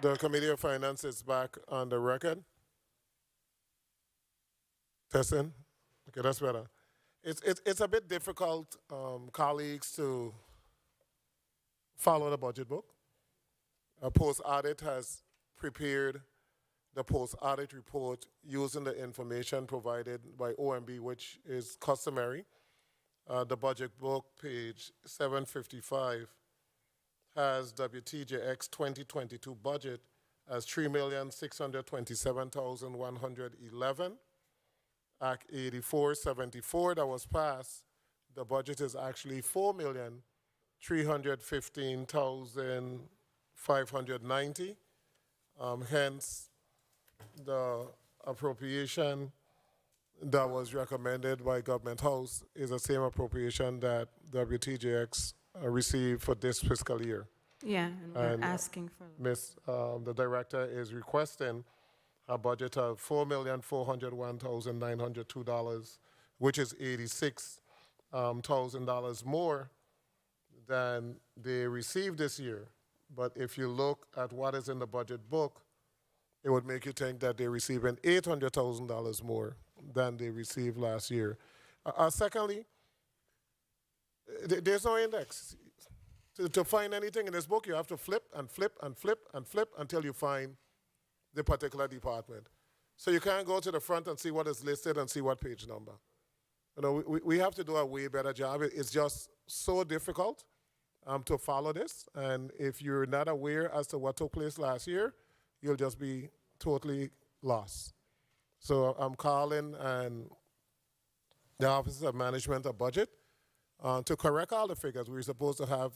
The Committee of Finance is back on the record. Testing. Okay, that's better. It's a bit difficult, colleagues, to follow the budget book. Post Audit has prepared the post audit report using the information provided by OMB, which is customary. The budget book, page 755, has WTJX 2022 budget as 3,627,111. Act 8474 that was passed, the budget is actually 4,315,590. Hence, the appropriation that was recommended by Government House is the same appropriation that WTJX received for this fiscal year. Yeah, and we're And asking for. The director is requesting a budget of $4,401,902, which is $86,000 more than they received this year. But if you look at what is in the budget book, it would make you think that they're receiving $800,000 more than they received last year. Secondly, there's no index. To find anything in this book, you have to flip and flip and flip and flip until you find the particular department. So you can't go to the front and see what is listed and see what page number. You know, we have to do a way better job. It's just so difficult to follow this. And if you're not aware as to what took place last year, you'll just be totally lost. So I'm calling and the Office of Management of Budget to correct all the figures. We're supposed to have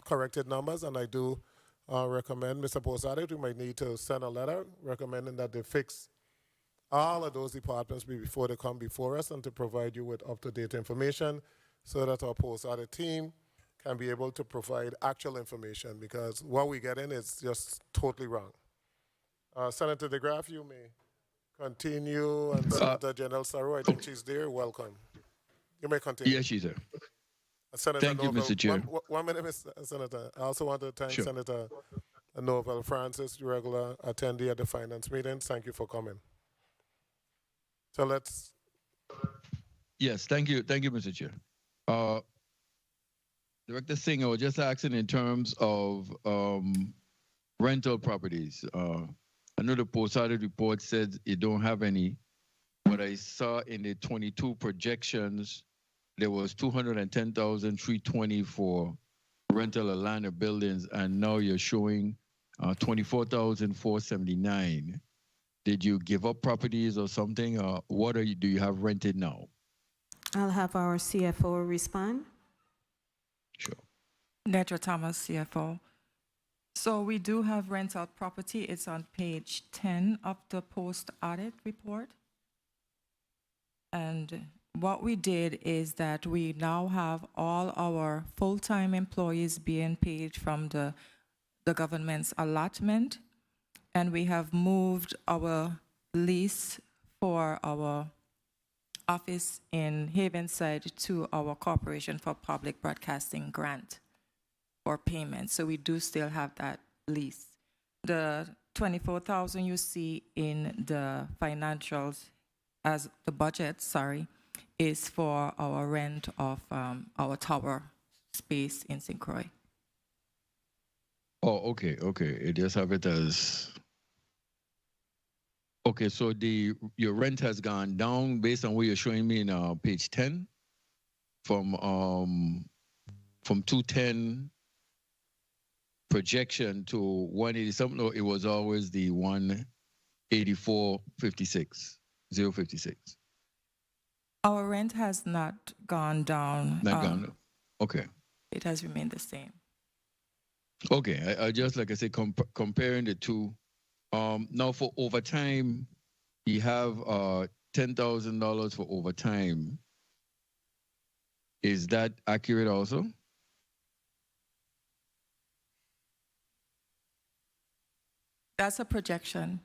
corrected numbers, and I do recommend, Mr. Posadit, we might need to send a letter recommending that they fix all of those departments before they come before us, and to provide you with up-to-date information so that our post-audit team can be able to provide actual information, because what we get in is just totally wrong. Senator DeGraff, you may continue, and Senator Janelle Saro, I think she's there. Welcome. You may continue. Yes, she's there. Senator Thank you, Noble, Mr. Chair. one minute, Mr. Senator. I also want to thank Sure. Senator Noble Francis, regular attendee at the finance meetings. Thank you for coming. So let's. Yes, thank you, Mr. Chair. Director Singh, I was just asking in terms of rental properties. I know the post-audit report said it don't have any, but I saw in the 22 projections, there was 210,320 for rental of land or buildings, and now you're showing 24,479. Did you give up properties or something, or what do you have rented now? I'll have our CFO respond. Sure. Nedra Thomas, CFO. So we do have rental property. It's on page 10 of the post-audit report. And what we did is that we now have all our full-time employees being paid from the government's allotment. And we have moved our lease for our office in Havenside to our Corporation for Public Broadcasting grant for payment. So we do still have that lease. The 24,000 you see in the financials as the budget, is for our rent of our tower space in St. Croix. Oh, okay. It just have it as. Okay, so your rent has gone down based on what you're showing me in page 10 from 210 projection to 180 something. No, it was always the 184.56, 056. Our rent has not gone down. Not gone down. Okay. It has remained the same. Okay, I just, like I said, comparing the two. Now for overtime, you have $10,000 for overtime. Is that accurate also? That's a projection.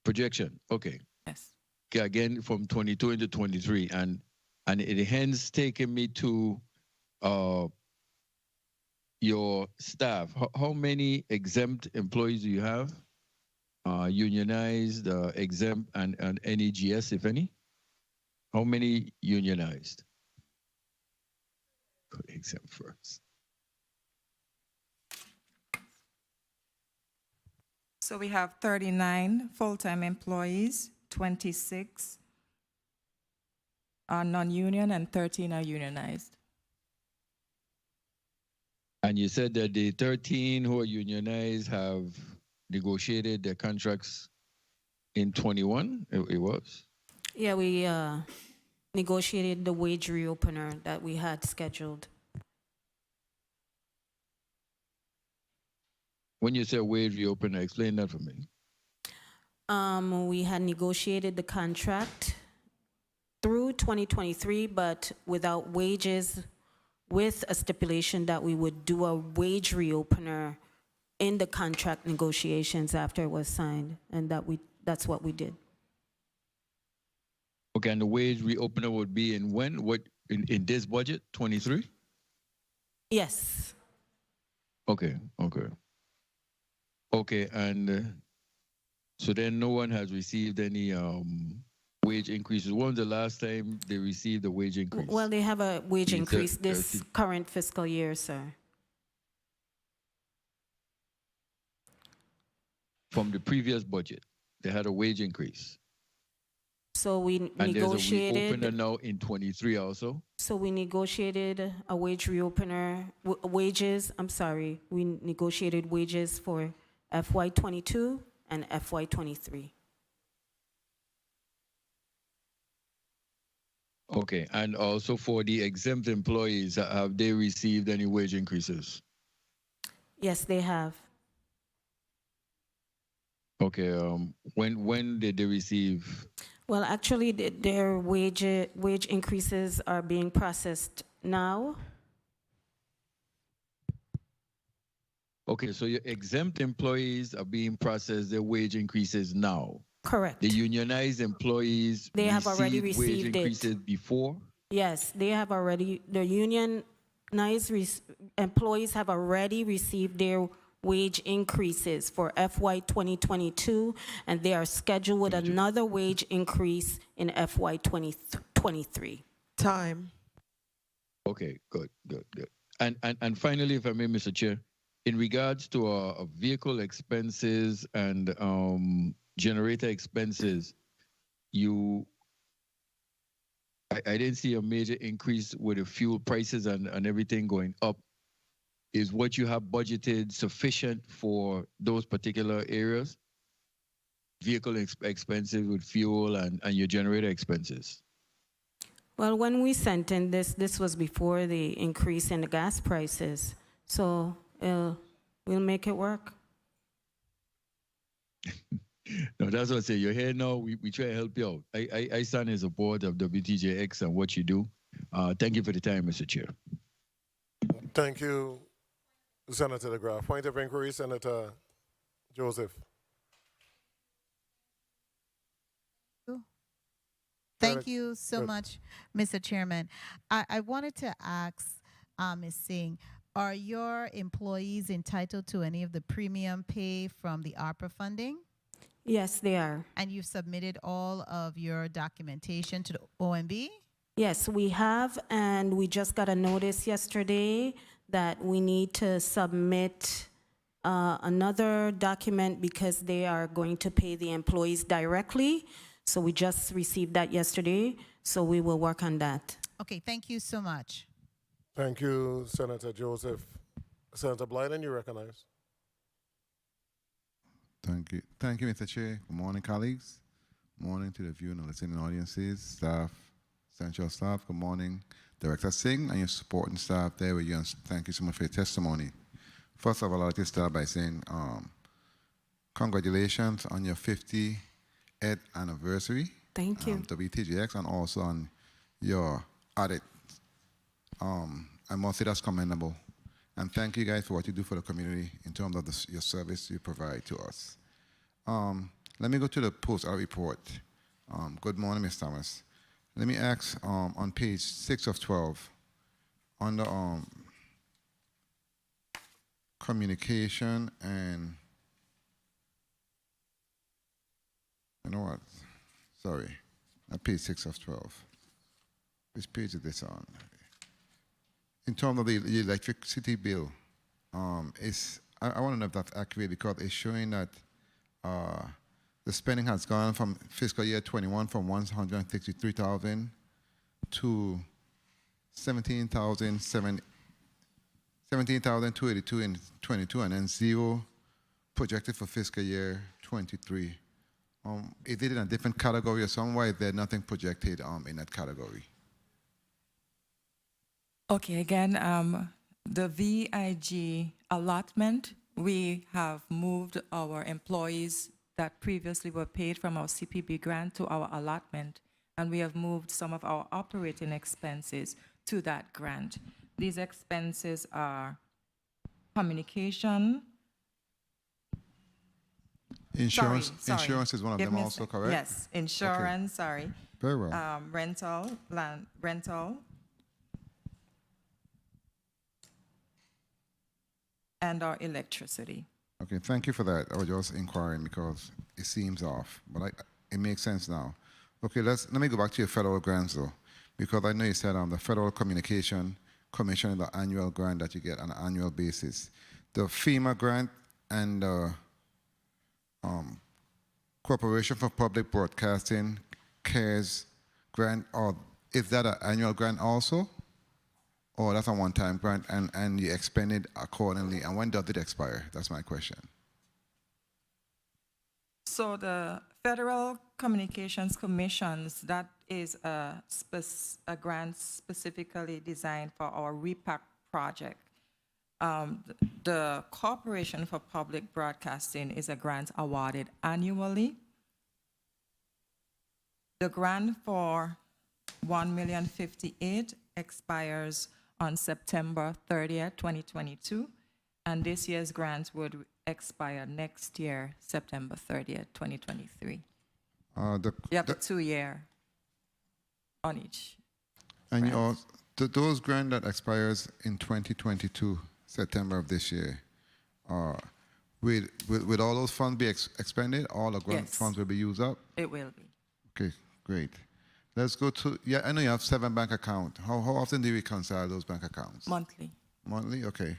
Projection, okay. Yes. Okay, again, from 22 into 23, and it hence taken me to your staff, how many exempt employees do you have? Unionized, exempt, and NEGS, if any? How many unionized? Go exempt first. So we have 39 full-time employees, 26 are non-union, and 13 are unionized. And you said that the 13 who are unionized have negotiated their contracts in 21, it was? Yeah, we negotiated the wage reopener that we had scheduled. When you say wage reopener, explain that for me. We had negotiated the contract through 2023, but without wages, with a stipulation that we would do a wage reopener in the contract negotiations after it was signed, and that's what we did. Okay, and the wage reopener would be in when? What in this budget, 23? Yes. Okay. Okay, and so then no one has received any wage increases. When was the last time they received a wage increase? Well, they have a wage increase this current fiscal year, sir. From the previous budget, they had a wage increase. So we And negotiated. there's a reopener now in 23 also. So we negotiated a wage reopener, we negotiated wages for FY22 and FY23. Okay, and also for the exempt employees, have they received any wage increases? Yes, they have. Okay, when did they receive? Well, actually, their wage increases are being processed now. Okay, so your exempt employees are being processed their wage increases now. Correct. The unionized employees They have already wage received increases it before? Yes, they have already, the unionized employees have already received their wage increases for FY 2022, and they are scheduled with another wage increase in FY 2023. Time. Okay, good. And finally, if I may, Mr. Chair, in regards to vehicle expenses and generator expenses, I didn't see a major increase with the fuel prices and everything going up. Is what you have budgeted sufficient for those particular areas? Vehicle expenses with fuel and your generator expenses? Well, when we sent in this was before the increase in the gas prices. So we'll make it work. No, that's what I say. You're here now. We try to help you out. I stand in support of WTJX and what you do. Thank you for the time, Mr. Chair. Thank you, Senator DeGraff. Point of inquiry, Senator Joseph. Thank you so much, Mr. Chairman. I wanted to ask Ms. Singh, are your employees entitled to any of the premium pay from the ARPA funding? Yes, they are. And you've submitted all of your documentation to the OMB? Yes, we have, and we just got a notice yesterday that we need to submit another document because they are going to pay the employees directly. So we just received that yesterday, so we will work on that. Okay, thank you so much. Thank you, Senator Joseph. Senator Blyden, you recognize. Thank you, Mr. Chair. Good morning, colleagues. Good morning to the viewing and listening audiences, staff, central staff. Good morning, Director Singh and your supporting staff there with you, and thank you so much for your testimony. First of all, I'd like to start by saying congratulations on your 50th anniversary. Thank you. WTGX, and also on your audit. I must say that's commendable. And thank you guys for what you do for the community in terms of your service you provide to us. Let me go to the post-audit report. Good morning, Ms. Thomas. Let me ask on page 6 of 12, on the communication, and you know what? Sorry, page 6 of 12. Which page is this on? In terms of the electricity bill, I want to know if that's accurate because it's showing that the spending has gone from fiscal year 21 from 163,000 to 17,282 in 22, and then zero projected for fiscal year 23. Is it in a different category or something? Why is there nothing projected in that category? Okay, again, the VIG allotment, we have moved our employees that previously were paid from our CPB grant to our allotment, and we have moved some of our operating expenses to that grant. These expenses are communication. Insurance, Sorry. insurance is one of Give them me a also, sec. correct? Yes, insurance, sorry. Very well. Rental, land rental, and our electricity. Okay, thank you for that. I was just inquiring because it seems off, but it makes sense now. Okay, let me go back to your federal grants though, because I know you said the Federal Communication Commission is the annual grant that you get on an annual basis. The FEMA grant and the Corporation for Public Broadcasting CARES grant, or is that an annual grant also? Or that's a one-time grant and you expend it accordingly? And when does it expire? That's my question. So the Federal Communications Commissions, that is a grant specifically designed for our REPAC project. The Corporation for Public Broadcasting is a grant awarded annually. The grant for $1,058,000 expires on September 30th, 2022, and this year's grant would expire next year, September 30th, 2023. You have a 2-year on each. And you also, those grant that expires in 2022, September of this year, will all those funds be expended? All the grant funds will be used up? It will be. Okay, great. Let's go to, I know you have 7 bank accounts. How often do you reconcile those bank accounts? Monthly. Monthly, okay.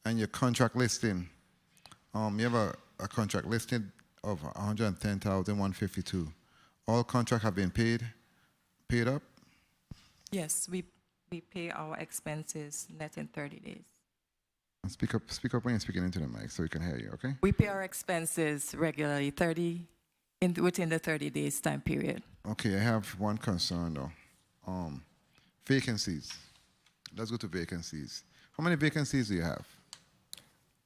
And your contract listing, you have a contract listing of 110,152. All contracts have been paid up? Yes, we pay our expenses net in 30 days. And speak up when you're speaking into the mic so we can hear you, okay? We pay our expenses regularly, within the 30 days time period. Okay, I have one concern though. Vacancies. Let's go to vacancies. How many vacancies do you have?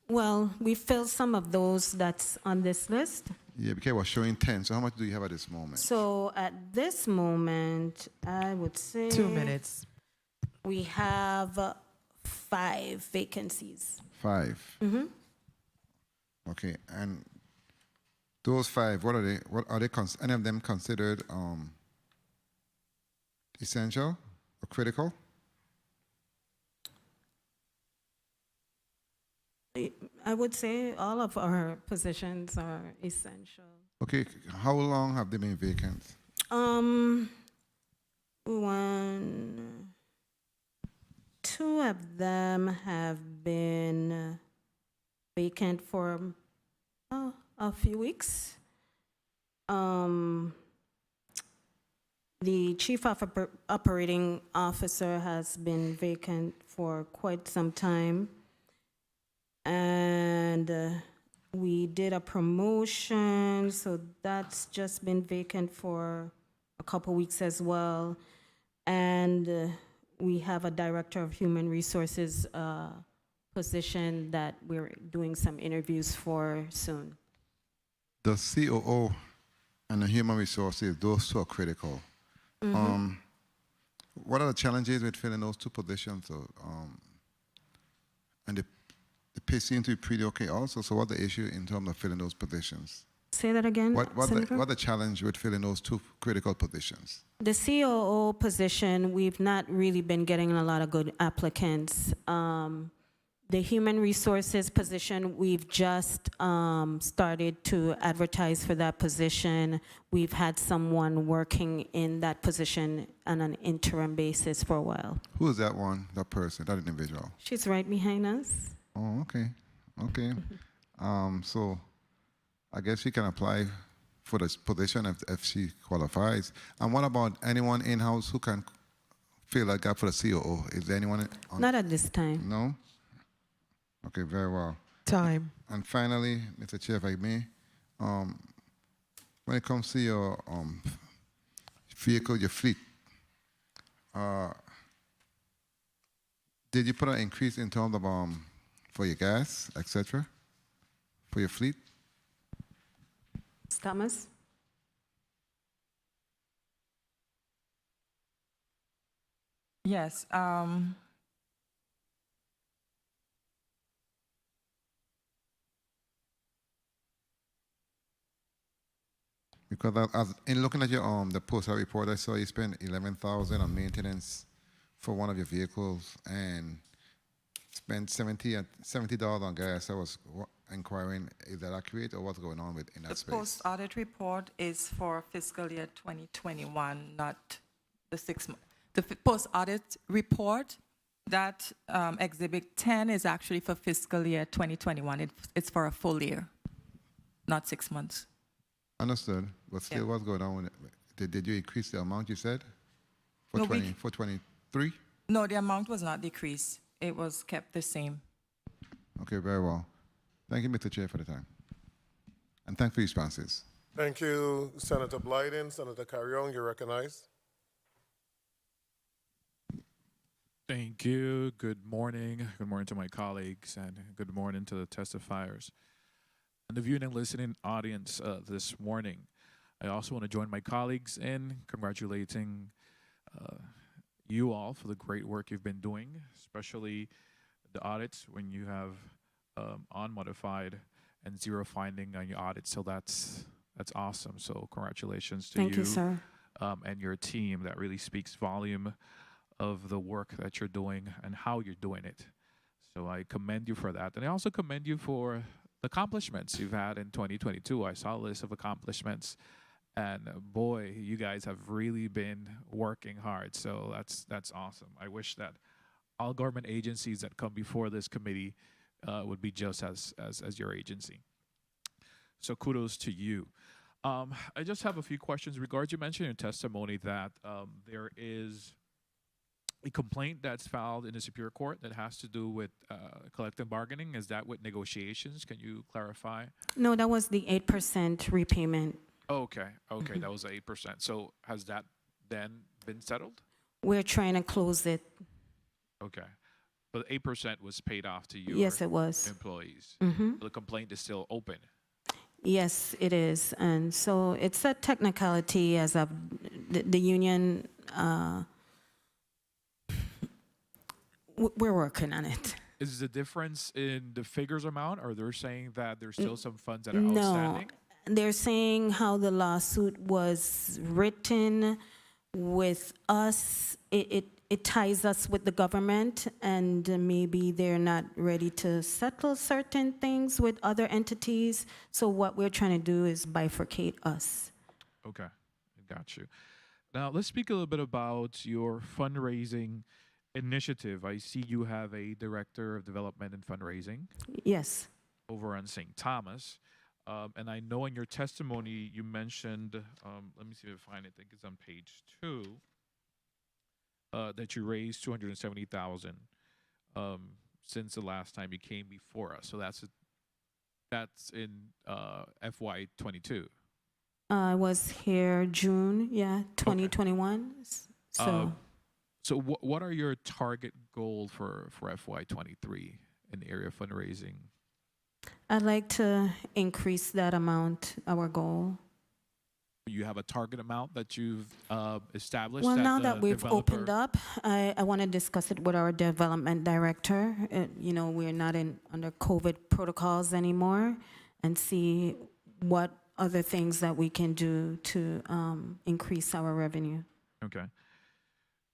Well, we filled some of those that's on this list. Yeah, because we're showing 10. So how much do you have at this moment? So at this moment, I would say 2 minutes. we have 5 vacancies. 5. Mm-hmm. Okay, and those 5, what are they? Any of them considered essential or critical? I would say all of our positions are essential. Okay, how long have they been vacant? 2 of them have been vacant for a few weeks. The chief operating officer has been vacant for quite some time. And we did a promotion, so that's just been vacant for a couple weeks as well. And we have a director of human resources position that we're doing some interviews for soon. The COO and the human resources, those 2 are critical. Mm-hmm. What are the challenges with filling those 2 positions? And the pay seems to be pretty okay also. So what's the issue in terms of filling those positions? Say that again, Senator? What's the challenge with filling those 2 critical positions? The COO position, we've not really been getting a lot of good applicants. The human resources position, we've just started to advertise for that position. We've had someone working in that position on an interim basis for a while. Who is that one, that person, that individual? She's right behind us. Oh, okay. Okay. So I guess she can apply for this position if she qualifies. And what about anyone in-house who can fill that gap for the COO? Is there anyone on? Not at this time. No? Okay, very well. Time. And finally, Mr. Chair, if I may, when it comes to your vehicle, your fleet, did you put an increase in terms of for your gas, etc., for your fleet? Thomas? Yes. Because as in looking at your the postal report, I saw you spent $11,000 on maintenance for one of your vehicles and spent $70 on gas. I was inquiring, is that accurate or what's going on with in that The space? post-audit report is for fiscal year 2021, not the 6 months. The post-audit report, that Exhibit 10 is actually for fiscal year 2021. It's for a full year, not 6 months. Understood, but still, Yeah. what's going on with it? Did you increase the amount you said for No, we- for 23? No, the amount was not decreased. It was kept the same. Okay, very well. Thank you, Mr. Chair, for the time, and thanks for your responses. Thank you, Senator Blyden. Senator Carrion, you're recognized. Thank you. Good morning. Good morning to my colleagues, and good morning to the testifiers. And the viewing and listening audience this morning, I also want to join my colleagues in congratulating you all for the great work you've been doing, especially the audits when you have unmodified and zero finding on your audit. So that's awesome. So congratulations to Thank you, sir. And your team. That really speaks volume of the work that you're doing and how you're doing it. So I commend you for that. And I also commend you for the accomplishments you've had in 2022. I saw a list of accomplishments, and boy, you guys have really been working hard. So that's awesome. I wish that all government agencies that come before this committee would be just as your agency. So kudos to you. I just have a few questions. Regards, you mentioned in your testimony that there is a complaint that's filed in the Superior Court that has to do with collective bargaining. Is that with negotiations? Can you clarify? No, that was the 8% repayment. Okay, that was 8%. So has that then been settled? We're trying to close it. Okay, but 8% was paid off to your Yes, it was. employees. Mhm. The complaint is still open. Yes, it is. And so it's a technicality as of the union. We're working on it. Is the difference in the figures amount, or they're saying that there's still some funds that are No, outstanding? they're saying how the lawsuit was written with us. It ties us with the government, and maybe they're not ready to settle certain things with other entities. So what we're trying to do is bifurcate us. Okay, I got you. Now let's speak a little bit about your fundraising initiative. I see you have a director of development and fundraising Yes. over on St. Thomas. And I know in your testimony you mentioned, let me see if I find it, I think it's on page 2, that you raised $270,000 since the last time you came before us. So that's in FY22. I was here June, 2021. So So what are your target goal for FY23 in the area of fundraising? I'd like to increase that amount, our goal. You have a target amount that you've established? Well, now the that we've developer- opened up, I want to discuss it with our development director. We're not under COVID protocols anymore, and see what other things that we can do to increase our revenue. Okay,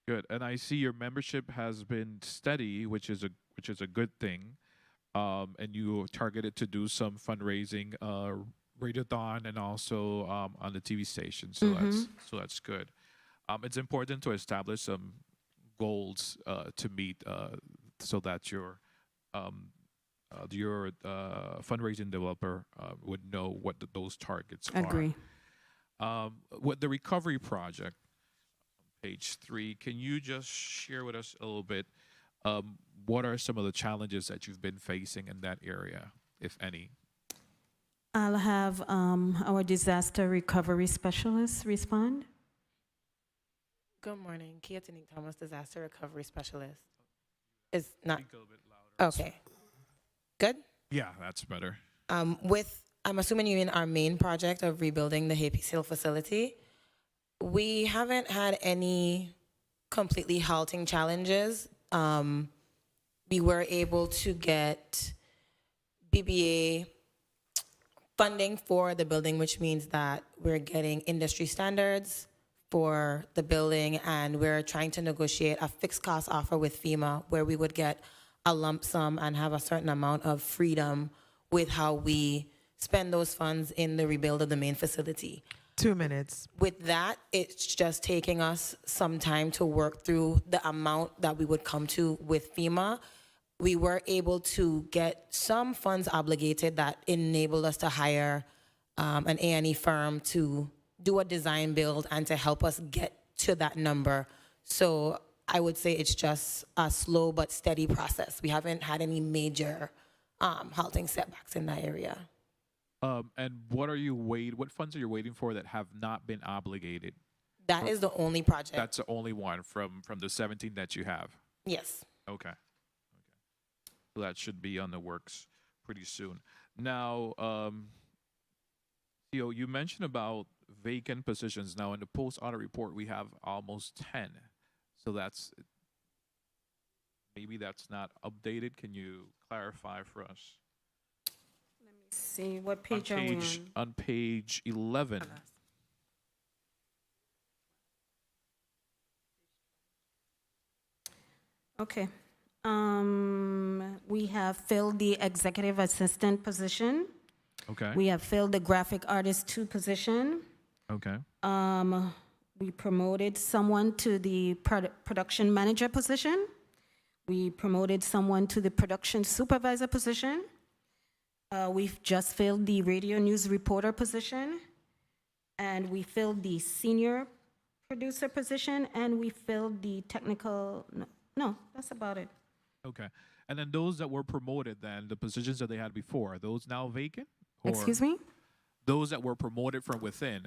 good. And I see your membership has been steady, which is a good thing. and you targeted to do some fundraising, radiothon, and also on the TV station. So that's good. It's important to establish some goals to meet, so that your fundraising developer would know what those targets Agree. are. With the recovery project, page 3, can you just share with us a little bit? What are some of the challenges that you've been facing in that area, if any? I'll have our disaster recovery specialist respond. Good morning, Keatani Thomas, Disaster Recovery Specialist. Is not Speak a little bit louder. okay. Good. Yeah, that's better. I'm assuming you mean our main project of rebuilding the Happy Hill facility. We haven't had any completely halting challenges. We were able to get BBA funding for the building, which means that we're getting industry standards for the building, and we're trying to negotiate a fixed cost offer with FEMA where we would get a lump sum and have a certain amount of freedom with how we spend those funds in the rebuild of the main facility. 2 minutes. With that, it's just taking us some time to work through the amount that we would come to with FEMA. We were able to get some funds obligated that enabled us to hire an A&E firm to do a design build and to help us get to that number. So I would say it's just a slow but steady process. We haven't had any major halting setbacks in that area. And what funds are you waiting for that have not been obligated? That is the only project. That's the only one from the 17 that you have. Yes. Okay. So that should be on the works pretty soon. Now, Theo, you mentioned about vacant positions. Now, in the post-audit report, we have almost 10. So maybe that's not updated. Can you clarify for us? See, what page are we on? On page 11. Okay. We have filled the executive assistant position. Okay. We have filled the graphic artist 2 position. Okay. We promoted someone to the production manager position. We promoted someone to the production supervisor position. We've just filled the radio news reporter position. And we filled the senior producer position. And we filled the technical, no, that's about it. Okay. And then those that were promoted, then the positions that they had before, are those now vacant? Or Excuse me? Those that were promoted from within,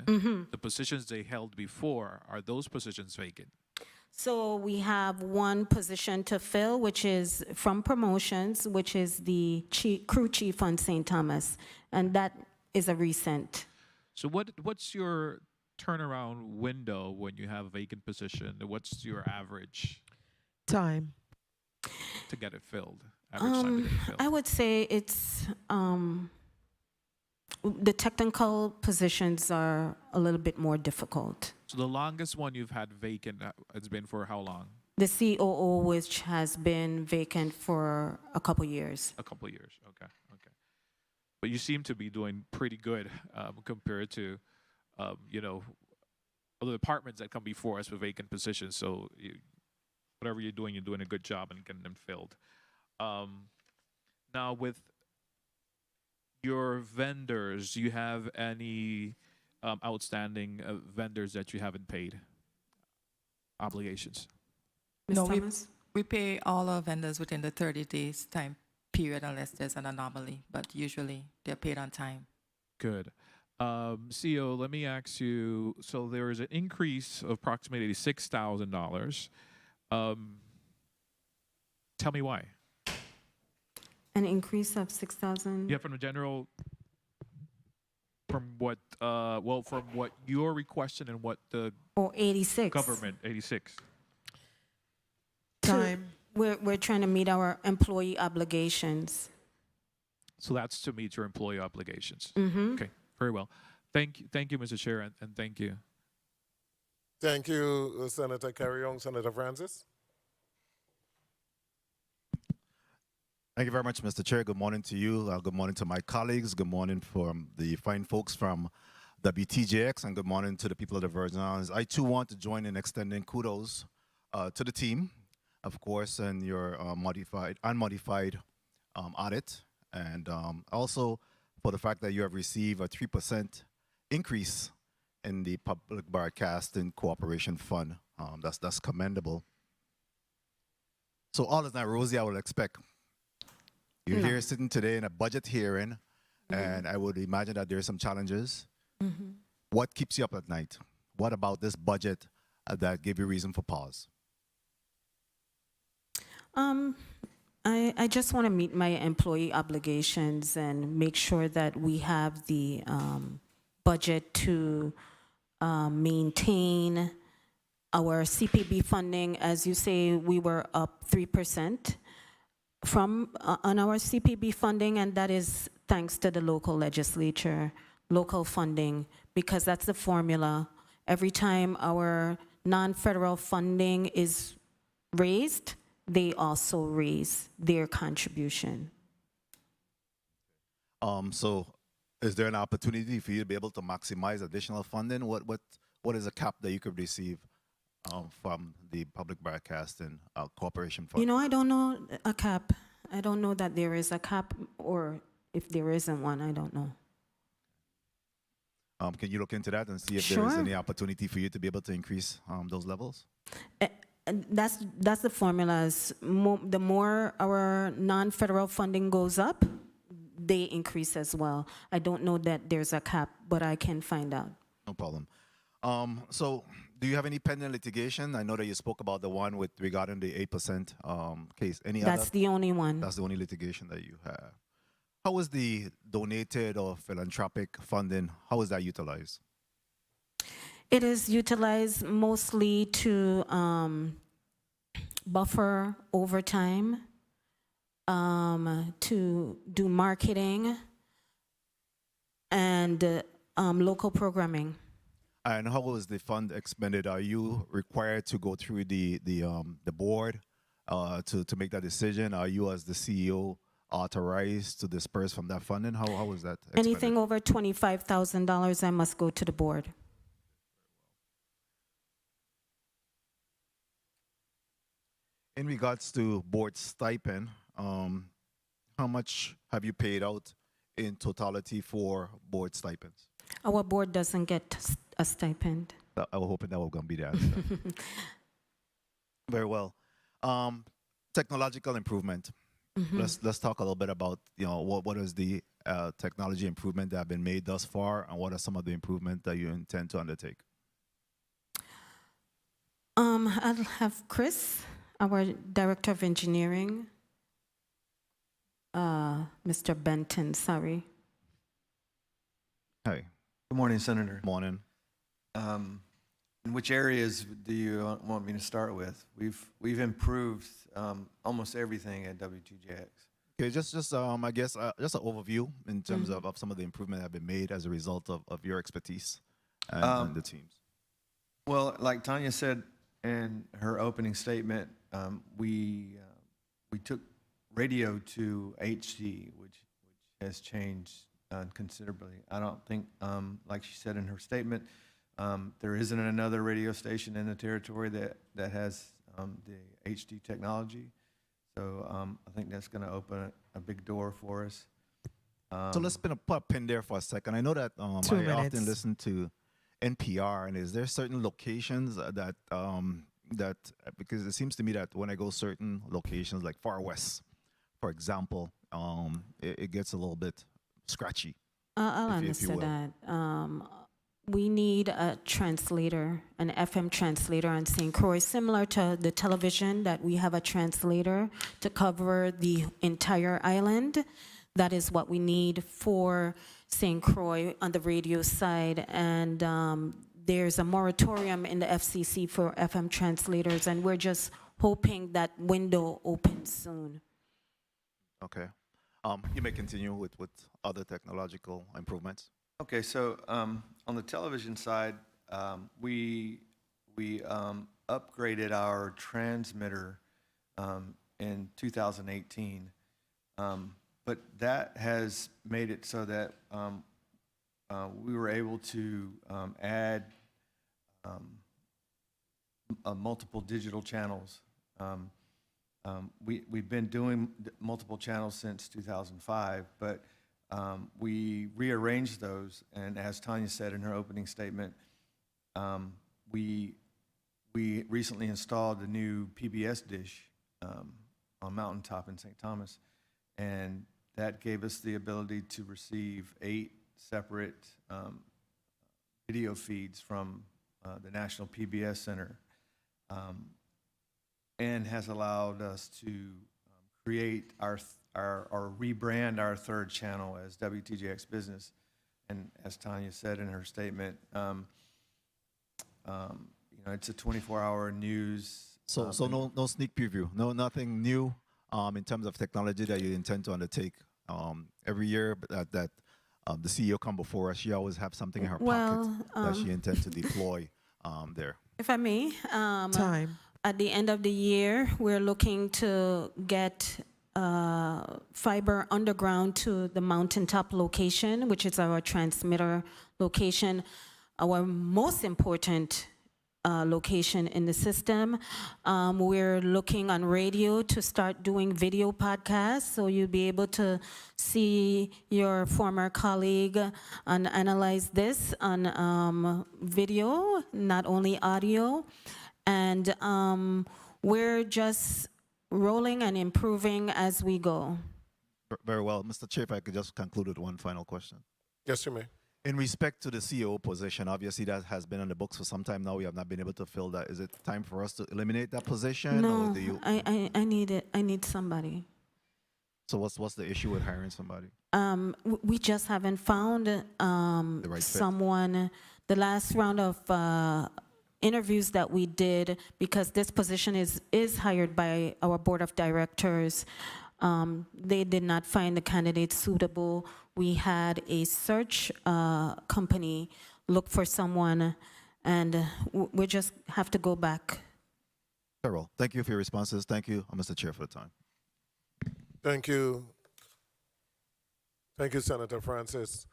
the positions they held before, are those positions vacant? So we have one position to fill, which is from promotions, which is the crew chief on St. Thomas. And that is a recent. So what's your turnaround window when you have a vacant position? What's your average Time. to get it filled? Average time to get it filled? I would say it's, the technical positions are a little bit more difficult. So the longest one you've had vacant, it's been for how long? The COO, which has been vacant for a couple years. A couple of years. Okay. But you seem to be doing pretty good compared to, other departments that come before us with vacant positions. So whatever you're doing a good job in getting them filled. Now, with your vendors, do you have any outstanding vendors that you haven't paid? Obligations? Ms. No, Thomas? we pay all our vendors within the 30 days time period unless there's an anomaly, but usually they're paid on time. Good. CEO, let me ask you, so there is an increase of approximately $6,000. Tell me why. An increase of 6,000? Yeah, from the general, from what you're requesting and what the Or 86? government, 86. Time. We're trying to meet our employee obligations. So that's to meet your employee obligations. Mm-hmm. Okay, very well. Thank you, Mr. Chair, and thank you. Thank you, Senator Carrion. Senator Francis? Thank you very much, Mr. Chair. Good morning to you. Good morning to my colleagues. Good morning from the fine folks from WTJX, and good morning to the people of the Virgin Islands. I too want to join in extending kudos to the team, of course, and your unmodified audit, and also for the fact that you have received a 3% increase in the Public Broadcasting Cooperation Fund. That's commendable. So all is not rosy, I would expect. You're here sitting today in a budget hearing, and I would imagine that there are some challenges. What keeps you up at night? What about this budget that gave you reason for pause? I just want to meet my employee obligations and make sure that we have the budget to maintain our CPB funding. As you say, we were up 3% from on our CPB funding, and that is thanks to the local legislature, local funding, because that's the formula. Every time our non-federal funding is raised, they also raise their contribution. So is there an opportunity for you to be able to maximize additional funding? What is a cap that you could receive from the Public Broadcasting Corporation Fund? You know, I don't know a cap. I don't know that there is a cap, or if there isn't one, I don't know. Can you look into that and see if there is any opportunity for you to be able to increase those levels? And that's the formulas. The more our non-federal funding goes up, they increase as well. I don't know that there's a cap, but I can find out. No problem. So do you have any pending litigation? I know that you spoke about the one with regarding the 8% case. That's the only one. That's the only litigation that you have. How is the donated or philanthropic funding, how is that utilized? It is utilized mostly to buffer overtime, to do marketing, and local programming. And how is the fund expended? Are you required to go through the board to make that decision? Are you, as the CEO, authorized to disperse from that funding? How is that expended? Anything over $25,000, I must go to the board. In regards to board stipend, how much have you paid out in totality for board stipends? Our board doesn't get a stipend. I was hoping that was going to be the answer. Very well. Technological improvement. Let's talk a little bit about what is the technology improvement that have been made thus far, and what are some of the improvements that you intend to undertake? I'll have Chris, our Director of Engineering, Mr. Benton, sorry. Hi. Good morning, Senator. Morning. In which areas do you want me to start with? We've improved almost everything at WTJX. Okay, just I guess just an overview in terms of some of the improvement that have been made as a result of your expertise and the teams. Well, like Tanya said in her opening statement, we took radio to HD, which has changed considerably. I don't think, like she said in her statement, there isn't another radio station in the territory that has the HD technology. So I think that's going to open a big door for us. So let's put a pin there for a second. I know that I often listen to NPR, and is there certain locations that because it seems to me that when I go certain locations like Far West, for example, it gets a little bit scratchy. I'll answer that. We need a translator, an FM translator on St. Croix, similar to the television, that we have a translator to cover the entire island. That is what we need for St. Croix on the radio side. And there's a moratorium in the FCC for FM translators, and we're just hoping that window opens soon. Okay. You may continue with other technological improvements. Okay, so on the television side, we upgraded our transmitter in 2018. But that has made it so that we were able to add multiple digital channels. We've been doing multiple channels since 2005, but we rearranged those, and as Tanya said in her opening statement, we recently installed the new PBS dish on Mountaintop in St. Thomas, and that gave us the ability to receive 8 separate video feeds from the National PBS Center, and has allowed us to create or rebrand our third channel as WTJX Business. And as Tanya said in her statement, it's a 24-hour news. So no sneak preview, nothing new in terms of technology that you intend to undertake every year that the CEO come before us. She always have something in her pocket that she intends to deploy there. If I may, Time. at the end of the year, we're looking to get fiber underground to the Mountaintop location, which is our transmitter location, our most important location in the system. We're looking on radio to start doing video podcasts, so you'll be able to see your former colleague and analyze this on video, not only audio. And we're just rolling and improving as we go. Very well. Mr. Chair, if I could just conclude with one final question. Yes, you may. In respect to the CEO position, obviously that has been on the books for some time now. We have not been able to fill that. Is it time for us to eliminate that position? No, or do you, I need it. I need somebody. so what's the issue with hiring somebody? We just haven't found right fit. someone. The last round of interviews that we did, because this position is hired by our board of directors, they did not find the candidate suitable. We had a search company look for someone, and we just have to go back. Daryl, thank you for your responses. Thank you, Mr. Chair, for the time. Thank you. Thank you, Senator Francis.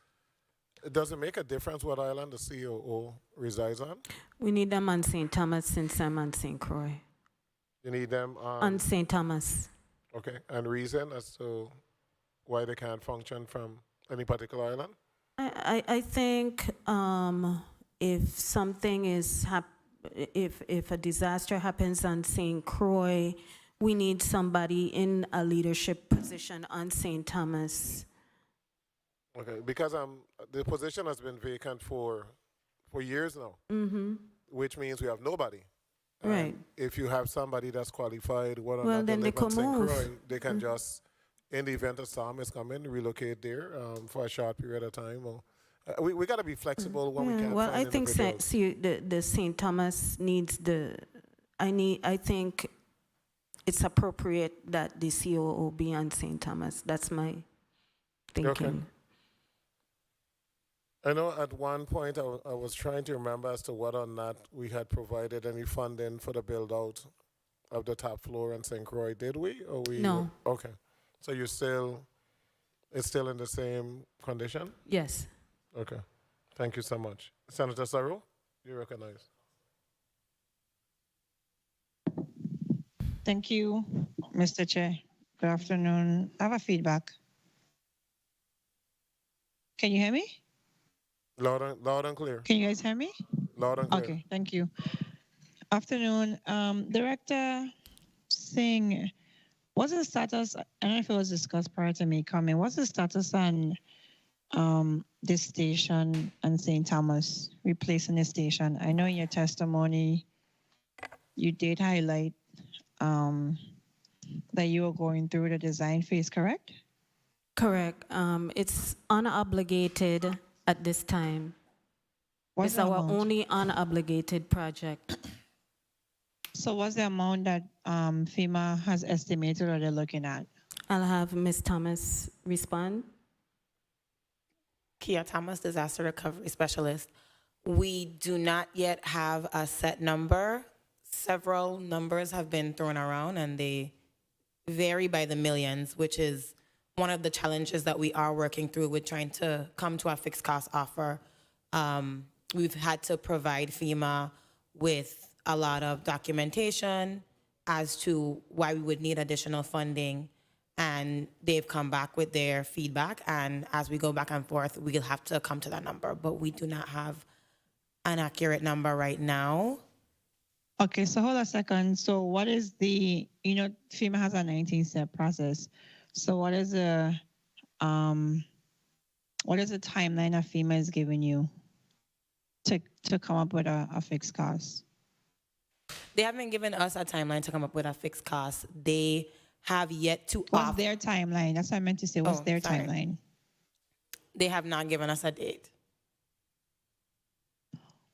Does it make a difference what island the COO resides on? We need them on St. Thomas since I'm on St. Croix. You need them On St. Thomas. Okay, and reason as to why they can't function from any particular island? I think if something is if a disaster happens on St. Croix, we need somebody in a leadership position on St. Thomas. Okay, because the position has been vacant for years now, which means we have nobody. Right. If you have somebody that's qualified, Well, not then they live on can St. move. Croix, they can just, in the event a storm is coming, relocate there for a short period of time. Or, we got to be flexible when we can't Well, find I think individuals. the St. Thomas needs I think it's appropriate that the COO be on St. Thomas. That's my thinking. Okay. I know at one point I was trying to remember as to whether or not we had provided any funding for the build out of the top floor in St. Croix. Did we? Or we? No. Okay. So it's still in the same condition? Yes. Okay. Thank you so much. Senator Saru, you recognize. Thank you, Mr. Chair. Good afternoon. I have a feedback. Can you hear me? Loud and clear. Can you guys hear me? Loud and clear. Okay, thank you. Afternoon. Director Singh, what's the status? I don't know if it was discussed prior to me coming. What's the status on this station on St. Thomas, replacing the station? I know in your testimony you did highlight that you were going through the design phase, correct? Correct. It's unobligated at this time. What's It's the our amount? only unobligated project. So what's the amount that FEMA has estimated or they're looking at? I'll have Ms. Thomas respond. Kia Thomas, Disaster Recovery Specialist. We do not yet have a set number. Several numbers have been thrown around and they vary by the millions, which is one of the challenges that we are working through with trying to come to a fixed cost offer. We've had to provide FEMA with a lot of documentation as to why we would need additional funding. And they've come back with their feedback. And as we go back and forth, we'll have to come to that number. But we do not have an accurate number right now. Okay, so hold a second. So what is the, FEMA has a 19-step process. So what is the timeline that FEMA is giving you to come up with a fixed cost? They haven't given us a timeline to come up with a fixed cost. They have yet to What's their timeline? That's what I meant to say. What's their timeline? They have not given us a date.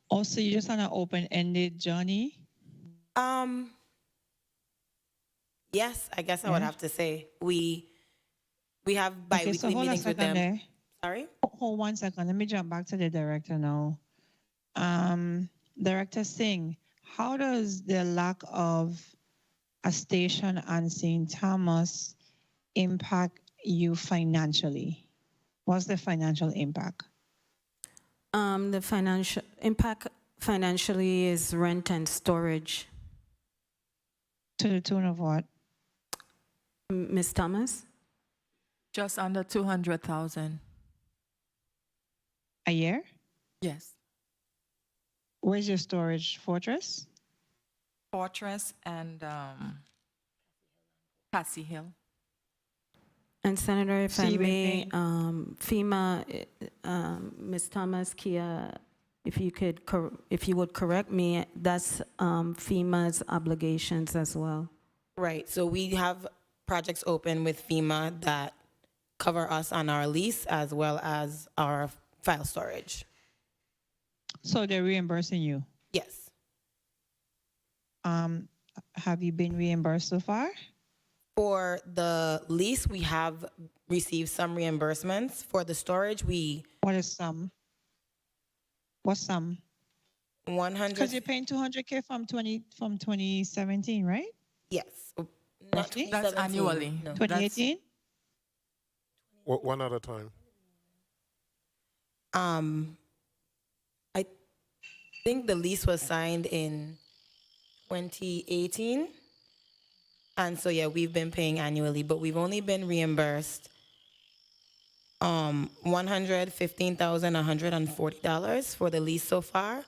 Also, you're just on an open-ended journey? Yes, I guess I would have to say. We have bi-weekly meetings with them. There. Sorry? Hold 1 second. Let me jump back to the director now. Director Singh, how does the lack of a station on St. Thomas impact you financially? What's the financial impact? The financial impact financially is rent and storage. To the tune of what? Ms. Thomas? Just under 200,000. A year? Yes. Where's your storage? Fortress? Fortress and Cassie Hill. And Senator, if So I you've been may, paying- FEMA, Ms. Thomas, Kia, if you would correct me, that's FEMA's obligations as well. Right. So we have projects open with FEMA that cover us on our lease as well as our file storage. So they're reimbursing you. Yes. Have you been reimbursed so far? For the lease, we have received some reimbursements. For the storage, What is some? What's some? 100. Because you're paying 200K from 2017, right? Yes. Not Roughly? That's 2017, annually. no. 2018? One at a time. I think the lease was signed in 2018. And so, yeah, we've been paying annually, but we've only been reimbursed $115,140 for the lease so far. So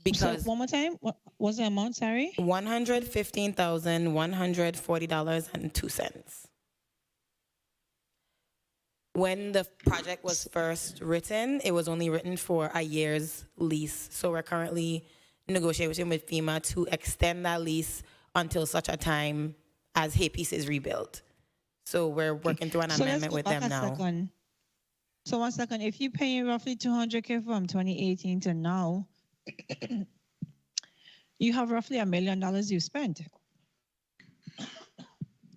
Because one more time, what was the amount, sorry? $115,140.02. When the project was first written, it was only written for a year's lease. So we're currently negotiating with FEMA to extend that lease until such a time as Haypiece is rebuilt. So we're working through an amendment with them now. So 1 second, if you're paying roughly 200K from 2018 to now, you have roughly $1 million you spent.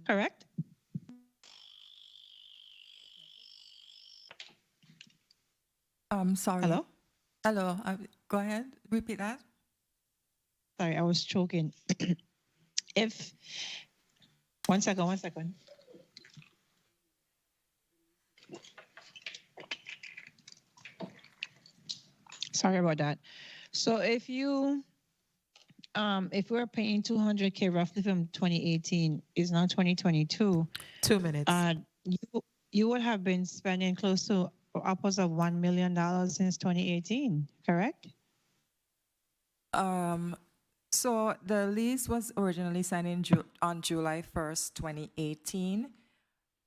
Correct? Sorry. Hello? Hello. Go ahead. Repeat that. Sorry, I was choking. If, 1 second, 1 second. Sorry about that. So if we're paying 200K roughly from 2018, is now 2022. 2 minutes. You would have been spending close to upwards of $1 million since 2018, correct? So the lease was originally signed on July 1st, 2018.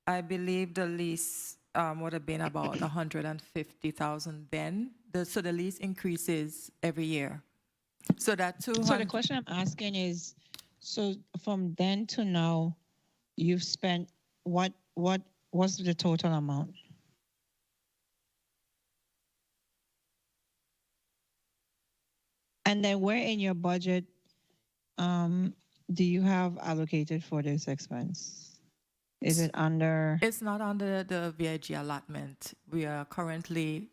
I believe the lease would have been about 150,000 then. So the lease increases every year. So that 200. So the question I'm asking is, so from then to now, you've spent what was the total amount? And then where in your budget do you have allocated for this expense? Is it under? It's not under the VIG allotment. We are currently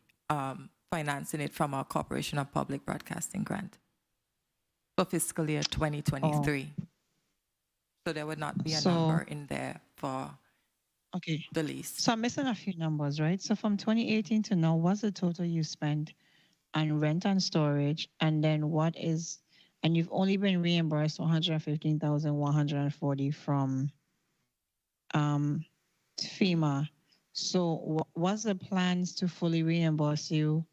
financing it from our Corporation of Public Broadcasting grant for fiscal year 2023. So there would not be a number in there for Okay. the lease. So I'm missing a few numbers, right? So from 2018 to now, what's the total you spent on rent and storage? And then and you've only been reimbursed 115,140 from FEMA. So what's the plans to fully reimburse you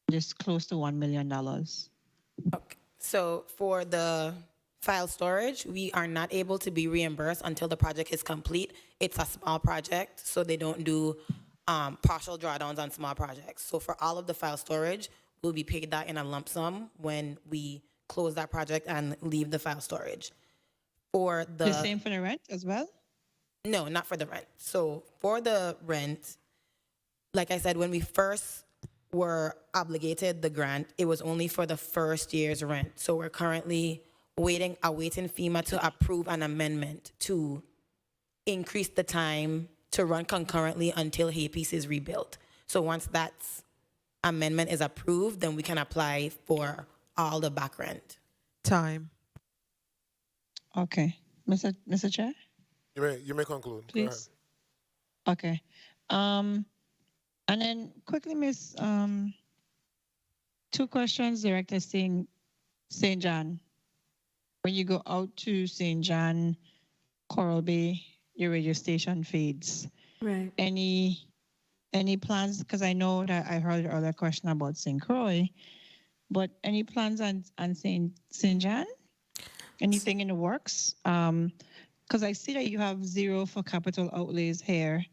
this close to $1 million? Okay. So for the file storage, we are not able to be reimbursed until the project is complete. It's a small project, so they don't do partial drawdowns on small projects. So for all of the file storage, we'll be paid that in a lump sum when we close that project and leave the file storage. For The same for the rent as well? No, not for the rent. So for the rent, like I said, when we first were obligated the grant, it was only for the first year's rent. So we're currently awaiting FEMA to approve an amendment to increase the time to run concurrently until Haypiece is rebuilt. So once that amendment is approved, then we can apply for all the back rent. Time. Okay. Mr. Chair? You may conclude. Please. Okay. And then quickly, Miss, 2 questions, Director Singh, St. John. When you go out to St. John, Coral Bay, your radio station fades. Right. Any plans? Because I know that I heard the other question about St. Croix, but any plans on St. John? Anything in the works? Because I see that you have 0 for capital outlays here.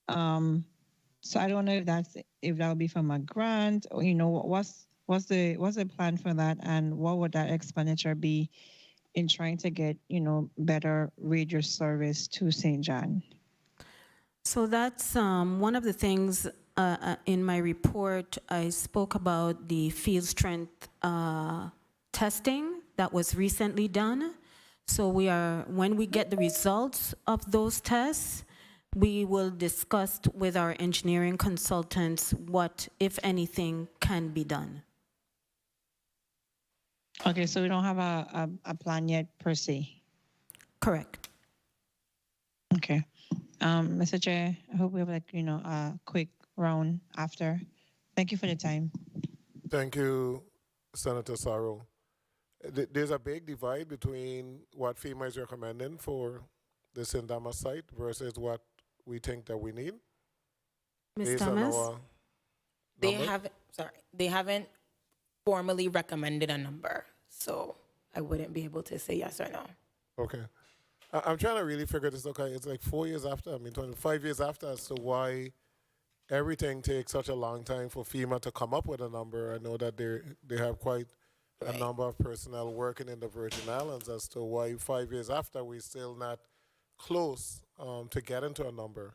So I don't know if that will be from a grant, or what's the plan for that, and what would that expenditure be in trying to get better radio service to St. John? So that's one of the things in my report. I spoke about the field strength testing that was recently done. So when we get the results of those tests, we will discuss with our engineering consultants what, if anything, can be done. Okay, so we don't have a plan yet per se. Correct. Okay. Mr. Chair, I hope we have a quick round after. Thank you for the time. Thank you, Senator Sarro. There's a big divide between what FEMA is recommending for the Sindama site versus what we think that we need. Ms. Thomas? They haven't formally recommended a number, so I wouldn't be able to say yes or no. Okay. I'm trying to really figure this out. Okay, it's like 4 years after, 25 years after, as to why everything takes such a long time for FEMA to come up with a number. I know that they have quite a number of personnel working in the Virgin Islands, as to why 5 years after we're still not close to getting to a number.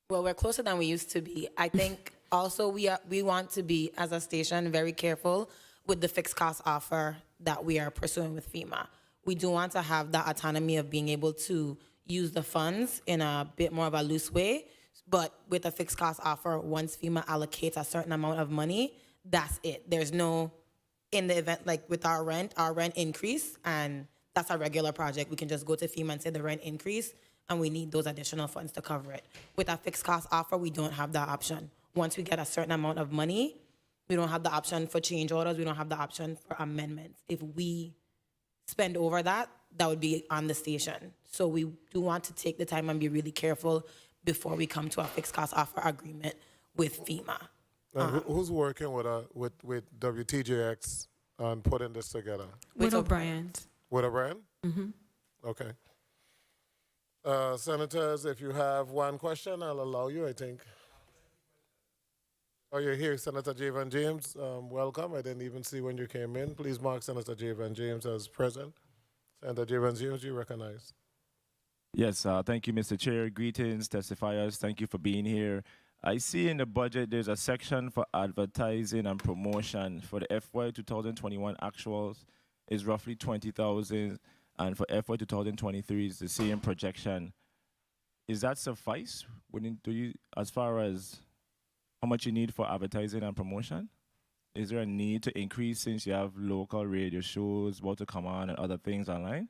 Well, we're closer than we used to be. I think also we want to be, as a station, very careful with the fixed cost offer that we are pursuing with FEMA. We do want to have the autonomy of being able to use the funds in a bit more of a loose way, but with a fixed cost offer, once FEMA allocates a certain amount of money, that's it. There's no, in the event, like with our rent increase, and that's a regular project. We can just go to FEMA and say the rent increase, and we need those additional funds to cover it. With a fixed cost offer, we don't have that option. Once we get a certain amount of money, we don't have the option for change orders. We don't have the option for amendments. If we spend over that would be on the station. So we do want to take the time and be really careful before we come to a fixed cost offer agreement with FEMA. Who's working with WTJX on putting this together? With O'Brien. With O'Brien? Mm-hmm. Okay. Senators, if you have one question, I'll allow you, I think. Oh, you're here, Senator Javen James. Welcome. I didn't even see when you came in. Please mark Senator Javen James as present. Senator Javen James, you recognize. Yes, thank you, Mr. Chair. Greetings, testifiers. Thank you for being here. I see in the budget there's a section for advertising and promotion. For the FY 2021 actuals is roughly 20,000, and for FY 2023 is the same projection. Is that suffice? Do you, as far as how much you need for advertising and promotion? Is there a need to increase since you have local radio shows about to come on and other things online?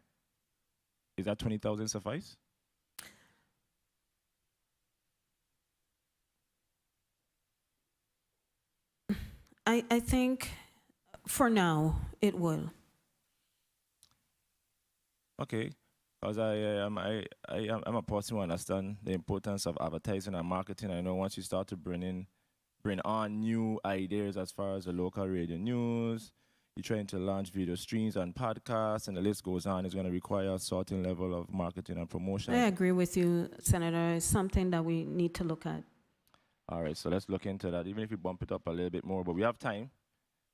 Is that 20,000 suffice? I think for now it will. Okay, because I'm a person who understand the importance of advertising and marketing. I know once you start to bring on new ideas as far as the local radio news, you're trying to launch video streams and podcasts, and the list goes on. It's going to require a certain level of marketing and promotion. I agree with you, Senator. It's something that we need to look at. All right, so let's look into that, even if we bump it up a little bit more, but we have time.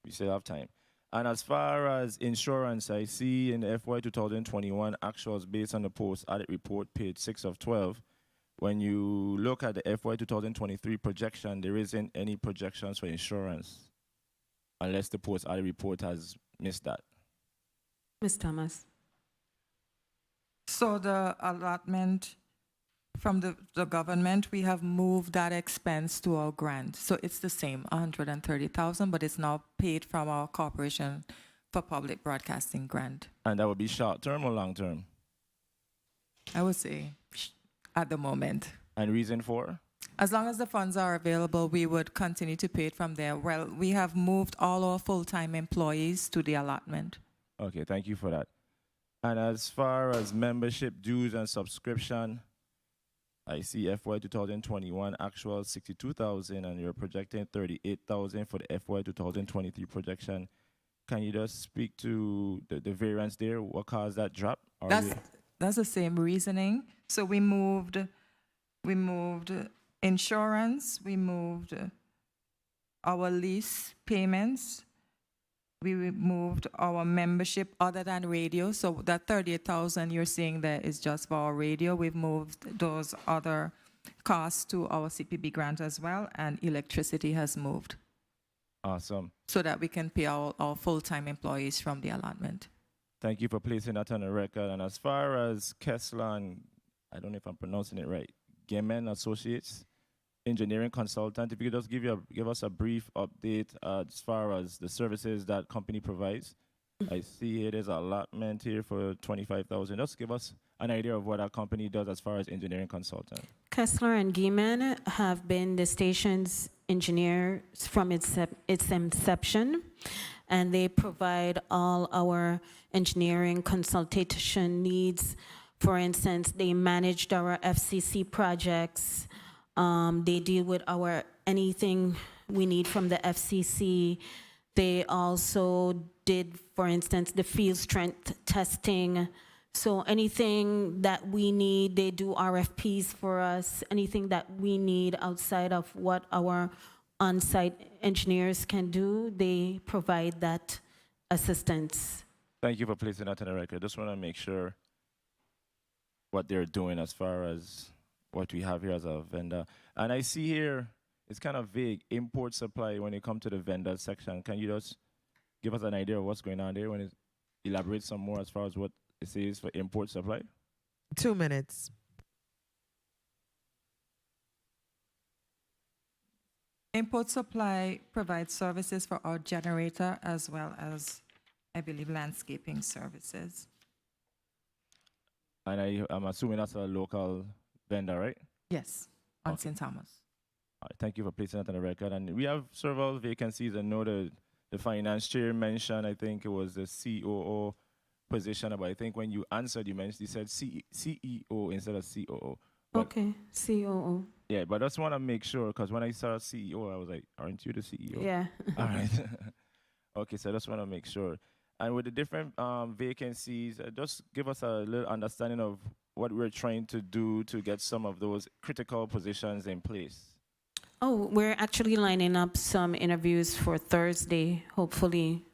We still have time. And as far as insurance, I see in the FY 2021 actuals based on the post-audit report, page 6 of 12, when you look at the FY 2023 projection, there isn't any projections for insurance, unless the post-audit report has missed that. Ms. Thomas. So the allotment from the government, we have moved that expense to our grant. So it's the same, 130,000, but it's now paid from our Corporation for Public Broadcasting grant. And that would be short-term or long-term? I would say at the moment. And reason for? As long as the funds are available, we would continue to pay it from there. Well, we have moved all our full-time employees to the allotment. Okay, thank you for that. And as far as membership dues and subscription, I see FY 2021 actual 62,000, and you're projecting 38,000 for the FY 2023 projection. Can you just speak to the variance there? What caused that drop? That's the same reasoning. So we moved insurance, we moved our lease payments, we removed our membership other than radio. So that 38,000 you're seeing there is just for our radio. We've moved those other costs to our CPB grant as well, and electricity has moved. Awesome. So that we can pay our full-time employees from the allotment. Thank you for placing that on the record. And as far as Kessler and, I don't know if I'm pronouncing it right, Gemen Associates, engineering consultant, if you could just give us a brief update as far as the services that company provides. I see here there's an allotment here for 25,000. Just give us an idea of what our company does as far as engineering consultant. Kessler and Gieman have been the station's engineers from its inception, and they provide all our engineering consultation needs. For instance, they managed our FCC projects. They deal with anything we need from the FCC. They also did, for instance, the field strength testing. So anything that we need, they do RFPs for us. Anything that we need outside of what our on-site engineers can do, they provide that assistance. Thank you for placing that on the record. Just want to make sure what they're doing as far as what we have here as a vendor. And I see here, it's kind of vague, import supply when you come to the vendor section. Can you just give us an idea of what's going on there when it elaborates some more as far as what it says for import supply? 2 minutes. Import supply provides services for our generator as well as, I believe, landscaping services. And I'm assuming that's a local vendor, right? Yes, on Okay. St. Thomas. All right, thank you for placing that on the record. And we have several vacancies. I know the finance chair mentioned, I think it was the COO position, but I think when you answered, you said CEO instead of COO. But Okay, COO. yeah, but I just want to make sure, because when I saw CEO, I was like, aren't you the CEO? Yeah. All right. Okay, so I just want to make sure. And with the different vacancies, just give us a little understanding of what we're trying to do to get some of those critical positions in place. Oh, we're actually lining up some interviews for Thursday, hopefully.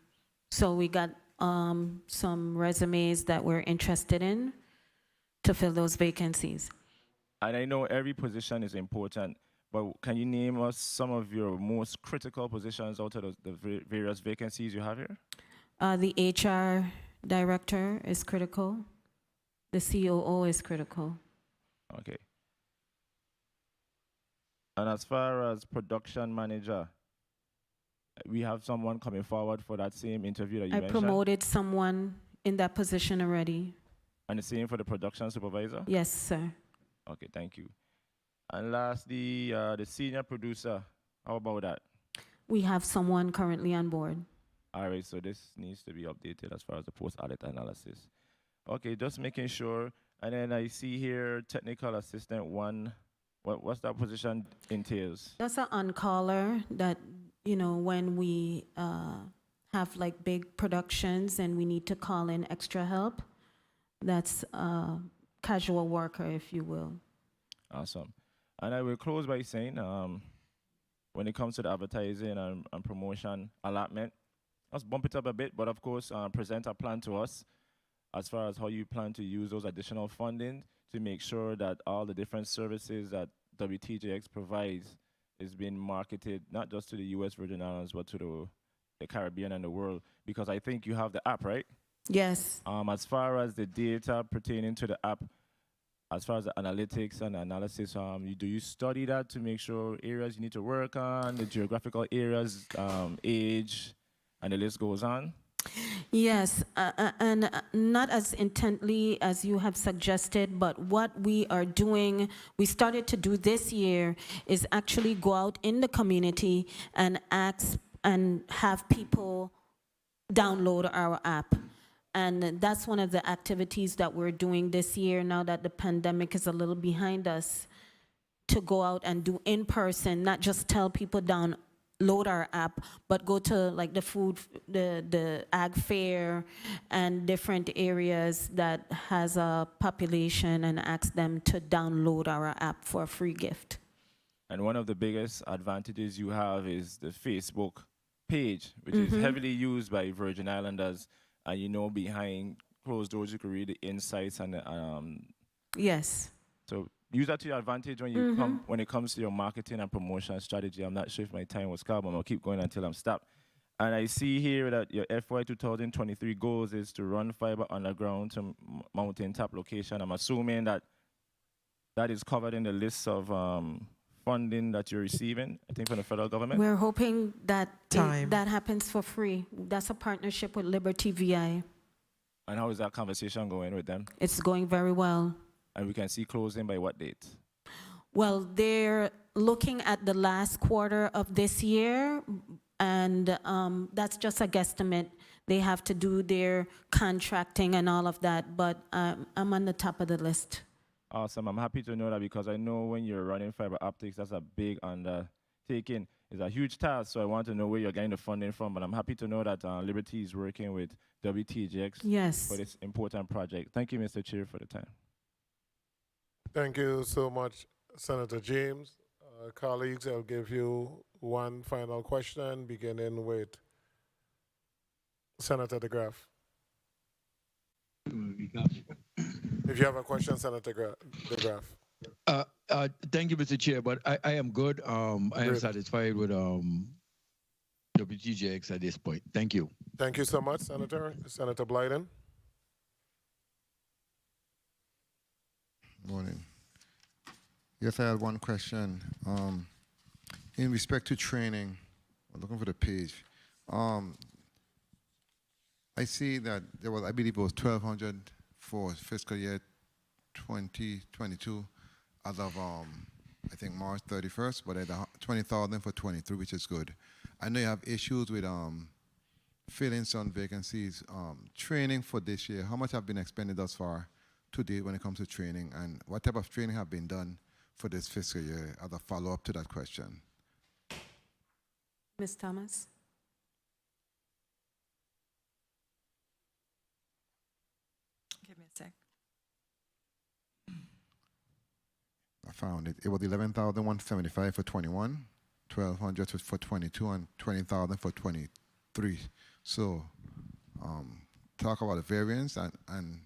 So we got some resumes that we're interested in to fill those vacancies. And I know every position is important, but can you name us some of your most critical positions out of the various vacancies you have here? The HR director is critical. The COO is critical. Okay. And as far as production manager, we have someone coming forward for that same interview that you mentioned? I promoted someone in that position already. And the same for the production supervisor? Yes, sir. Okay, thank you. And lastly, the senior producer, how about that? We have someone currently on board. All right, so this needs to be updated as far as the post-audit analysis. Okay, just making sure. And then I see here technical assistant 1. What's that position entails? That's an on-caller that, you know, when we have like big productions and we need to call in extra help, that's a casual worker, if you will. Awesome. And I will close by saying, when it comes to the advertising and promotion allotment, let's bump it up a bit, but of course, present a plan to us as far as how you plan to use those additional funding to make sure that all the different services that WTJX provides is being marketed not just to the U.S. Virgin Islands, but to the Caribbean and the world. Because I think you have the app, right? Yes. As far as the data pertaining to the app, as far as the analytics and analysis, do you study that to make sure areas you need to work on, the geographical areas, age, and the list goes on? Yes, and not as intently as you have suggested, but what we are doing, we started to do this year, is actually go out in the community and ask and have people download our app. And that's one of the activities that we're doing this year, now that the pandemic is a little behind us, to go out and do in person, not just tell people download our app, but go to like the ag fair and different areas that has a population and ask them to download our app for a free gift. And one of the biggest advantages you have is the Facebook page, which is heavily used by Virgin Islanders. And you know, behind closed doors, you can read the insights and the, yes. So use that to your advantage when you when it comes to your marketing and promotion strategy. I'm not sure if my time was cut, but I'm gonna keep going until I'm stopped. And I see here that your FY 2023 goals is to run fiber underground to mountaintop location. I'm assuming that that is covered in the list of funding that you're receiving, I think, from the federal government. We're hoping that that happens for free. That's a partnership with Liberty VI. And how is that conversation going with them? It's going very well. And we can see closing by what date? Well, they're looking at the last quarter of this year, and that's just a guesstimate. They have to do their contracting and all of that, but I'm on the top of the list. Awesome. I'm happy to know that, because I know when you're running fiber optics, that's a big undertaking. It's a huge task, so I want to know where you're getting the funding from. But I'm happy to know that Liberty is working with WTJX for this important project. Thank you, Mr. Chair, for the time. Thank you so much, Senator James. Colleagues, I'll give you one final question, beginning with Senator DeGraff. If you have a question, Senator DeGraff. Thank you, Mr. Chair, but I am good. I am satisfied with WTJX at this point. Thank you. Thank you so much, Senator. Senator Blyden. Morning. Yes, I had one question. In respect to training, I'm looking for the page. I see that there was, I believe it was 1,200 for fiscal year 2022 as of, I think, March 31st, but at 20,000 for 23, which is good. I know you have issues with filling some vacancies. Training for this year, how much have been expended thus far to date when it comes to training, and what type of training have been done for this fiscal year as a follow-up to that question? Ms. Thomas? Give me a sec. I found it. It was 11,175 for 21, 1,200 for 22, and 20,000 for 23. So, talk about the variance and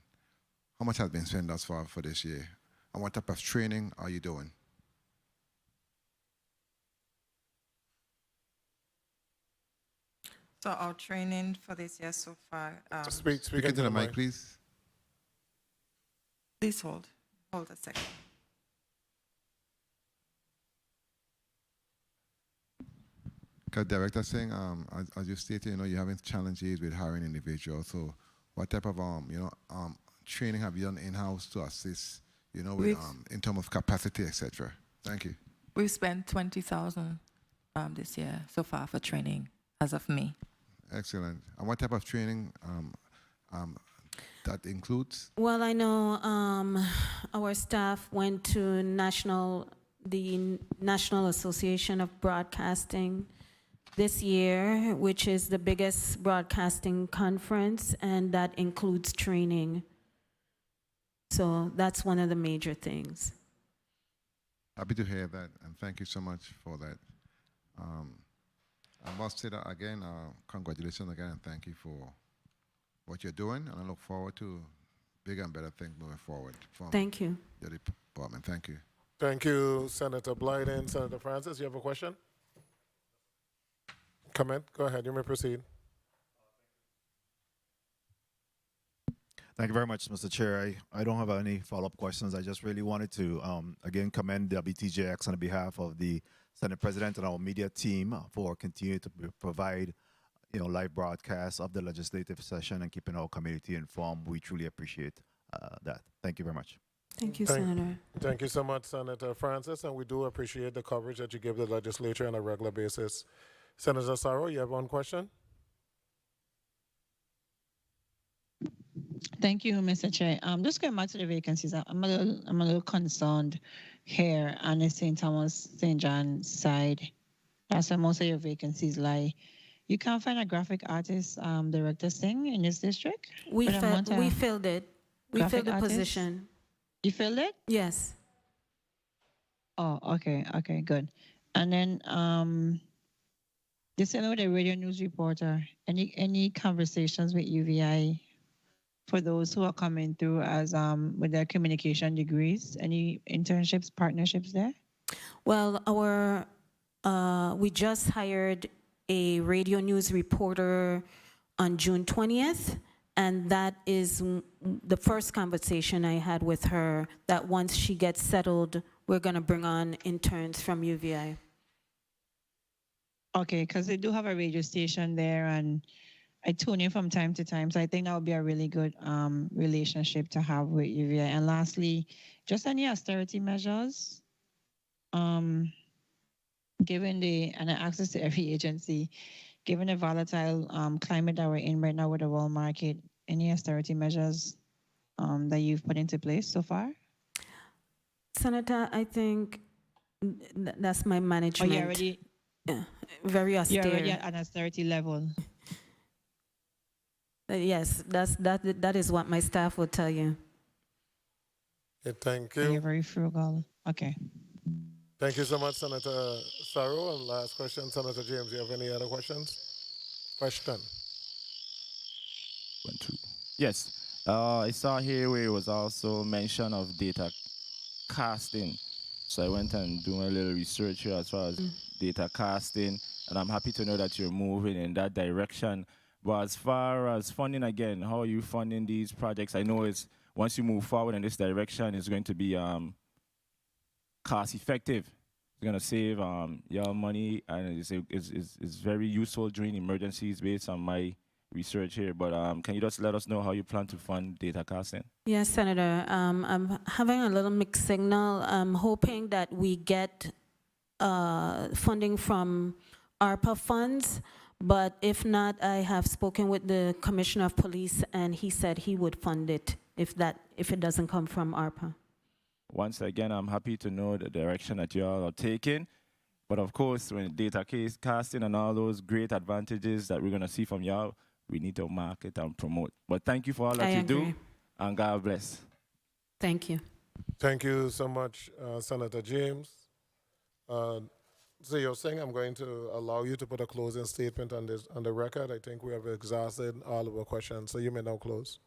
how much has been spent thus far for this year, and what type of training are you doing? So our training for this year so far. Speak into the mic, please. Please hold a second. Because Director Singh, as you stated, you know, you're having challenges with hiring individuals. So, what type of training have you done in-house to assist, with, in terms of capacity, etc.? Thank you. We've spent $20,000 this year so far for training as of May. Excellent. And what type of training that includes? Well, I know our staff went to the National Association of Broadcasting this year, which is the biggest broadcasting conference, and that includes training. So that's one of the major things. Happy to hear that, and thank you so much for that. I must say that again, congratulations again, and thank you for what you're doing, and I look forward to bigger and better things moving forward from Thank you. the department. Thank you. Thank you, Senator Blyden. Senator Francis, you have a question? Comment? Go ahead. You may proceed. Thank you very much, Mr. Chair. I don't have any follow-up questions. I just really wanted to, again, commend WTJX on behalf of the Senate President and our media team for continuing to provide, live broadcasts of the legislative session and keeping our community informed. We truly appreciate that. Thank you very much. Thank you, Senator. Thank you so much, Senator Francis, and we do appreciate the coverage that you give the legislature on a regular basis. Senator Sarro, you have one question? Thank you, Mr. Chair. Just going back to the vacancies, I'm a little concerned here on the St. Thomas, St. John side. That's where most of your vacancies lie. You can't find a graphic artist, Director Singh, in this district? We filled it. We filled the artist? position. You filled it? Yes. Oh, okay, good. And then you said about the radio news reporter. Any conversations with UVI for those who are coming through as with their communication degrees? Any internships, partnerships there? Well, we just hired a radio news reporter on June 20th, and that is the first conversation I had with her, that once she gets settled, we're going to bring on interns from UVI. Okay, because they do have a radio station there, and I tune in from time to time, so I think that would be a really good relationship to have with UVI. And lastly, just any austerity measures, given and access to every agency, given the volatile climate that we're in right now with the world market, any austerity measures that you've put into place so far? Senator, I think that's my management. Oh, you're already, very austere. you're already at an austerity level. Yes, that is what my staff will tell you. Okay, thank you. You're very frugal. Okay. Thank you so much, Senator Sarro. And last question, Senator James, do you have any other questions? Question. 1, 2. Yes. I saw here where it was also mention of data casting. So I went and doing a little research here as far as data casting, and I'm happy to know that you're moving in that direction. But as far as funding, again, how are you funding these projects? I know it's once you move forward in this direction, it's going to be cost effective. It's going to save your money, and it's very useful during emergencies based on my research here. But can you just let us know how you plan to fund data casting? Yes, Senator. I'm having a little mixed signal. I'm hoping that we get funding from ARPA funds. But if not, I have spoken with the Commissioner of Police, and he said he would fund it if it doesn't come from ARPA. Once again, I'm happy to know the direction that you all are taking. But of course, when data casting and all those great advantages that we're going to see from y'all, we need to market and promote. But thank you for all that you do, and God bless. Thank you. Thank you so much, Senator James. So you're saying I'm going to allow you to put a closing statement on the record. I think we have exhausted all of our questions, so you may now close.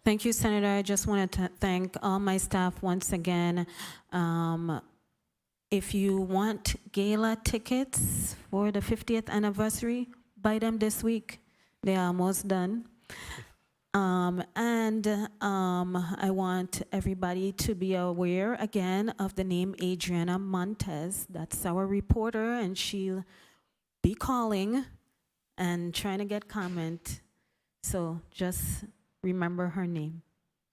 Thank you, Senator. I just wanted to thank all my staff once again. If you want gala tickets for the 50th anniversary, buy them this week. They are almost done. I want everybody to be aware again of the name Adriana Montez. That's our reporter, and she'll be calling and trying to get comment. So just remember her name.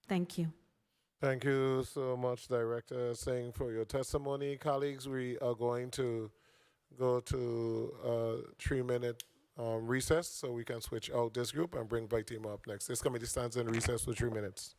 Thank you. Thank you so much, Director Singh, for your testimony. Colleagues, we are going to go to a 3-minute recess so we can switch out this group and bring Vitima up next. This committee stands in recess for 3 minutes.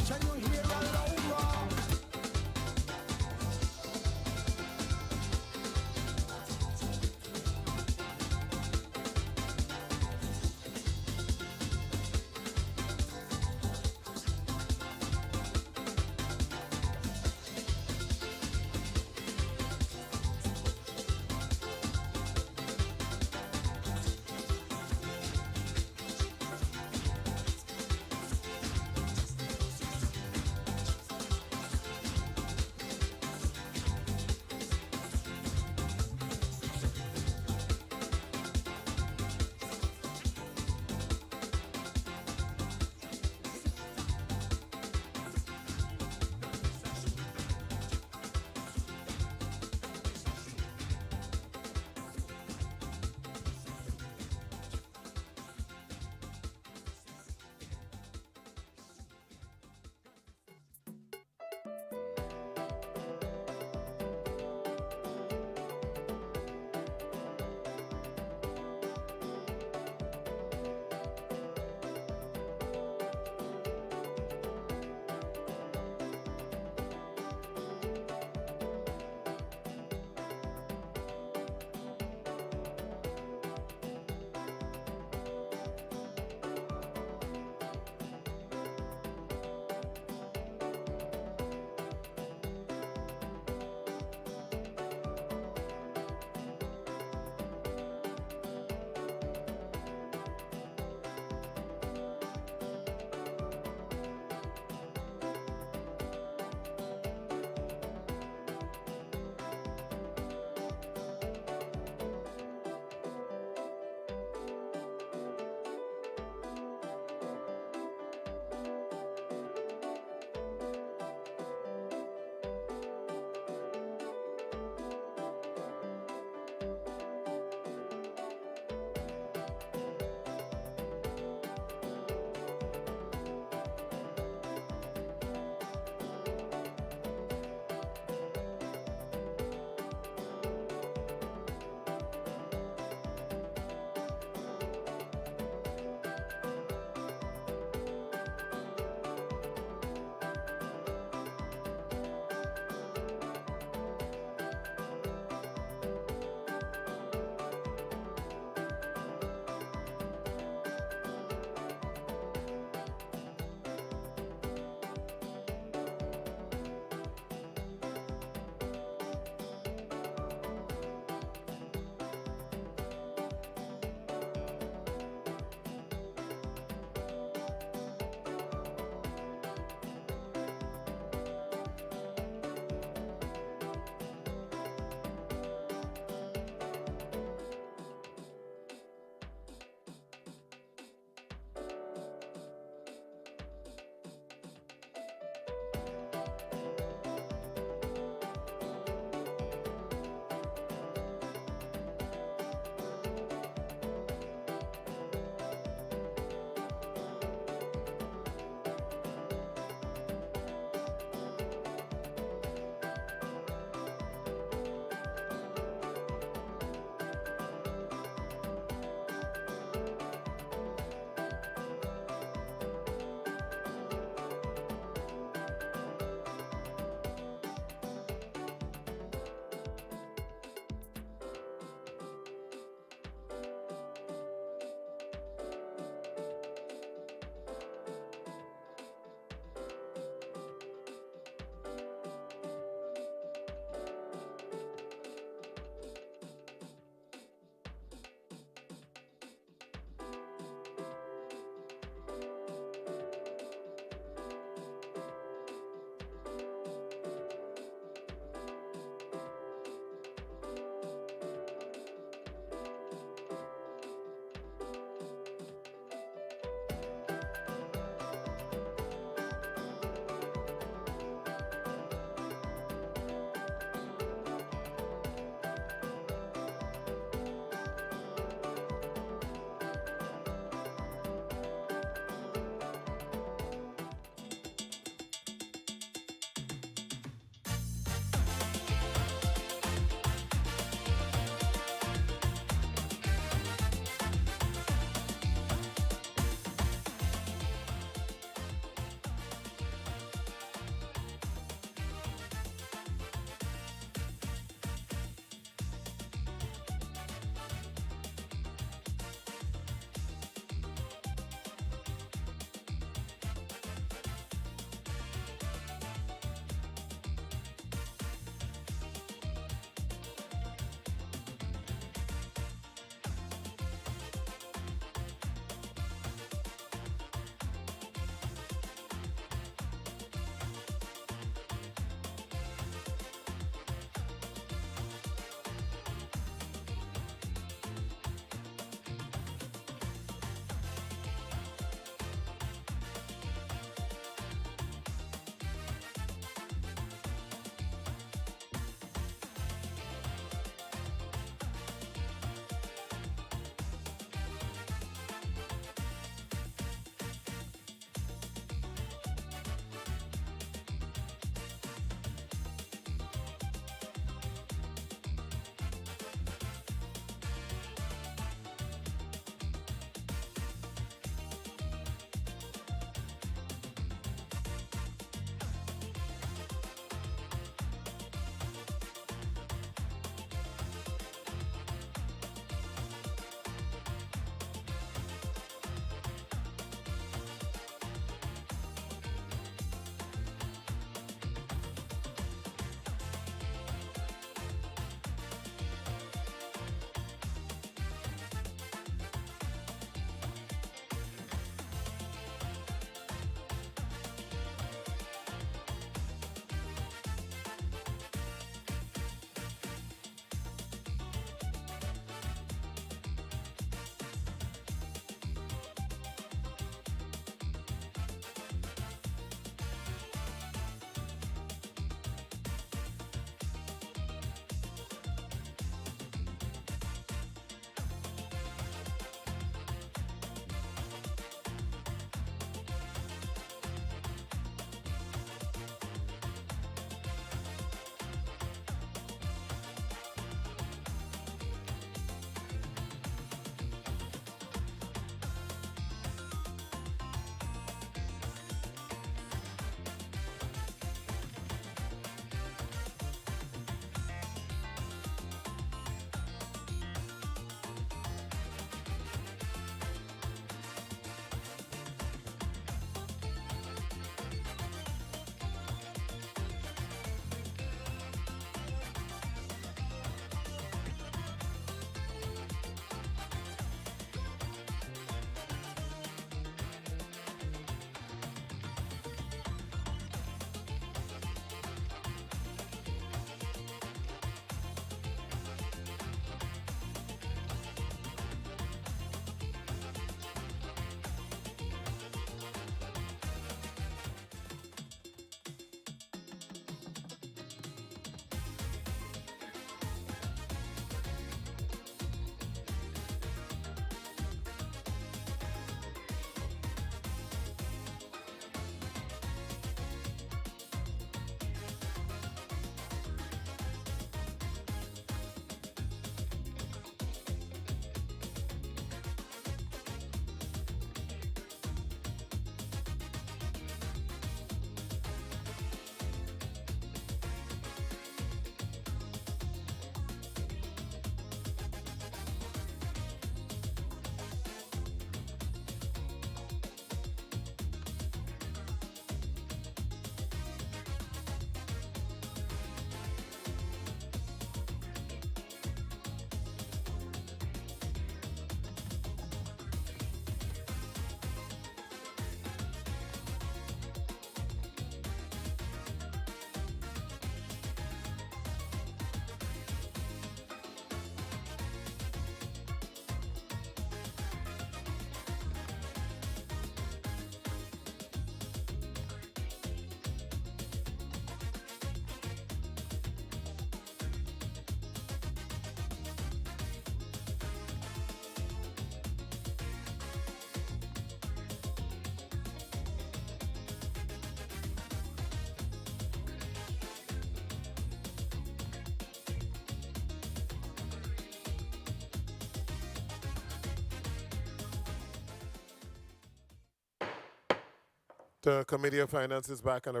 The Committee of Finance is back on the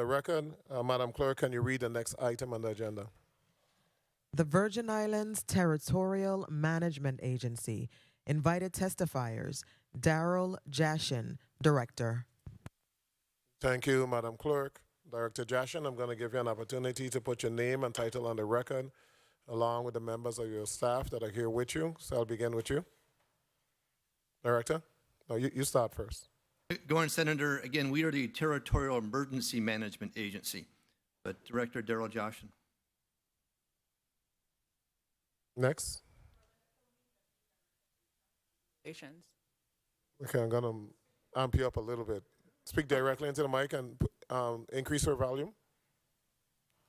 record. Madam Clerk, can you read the next item on the agenda? The Virgin Islands Territorial Management Agency invited testifiers Daryl Jaschen, Director. Thank you, Madam Clerk. Director Jaschen, I'm going to give you an opportunity to put your name and title on the record, along with the members of your staff that are here with you. So I'll begin with you. Director? No, you start first. Good morning, Senator. Again, we are the Territorial Emergency Management Agency. But Director Daryl Jaschen. Next. Okay, I'm going to amp you up a little bit. Speak directly into the mic and increase your volume.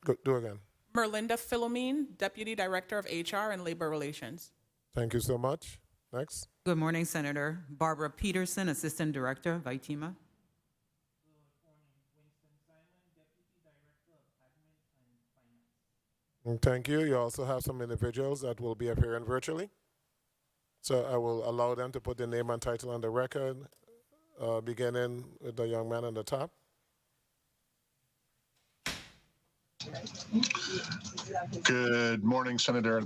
Go, do again. Merlinda Philomene, Deputy Director of HR and Labor Relations. Thank you so much. Next. Good morning, Senator. Barbara Peterson, Assistant Director, VITEMA. Thank you. You also have some individuals that will be appearing virtually. So I will allow them to put their name and title on the record, beginning with the young man on the top. Good morning, Senator.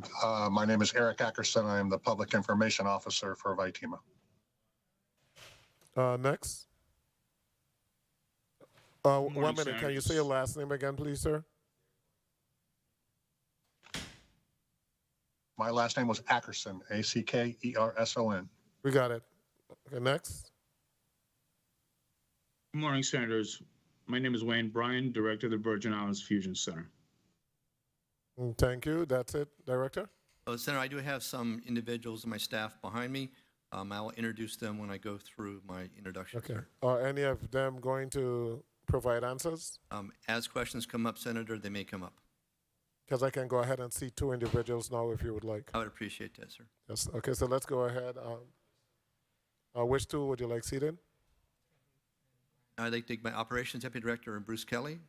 My name is Eric Ackerson. I am the Public Information Officer for VITEMA. Next. 1 minute. Can you say your last name again, please, sir? My last name was Ackerson, A-C-K-E-R-S-O-N. We got it. Okay, next. Good morning, Senators. My name is Wayne Bryan, Director of the Virgin Islands Fusion Center. Thank you. That's it, Director. Senator, I do have some individuals in my staff behind me. I will introduce them when I go through my introduction. Okay. Are any of them going to provide answers? As questions come up, Senator, they may come up. Because I can go ahead and see 2 individuals now if you would like. I would appreciate that, sir. Yes. Okay, so let's go ahead. Which 2 would you like seated? I'd like to take my Operations Deputy Director, Bruce Kelly.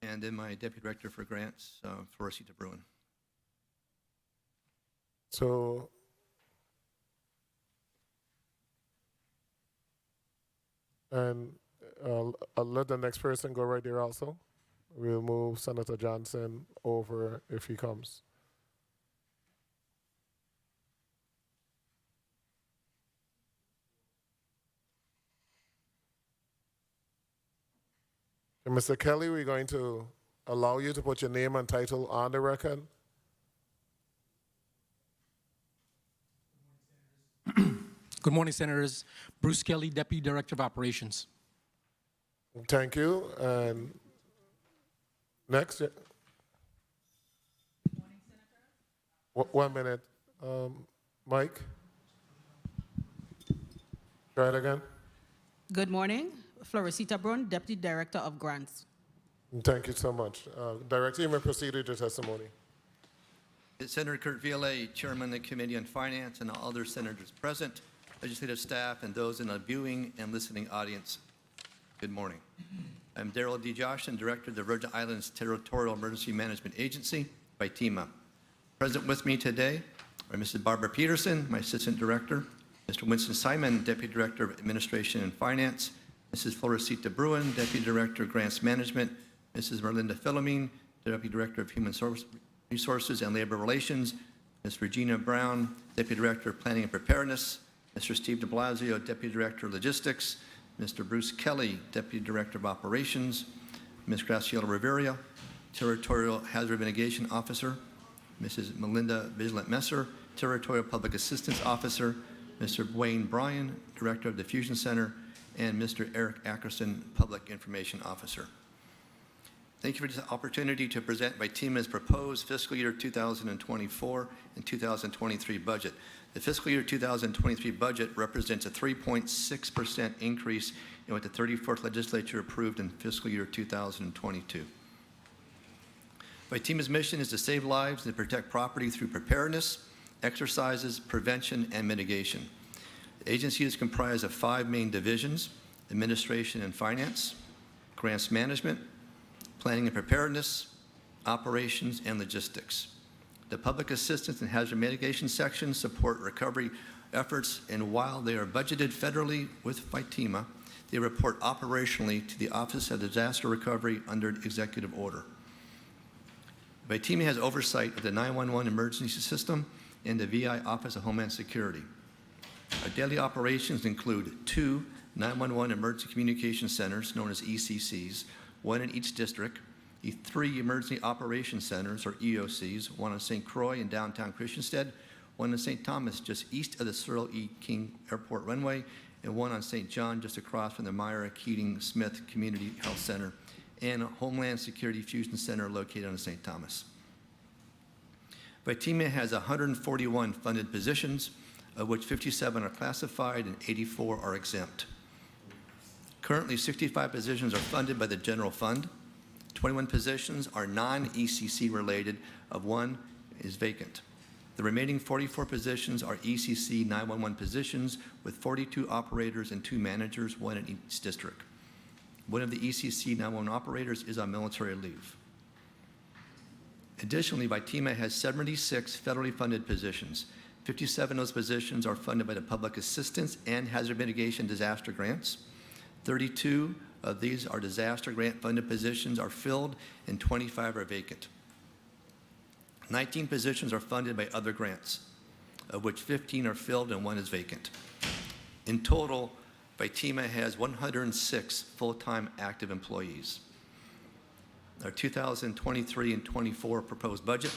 And then my Deputy Director for Grants, Floresita Bruin. So, and I'll let the next person go right there also. We'll move Senator Johnson over if he comes. And Mr. Kelly, we're going to allow you to put your name and title on the record. Good morning, Senators. Bruce Kelly, Deputy Director of Operations. Thank you. And next. Yeah. 1 minute. Mike. Try it again. Good morning. Floresita Bruin, Deputy Director of Grants. Thank you so much. Director, you may proceed with your testimony. Senator Kurt Violet, Chairman of the Committee on Finance, and all other senators present, legislative staff, and those in the viewing and listening audience, good morning. I'm Daryl D. Jaschen, Director of the Virgin Islands Territorial Emergency Management Agency, VITEMA. Present with me today are Mrs. Barbara Peterson, my Assistant Director, Mr. Winston Simon, Deputy Director of Administration and Finance, Mrs. Floresita Bruin, Deputy Director of Grants Management, Mrs. Merlinda Philomene, Deputy Director of Human Resources and Labor Relations, Ms. Regina Brown, Deputy Director of Planning and Preparedness, Mr. Steve de Blasio, Deputy Director of Logistics, Mr. Bruce Kelly, Deputy Director of Operations, Ms. Graciela Rivera, Territorial Hazard Mitigation Officer, Mrs. Melinda Vigilant Messer, Territorial Public Assistance Officer, Mr. Wayne Bryan, Director of the Fusion Center, and Mr. Eric Ackerson, Public Information Officer. Thank you for this opportunity to present VITEMA's proposed fiscal year 2024 and 2023 budget. The fiscal year 2023 budget represents a 3.6% increase in what the 34th legislature approved in fiscal year 2022. VITEMA's mission is to save lives and protect property through preparedness, exercises, prevention, and mitigation. The agency is comprised of 5 main divisions: administration and finance, grants management, planning and preparedness, operations, and logistics. The public assistance and hazard mitigation sections support recovery efforts, and while they are budgeted federally with FITEMA, they report operationally to the Office of Disaster Recovery under executive order. FITEMA has oversight of the 911 emergency system and the VI Office of Homeland Security. Our daily operations include 2 911 emergency communication centers, known as ECCs, 1 in each district, 3 emergency operations centers, or EOCs, 1 in St. Croix in downtown Christiansted, 1 in St. Thomas, just east of the Cyril E. King Airport runway, and 1 on St. John, just across from the Myra Keating Smith Community Health Center, and a Homeland Security Fusion Center located on St. Thomas. FITEMA has 141 funded positions, of which 57 are classified and 84 are exempt. Currently, 65 positions are funded by the general fund. 21 positions are non-ECC related, of 1 is vacant. The remaining 44 positions are ECC 911 positions with 42 operators and 2 managers, 1 in each district. One of the ECC 911 operators is on military leave. Additionally, FITEMA has 76 federally funded positions. 57 of those positions are funded by the Public Assistance and Hazard Mitigation Disaster Grants. 32 of these are disaster grant funded positions are filled and 25 are vacant. 19 positions are funded by other grants, of which 15 are filled and 1 is vacant. In total, FITEMA has 106 full-time active employees. Our 2023 and 24 proposed budget.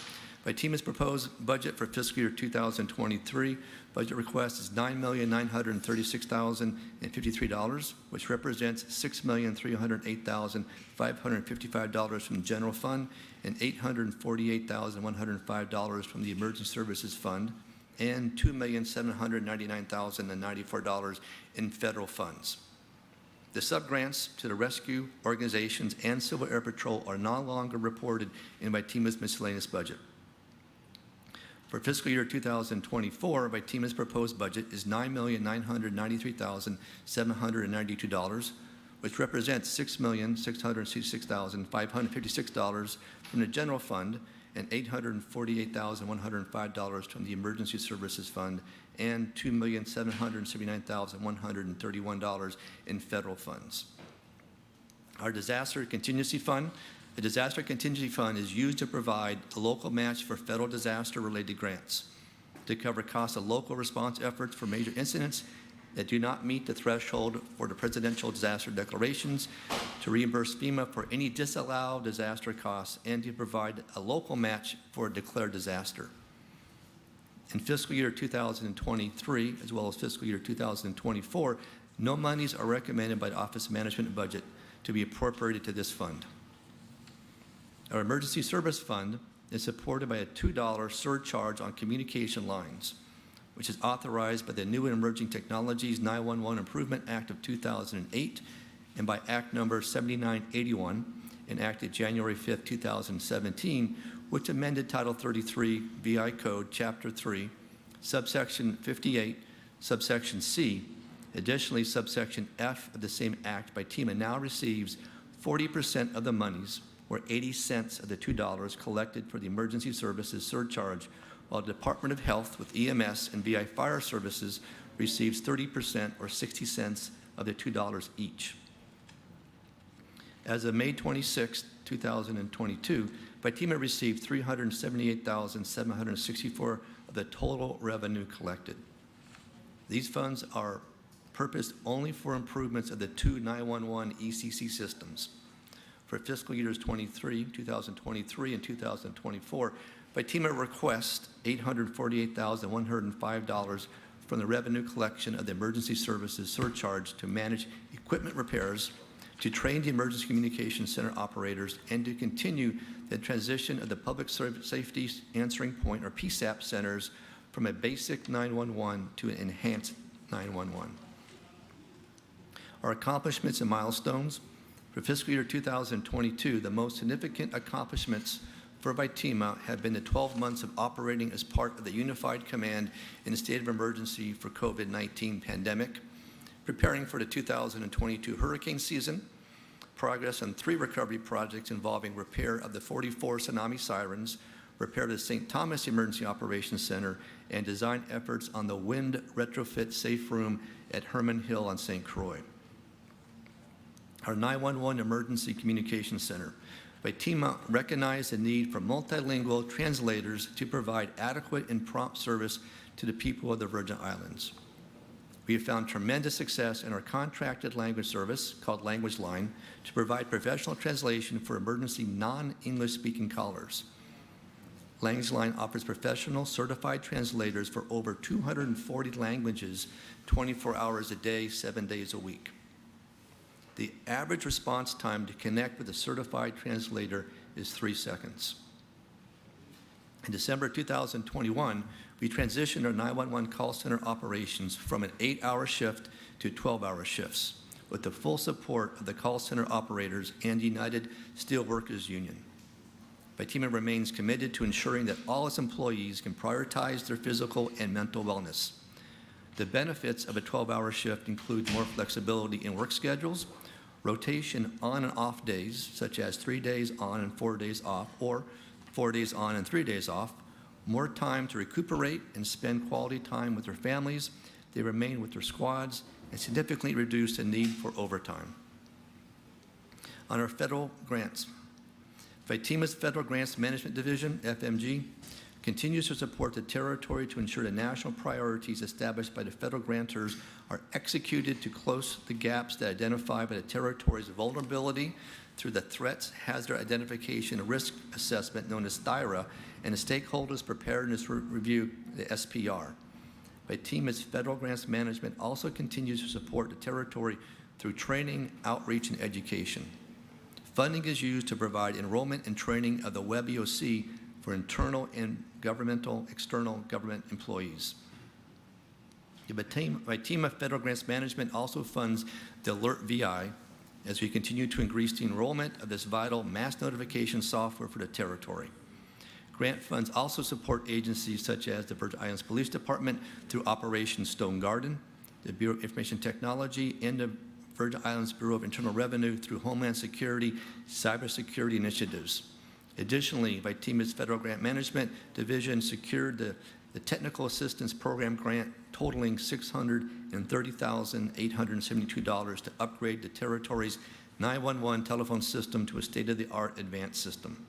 FITEMA's proposed budget for fiscal year 2023 budget request is $9,936,053, which represents $6,308,555 from the general fund and $848,105 from the emergency services fund and $2,799,094 in federal funds. The subgrants to the rescue organizations and Civil Air Patrol are no longer reported in FITEMA's miscellaneous budget. For fiscal year 2024, FITEMA's proposed budget is $9,993,792, which represents $6,666,556 from the general fund and $848,105 from the emergency services fund and $2,779,131 in federal funds. Our disaster contingency fund. The disaster contingency fund is used to provide a local match for federal disaster-related grants, to cover costs of local response efforts for major incidents that do not meet the threshold for the presidential disaster declarations, to reimburse FEMA for any disallowed disaster costs, and to provide a local match for a declared disaster. In fiscal year 2023, as well as fiscal year 2024, no monies are recommended by the Office of Management and Budget to be appropriated to this fund. Our emergency service fund is supported by a $2 surcharge on communication lines, which is authorized by the New and Emerging Technologies 911 Improvement Act of 2008 and by Act number 7981, enacted January 5, 2017, which amended Title 33 VI Code, Chapter 3, subsection 58, subsection C. Additionally, subsection F of the same act FITEMA now receives 40% of the monies, or 80 cents of the $2 collected for the emergency services surcharge, while the Department of Health with EMS and VI Fire Services receives 30%, or 60 cents of the $2 each. As of May 26, 2022, FITEMA received $378,764 of the total revenue collected. These funds are purposed only for improvements of the 2 911 ECC systems. For fiscal years 2023 and 2024, FITEMA requests $848,105 from the revenue collection of the emergency services surcharge to manage equipment repairs, to train the emergency communication center operators, and to continue the transition of the public safety answering point, or PSAP centers, from a basic 911 to an enhanced 911. Our accomplishments and milestones. For fiscal year 2022, the most significant accomplishments for FITEMA have been the 12 months of operating as part of the Unified Command in a state of emergency for COVID-19 pandemic, preparing for the 2022 hurricane season, progress on 3 recovery projects involving repair of the 44 tsunami sirens, repair of the St. Thomas Emergency Operations Center, and design efforts on the wind retrofit safe room at Herman Hill on St. Croix. Our 911 Emergency Communication Center. FITEMA recognized the need for multilingual translators to provide adequate and prompt service to the people of the Virgin Islands. We have found tremendous success in our contracted language service, called Language Line, to provide professional translation for emergency non-English speaking callers. Language Line offers professional certified translators for over 240 languages, 24 hours a day, 7 days a week. The average response time to connect with a certified translator is 3 seconds. In December 2021, we transitioned our 911 call center operations from an 8-hour shift to 12-hour shifts, with the full support of the call center operators and United Steelworkers Union. FITEMA remains committed to ensuring that all its employees can prioritize their physical and mental wellness. The benefits of a 12-hour shift include more flexibility in work schedules, rotation on and off days, such as 3 days on and 4 days off, or 4 days on and 3 days off, more time to recuperate and spend quality time with their families. They remain with their squads and significantly reduce the need for overtime. On our federal grants, FITEMA's Federal Grants Management Division, FMG, continues to support the territory to ensure the national priorities established by the federal grantors are executed to close the gaps that identify by the territory's vulnerability through the Threats, Hazard Identification, and Risk Assessment, known as THIRA, and the Stakeholders Preparedness Review, the SPR. FITEMA's Federal Grants Management also continues to support the territory through training, outreach, and education. Funding is used to provide enrollment and training of the Web EOC for internal and external government employees. The FITEMA Federal Grants Management also funds the Alert VI as we continue to increase the enrollment of this vital mass notification software for the territory. Grant funds also support agencies such as the Virgin Islands Police Department through Operation Stone Garden, the Bureau of Information Technology, and the Virgin Islands Bureau of Internal Revenue through Homeland Security cybersecurity initiatives. Additionally, FITEMA's Federal Grant Management Division secured the Technical Assistance Program grant totaling $630,872 to upgrade the territory's 911 telephone system to a state-of-the-art advanced system.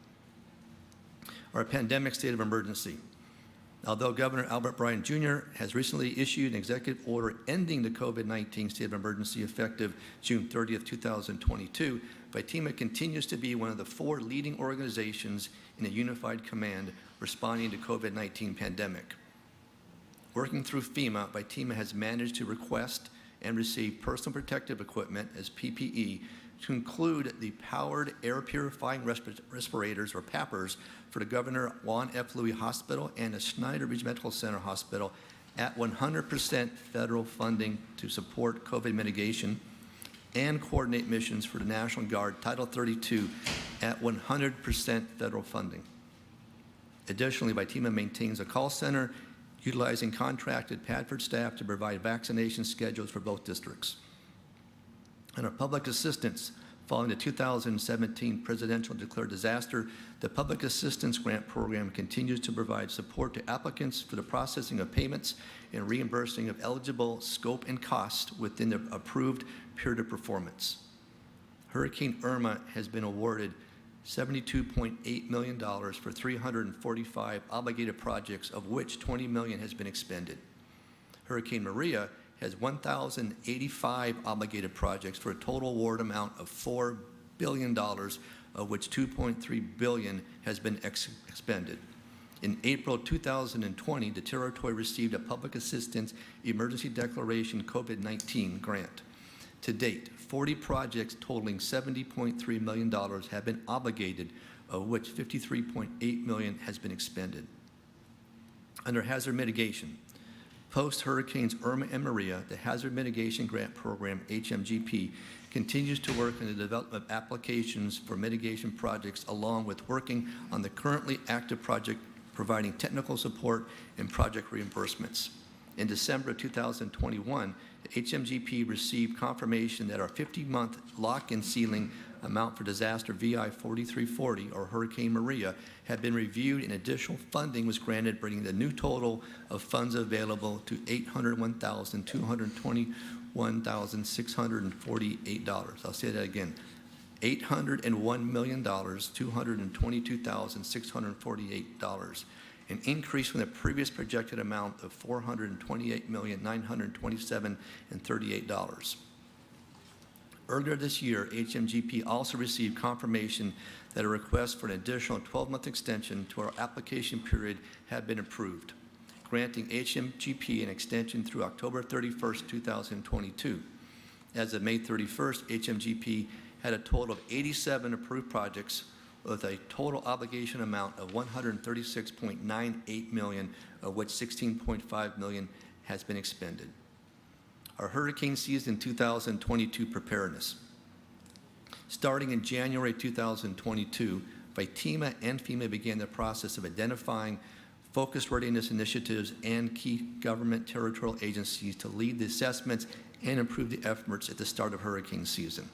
Our pandemic state of emergency. Although Governor Albert Bryan Jr. has recently issued an executive order ending the COVID-19 state of emergency effective June 30th, 2022, FITEMA continues to be one of the 4 leading organizations in a unified command responding to COVID-19 pandemic. Working through FEMA, FITEMA has managed to request and receive personal protective equipment as PPE to include the powered air purifying respirators, or PAPRs, for the Governor Juan F. Louis Hospital and the Schneider Regional Medical Center Hospital at 100% federal funding to support COVID mitigation, and coordinate missions for the National Guard Title 32 at 100% federal funding. Additionally, FITEMA maintains a call center utilizing contracted Padford staff to provide vaccination schedules for both districts. And our public assistance, following the 2017 presidential declared disaster, the Public Assistance Grant Program continues to provide support to applicants for the processing of payments and reimbursing of eligible scope and cost within the approved period of performance. Hurricane Irma has been awarded $72.8 million for 345 obligated projects, of which $20 million has been expended. Hurricane Maria has 1,085 obligated projects for a total award amount of $4 billion, of which $2.3 billion has been expended. In April 2020, the territory received a Public Assistance Emergency Declaration COVID-19 grant. To date, 40 projects totaling $70.3 million have been obligated, of which $53.8 million has been expended. Under hazard mitigation, post-hurricanes Irma and Maria, the Hazard Mitigation Grant Program, HMGP, continues to work on the development of applications for mitigation projects, along with working on the currently active project providing technical support and project reimbursements. In December of 2021, HMGP received confirmation that our 50-month lock-in ceiling amount for disaster VI 4340 or Hurricane Maria had been reviewed and additional funding was granted, bringing the new total of funds available to $801,221,648. I'll say that again. $801,222,648, an increase from the previous projected amount of $428,927,038. Earlier this year, HMGP also received confirmation that a request for an additional 12-month extension to our application period had been approved, granting HMGP an extension through October 31st, 2022. As of May 31st, HMGP had a total of 87 approved projects with a total obligation amount of $136.98 million, of which $16.5 million has been expended. Our hurricane season 2022 preparedness. Starting in January 2022, FITEMA and FEMA began the process of identifying focused readiness initiatives and key government territorial agencies to lead the assessments and improve the efforts at the start of hurricane season.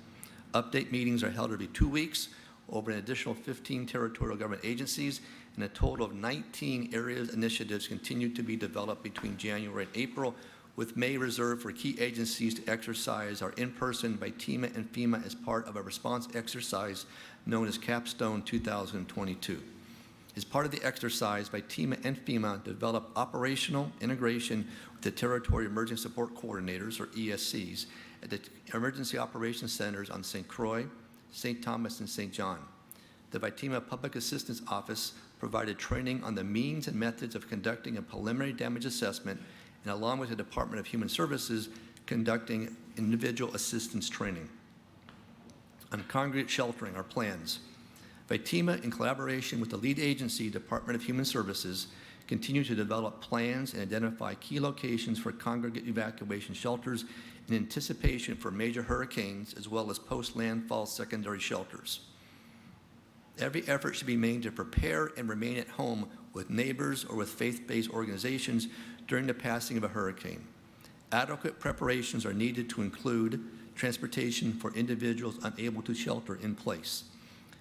Update meetings are held every 2 weeks over an additional 15 territorial government agencies, and a total of 19 areas initiatives continue to be developed between January and April, with May reserved for key agencies to exercise our in-person FITEMA and FEMA as part of a response exercise known as Capstone 2022. As part of the exercise, FITEMA and FEMA developed operational integration with the Territorial Emergency Support Coordinators, or ESCs, at the Emergency Operations Centers on St. Croix, St. Thomas, and St. John. The FITEMA Public Assistance Office provided training on the means and methods of conducting a preliminary damage assessment, and along with the Department of Human Services, conducting individual assistance training. On congregate sheltering, our plans. FITEMA, in collaboration with the lead agency, Department of Human Services, continue to develop plans and identify key locations for congregate evacuation shelters in anticipation for major hurricanes, as well as post-landfall secondary shelters. Every effort should be made to prepare and remain at home with neighbors or with faith-based organizations during the passing of a hurricane. Adequate preparations are needed to include transportation for individuals unable to shelter in place.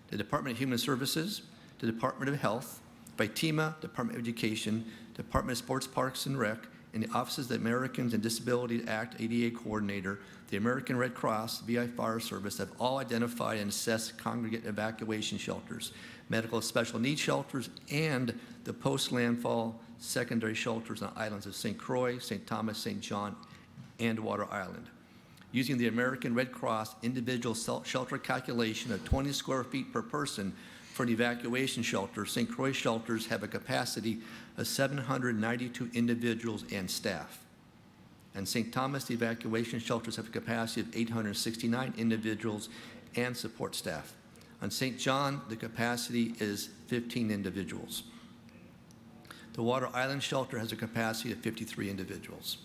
The Department of Human Services, the Department of Health, FITEMA, Department of Education, Department of Sports, Parks, and Rec, and the Offices of the Americans and Disabilities Act ADA Coordinator, the American Red Cross, VI Fire Service have all identified and assessed congregate evacuation shelters, medical special needs shelters, and the post-landfall secondary shelters on islands of St. Croix, St. Thomas, St. John, and Water Island. Using the American Red Cross individual shelter calculation of 20 square feet per person for an evacuation shelter, St. Croix shelters have a capacity of 792 individuals and staff. And St. Thomas evacuation shelters have a capacity of 869 individuals and support staff. On St. John, the capacity is 15 individuals. The Water Island shelter has a capacity of 53 individuals.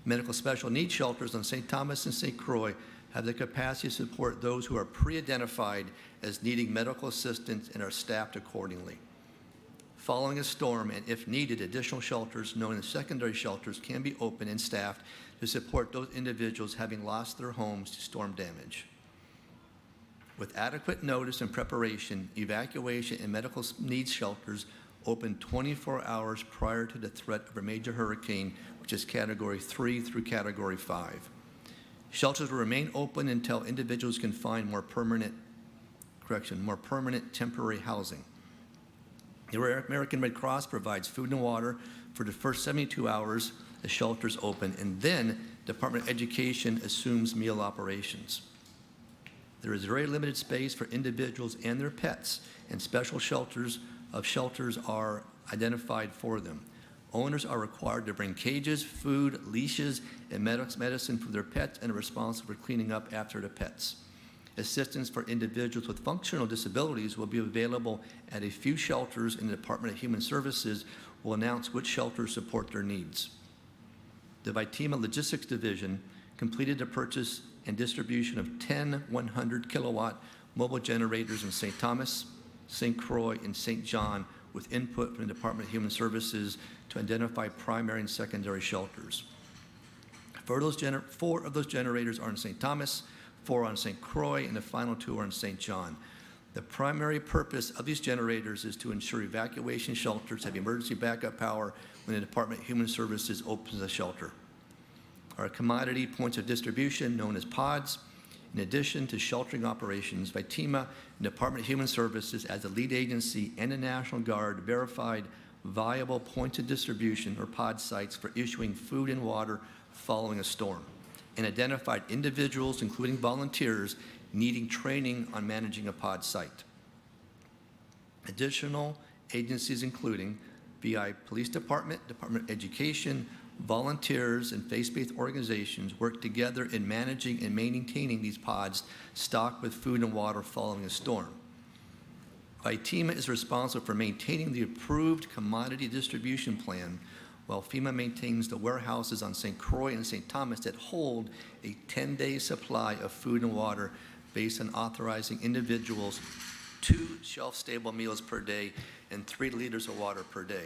Medical special needs shelters on St. Thomas and St. Croix have the capacity to support those who are pre-identified as needing medical assistance and are staffed accordingly. Following a storm, and if needed, additional shelters known as secondary shelters can be opened and staffed to support those individuals having lost their homes to storm damage. With adequate notice and preparation, evacuation and medical needs shelters open 24 hours prior to the threat of a major hurricane, which is Category 3 through Category 5. Shelters will remain open until individuals can find more permanent temporary housing. The American Red Cross provides food and water for the first 72 hours the shelters open, and then Department of Education assumes meal operations. There is very limited space for individuals and their pets, and special shelters are identified for them. Owners are required to bring cages, food, leashes, and medicine for their pets and are responsible for cleaning up after the pets. Assistance for individuals with functional disabilities will be available at a few shelters, and the Department of Human Services will announce which shelters support their needs. The FITEMA Logistics Division completed the purchase and distribution of 10 100-kilowatt mobile generators in St. Thomas, St. Croix, and St. John, with input from the Department of Human Services to identify primary and secondary shelters. 4 of those generators are in St. Thomas, 4 on St. Croix, and the final 2 are in St. John. The primary purpose of these generators is to ensure evacuation shelters have emergency backup power when the Department of Human Services opens a shelter. Our commodity points of distribution, known as pods. In addition to sheltering operations, VITEMA and Department of Human Services, as the lead agency, and the National Guard verified viable points of distribution, or pod sites, for issuing food and water following a storm, and identified individuals, including volunteers, needing training on managing a pod site. Additional agencies, including VI Police Department, Department of Education, volunteers, and faith-based organizations, work together in managing and maintaining these pods stocked with food and water following a storm. VITEMA is responsible for maintaining the approved commodity distribution plan, while FEMA maintains the warehouses on St. Croix and St. Thomas that hold a 10-day supply of food and water based on authorizing individuals 2 shelf-stable meals per day and 3 liters of water per day.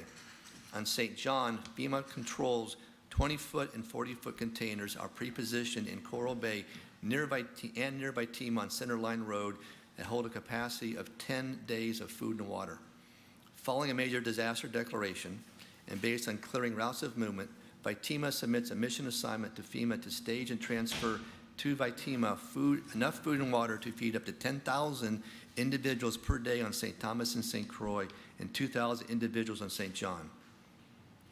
On St. John, FEMA controls 20-foot and 40-foot containers are pre-positioned in Coral Bay nearby VITEMA on Center Line Road that hold a capacity of 10 days of food and water. Following a major disaster declaration and based on clearing routes of movement, VITEMA submits a mission assignment to FEMA to stage and transfer to VITEMA enough food and water to feed up to 10,000 individuals per day on St. Thomas and St. Croix and 2,000 individuals on St. John.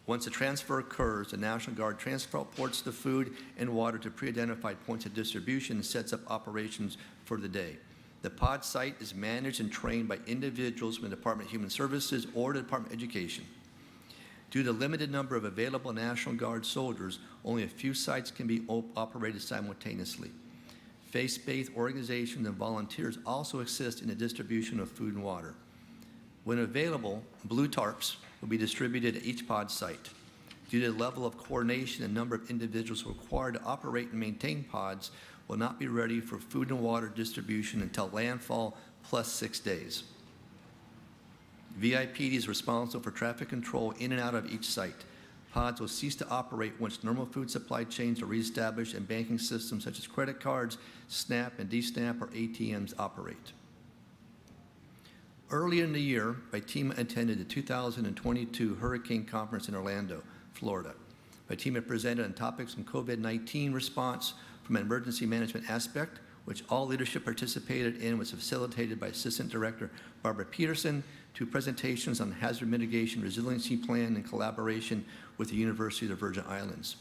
Once the transfer occurs, the National Guard transports the food and water to pre-identified points of distribution and sets up operations for the day. The pod site is managed and trained by individuals from the Department of Human Services or the Department of Education. Due to the limited number of available National Guard soldiers, only a few sites can be operated simultaneously. Faith-based organizations and volunteers also assist in the distribution of food and water. When available, blue tarps will be distributed at each pod site. Due to the level of coordination and number of individuals required to operate and maintain pods will not be ready for food and water distribution until landfall plus 6 days. VIPD is responsible for traffic control in and out of each site. Pods will cease to operate once normal food supply chains are reestablished and banking systems such as credit cards, SNAP and DSNAP, or ATMs operate. Earlier in the year, VITEMA attended the 2022 Hurricane Conference in Orlando, Florida. VITEMA presented on topics from COVID-19 response from an emergency management aspect, which all leadership participated in, was facilitated by Assistant Director Barbara Peterson, to presentations on hazard mitigation resiliency plan in collaboration with the University of the Virgin Islands.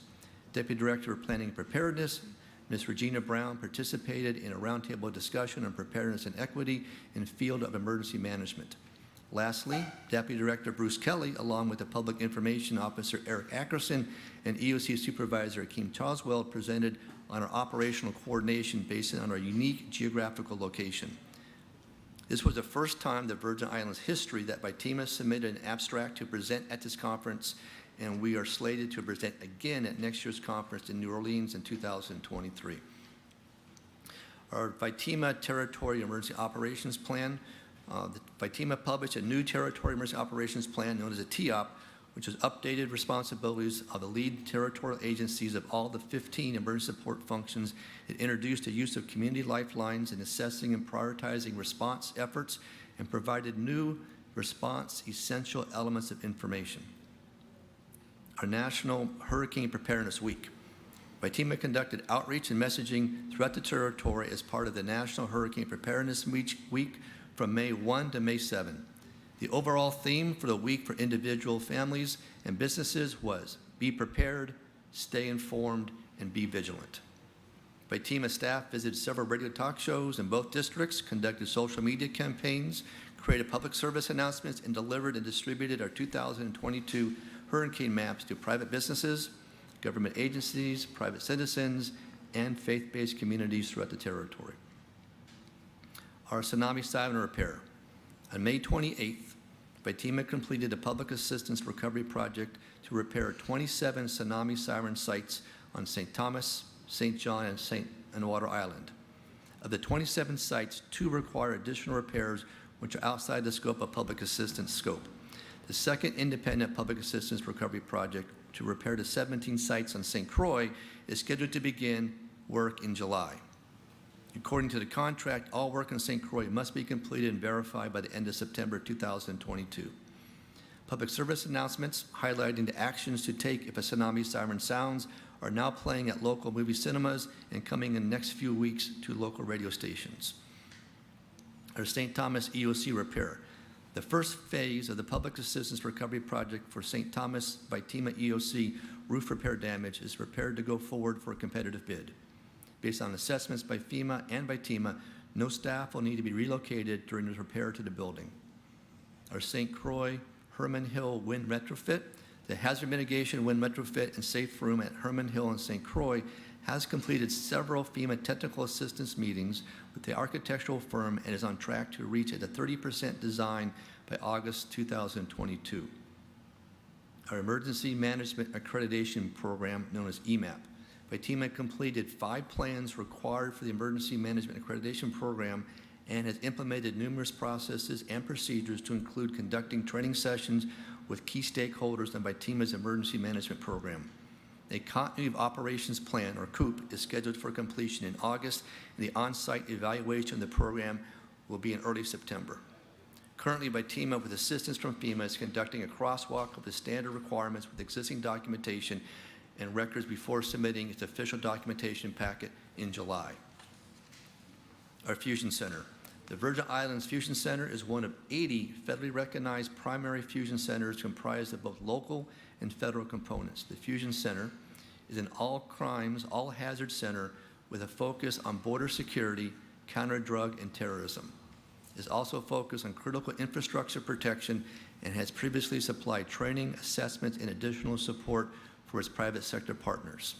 Deputy Director of Planning and Preparedness, Ms. Regina Brown, participated in a roundtable discussion on preparedness and equity in the field of emergency management. Lastly, Deputy Director Bruce Kelly, along with the Public Information Officer Eric Ackerson and EOC Supervisor Akeem Choswell, presented on our operational coordination based on our unique geographical location. This was the first time in the Virgin Islands history that VITEMA submitted an abstract to present at this conference, and we are slated to present again at next year's conference in New Orleans in 2023. Our VITEMA Territorial Emergency Operations Plan. VITEMA published a new Territorial Emergency Operations Plan known as a TEOP, which is updated responsibilities of the lead territorial agencies of all the 15 emergency support functions. It introduced the use of community lifelines in assessing and prioritizing response efforts and provided new response essential elements of information. Our National Hurricane Preparedness Week. VITEMA conducted outreach and messaging throughout the territory as part of the National Hurricane Preparedness Week from May 1 to May 7. The overall theme for the week for individual families and businesses was be prepared, stay informed, and be vigilant. VITEMA staff visited several radio talk shows in both districts, conducted social media campaigns, created public service announcements, and delivered and distributed our 2022 hurricane maps to private businesses, government agencies, private citizens, and faith-based communities throughout the territory. Our tsunami siren repair. On May 28th, VITEMA completed a public assistance recovery project to repair 27 tsunami siren sites on St. Thomas, St. John, and Water Island. Of the 27 sites, 2 require additional repairs which are outside the scope of public assistance scope. The second independent public assistance recovery project to repair the 17 sites on St. Croix is scheduled to begin work in July. According to the contract, all work on St. Croix must be completed and verified by the end of September 2022. Public service announcements highlighting the actions to take if a tsunami siren sounds are now playing at local movie cinemas and coming in the next few weeks to local radio stations. Our St. Thomas EOC repair. The first phase of the Public Assistance Recovery Project for St. Thomas by TEMA EOC roof repair damage is prepared to go forward for a competitive bid. Based on assessments by FEMA and by TEMA, no staff will need to be relocated during the repair to the building. Our St. Croix Herman Hill wind retrofit. The hazard mitigation wind retrofit and safe room at Herman Hill and St. Croix has completed several FEMA technical assistance meetings with the architectural firm and is on track to reach at a 30% design by August 2022. Our Emergency Management Accreditation Program, known as EMAP, by TEMA completed 5 plans required for the Emergency Management Accreditation Program and has implemented numerous processes and procedures to include conducting training sessions with key stakeholders and by TEMA's Emergency Management Program. A Continuity of Operations Plan, or COOP, is scheduled for completion in August, and the on-site evaluation of the program will be in early September. Currently, by TEMA, with assistance from FEMA, is conducting a crosswalk of the standard requirements with existing documentation and records before submitting its official documentation packet in July. Our Fusion Center. The Virgin Islands Fusion Center is one of 80 federally recognized primary fusion centers comprised of both local and federal components. The Fusion Center is an all-crimes, all-hazard center with a focus on border security, counter-drug, and terrorism. It is also focused on critical infrastructure protection and has previously supplied training, assessments, and additional support for its private sector partners.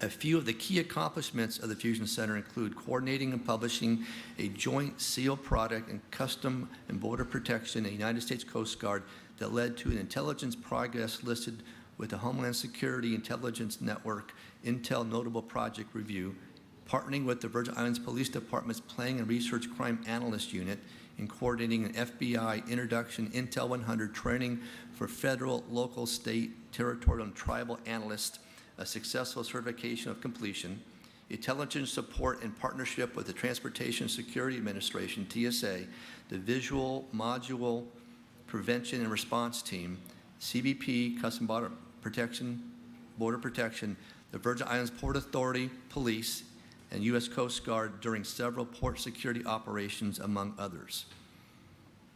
A few of the key accomplishments of the Fusion Center include coordinating and publishing a joint SEAL product in custom and border protection in the United States Coast Guard that led to an intelligence progress listed with the Homeland Security Intelligence Network Intel Notable Project Review, partnering with the Virgin Islands Police Department's Planning and Research Crime Analyst Unit, in coordinating an FBI Introduction Intel 100 training for federal, local, state, territorial, and tribal analysts, a successful certification of completion, intelligence support in partnership with the Transportation Security Administration, TSA, the Visual Module Prevention and Response Team, CBP, Custom Border Protection, the Virgin Islands Port Authority, Police, and U.S. Coast Guard during several port security operations, among others.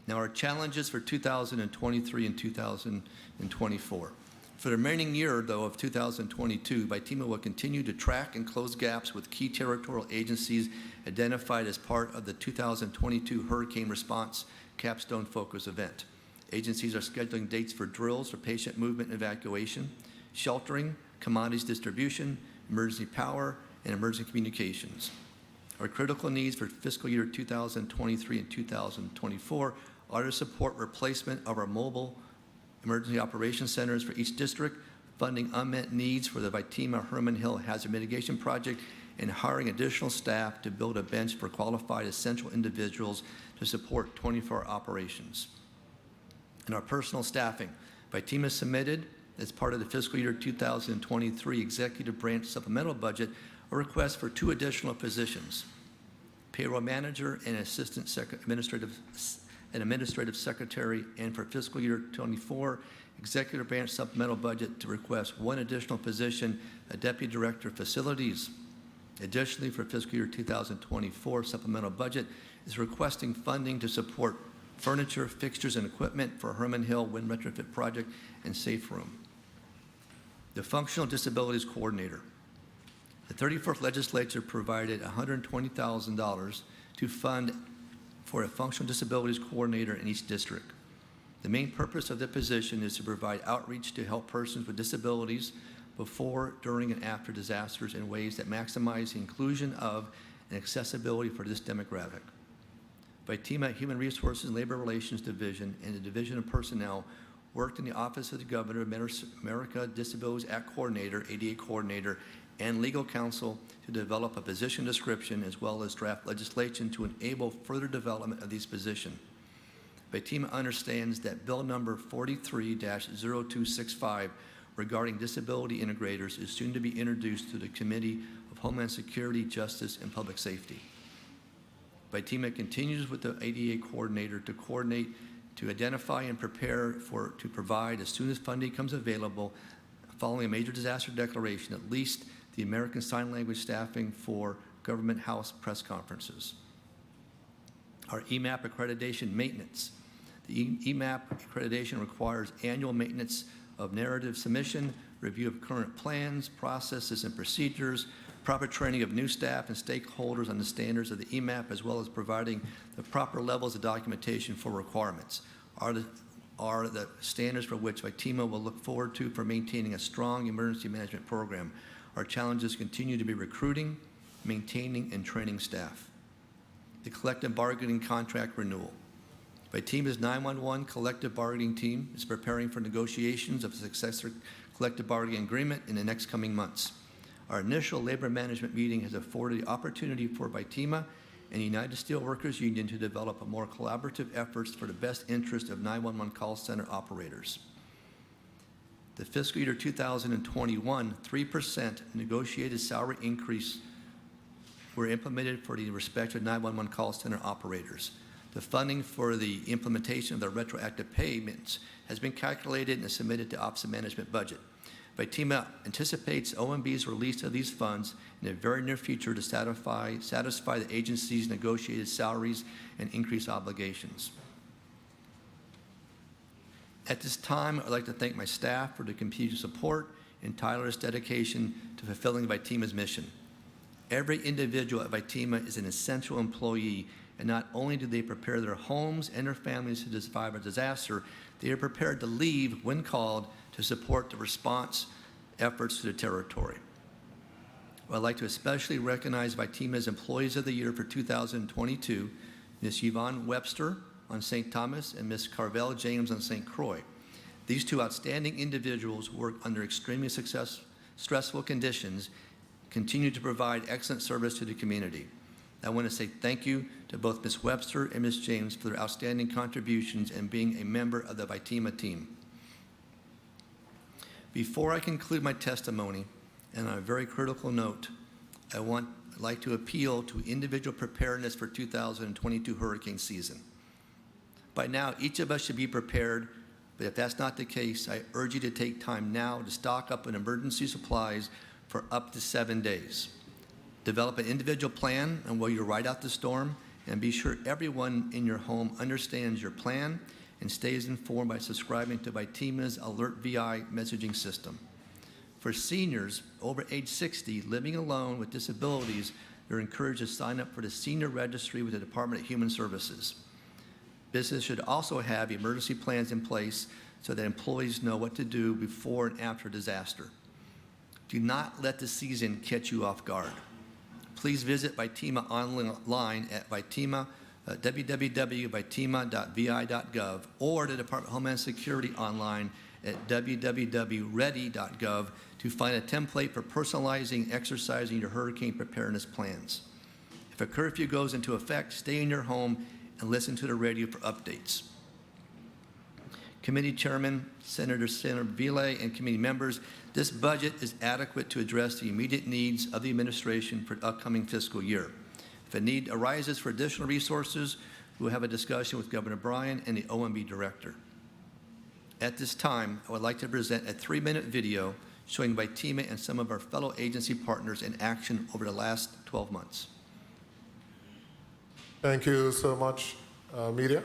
Now, our challenges for 2023 and 2024. For the remaining year, though, of 2022, TEMA will continue to track and close gaps with key territorial agencies identified as part of the 2022 Hurricane Response Capstone Focus event. Agencies are scheduling dates for drills for patient movement and evacuation, sheltering, commodities distribution, emergency power, and emergency communications. Our critical needs for fiscal year 2023 and 2024 are to support replacement of our mobile emergency operations centers for each district, funding unmet needs for the TEMA Herman Hill Hazard Mitigation Project, and hiring additional staff to build a bench for qualified essential individuals to support 24-hour operations. And our personal staffing. TEMA submitted, as part of the fiscal year 2023 executive branch supplemental budget, a request for 2 additional positions: payroll manager and assistant administrative secretary, and for fiscal year 24 executive branch supplemental budget to request 1 additional position, a deputy director of facilities. Additionally, for fiscal year 2024 supplemental budget is requesting funding to support furniture, fixtures, and equipment for Herman Hill Wind Retrofit Project and Safe Room. The Functional Disabilities Coordinator. The 34th Legislature provided $120,000 to fund for a Functional Disabilities Coordinator in each district. The main purpose of the position is to provide outreach to help persons with disabilities before, during, and after disasters in ways that maximize the inclusion of and accessibility for this demographic. TEMA Human Resources and Labor Relations Division and the Division of Personnel worked in the Office of the Governor of America Disabilities Act Coordinator, ADA Coordinator, and legal counsel to develop a position description as well as draft legislation to enable further development of these positions. VITEMA understands that Bill number 43-0265 regarding disability integrators is soon to be introduced to the Committee of Homeland Security, Justice, and Public Safety. VITEMA continues with the ADA coordinator to coordinate, to identify and prepare to provide, as soon as funding comes available, following a major disaster declaration, at least the American Sign Language staffing for Government House press conferences. Our EMAP accreditation maintenance. The EMAP accreditation requires annual maintenance of narrative submission, review of current plans, processes, and procedures, proper training of new staff and stakeholders on the standards of the EMAP, as well as providing the proper levels of documentation for requirements, are the standards for which VITEMA will look forward to for maintaining a strong emergency management program. Our challenges continue to be recruiting, maintaining, and training staff. The collective bargaining contract renewal. VITEMA's 911 collective bargaining team is preparing for negotiations of a successor collective bargaining agreement in the next coming months. Our initial labor management meeting has afforded the opportunity for VITEMA and the United Steelworkers Union to develop a more collaborative efforts for the best interest of 911 call center operators. The fiscal year 2021, 3% negotiated salary increase were implemented for the respective 911 call center operators. The funding for the implementation of the retroactive payments has been calculated and is submitted to Office of Management budget. VITEMA anticipates OMB's release of these funds in the very near future to satisfy the agency's negotiated salaries and increased obligations. At this time, I'd like to thank my staff for the continued support and tireless dedication to fulfilling VITEMA's mission. Every individual at VITEMA is an essential employee, and not only do they prepare their homes and their families to survive a disaster, they are prepared to leave when called to support the response efforts to the territory. I'd like to especially recognize VITEMA's Employees of the Year for 2022, Ms. Yvonne Webster on St. Thomas and Ms. Carvel James on St. Croix. These two outstanding individuals work under extremely stressful conditions, continue to provide excellent service to the community. I want to say thank you to both Ms. Webster and Ms. James for their outstanding contributions and being a member of the VITEMA team. Before I conclude my testimony, and on a very critical note, I'd like to appeal to individual preparedness for 2022 hurricane season. By now, each of us should be prepared, but if that's not the case, I urge you to take time now to stock up on emergency supplies for up to 7 days. Develop an individual plan on where you ride out the storm, and be sure everyone in your home understands your plan and stays informed by subscribing to VITEMA's Alert VI messaging system. For seniors over age 60 living alone with disabilities, you're encouraged to sign up for the senior registry with the Department of Human Services. Business should also have emergency plans in place so that employees know what to do before and after disaster. Do not let the season catch you off guard. Please visit VITEMA online at www.vitema.vi.gov or the Department of Homeland Security online at www.ready.gov to find a template for personalizing and exercising your hurricane preparedness plans. If a curfew goes into effect, stay in your home and listen to the radio for updates. Committee Chairman, Senator Ville, and committee members, this budget is adequate to address the immediate needs of the administration for the upcoming fiscal year. If a need arises for additional resources, we'll have a discussion with Governor Bryan and the OMB Director. At this time, I would like to present a 3-minute video showing VITEMA and some of our fellow agency partners in action over the last 12 months. Thank you so much, media.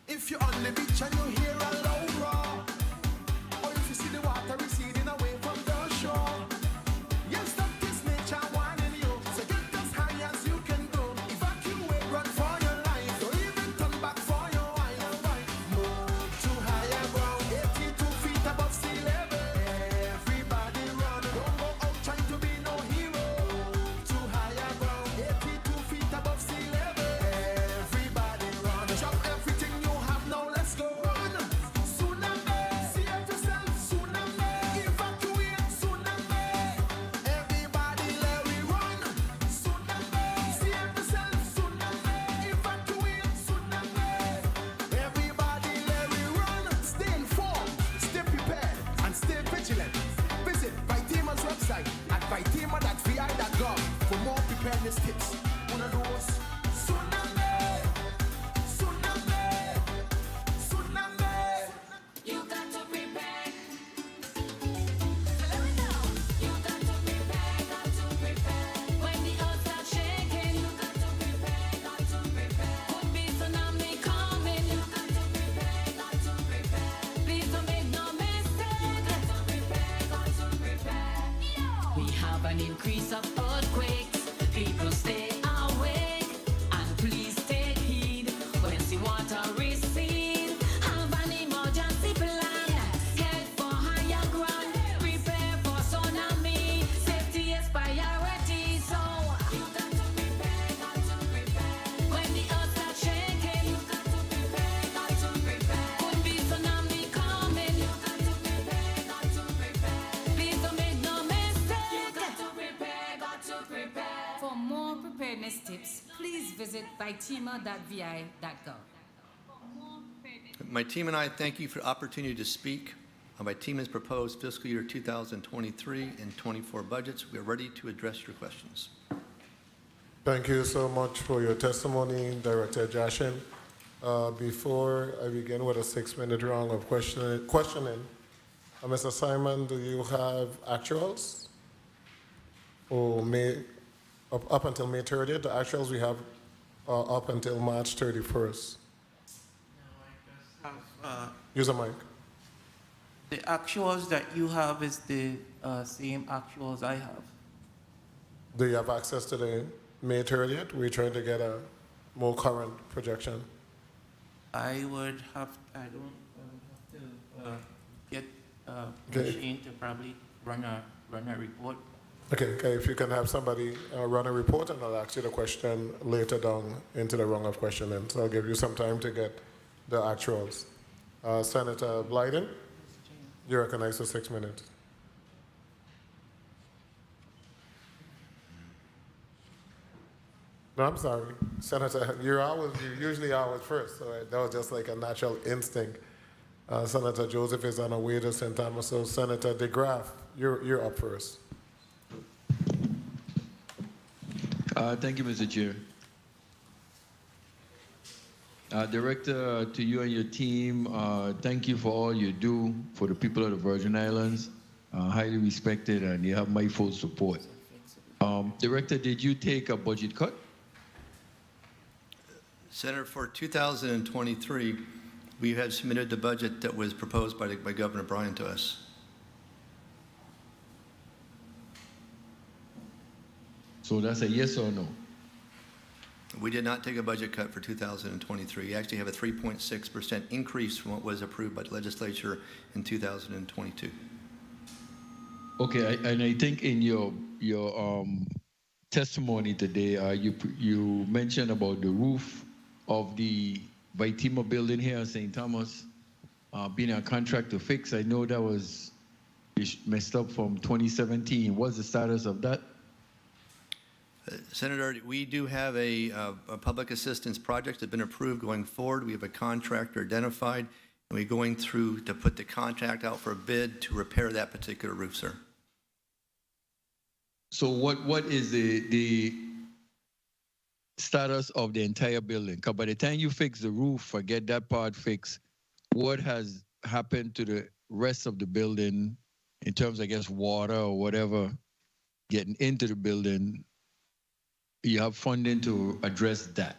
If you're on the beach and you hear a loud roar, or if you see the water receding away from the shore, yes, that is nature warning you. So get as high as you can go. Evacuate, run for your life. Don't even turn back for your wild life. Move to higher ground, 82 feet above sea level. Everybody run. Don't go out trying to be no hero. Move to higher ground, 82 feet above sea level. Everybody run. Drop everything you have now. Let's go run. visit vitima.vi.gov. My team and I thank you for the opportunity to speak. My team has proposed fiscal year 2023 and 24 budgets. We are ready to address your questions. Thank you so much for your testimony, Director Jaschen. Before I begin with a 6-minute round of questioning, Mr. Simon, do you have actuals? Or up until May 30th? The actuals we have up until March 31st. Use a mic. The actuals that you have is the same actuals I have. Do you have access to the May 30th? We're trying to get a more current projection. I don't have to get a machine to probably run a report. Okay, if you can have somebody run a report, and I'll ask you the question later down into the round of questioning. So I'll give you some time to get the actuals. Senator Blyden, you're recognized for 6 minutes. No, I'm sorry. Senator, you're usually always first, so that was just like a natural instinct. Senator Joseph is on her way to St. Thomas, so Senator DeGraff, you're up first. Thank you, Mr. Chair. Director, to you and your team, thank you for all you do for the people of the Virgin Islands. Highly respected, and you have my full support. Director, did you take a budget cut? Senator, for 2023, we had submitted the budget that was proposed by Governor Bryan to us. So that's a yes or no? We did not take a budget cut for 2023. We actually have a 3.6% increase from what was approved by the legislature in 2022. Okay, and I think in your testimony today, you mentioned about the roof of the Vitima building here in St. Thomas being a contract to fix. I know that was messed up from 2017. What's the status of that? Senator, we do have a public assistance project that's been approved going forward. We have a contractor identified, and we're going through to put the contract out for a bid to repair that particular roof, sir. So what is the status of the entire building? Because by the time you fix the roof or get that part fixed, what has happened to the rest of the building in terms, I guess, water or whatever getting into the building? You have funding to address that?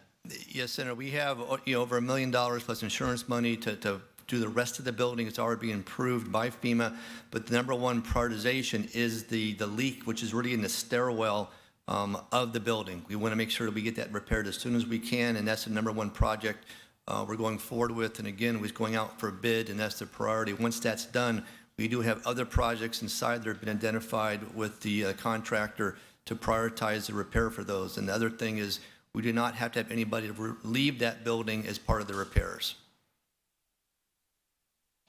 Yes, Senator. We have over $1 million plus insurance money to do the rest of the building. It's already being approved by FEMA. But the number one prioritization is the leak, which is really in the stairwell of the building. We want to make sure that we get that repaired as soon as we can, and that's the number one project we're going forward with. And again, we're going out for a bid, and that's the priority. Once that's done, we do have other projects inside that have been identified with the contractor to prioritize the repair for those. And the other thing is we do not have to have anybody leave that building as part of the repairs.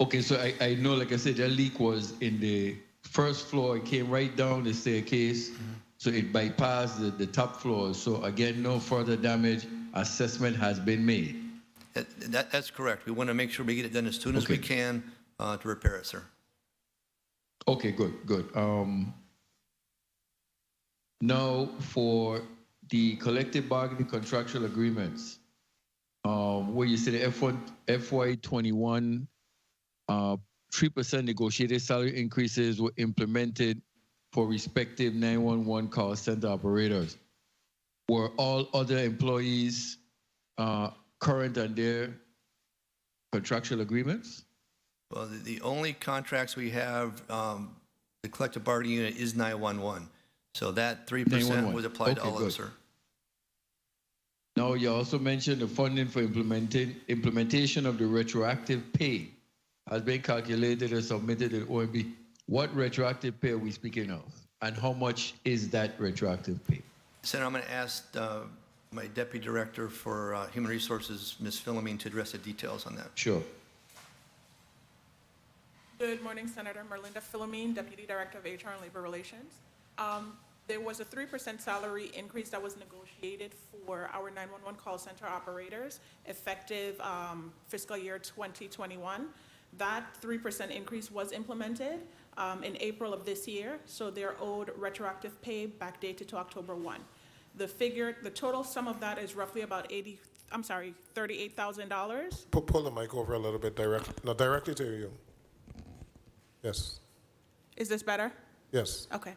Okay, so I know, like I said, that leak was in the first floor. It came right down the staircase, so it bypassed the top floors. So again, no further damage. Assessment has been made. That's correct. We want to make sure we get it done as soon as we can to repair it, sir. Okay, good. Now, for the collective bargaining contractual agreements, where you say the FY21 3% negotiated salary increases were implemented for respective 911 call center operators. Were all other employees current on their contractual agreements? Well, the only contracts we have, the collective bargaining unit is 911. So that 3% was applied to all of them, sir. Now, you also mentioned the funding for implementation of the retroactive pay has been calculated and submitted to the OMB. What retroactive pay are we speaking of? And how much is that retroactive pay? Senator, I'm going to ask my Deputy Director for Human Resources, Ms. Philomene, to address the details on that. Sure. Good morning, Senator. Merlinda Philomene, Deputy Director of HR and Labor Relations. There was a 3% salary increase that was negotiated for our 911 call center operators effective fiscal year 2021. That 3% increase was implemented in April of this year, so they're owed retroactive pay backdated to October 1. The total sum of that is roughly about $38,000. Pull the mic over a little bit directly to you. Yes. Is this better? Yes. Okay.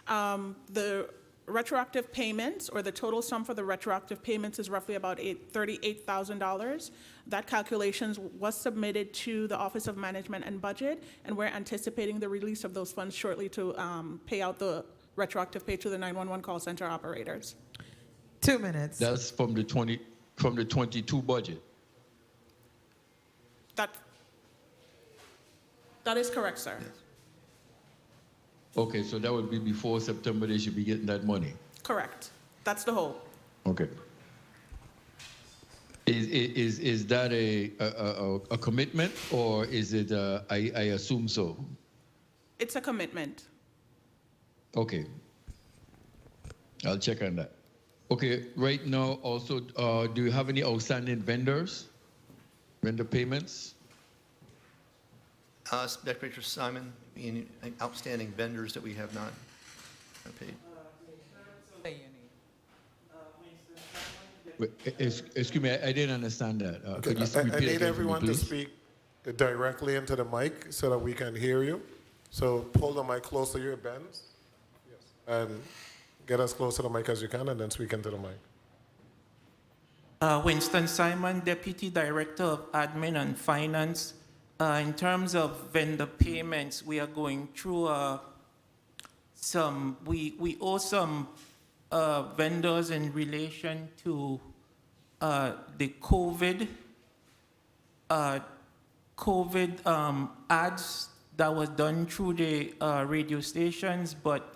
The retroactive payments, or the total sum for the retroactive payments, is roughly about $38,000. That calculation was submitted to the Office of Management and Budget, and we're anticipating the release of those funds shortly to pay out the retroactive pay to the 911 call center operators. 2 minutes. That's from the 22 budget. That is correct, sir. Yes. Okay, so that would be before September. They should be getting that money. Correct. That's the whole. Okay. Is that a commitment, or is it? I assume so. It's a commitment. Okay. I'll check on that. Okay. Right now, also, do you have any outstanding vendor payments? Director Simon, any outstanding vendors that we have not paid? Excuse me, I didn't understand that. Could you I repeat need again for me, everyone to please? speak directly into the mic so that we can hear you. So pull the mic close to your bends. Yes. And get as close to the mic as you can, and then speak into the mic. Winston Simon, Deputy Director of Admin and Finance. In terms of vendor payments, we are going through we owe some vendors in relation to the COVID ads that was done through the radio stations, but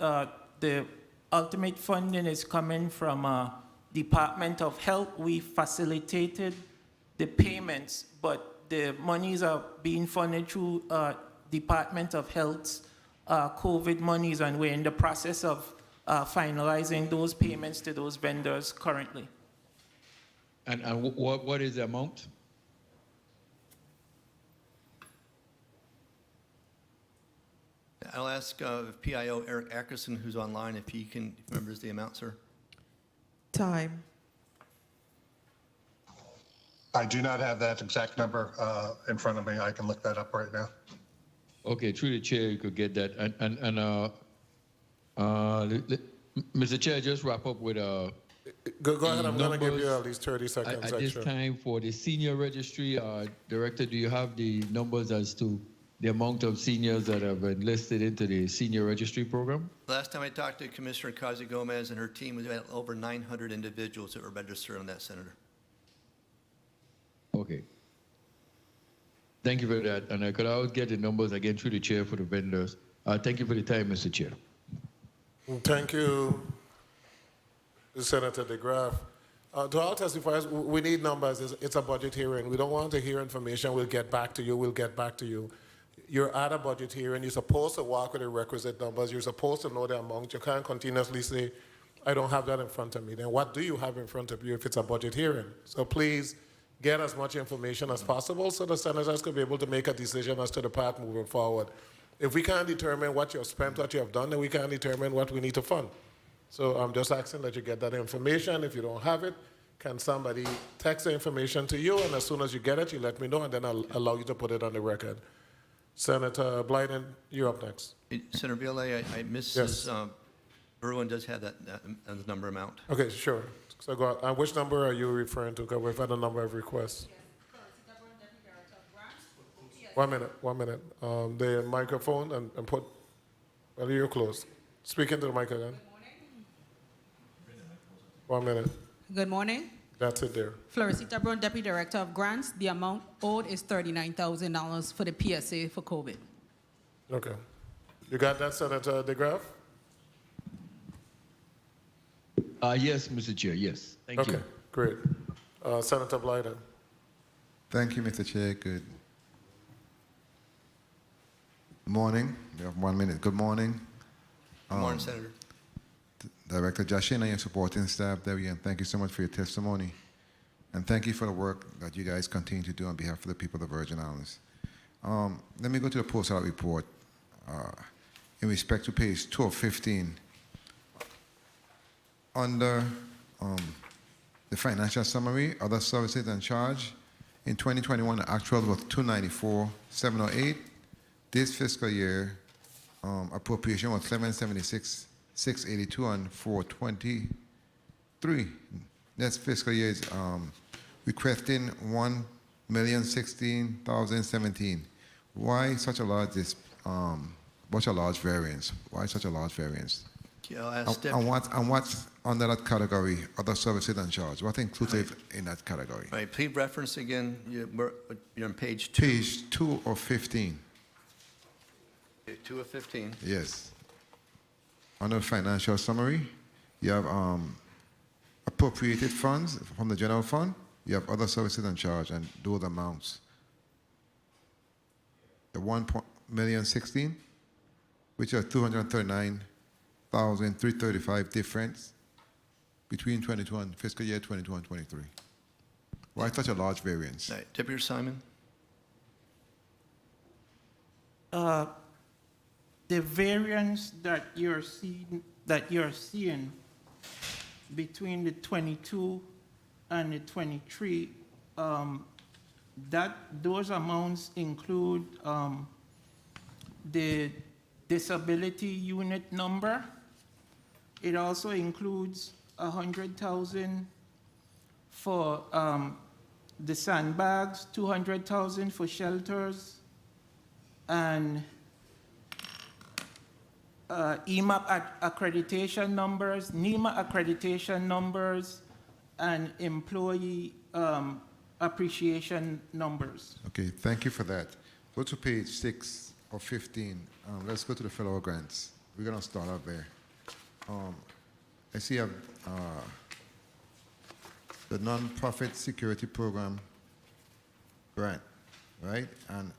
the ultimate funding is coming from Department of Health. We facilitated the payments, but the monies are being funded through Department of Health's COVID monies, and we're in the process of finalizing those payments to those vendors currently. And what is the amount? I'll ask PIO Eric Ackerson, who's online, if he remembers the amount, sir. Time. I do not have that exact number in front of me. I can look that up right now. Okay, through the chair, you could get that. Mr. Chair, just wrap up with Go ahead. I'm going to give you at least 30 seconds at extra. this time for the senior registry. Director, do you have the numbers as to the amount of seniors that have enlisted into the senior registry program? Last time I talked to Commissioner Kazi Gomez and her team, we had over 900 individuals that were registered on that, Senator. Okay. Thank you for that. And I could always get the numbers again through the chair for the vendors. Thank you for the time, Mr. Chair. Thank you, Senator DeGraff. To all testifiers, we need numbers. It's a budget hearing. We don't want to hear information. We'll get back to you. We'll get back to you. You're at a budget hearing. You're supposed to walk with the requisite numbers. You're supposed to know the amount. You can't continuously say, I don't have that in front of me. Then what do you have in front of you if it's a budget hearing? So please get as much information as possible so the senators could be able to make a decision as to the path moving forward. If we can't determine what you've spent, what you have done, then we can't determine what we need to fund. So I'm just asking that you get that information. If you don't have it, can somebody text the information to you, and as soon as you get it, you let me know, and then I'll allow you to put it on the record. Senator Blyden, you're up next. Senator Violet, Mrs. Bruin does have that number amount. Okay, sure. So go on. Which number are you referring to? Because we've had a number of requests. 1 minute. The microphone and put, well, you're close. Speak into the mic again. 1 minute. Good morning. That's it there. Floresita Brown, Deputy Director of Grants. The amount owed is $39,000 for the PSA for COVID. Okay. You got that, Senator DeGraff? Yes, Mr. Chair, yes. Thank you. Okay, great. Senator Blyden. Thank you, Mr. Chair. Good morning. We have 1 minute. Good morning. Good morning, Senator. Director Jaschen and your supporting staff there again, thank you so much for your testimony. And thank you for the work that you guys continue to do on behalf of the people of the Virgin Islands. Let me go to the post-out report. In respect to page 2 of 15, under the financial summary, other services and charge, in 2021, the actual was $294,708. This fiscal year, appropriation was $776,682 and $423. Next fiscal year is requesting $1,016,017. Why such a large variance? Why such a large variance? Okay, I'll ask And what's under that category, other services and charge? What inclusive in that category? All right, please reference again. You're on page 2. Page 2 of 15. 2 of 15. Yes. Under financial summary, you have appropriated funds from the general fund. You have other services and charge, and those amounts. The $1,016,000, which are $239,335 difference between 22 and fiscal year 22 and 23. Why such a large variance? All right, Deputy Simon. The variance that you're seeing between the 22 and the 23, those amounts include the disability unit number. It also includes $100,000 for the sandbags, $200,000 for shelters, and EMAP accreditation numbers, NEMA accreditation numbers, and employee appreciation numbers. Okay, thank you for that. Go to page 6 of 15. Let's go to the federal grants. We're going to start out there. I see the nonprofit security program grant, right? And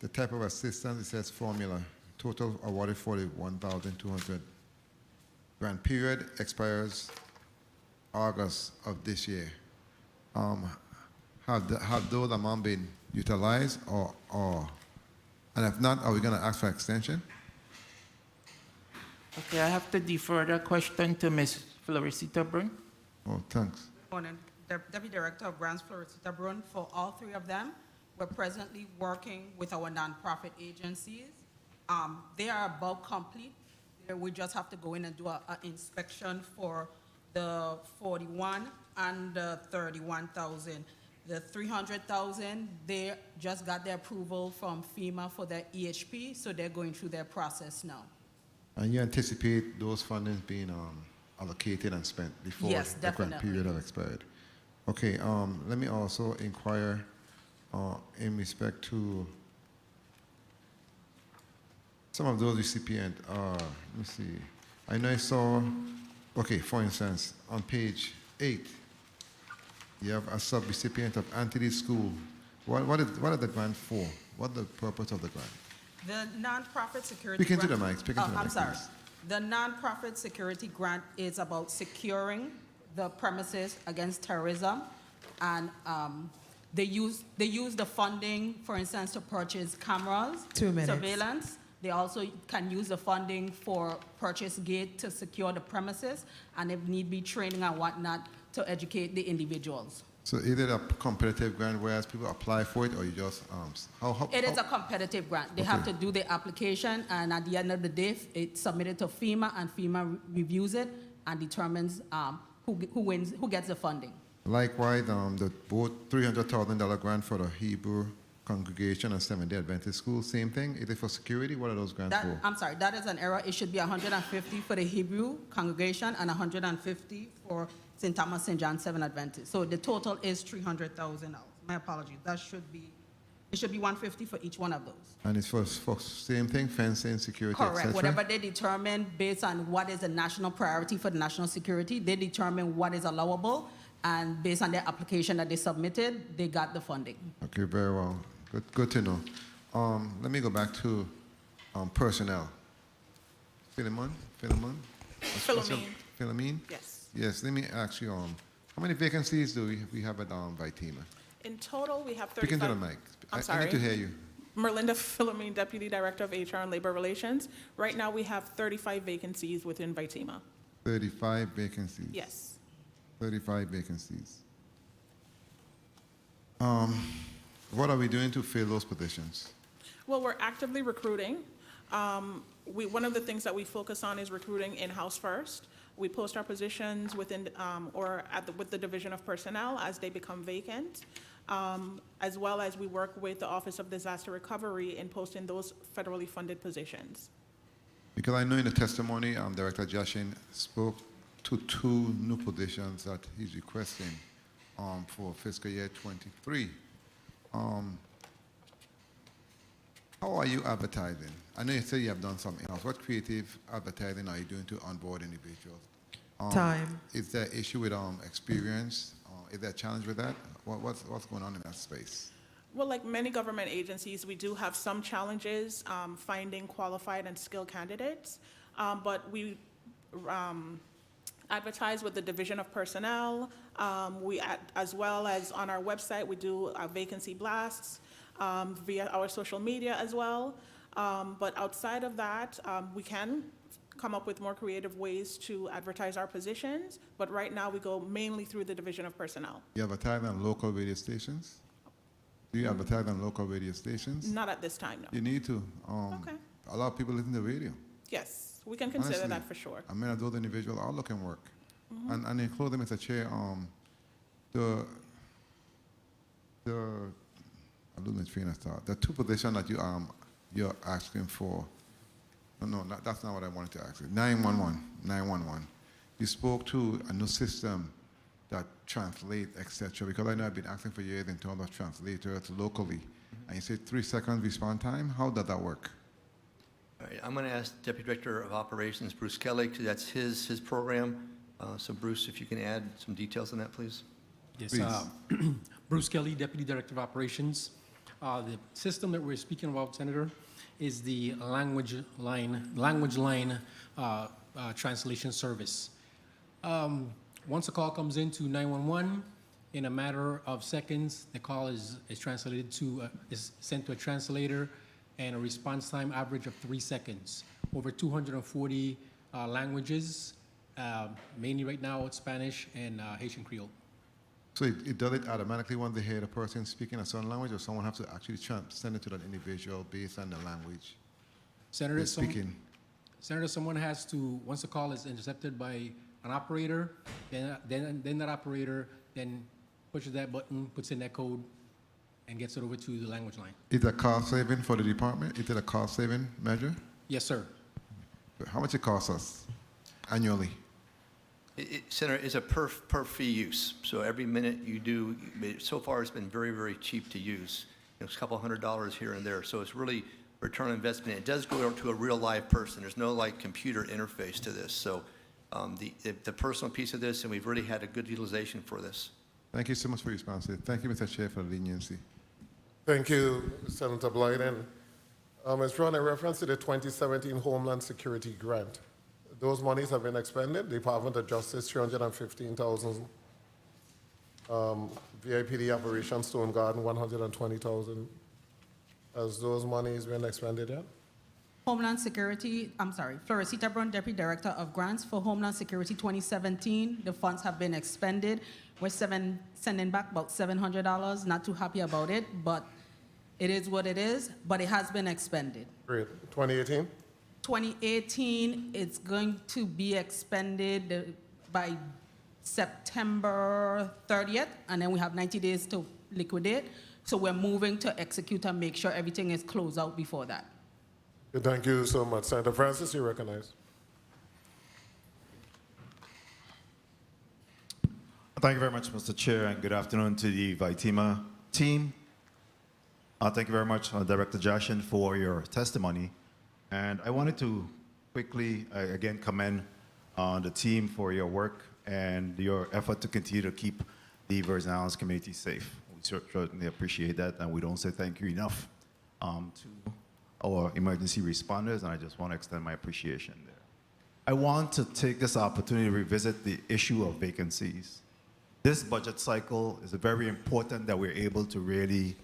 the type of assistance, it says formula. Total awarded $41,200. Grant period expires August of this year. Have those amounts been utilized, or and if not, are we going to ask for extension? Okay, I have to defer that question to Ms. Florisita Brun. Oh, thanks. Morning. Deputy Director of Grants, Florisita Brun. For all three of them, we're presently working with our nonprofit agencies. They are about complete. We just have to go in and do an inspection for the 41 and the 31,000. The 300,000, they just got their approval from FEMA for their EHP, so they're going through their process now. And you anticipate those fundings being allocated and spent before Yes, the grant definitely. period has expired? Okay, let me also inquire in respect to some of those recipients. Let me see. I know I saw, okay, for instance, on page 8, you have a sub-recipient of Antilles School. What is the grant for? What is the purpose of the grant? The nonprofit security Speak into grant. the mic, speak into the I'm mic, sorry. please. The nonprofit security grant is about securing the premises against terrorism, and they use the funding, for instance, to purchase cameras, 2 minutes. surveillance. They also can use the funding for purchase gate to secure the premises, and if need be, training and whatnot to educate the individuals. So is it a competitive grant whereas people apply for it, or you just, It is a competitive grant. They have to do the application, and at the end of the day, it's submitted to FEMA, and FEMA reviews it and determines who wins, who gets the funding. Likewise, the both $300,000 grant for the Hebrew congregation and Seventh-day Adventist school, same thing? Is it for security? What are those grants for? I'm sorry, that is an error. It should be 150 for the Hebrew congregation and 150 for St. Thomas St. John 7 Adventist. So the total is $300,000. My apologies. It should be 150 for each one of those. And it's for same thing, fencing, security, Correct. etc.? Whatever they determine based on what is the national priority for the national security, they determine what is allowable, and based on their application that they submitted, they got the funding. Okay, very well. Good to know. Let me go back to personnel. Philemon? Philomene. Philomene? Yes. Yes, let me ask you, how many vacancies do we have at Vitima? In total, we have 35. Speaking to the mic. I'm I sorry. need to hear you. Merlinda Philomene, Deputy Director of HR and Labor Relations. Right now, we have 35 vacancies within Vitima. 35 vacancies. Yes. 35 vacancies. What are we doing to fill those positions? Well, we're actively recruiting. One of the things that we focus on is recruiting in-house first. We post our positions within with the Division of Personnel as they become vacant, as well as we work with the Office of Disaster Recovery in posting those federally funded positions. Because I know in the testimony, Director Jaschen spoke to 2 new positions that he's requesting for fiscal year 23. How are you advertising? I know you say you have done some in-house. What creative advertising are you doing to onboard individuals? Time. Is there an issue with experience? Is there a challenge with that? What's going on in that space? Well, like many government agencies, we do have some challenges finding qualified and skilled candidates, but we advertise with the Division of Personnel. As well as on our website, we do vacancy blasts via our social media as well. But outside of that, we can come up with more creative ways to advertise our positions. But right now, we go mainly through the Division of Personnel. You advertise on local radio stations? Do you advertise on local radio stations? Not at this time, no. You need to. Okay. A lot of people listen to radio. Yes, we can consider Honestly, that for sure. I mean, those individuals are looking work. And in closing, Mr. Chair, I lose my train of thought. The 2 positions that you're asking for. No, that's not what I wanted to ask you. 911. You spoke to a new system that translate, etc. Because I know I've been asking for years in terms of translators locally. And you said 3 seconds response time. How does that work? All right, I'm going to ask Deputy Director of Operations, Bruce Kelly, because that's his program. So Bruce, if you can add some details on that, please. Yes, Bruce Kelly, Deputy Director of Operations. The system that we're speaking about, Senator, is the language line translation service. Once a call comes into 911, in a matter of seconds, the call is translated is sent to a translator, and a response time average of 3 seconds. Over 240 languages. Mainly right now it's Spanish and Haitian Creole. So it does it automatically when they hear the person speaking a certain language, or someone has to actually send it to that individual based on the language Senator, speaking? Senator, someone has to, once the call is intercepted by an operator, then that operator then pushes that button, puts in that code, and gets it over to the language line. Is it a cost saving for the department? Is it a cost saving measure? Yes, sir. How much it costs us annually? Senator, it's a per fee use. So every minute you do, so far it's been very, very cheap to use. It's a couple $100 here and there. So it's really return on investment. It does go to a real live person. There's no like computer interface to this. So the personal piece of this, and we've really had a good utilization for this. Thank you so much for your response. Thank you, Mr. Chair, for the leniency. Thank you, Senator Blyden. Ms. Brown, in reference to the 2017 Homeland Security Grant, those monies have been expended. Department of Justice, $315,000. VIPD Operation Stone Garden, $120,000. Has those monies been expended yet? Homeland Security, Floresita Brown, Deputy Director of Grants for Homeland Security 2017. The funds have been expended. We're sending back about $700. Not too happy about it, but it is what it is, but it has been expended. Great. 2018? 2018, it's going to be expended by September 30th, and then we have 90 days to liquidate. So we're moving to execute and make sure everything is closed out before that. Thank you so much. Senator Francis, you recognize. Thank you very much, Mr. Chair, and good afternoon to the Vitima team. Thank you very much, Director Jaschen, for your testimony. And I wanted to quickly, again, commend the team for your work and your effort to continue to keep the Virgin Islands community safe. We certainly appreciate that, and we don't say thank you enough to our emergency responders, and I just want to extend my appreciation there. I want to take this opportunity to revisit the issue of vacancies. This budget cycle is very important that we're able to really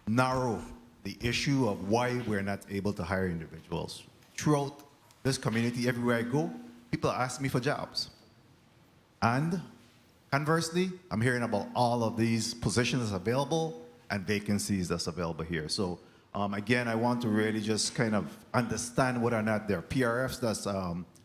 narrow the issue of why we're not able to hire individuals. Throughout this community, everywhere I go, people ask me for jobs. And conversely, I'm hearing about all of these positions available and vacancies that's available here. So again, I want to really just kind of understand whether or not there are PRFs that's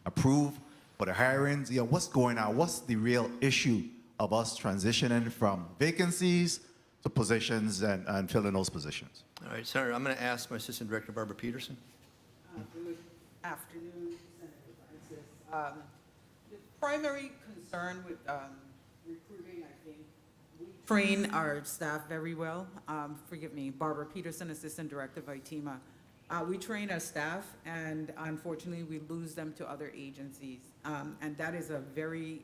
approved for the hirings. You know, what's going on? What's the real issue of us transitioning from vacancies to positions and filling those positions? All right, Senator, I'm going to ask my Assistant Director, Barbara Peterson. Good afternoon, Senator Francis. The primary concern with recruiting, I think, we train our staff very well. Forgive me, Barbara Peterson, Assistant Director of ITEMA. We train our staff, and unfortunately, we lose them to other agencies. And that is a very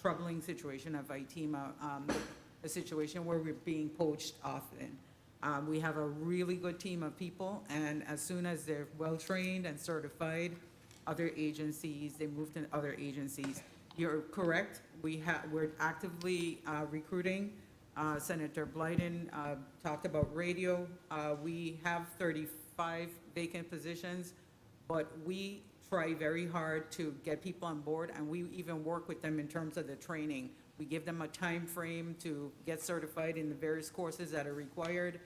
troubling situation of ITEMA, a situation where we're being poached often. We have a really good team of people, and as soon as they're well-trained and certified, other agencies, they move to other agencies. You're correct. We're actively recruiting. Senator Blyden talked about radio. We have 35 vacant positions, but we try very hard to get people on board, and we even work with them in terms of the training. We give them a time frame to get certified in the various courses that are required.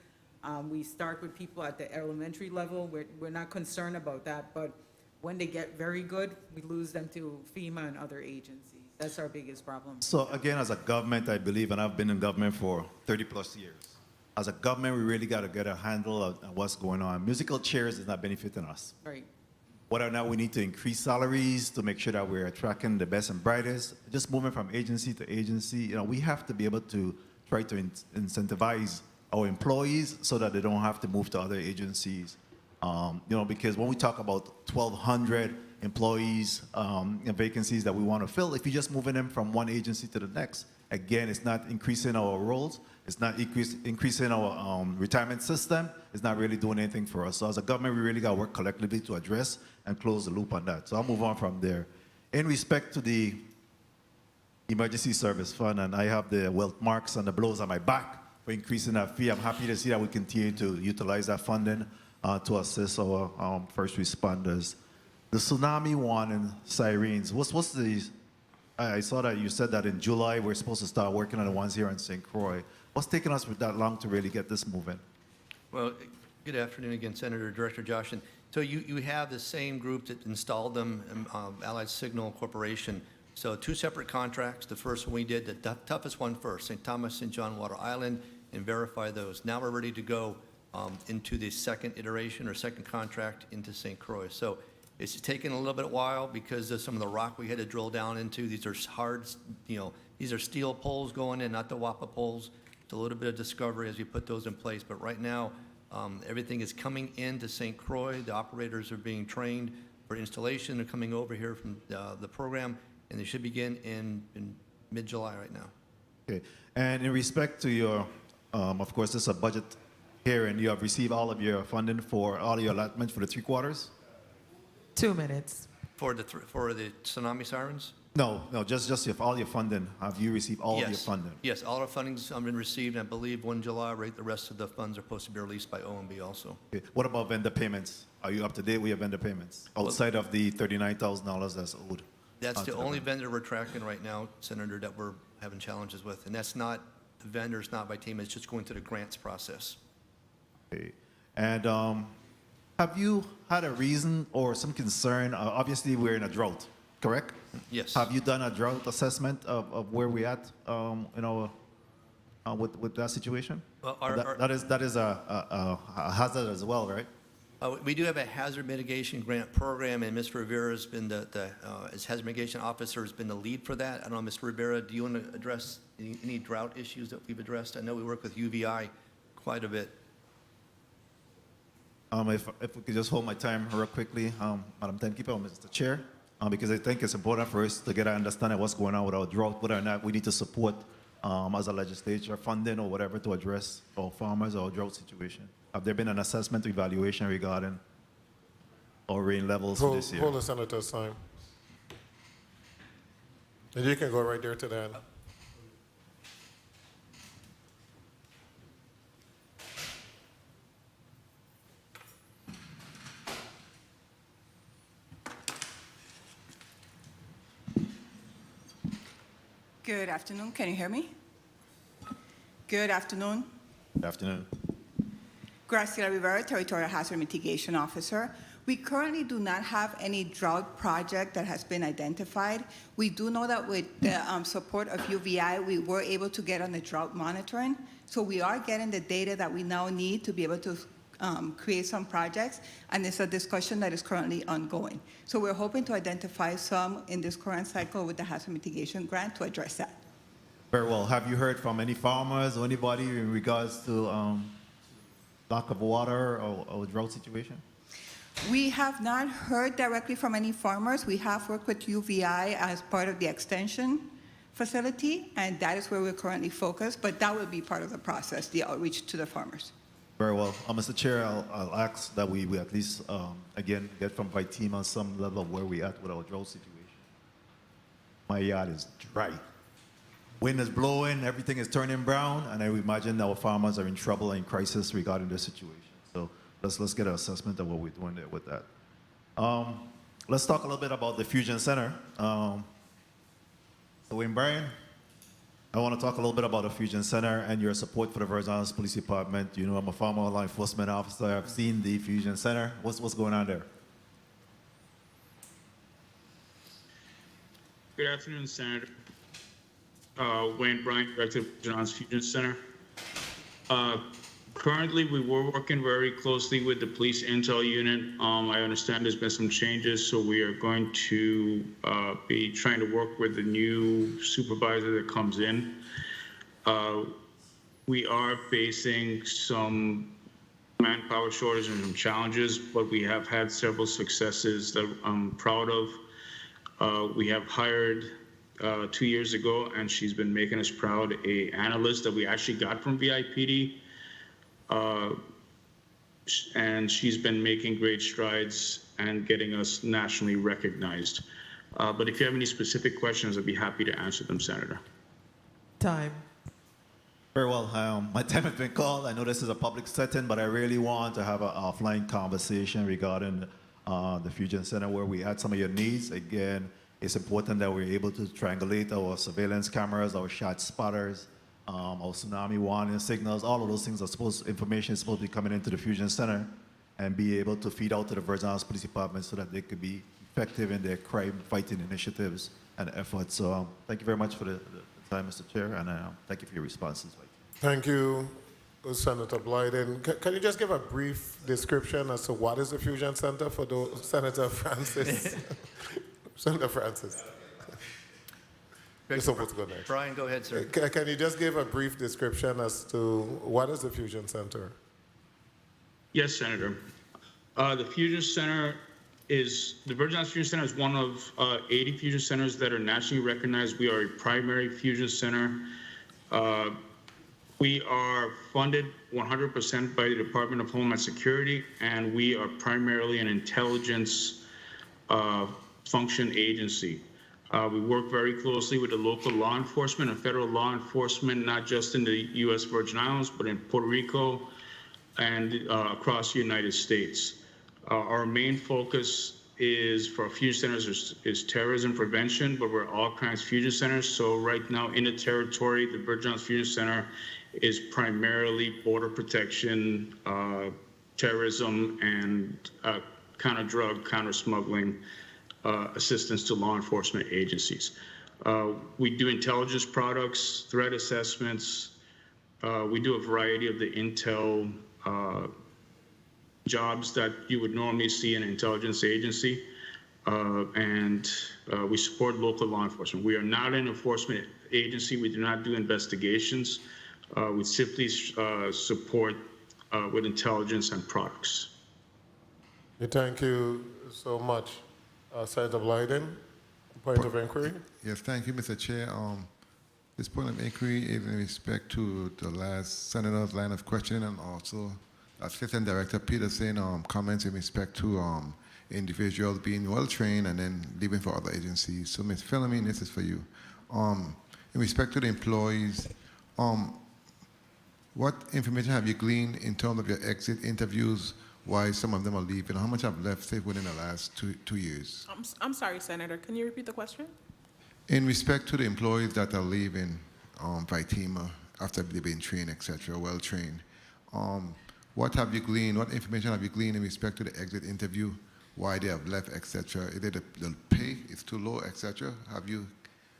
We start with people at the elementary level. We're not concerned about that, but when they get very good, we lose them to FEMA and other agencies. That's our biggest problem. So again, as a government, I believe, and I've been in government for 30 plus years, as a government, we really got to get a handle of what's going on. Musical chairs is not benefiting us. Right. Whether or not we need to increase salaries to make sure that we're attracting the best and brightest, just moving from agency to agency, you know, we have to be able to try to incentivize our employees so that they don't have to move to other agencies. You know, because when we talk about 1,200 employees and vacancies that we want to fill, if you're just moving them from one agency to the next, again, it's not increasing our roles, it's not increasing our retirement system, it's not really doing anything for us. So as a government, we really got to work collectively to address and close the loop on that. So I'll move on from there. In respect to the Emergency Service Fund, and I have the wealth marks and the blows on my back for increasing that fee, I'm happy to see that we continue to utilize that funding to assist our first responders. The tsunami warning sirens, what's the, I saw that you said that in July we're supposed to start working on the ones here in St. Croix. What's taking us that long to really get this moving? Well, good afternoon again, Senator Director Jaschen. So you have the same group that installed them, Allied Signal Corporation. So two separate contracts. The first one we did, the toughest one first, St. Thomas, St. John, Water Island, and verify those. Now we're ready to go into the second iteration or second contract into St. Croix. So it's taken a little bit while because of some of the rock we had to drill down into. These are hard, you know, these are steel poles going in, not the WAPA poles. It's a little bit of discovery as we put those in place. But right now, everything is coming into St. Croix. The operators are being trained for installation. They're coming over here from the program, and they should begin in mid-July right now. Okay. And in respect to your, of course, this is a budget hearing. You have received all of your funding for all your allotments for the 3 quarters? 2 minutes. For the tsunami sirens? No, just if all your funding. Have you received all of your funding? Yes, all our funding's been received. I believe 1 July, right? The rest of the funds are supposed to be released by OMB also. Okay. What about vendor payments? Are you up to date with your vendor payments outside of the $39,000 that's owed? That's the only vendor we're tracking right now, Senator, that we're having challenges with. And that's not the vendors, not by team. It's just going through the grants process. Okay. And have you had a reason or some concern? Obviously, we're in a drought, correct? Yes. Have you done a drought assessment of where we're at, you know, with that situation? Well, that is a hazard as well, right? We do have a hazard mitigation grant program, and Mr. Rivera has been as hazard mitigation officer, has been the lead for that. I don't know, Mr. Rivera, do you want to address any drought issues that we've addressed? I know we work with UVI quite a bit. If we could just hold my time real quickly, Madam Timekeeper, Mr. Chair, because I think it's important for us to get an understanding of what's going on with our drought, whether or not we need to support as a legislature funding or whatever to address our farmers or drought situation. Have there been an assessment or evaluation regarding our rain levels for this year? Hold the Senator's time. And you can go right there to the end. Good afternoon. Can you hear me? Good afternoon. Good afternoon. Graciela Rivera, Territorial Hazard Mitigation Officer. We currently do not have any drought project that has been identified. We do know that with the support of UVI, we were able to get on the drought monitoring. So we are getting the data that we now need to be able to create some projects, and it's a discussion that is currently ongoing. So we're hoping to identify some in this current cycle with the hazard mitigation grant to address that. Very well. Have you heard from any farmers or anybody in regards to lack of water or drought situation? We have not heard directly from any farmers. We have worked with UVI as part of the extension facility, and that is where we're currently focused, but that will be part of the process, the outreach to the farmers. Very well. Mr. Chair, I'll ask that we at least, again, get from my team on some level of where we at with our drought situation. My yard is dry. Wind is blowing, everything is turning brown, and I imagine our farmers are in trouble and in crisis regarding this situation. So let's get an assessment of what we're doing there with that. Let's talk a little bit about the Fusion Center. So Wayne Bryan, I want to talk a little bit about the Fusion Center and your support for the Virgin Islands Police Department. You know, I'm a former law enforcement officer. I've seen the Fusion Center. What's going on there? Good afternoon, Senator. Wayne Bryant, Director of Virgin Islands Fusion Center. Currently, we were working very closely with the police intel unit. I understand there's been some changes, so we are going to be trying to work with the new supervisor that comes in. We are facing some manpower shortage and some challenges, but we have had several successes that I'm proud of. We have hired 2 years ago, and she's been making us proud, an analyst that we actually got from VIPD. And she's been making great strides and getting us nationally recognized. But if you have any specific questions, I'd be happy to answer them, Senator. Time. Very well. My time has been called. I know this is a public setting, but I really want to have an offline conversation regarding the Fusion Center where we had some of your needs. Again, it's important that we're able to triangulate our surveillance cameras, our shot spotters, our tsunami warning signals. All of those things information is supposed to be coming into the Fusion Center and be able to feed out to the Virgin Islands Police Department so that they could be effective in their crime fighting initiatives and efforts. So thank you very much for the time, Mr. Chair, and thank you for your responses. Thank you, Senator Blyden. Can you just give a brief description as to what is the Fusion Center for those, Senator Francis? Senator Francis. You're supposed to go next. Brian, go ahead, sir. Can you just give a brief description as to what is the Fusion Center? Yes, Senator. The Fusion Center the Virgin Islands Fusion Center is one of 80 fusion centers that are nationally recognized. We are a primary fusion center. We are funded 100% by the Department of Homeland Security, and we are primarily an intelligence function agency. We work very closely with the local law enforcement and federal law enforcement, not just in the U.S. Virgin Islands, but in Puerto Rico and across the United States. Our main focus for fusion centers is terrorism prevention, but we're all kinds of fusion centers. So right now in the territory, the Virgin Islands Fusion Center is primarily border protection, terrorism, and counter-drug, counter-smuggling assistance to law enforcement agencies. We do intelligence products, threat assessments. We do a variety of the intel jobs that you would normally see in an intelligence agency, and we support local law enforcement. We are not an enforcement agency. We do not do investigations. We simply support with intelligence and products. Thank you so much. Senator Blyden, point of inquiry. Yes, thank you, Mr. Chair. This point of inquiry is in respect to the last senator's line of questioning and also Assistant Director Peterson comments in respect to individuals being well trained and then leaving for other agencies. So, Ms. Philomene, this is for you. In respect to the employees, what information have you gleaned in terms of your exit interviews? Why some of them are leaving? How much have left, say, within the last two years? I'm sorry, Senator. Can you repeat the question? In respect to the employees that are leaving Vitima after they've been trained, etc., well trained, what have you gleaned? What information have you gleaned in respect to the exit interview? Why they have left, etc.? Is it the pay is too low, etc.? Have you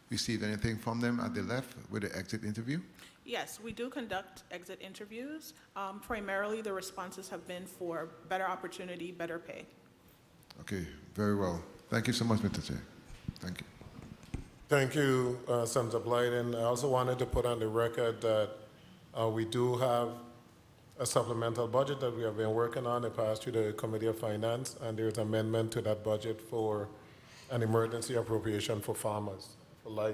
received anything from them as they left with the exit interview? Yes, we do conduct exit interviews. Primarily, the responses have been for better opportunity, better pay. Okay, very well. Thank you so much, Mr. Chair. Thank you. Thank you, Senator Blyden. I also wanted to put on the record that we do have a supplemental budget that we have been working on. It passed through the Committee of Finance, and there is an amendment to that budget for an emergency appropriation for farmers, for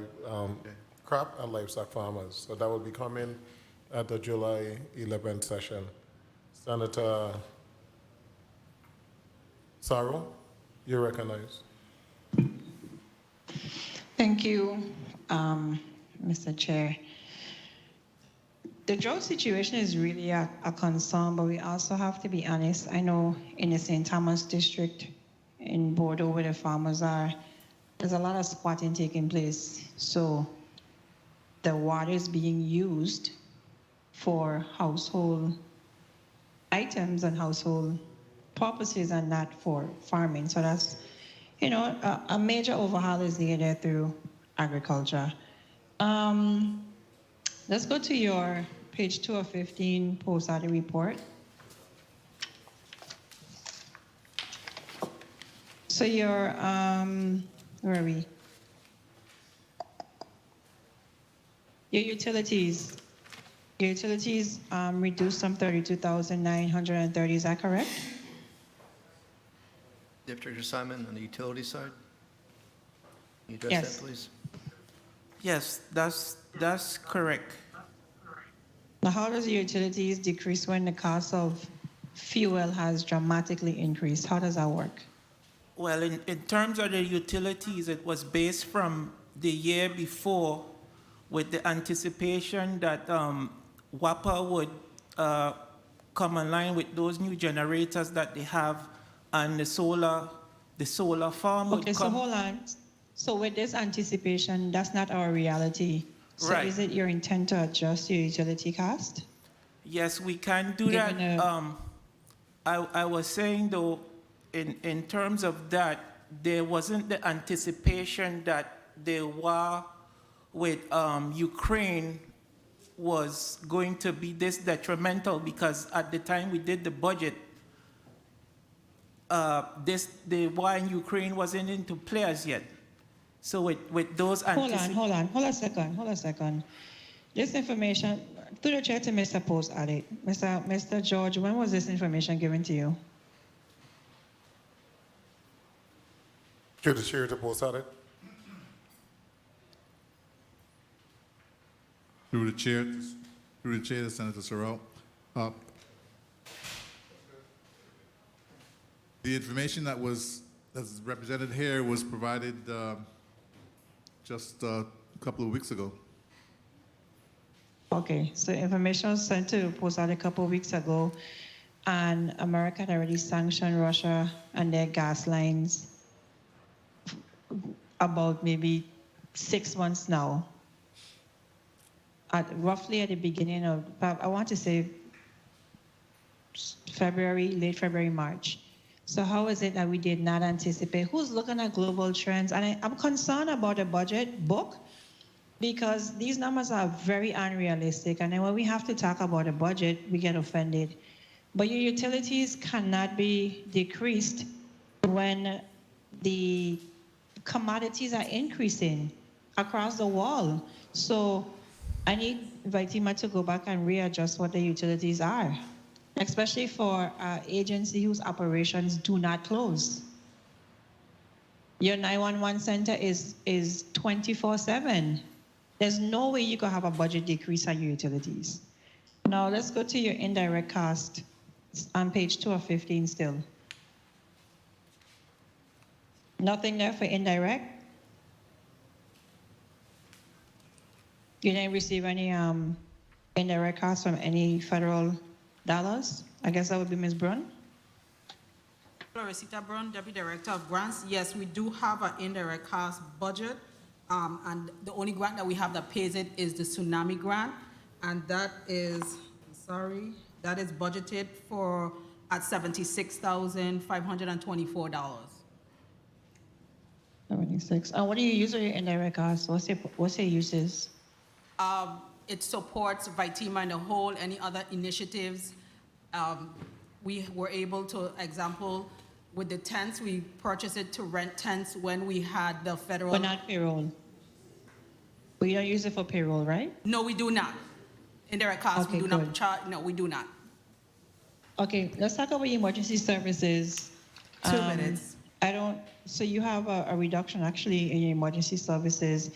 crop and livestock farmers. So that will be coming at the July 11th session. Senator Sarro, you're recognized. Thank you, Mr. Chair. The drought situation is really a concern, but we also have to be honest. I know in the St. Thomas district in Bordeaux where the farmers are, there's a lot of squatting taking place. So the water is being used for household items and household purposes and not for farming. So that's, you know, a major overhaul is needed through agriculture. Let's go to your page 2 of 15 post-audit report. So your, where are we? Your utilities. Your utilities reduced from 32,930, is that correct? Deputy Director Simon, on the utility side? Can you address Yes. that, please? Yes, that's correct. Now, how does the utilities decrease when the cost of fuel has dramatically increased? How does that work? Well, in terms of the utilities, it was based from the year before with the anticipation that WAPA would come online with those new generators that they have, and the solar farm would Okay, so come. hold on. So with this anticipation, that's not our reality. So Right. is it your intent to adjust your utility cost? Yes, we can do that. Given I was saying though, in terms of that, there wasn't the anticipation that the war with Ukraine was going to be this detrimental, because at the time we did the budget, the war in Ukraine wasn't into play as yet. So with those Hold a second. This information, through the chair to Mr. Post Audit. Mr. George, when was this information given to you? Through the chair to Post Audit. Through the chair to Senator Sorrell. The information that's represented here was provided just a couple of weeks ago. Okay, so information was sent to Post Audit a couple of weeks ago, and America had already sanctioned Russia and their gas lines about maybe 6 months now. Roughly at the beginning of, I want to say February, late February, March. So how is it that we did not anticipate? Who's looking at global trends? And I'm concerned about the budget book because these numbers are very unrealistic. And then when we have to talk about a budget, we get offended. But your utilities cannot be decreased when the commodities are increasing across the wall. So I need Vitima to go back and readjust what the utilities are, especially for an agency whose operations do not close. Your 911 center is 24/7. There's no way you could have a budget decrease on your utilities. Now let's go to your indirect cost. on page 2 of 15 still. Nothing there for indirect? You didn't receive any indirect costs from any federal dollars? I guess that would be Ms. Brun. Floresita Brown, Deputy Director of Grants. Yes, we do have an indirect cost budget, and the only grant that we have that pays it is the tsunami grant, and that is, that is budgeted for at $76,524. 76. And what do you use for your indirect costs? What's your uses? It supports VITEMA in the whole, any other initiatives. We were able to, example, with the tents, we purchased it to rent tents when we had the federal. But not payroll. But you don't use it for payroll, right? No, we do not. Indirect costs, Okay, we do good. not charge, no, we do not. Okay, let's talk about emergency services. 2 minutes. So you have a reduction actually in your emergency services.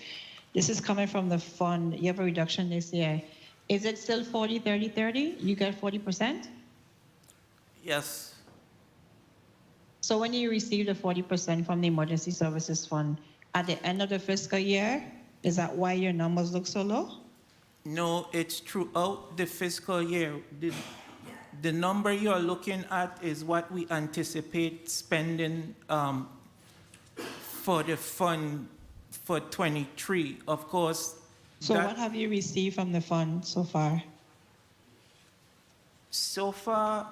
This is coming from the fund. You have a reduction this year. Is it still 40, 30, 30? You get 40%? Yes. So when you receive the 40% from the emergency services fund at the end of the fiscal year, is that why your numbers look so low? No, it's throughout the fiscal year. The number you're looking at is what we anticipate spending for the fund for 23. Of course. So what have you received from the fund so far? So far,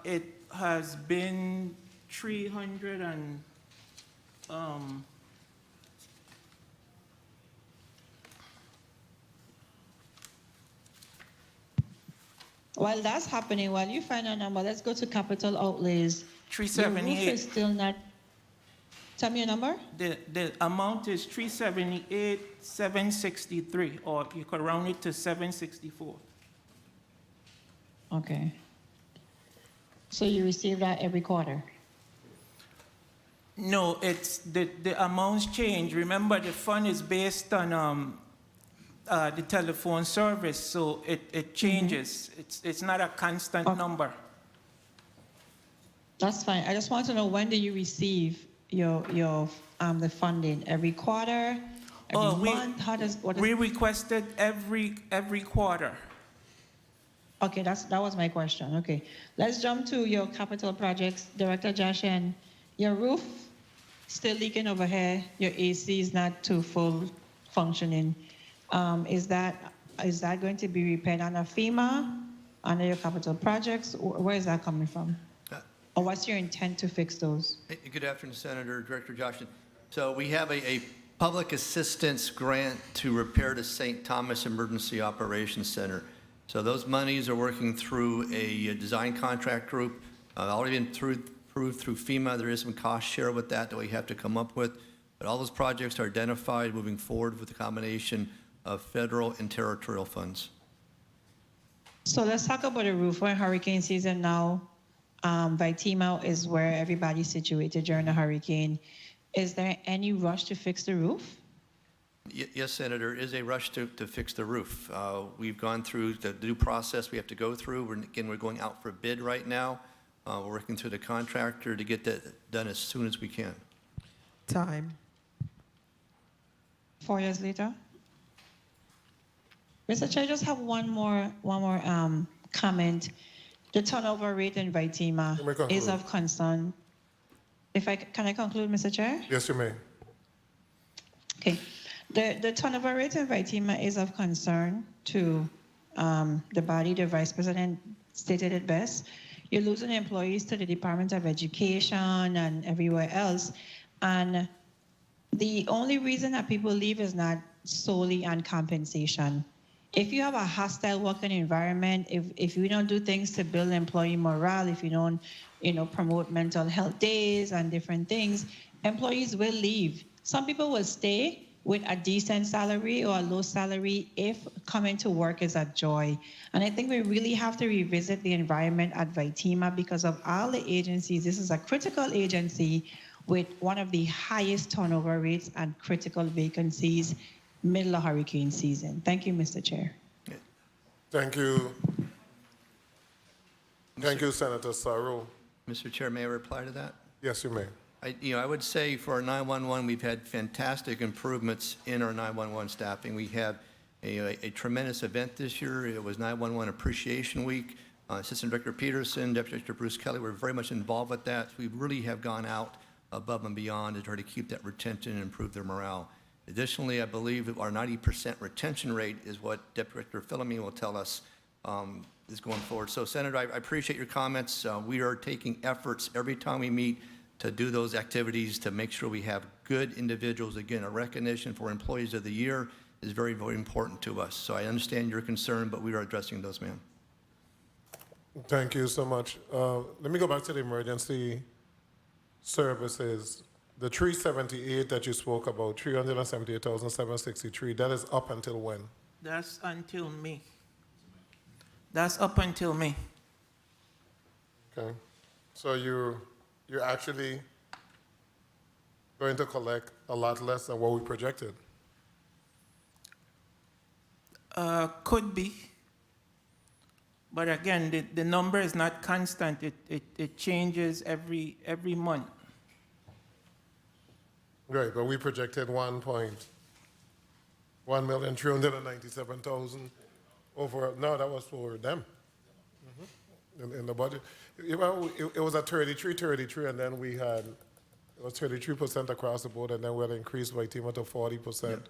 it has been 300 and While that's happening, while you find a number, let's go to capital outlays. 378. Your roof is still not. Tell me your number. The amount is 378,763, or you could round it to 764. Okay. So you receive that every quarter? No, it's the amounts change. Remember, the fund is based on the telephone service, so it changes. It's not a constant number. That's fine. I just want to know, when do you receive your the funding? Every quarter? Every month? We requested every quarter. Okay, that was my question. Okay, let's jump to your capital projects. Director Jaschen, your roof still leaking over here. Your AC is not too full functioning. Is that going to be repaired under FEMA, under your capital projects? Where is that coming from? Or what's your intent to fix those? Good afternoon, Senator, Director Jaschen. So we have a public assistance grant to repair the St. Thomas Emergency Operations Center. So those monies are working through a design contract group, already been approved through FEMA. There is some cost share with that we have to come up with. But all those projects are identified moving forward with a combination of federal and territorial funds. So let's talk about the roof. We're in hurricane season now. VITEMA is where everybody's situated during the hurricane. Is there any rush to fix the roof? Yes, Senator, there is a rush to fix the roof. We've gone through the due process we have to go through. We're going out for bid right now. We're working through the contractor to get that done as soon as we can. Time. 4 years later? Mr. Chair, I just have one more comment. The turnover rate in VITEMA is of concern. Can I conclude, Mr. Chair? Yes, you may. Okay. The turnover rate in VITEMA is of concern to the body. The Vice President stated it best. You're losing employees to the Department of Education and everywhere else. And the only reason that people leave is not solely on compensation. If you have a hostile working environment, if you don't do things to build employee morale, if you don't, promote mental health days and different things, employees will leave. Some people will stay with a decent salary or a low salary if coming to work is a joy. And I think we really have to revisit the environment at VITEMA because of all the agencies. This is a critical agency with one of the highest turnover rates and critical vacancies middle of hurricane season. Thank you, Mr. Chair. Thank you. Thank you, Senator Saru. Mr. Chair, may I reply to that? Yes, you may. I would say for our 911, we've had fantastic improvements in our 911 staffing. We have a tremendous event this year. It was 911 Appreciation Week. Assistant Director Peterson, Deputy Director Bruce Kelly were very much involved with that. We really have gone out above and beyond to try to keep that retention and improve their morale. Additionally, I believe our 90% retention rate is what Deputy Director Philomene will tell us is going forward. So, Senator, I appreciate your comments. We are taking efforts every time we meet to do those activities to make sure we have good individuals. Again, a recognition for Employees of the Year is very, very important to us. So I understand your concern, but we are addressing those, ma'am. Thank you so much. Let me go back to the emergency services. The 378 that you spoke about, 378,763, that is up until when? That's until May. That's up until May. Okay. So you're actually going to collect a lot less than what we projected? Could be. But again, the number is not constant. It changes every month. Right, but we projected 1,397,000 over. No, that was for them. In the budget. It was at 33, and then we had, it was 33% across the board, and then we had increased by TMA to 40%,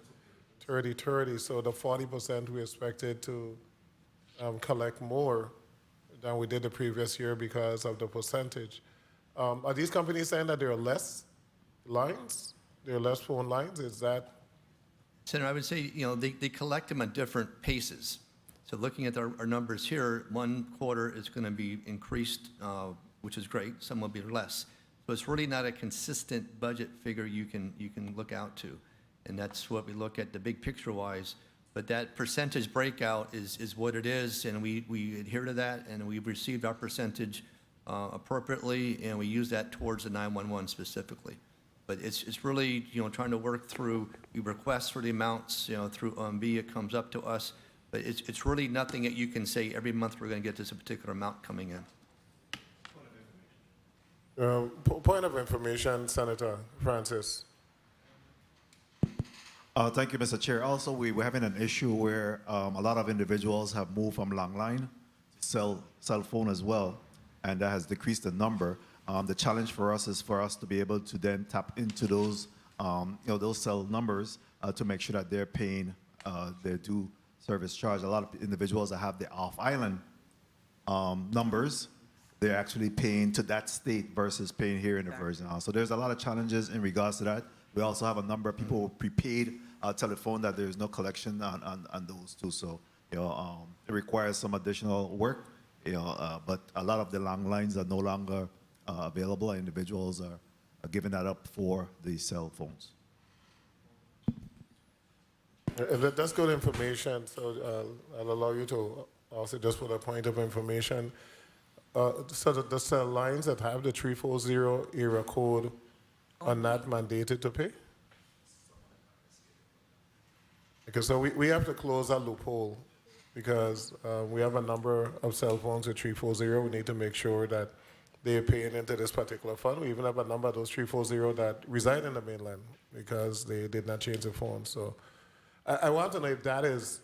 30. So the 40% we expected to collect more than we did the previous year because of the percentage. Are these companies saying that there are less lines? There are less phone lines? Is that? Senator, I would say, they collect them at different paces. So looking at our numbers here, one quarter is going to be increased, which is great. Some will be less. So it's really not a consistent budget figure you can look out to. And that's what we look at the big picture-wise. But that percentage breakout is what it is, and we adhere to that, and we've received our percentage appropriately, and we use that towards the 911 specifically. But it's really, trying to work through, we request for the amounts, through OMB, it comes up to us. But it's really nothing that you can say every month we're going to get this particular amount coming in. Point of information, Senator Francis. Thank you, Mr. Chair. Also, we're having an issue where a lot of individuals have moved from landline to cell phone as well, and that has decreased the number. The challenge for us is for us to be able to then tap into those, those cell numbers to make sure that they're paying their due service charge. A lot of individuals that have the off-island numbers, they're actually paying to that state versus paying here in the Virgin Islands. So there's a lot of challenges in regards to that. We also have a number of people who prepaid telephone that there's no collection on those too. So it requires some additional work. But a lot of the long lines are no longer available. Individuals are giving that up for the cell phones. That's good information. So I'll allow you to also just put a point of information. So the cell lines that have the 340 area code are not mandated to pay? Because so we have to close that loophole because we have a number of cell phones with 340. We need to make sure that they're paying into this particular fund. We even have a number of those 340 that reside in the mainland because they did not change the phone. So I want to know if that is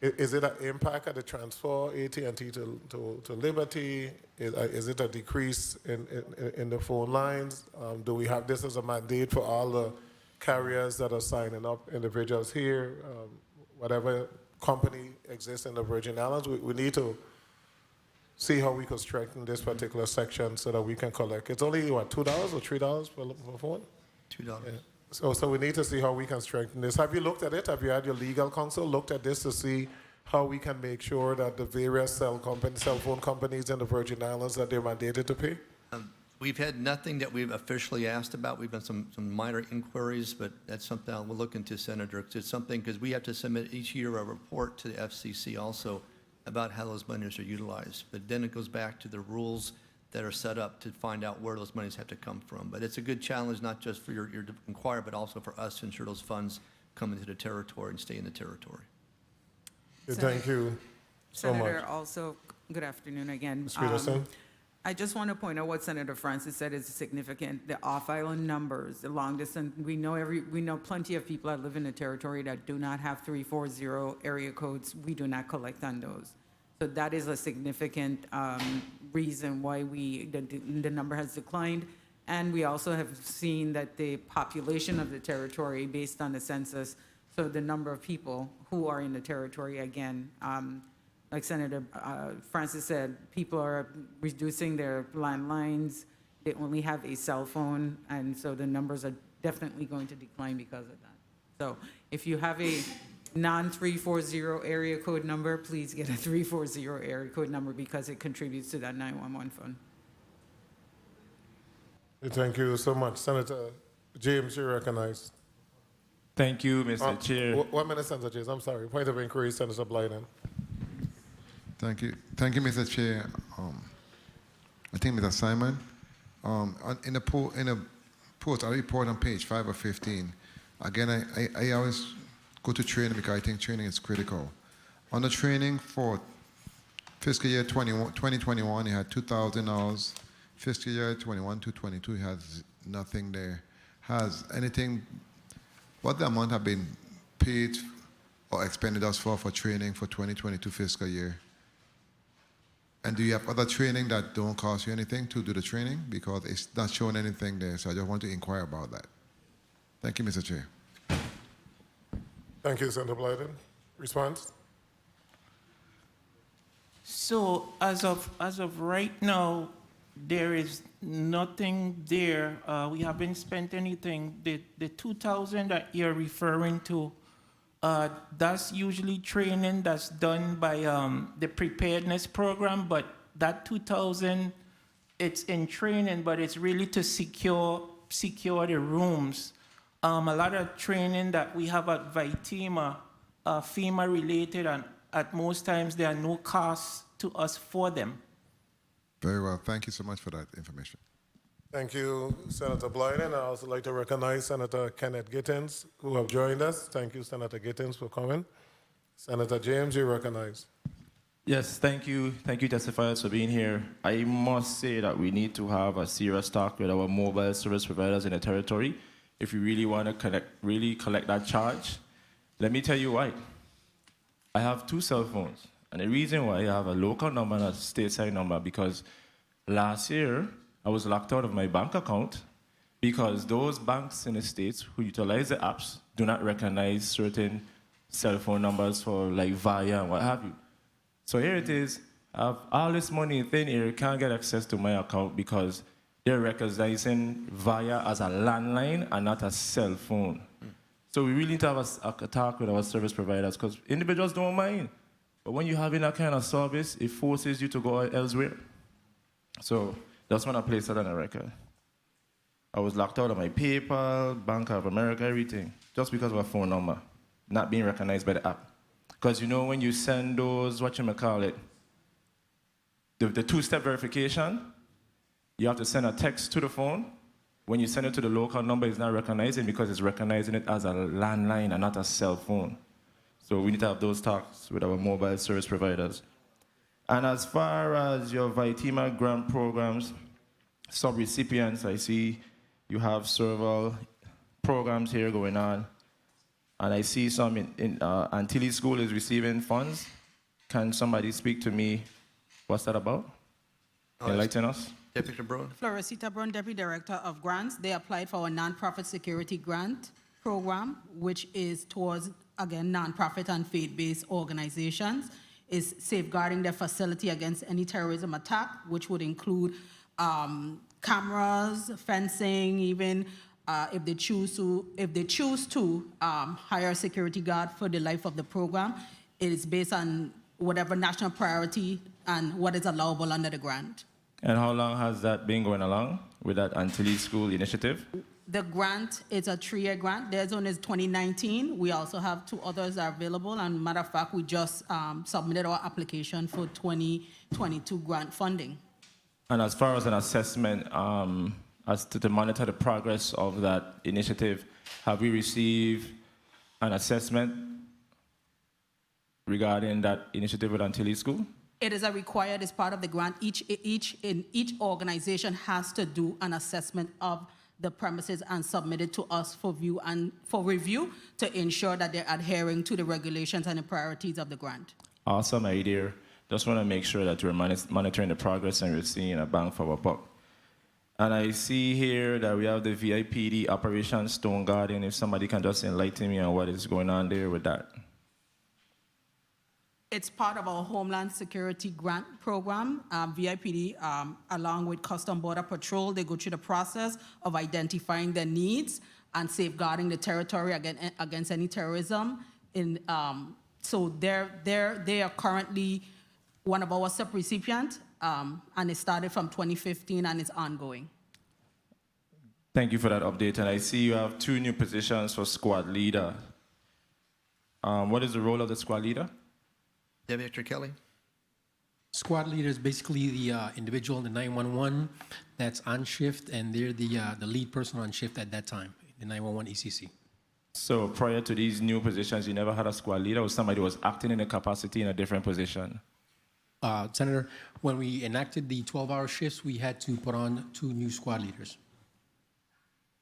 it an impact at the transfer AT&T to Liberty? Is it a decrease in the phone lines? Do we have this as a mandate for all the carriers that are signing up, individuals here, whatever company exists in the Virgin Islands? We need to see how we could strengthen this particular section so that we can collect. It's only, what, $2 or $3 per phone? $2. Yeah. So we need to see how we can strengthen this. Have you looked at it? Have you had your legal counsel looked at this to see how we can make sure that the various cell phone companies in the Virgin Islands that they're mandated to pay? We've had nothing that we've officially asked about. We've done some minor inquiries, but that's something we'll look into, Senator. It's something because we have to submit each year a report to the FCC also about how those monies are utilized. But then it goes back to the rules that are set up to find out where those monies have to come from. But it's a good challenge, not just for your inquiry, but also for us to ensure those funds come into the territory and stay in the territory. Thank you so much. Senator, also, Good afternoon again. Ms. Peterson? I just want to point out what Senator Francis said is significant. The off-island numbers, the long distance. We know plenty of people that live in the territory that do not have 340 area codes. We do not collect on those. So that is a significant reason why the number has declined. And we also have seen that the population of the territory, based on the census, so the number of people who are in the territory, again, like Senator Francis said, people are reducing their landlines. They only have a cell phone, and so the numbers are definitely going to decline because of that. So if you have a non-340 area code number, please get a 340 area code number because it contributes to that 911 fund. Thank you so much. Senator James, you're recognized. Thank you, Mr. Chair. 1 minute, Senator James. I'm sorry. Point of inquiry, Senator Blyden. Thank you. Thank you, Mr. Chair. I think Mr. Simon, in a post, I report on page 5 of 15. Again, I always go to training because I think training is critical. On the training for fiscal year 2021, you had $2,000. Fiscal year 21 to 22 has nothing there. Has anything, what the amount have been paid or expended us for training for 2022 fiscal year? And do you have other training that don't cost you anything to do the training? Because it's not showing anything there, so I just want to inquire about that. Thank you, Mr. Chair. Thank you, Senator Blyden. Response? So as of right now, there is nothing there. We haven't spent anything. The 2,000 that you're referring to, that's usually training that's done by the preparedness program, but that 2,000, it's in training, but it's really to secure the rooms. A lot of training that we have at VITEMA, FEMA related, and at most times there are no costs to us for them. Very well. Thank you so much for that information. Thank you, Senator Blyden. I'd also like to recognize Senator Kenneth Gittins, who have joined us. Thank you, Senator Gittins, for coming. Senator James, you're recognized. Yes, thank you. Thank you, testifiers, for being here. I must say that we need to have a serious talk with our mobile service providers in the territory if we really want to collect that charge. Let me tell you why. I have 2 cell phones. And the reason why I have a local number and a stateside number, because last year I was locked out of my bank account because those banks in the States who utilize the apps do not recognize certain cell phone numbers for like VIA and what have you. So here it is, I have all this money in thin air, can't get access to my account because they're recognizing VIA as a landline and not a cell phone. So we really need to have a talk with our service providers because individuals don't mind. But when you're having that kind of service, it forces you to go elsewhere. So that's when I placed that on the record. I was locked out of my PayPal, Bank of America, everything, just because of a phone number, not being recognized by the app. Because you know when you send those, the 2-step verification, you have to send a text to the phone. When you send it to the local number, it's not recognizing because it's recognizing it as a landline and not a cell phone. So we need to have those talks with our mobile service providers. And as far as your VITEMA grant programs, sub-recipients, I see you have several programs here going on. And I see some in Antilles School is receiving funds. Can somebody speak to me? What's that about? Enlighten us. Deputy Brown. Floresita Brown, Deputy Director of Grants. They applied for a nonprofit security grant program, which is towards, again, nonprofit and faith-based organizations, is safeguarding their facility against any terrorism attack, which would include cameras, fencing, even if they choose to hire a security guard for the life of the program. It is based on whatever national priority and what is allowable under the grant. And how long has that been going along with that Antilles School initiative? The grant is a 3-year grant. Theirs one is 2019. We also have 2 others that are available. And matter of fact, we just submitted our application for 2022 grant funding. And as far as an assessment, as to monitor the progress of that initiative, have we received an assessment regarding that initiative with Antilles School? It is a required, it's part of the grant. Each organization has to do an assessment of the premises and submit it to us for review to ensure that they're adhering to the regulations and the priorities of the grant. Awesome idea. Just want to make sure that we're monitoring the progress and we're seeing a bang for our buck. And I see here that we have the VIPD Operation Stone Garden. If somebody can just enlighten me on what is going on there with that. It's part of our Homeland Security Grant Program. VIPD, along with Custom Border Patrol, they go through the process of identifying their needs and safeguarding the territory against any terrorism. So they are currently one of our sub-recipients, and it started from 2015 and it's ongoing. Thank you for that update. And I see you have 2 new positions for squad leader. What is the role of the squad leader? Director Kelly. Squad leader is basically the individual in the 911 that's on shift, and they're the lead person on shift at that time, the 911 ECC. So prior to these new positions, you never had a squad leader or somebody who was acting in a capacity in a different position? Senator, when we enacted the 12-hour shifts, we had to put on 2 new squad leaders.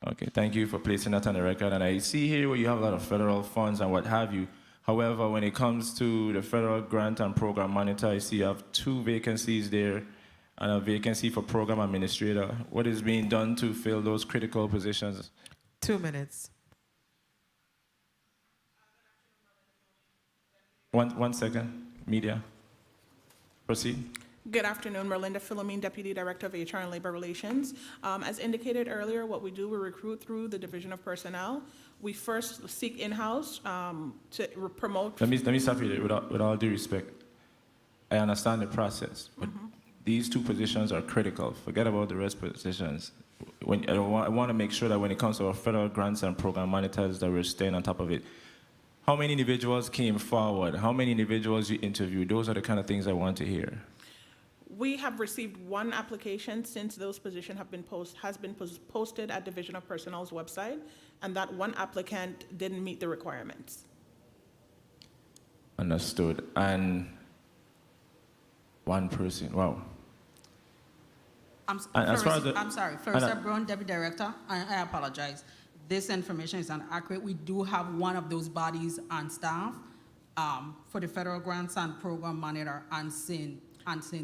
Okay, thank you for placing that on the record. And I see here where you have a lot of federal funds and what have you. However, when it comes to the federal grant and program monitor, I see you have 2 vacancies there and a vacancy for program administrator. What is being done to fill those critical positions? 2 minutes. One second, media. Proceed. Good afternoon, Merlinda Philomene, Deputy Director of HR and Labor Relations. As indicated earlier, what we do, we recruit through the Division of Personnel. We first seek in-house to promote. Let me stop you there with all due respect. I understand the process, but these 2 positions are critical. Forget about the rest positions. I want to make sure that when it comes to our federal grants and program monitors, that we're staying on top of it. How many individuals came forward? How many individuals you interviewed? Those are the kind of things I want to hear. We have received 1 application since those positions have been posted at Division of Personnel's website, and that 1 applicant didn't meet the requirements. Understood. And 1 person, wow. I'm sorry, First Brown, Deputy Director, I apologize. This information is inaccurate. We do have 1 of those bodies on staff for the federal grants and program monitor and St.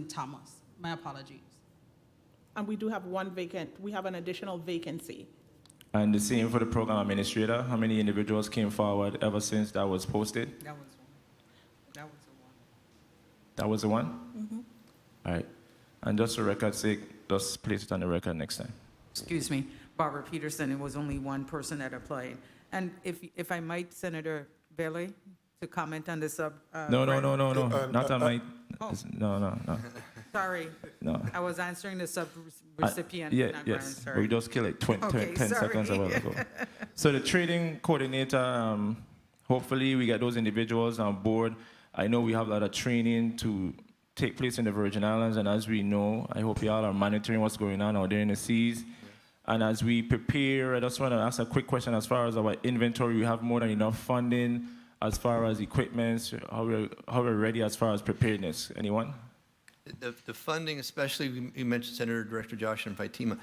Thomas. My apologies. And we do have 1 vacant. We have an additional vacancy. And the same for the program administrator. How many individuals came forward ever since that was posted? That was 1. That was the one? Mm-hmm. All right. And just for record's sake, just place it on the record next time. Excuse me, Barbara Peterson, it was only 1 person that applied. And if I might, Senator Bailey, to comment on the sub. No. Not on my. No. Sorry. No. I was answering the sub-recipient. Yes. Sorry. We just killed like 10 seconds a while ago. So the trading coordinator, hopefully we get those individuals on board. I know we have a lot of training to take place in the Virgin Islands, and as we know, I hope you all are monitoring what's going on out there in the seas. And as we prepare, I just want to ask a quick question as far as our inventory. We have more than enough funding as far as equipment, how we're ready as far as preparedness. Anyone? The funding, especially, you mentioned Senator Director Jaschen and Vitima,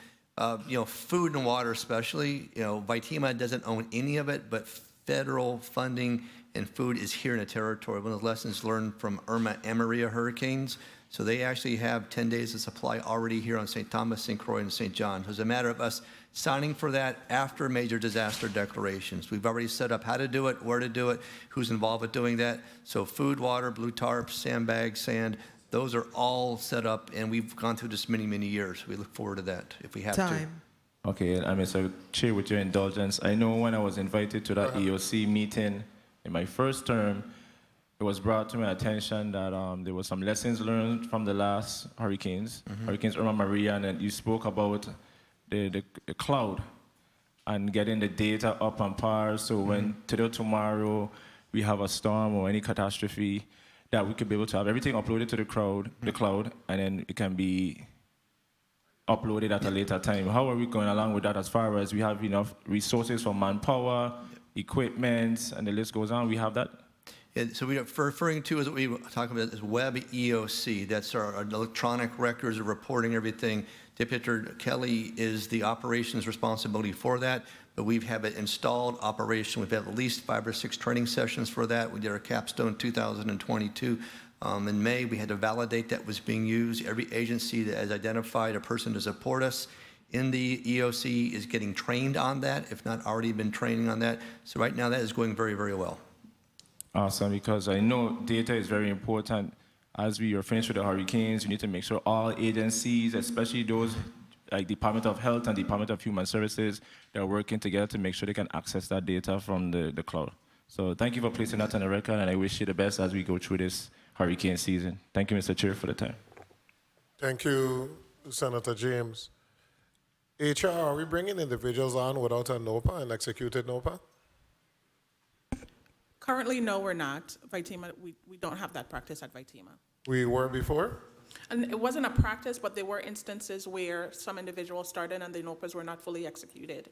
food and water especially, Vitima doesn't own any of it, but federal funding and food is here in the territory. One of the lessons learned from Irma and Maria hurricanes. So they actually have 10 days of supply already here on St. Thomas, St. Croix, and St. John. So it's a matter of us signing for that after major disaster declarations. We've already set up how to do it, where to do it, who's involved with doing that. So food, water, blue tarps, sandbags, sand, those are all set up, and we've gone through this many, many years. We look forward to that if we have to. Okay, Mr. Chair, with your indulgence, I know when I was invited to that EOC meeting in my first term, it was brought to my attention that there were some lessons learned from the last hurricanes, Hurricanes Irma, Maria, and you spoke about the cloud and getting the data up on par. So when today or tomorrow we have a storm or any catastrophe, that we could be able to have everything uploaded to the cloud, and then it can be uploaded at a later time. How are we going along with that as far as we have enough resources for manpower, equipment, and the list goes on? We have that? So we are referring to as what we talk about as Web EOC. That's our electronic records of reporting everything. Deputy Kelly is the operations responsibility for that, but we have it installed operation. We've had at least 5 or 6 training sessions for that. We did our capstone 2022. In May, we had to validate that was being used. Every agency that has identified a person to support us in the EOC is getting trained on that, if not already been training on that. So right now, that is going very, very well. Awesome, because I know data is very important. As we are finished with the hurricanes, we need to make sure all agencies, especially those like Department of Health and Department of Human Services, they're working together to make sure they can access that data from the cloud. So thank you for placing that on the record, and I wish you the best as we go through this hurricane season. Thank you, Mr. Chair, for the time. Thank you, Senator James. HR, are we bringing individuals on without a NOPA, an executed NOPA? Currently, no, we're not. Vitima, we don't have that practice at Vitima. We were before? And it wasn't a practice, but there were instances where some individuals started and the NOPAs were not fully executed.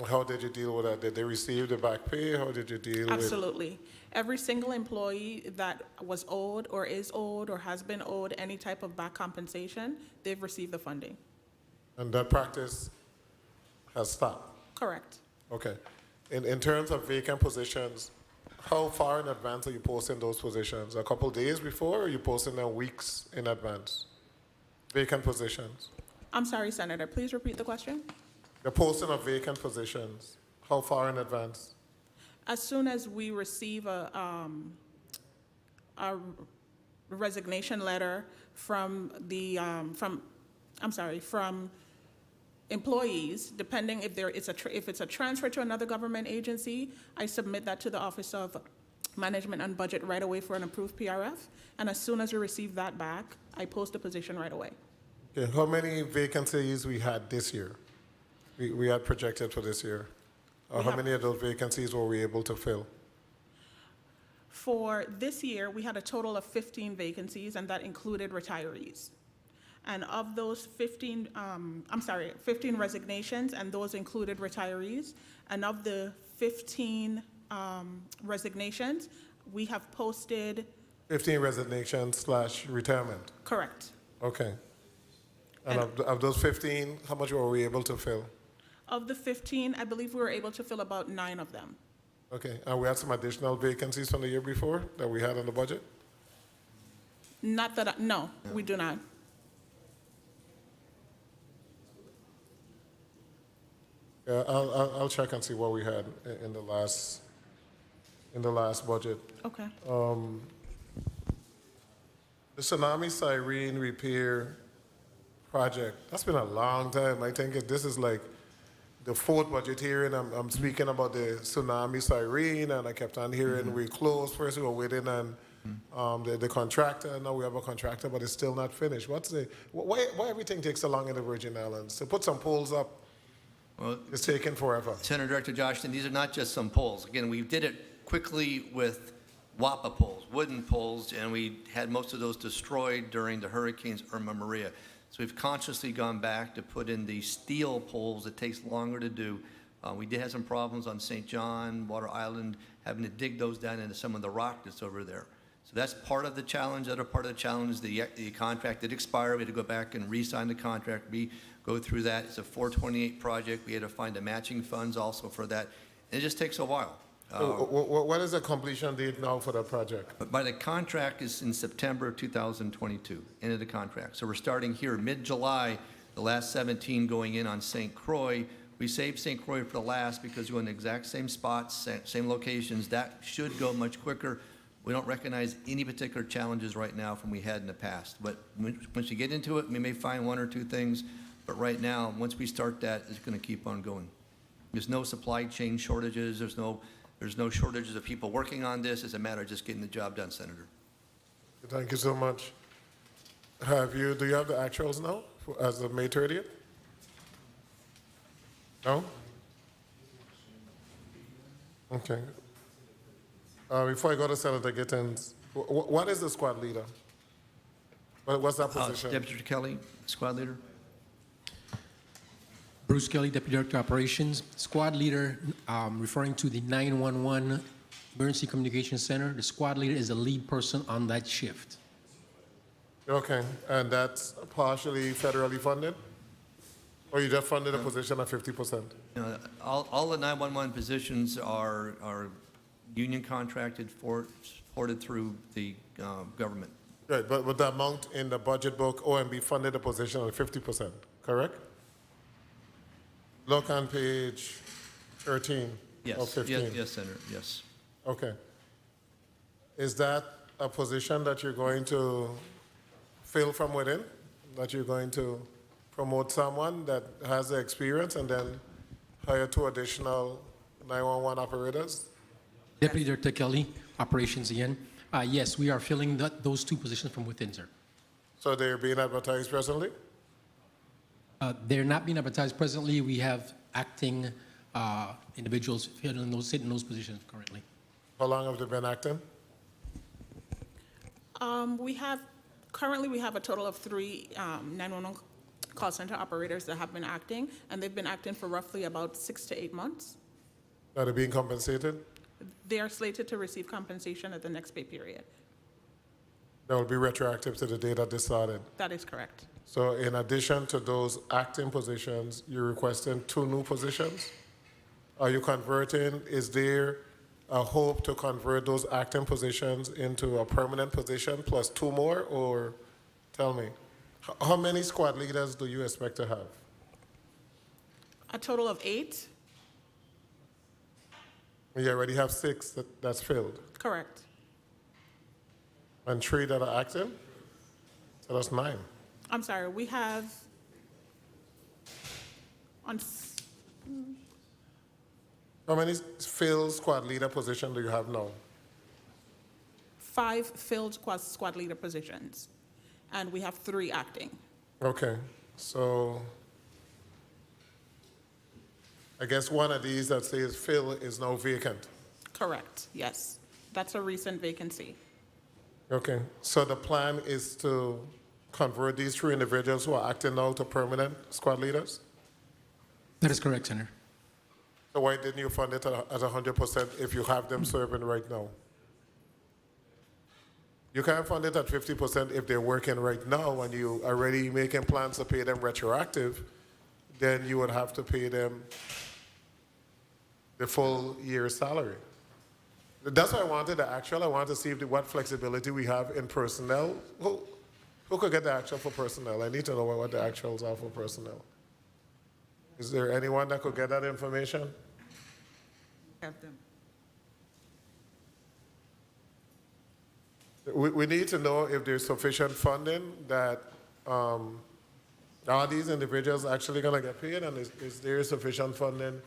How did you deal with that? Did they receive the back pay? How did you deal with it? Absolutely. Every single employee that was owed or is owed or has been owed any type of back compensation, they've received the funding. And that practice has stopped? Correct. Okay. In terms of vacant positions, how far in advance are you posting those positions? A couple days before, or are you posting them weeks in advance? Vacant positions. I'm sorry, Senator, please repeat the question. The posting of vacant positions, how far in advance? As soon as we receive a resignation letter from the, from employees, depending if if it's a transfer to another government agency, I submit that to the Office of Management and Budget right away for an approved PRF. And as soon as we receive that back, I post the position right away. Okay. How many vacancies we had this year? We had projected for this year. How many of those vacancies were we able to fill? For this year, we had a total of 15 vacancies, and that included retirees. And of those 15 resignations, and those included retirees, and of the 15 resignations, we have posted... 15 resignations / retirement? Correct. Okay. And of those 15, how much were we able to fill? Of the 15, I believe we were able to fill about 9 of them. Okay. And we had some additional vacancies from the year before that we had on the budget? Not that, no, we do not. Yeah, I'll check and see what we had in the last budget. Okay. The tsunami siren repair project, that's been a long time. I think this is like the 4th budget hearing. I'm speaking about the tsunami siren, and I kept on hearing we closed first, we were waiting on the contractor. Now we have a contractor, but it's still not finished. Why everything takes so long in the Virgin Islands? To put some poles up, well, it's taking forever. Senator Director Jaschen, these are not just some poles. Again, we did it quickly with WAPA poles, wooden poles, and we had most of those destroyed during the hurricanes Irma and Maria. So we've consciously gone back to put in the steel poles. It takes longer to do. We did have some problems on St. John, Water Island, having to dig those down into some of the rock that's over there. So that's part of the challenge. The other part of the challenge is the contract did expire. We had to go back and re-sign the contract, go through that. It's a 428 project. We had to find the matching funds also for that. And it just takes a while. What is the completion date now for that project? But by the contract is in September of 2022, end of the contract. So we're starting here mid-July, the last 17 going in on St. Croix. We saved St. Croix for the last because we're in the exact same spots, same locations. That should go much quicker. We don't recognize any particular challenges right now from we had in the past. But once you get into it, we may find 1 or 2 things. But right now, once we start that, it's going to keep on going. There's no supply chain shortages. There's no shortages of people working on this. It's a matter of just getting the job done, Senator. Thank you so much. Do you have the actuals now as of May 30th? No? Okay. Before I go to Senator Gittins, what is the squad leader? What's that position? Deputy Kelly, squad leader. Bruce Kelly, Deputy Director of Operations. Squad leader, referring to the 911 Emergency Communication Center. The squad leader is the lead person on that shift. Okay, and that's partially federally funded? Or you just funded a position at 50%? All the 911 positions are union contracted, supported through the government. Right, but with the amount in the budget book, OMB funded a position at 50%, correct? Look on page 13 Yes, or 15. yes, Senator, yes. Okay. Is that a position that you're going to fill from within? That you're going to promote someone that has the experience and then hire 2 additional 911 operators? Deputy Director Kelly, Operations again. Yes, we are filling those 2 positions from within, sir. So they're being advertised presently? They're not being advertised presently. We have acting individuals sitting in those positions currently. How long have they been acting? Currently we have a total of 3 911 call center operators that have been acting, and they've been acting for roughly about 6 to 8 months. Are they being compensated? They are slated to receive compensation at the next pay period. That will be retroactive to the day that they started. That is correct. So in addition to those acting positions, you're requesting 2 new positions? Are you converting? Is there a hope to convert those acting positions into a permanent position plus 2 more? Or tell me, how many squad leaders do you expect to have? A total of 8? You already have 6 that's filled, Correct. and 3 that are acting? So that's 9. I'm sorry, we have How many filled squad leader positions do you have now? 5 filled squad leader positions, and we have 3 acting. Okay, so I guess one of these that says fill is now vacant. Correct, yes. That's a recent vacancy. Okay, so the plan is to convert these 3 individuals who are acting now to permanent squad leaders? That is correct, Senator. So why didn't you fund it at 100% if you have them serving right now? You can't fund it at 50% if they're working right now and you already making plans to pay them retroactive, then you would have to pay them the full year's salary. That's why I wanted the actual. I wanted to see what flexibility we have in personnel. Who could get the actual for personnel? I need to know what the actuals are for personnel. Is there anyone that could get that information? Have them. We need to know if there's sufficient funding that are these individuals actually going to get paid, and is there sufficient funding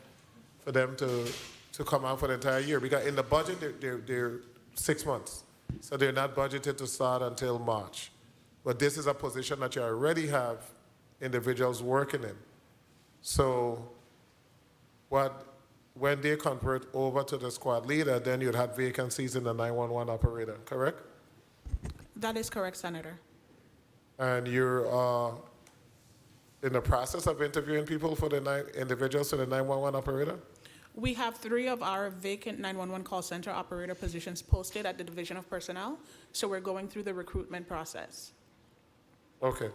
for them to come out for the entire year? Because in the budget, they're 6 months, so they're not budgeted to start until March. But this is a position that you already have individuals working in. So when they convert over to the squad leader, then you'd have vacancies in the 911 operator, correct? That is correct, Senator. And you're in the process of interviewing people for the individuals for the 911 operator? We have 3 of our vacant 911 call center operator positions posted at the Division of Personnel, so we're going through the recruitment process. Okay.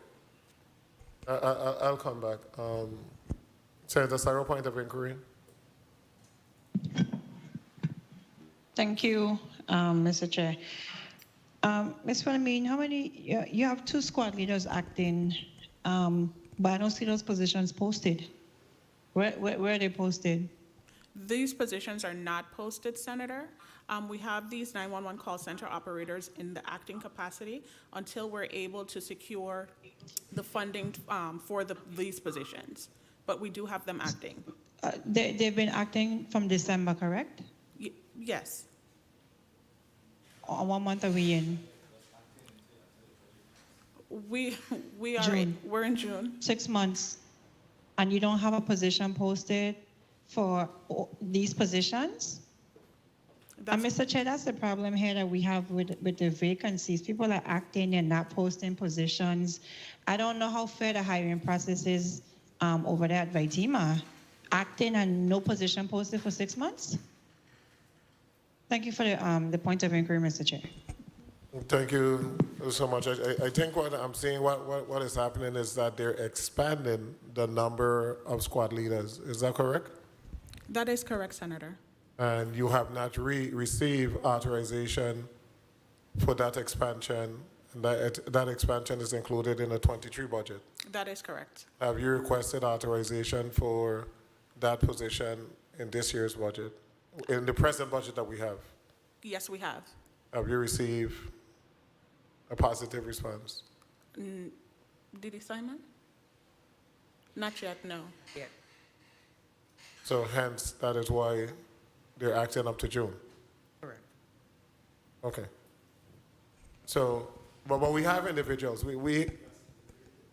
I'll come back. Senator Sarah, point of inquiry. Thank you, Mr. Chair. Ms. Philomene, how many, you have 2 squad leaders acting, but I don't see those positions posted. Where are they posted? These positions are not posted, Senator. We have these 911 call center operators in the acting capacity until we're able to secure the funding for these positions. But we do have them acting. They've been acting from December, correct? Yes. What month are we in? We are. June. We're in June. 6 months, and you don't have a position posted for these positions? And Mr. Chair, that's the problem here that we have with the vacancies. People are acting and not posting positions. I don't know how fair the hiring process is over there at Vaidima. Acting and no position posted for 6 months? Thank you for the point of inquiry, Mr. Chair. Thank you so much. I think what I'm seeing, what is happening is that they're expanding the number of squad leaders. Is that correct? That is correct, Senator. And you have not received authorization for that expansion. And that expansion is included in the 23 budget. That is correct. Have you requested authorization for that position in this year's budget, in the present budget that we have? Yes, we have. Have you received a positive response? Did he sign it? Not yet, no. Yet. So hence, that is why they're acting up to June. Correct. Okay. So, but we have individuals. When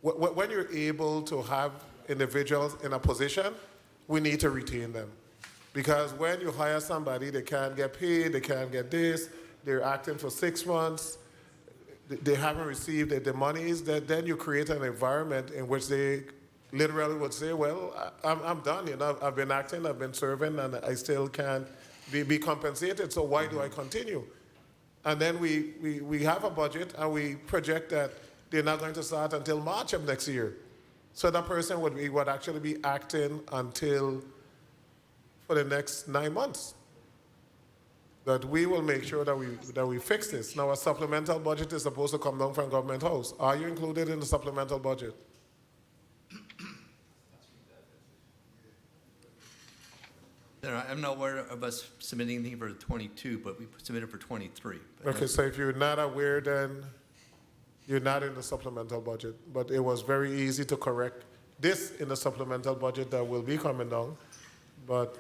you're able to have individuals in a position, we need to retain them. Because when you hire somebody, they can't get paid, they can't get this, they're acting for 6 months, they haven't received the monies, then you create an environment in which they literally would say, well, I'm done, you know, I've been acting, I've been serving, and I still can't be compensated, so why do I continue? And then we have a budget, and we project that they're not going to start until March of next year. So that person would actually be acting for the next 9 months. That we will make sure that we fix this. Now, a supplemental budget is supposed to come down from Government House. Are you included in the supplemental budget? I'm not aware of us submitting anything for 22, but we submitted for 23. Okay, so if you're not aware, then you're not in the supplemental budget. But it was very easy to correct this in the supplemental budget that will be coming down. But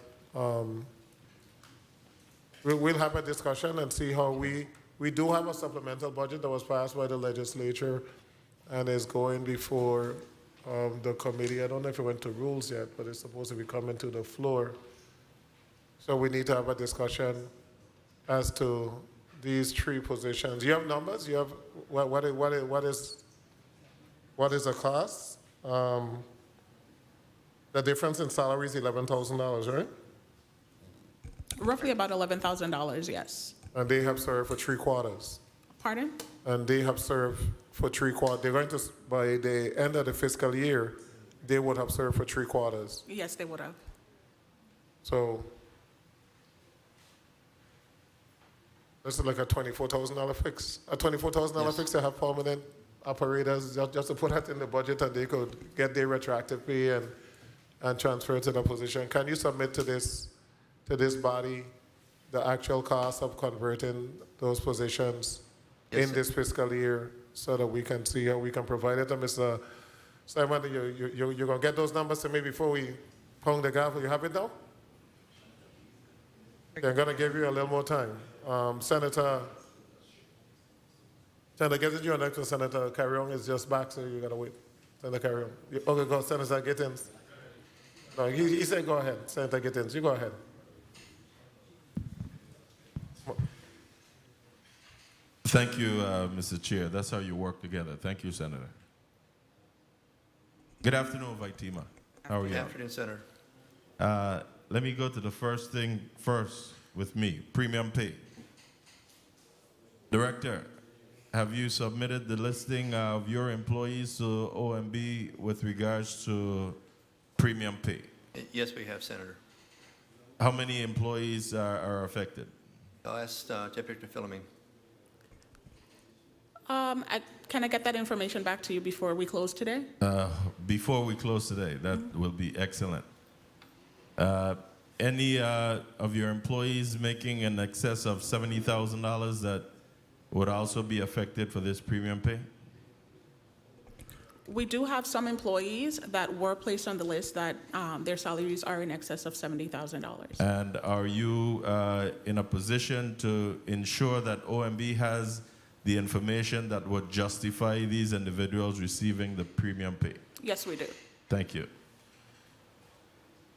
we'll have a discussion and see how we do have a supplemental budget that was passed by the legislature and is going before the committee. I don't know if it went to rules yet, but it's supposed to be coming to the floor. So we need to have a discussion as to these 3 positions. You have numbers? You have what is the cost? The difference in salary is $11,000, right? Roughly about $11,000, yes. And they have served for 3 quarters. Pardon? And they have served for 3 quarters. They're going to, by the end of the fiscal year, they would have served for 3 quarters. Yes, they would have. So this is like a $24,000 fix. A $24,000 fix to have permanent operators, just to put that in the budget, and they could get their retroactive pay and transfer to the position. Can you submit to this body the actual cost of converting those positions in this fiscal year so that we can see how we can provide it? And Mr. Simon, you're going to get those numbers to me before we pound the gavel. You have it now? Okay, I'm going to give you a little more time. Senator, Gittins, you're next to Senator Carrion is just back, so you got to wait. Senator Carrion. Okay, go, Senator Gittins. No, he said go ahead. Senator Gittins, you go ahead. Thank you, Mr. Chair. That's how you work together. Thank you, Senator. Good afternoon, Vaitima. How are you? Good afternoon, Senator. Let me go to the first thing first with me, premium pay. Director, have you submitted the listing of your employees to OMB with regards to premium pay? Yes, we have, Senator. How many employees are affected? I'll ask Deputy Philomene. Can I get that information back to you before we close today? Before we close today, that will be excellent. Any of your employees making in excess of $70,000 that would also be affected for this premium pay? We do have some employees that were placed on the list that their salaries are in excess of $70,000. And are you in a position to ensure that OMB has the information that would justify these individuals receiving the premium pay? Yes, we do. Thank you.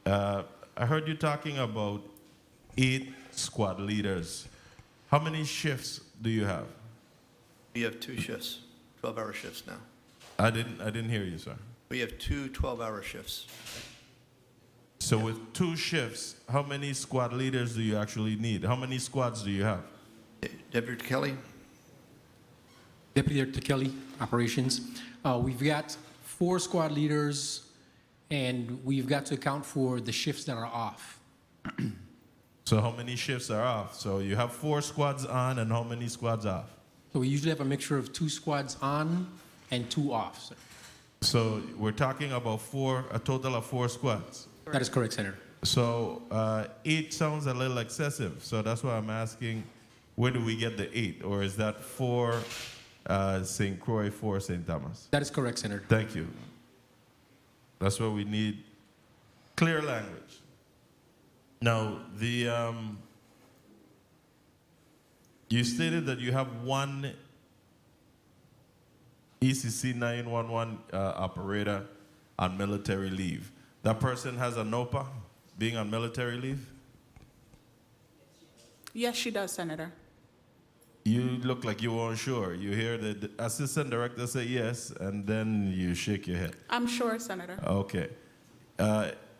I heard you talking about 8 squad leaders. How many shifts do you have? We have 2 shifts, 12-hour shifts now. I didn't hear you, sir. We have 2 12-hour shifts. So with 2 shifts, how many squad leaders do you actually need? How many squads do you have? Deputy Kelly? Deputy Director Kelly, Operations. We've got 4 squad leaders, and we've got to account for the shifts that are off. So how many shifts are off? So you have 4 squads on, and how many squads off? So we usually have a mixture of 2 squads on and 2 off, sir. So we're talking about a total of 4 squads. That is correct, Senator. So 8 sounds a little excessive. So that's why I'm asking, where do we get the 8? Or is that 4 St. Croix, 4 St. Thomas? That is correct, Senator. Thank you. That's what we need, clear language. Now, you stated that you have 1 ECC 911 operator on military leave. That person has a NOPA, being on military leave? Yes, she does, Senator. You look like you weren't sure. You hear the assistant director say yes, and then you shake your head. I'm sure, Senator. Okay.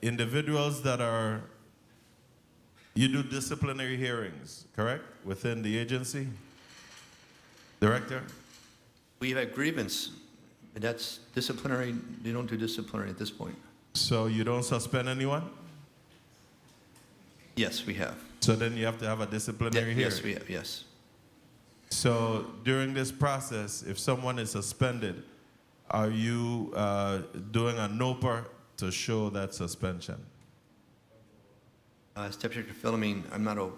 Individuals that are, you do disciplinary hearings, correct? Within the agency? Director? We have a grievance, but that's disciplinary. They don't do disciplinary at this point. So you don't suspend anyone? Yes, we have. So then you have to have a disciplinary hearing? Yes, we have, yes. So during this process, if someone is suspended, are you doing a NOPA to show that suspension? Step Secretary Philomene, I'm not a...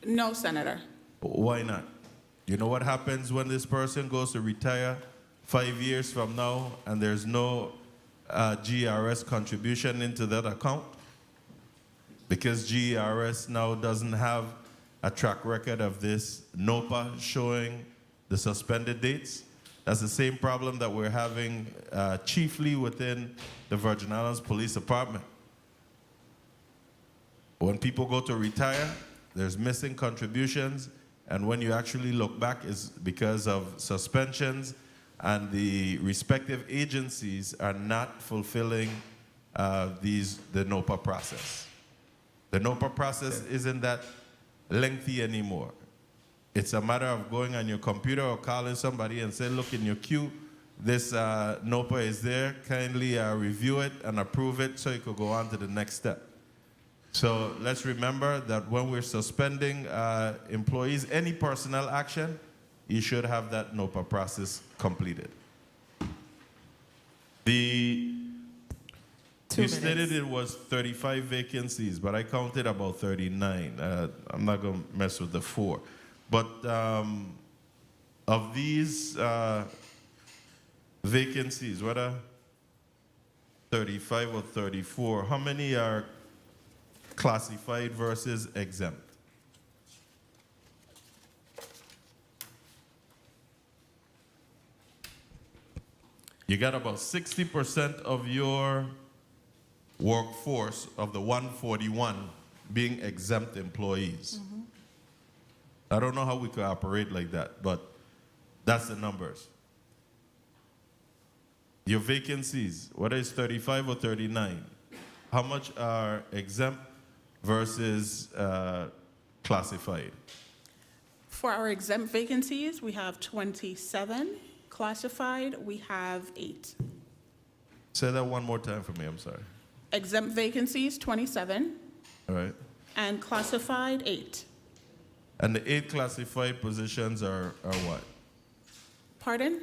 No, Senator. Why not? You know what happens when this person goes to retire 5 years from now and there's no GRS contribution into that account? Because GRS now doesn't have a track record of this NOPA showing the suspended dates. That's the same problem that we're having chiefly within the Virgin Islands Police Department. When people go to retire, there's missing contributions, and when you actually look back, it's because of suspensions, and the respective agencies are not fulfilling the NOPA process. The NOPA process isn't that lengthy anymore. It's a matter of going on your computer or calling somebody and say, look, in your queue, this NOPA is there. Kindly review it and approve it so you could go on to the next step. So let's remember that when we're suspending employees, any personnel action, you should have that NOPA process completed. You stated it was 35 vacancies, but I counted about 39. I'm not going to mess with the 4. But of these vacancies, whether 35 or 34, how many are classified versus exempt? You got about 60% of your workforce of the 141 being exempt employees. Mm-hmm. I don't know how we could operate like that, but that's the numbers. Your vacancies, whether it's 35 or 39, how much are exempt versus classified? For our exempt vacancies, we have 27. Classified, we have 8. Say that one more time for me, I'm sorry. Exempt vacancies, 27. All right. And classified, 8. And the 8 classified positions are what? Pardon?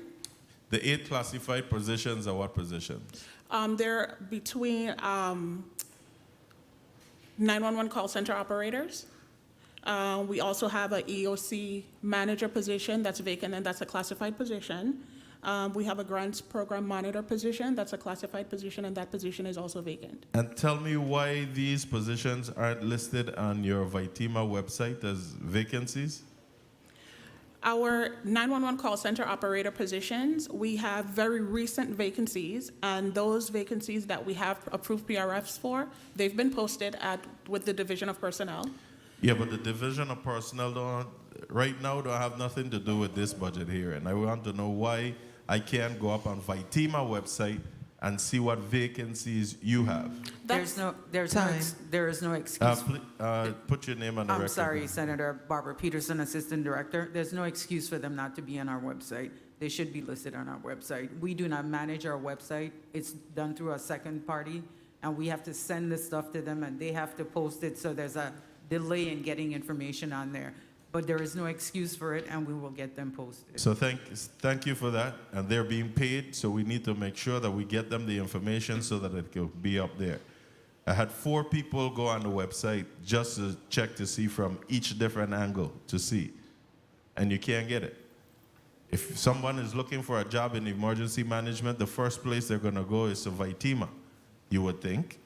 The 8 classified positions are what positions? They're between 911 call center operators. We also have an EOC manager position that's vacant, and that's a classified position. We have a grants program monitor position that's a classified position, and that position is also vacant. And tell me why these positions aren't listed on your Vitima website as vacancies? Our 911 call center operator positions, we have very recent vacancies, and those vacancies that we have approved PRFs for, they've been posted with the Division of Personnel. Yeah, but the Division of Personnel right now don't have nothing to do with this budget here, and I want to know why I can't go up on Vitima website and see what vacancies you have. There is no excuse. Put your name on the record. I'm sorry, Senator Barbara Peterson, Assistant Director. There's no excuse for them not to be on our website. They should be listed on our website. We do not manage our website. It's done through a second party, and we have to send this stuff to them, and they have to post it, so there's a delay in getting information on there. But there is no excuse for it, and we will get them posted. So thank you for that. And they're being paid, so we need to make sure that we get them the information so that it will be up there. I had 4 people go on the website just to check to see from each different angle to see, and you can't get it. If someone is looking for a job in emergency management, the first place they're going to go is to Vitima, you would think.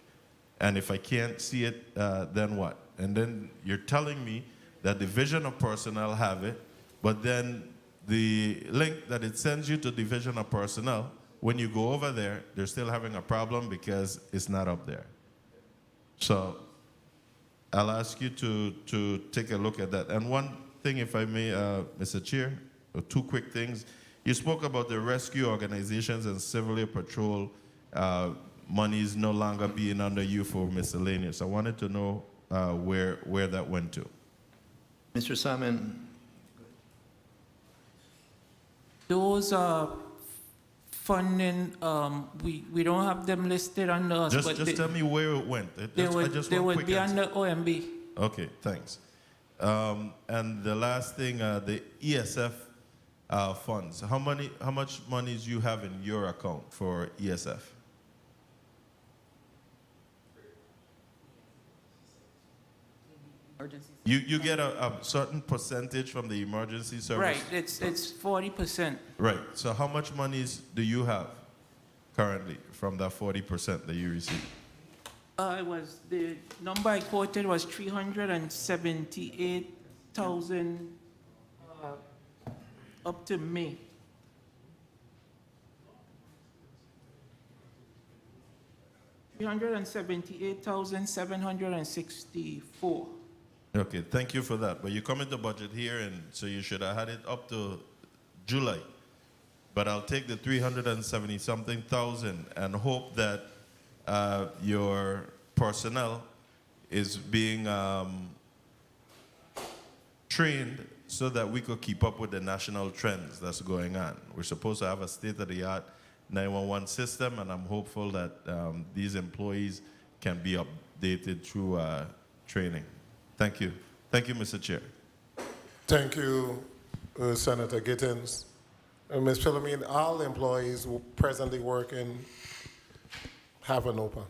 And if I can't see it, then what? And then you're telling me that Division of Personnel have it, but then the link that it sends you to Division of Personnel, when you go over there, they're still having a problem because it's not up there. So I'll ask you to take a look at that. And one thing, if I may, Mr. Chair, 2 quick things. You spoke about the rescue organizations and civil patrol monies no longer being under you for miscellaneous. I wanted to know where that went to. Mr. Simon. Those funding, we don't have them listed under us. Just tell me where it went. They would be under OMB. Okay, thanks. And the last thing, the ESF funds. How much money do you have in your account for ESF? You get a certain percentage from the emergency service? Right, it's 40%. Right, so how much monies do you have currently from that 40% that you receive? The number I quoted was 378,000 up to May. $378,764. Okay, thank you for that. But you come in the budget here, and so you should have had it up to July. But I'll take the 370-something thousand and hope that your personnel is being trained so that we could keep up with the national trends that's going on. We're supposed to have a state-of-the-art 911 system, and I'm hopeful that these employees can be updated through training. Thank you. Thank you, Mr. Chair. Thank you, Senator Gittins. Ms. Philomene, all employees presently working have an OPA.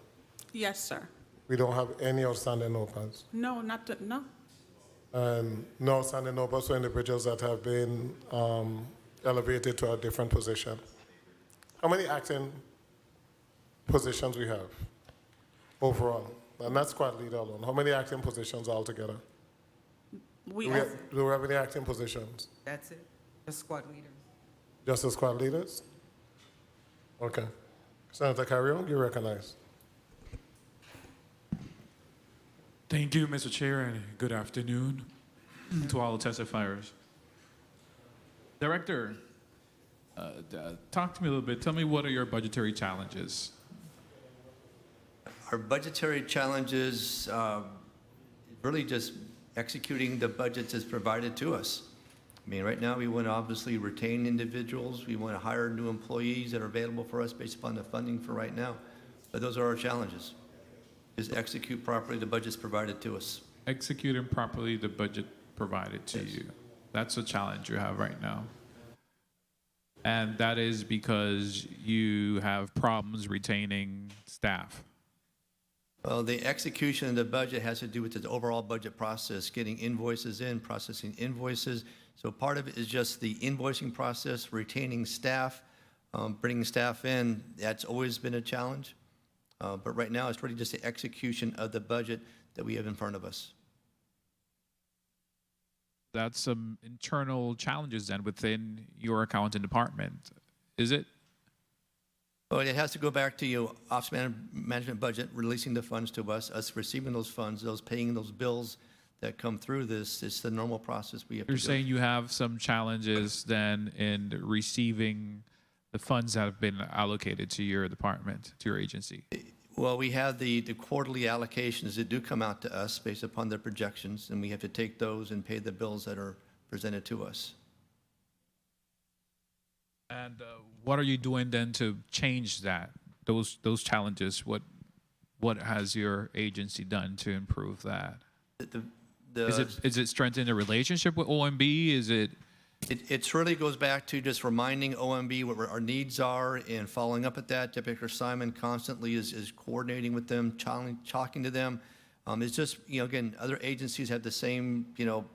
Yes, sir. We don't have any outstanding OPAs. No. No outstanding OPAs for individuals that have been elevated to a different position. How many acting positions we have overall? And not squad leader alone. How many acting positions altogether? Do we have any acting positions? That's it, the squad leaders. Just the squad leaders? Okay. Senator Carrion, you recognize. Thank you, Mr. Chair, and good afternoon to all the testifiers. Director, talk to me a little bit. Tell me, what are your budgetary challenges? Our budgetary challenges really just executing the budgets as provided to us. I mean, right now we want to obviously retain individuals. We want to hire new employees that are available for us based upon the funding for right now. But those are our challenges. Just execute properly the budgets provided to us. Executing properly the budget provided to you. That's a challenge you have right now. And that is because you have problems retaining staff. Well, the execution of the budget has to do with the overall budget process, getting invoices in, processing invoices. So part of it is just the invoicing process, retaining staff, bringing staff in. That's always been a challenge. But right now, it's really just the execution of the budget that we have in front of us. That's some internal challenges then within your accounting department, is it? Well, it has to go back to your office management budget, releasing the funds to us receiving those funds, those paying those bills that come through this. It's the normal process we have to You're go saying you have some challenges then in receiving the funds that have been allocated to your department, to your agency? Well, we have the quarterly allocations that do come out to us based upon their projections, and we have to take those and pay the bills that are presented to us. And what are you doing then to change that, those challenges? What has your agency done to improve that? Is it strengthening the relationship with OMB? Is it? It really goes back to just reminding OMB what our needs are and following up at that. Deputy Director Simon constantly is coordinating with them, talking to them. It's just, again, other agencies have the same,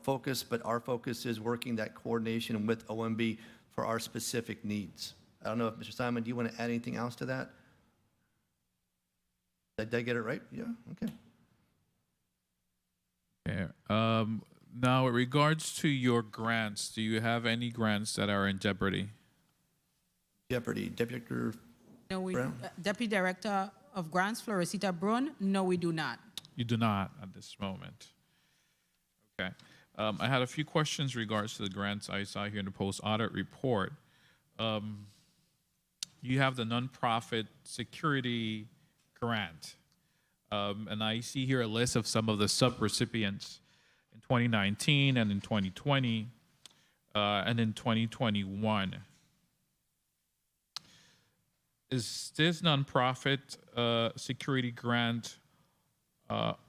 focus, but our focus is working that coordination with OMB for our specific needs. I don't know if Mr. Simon, do you want to add anything else to that? Did I get it right? Yeah, okay. Yeah. Now, in regards to your grants, do you have any grants that are in jeopardy? Deputy Director Brown? Deputy Director of Grants, Floresita Brun, no, we do not. You do not at this moment. Okay. I had a few questions in regards to the grants I saw here in the post-audit report. You have the nonprofit security grant, and I see here a list of some of the sub-recipients in 2019 and in 2020 and in 2021. Is this nonprofit security grant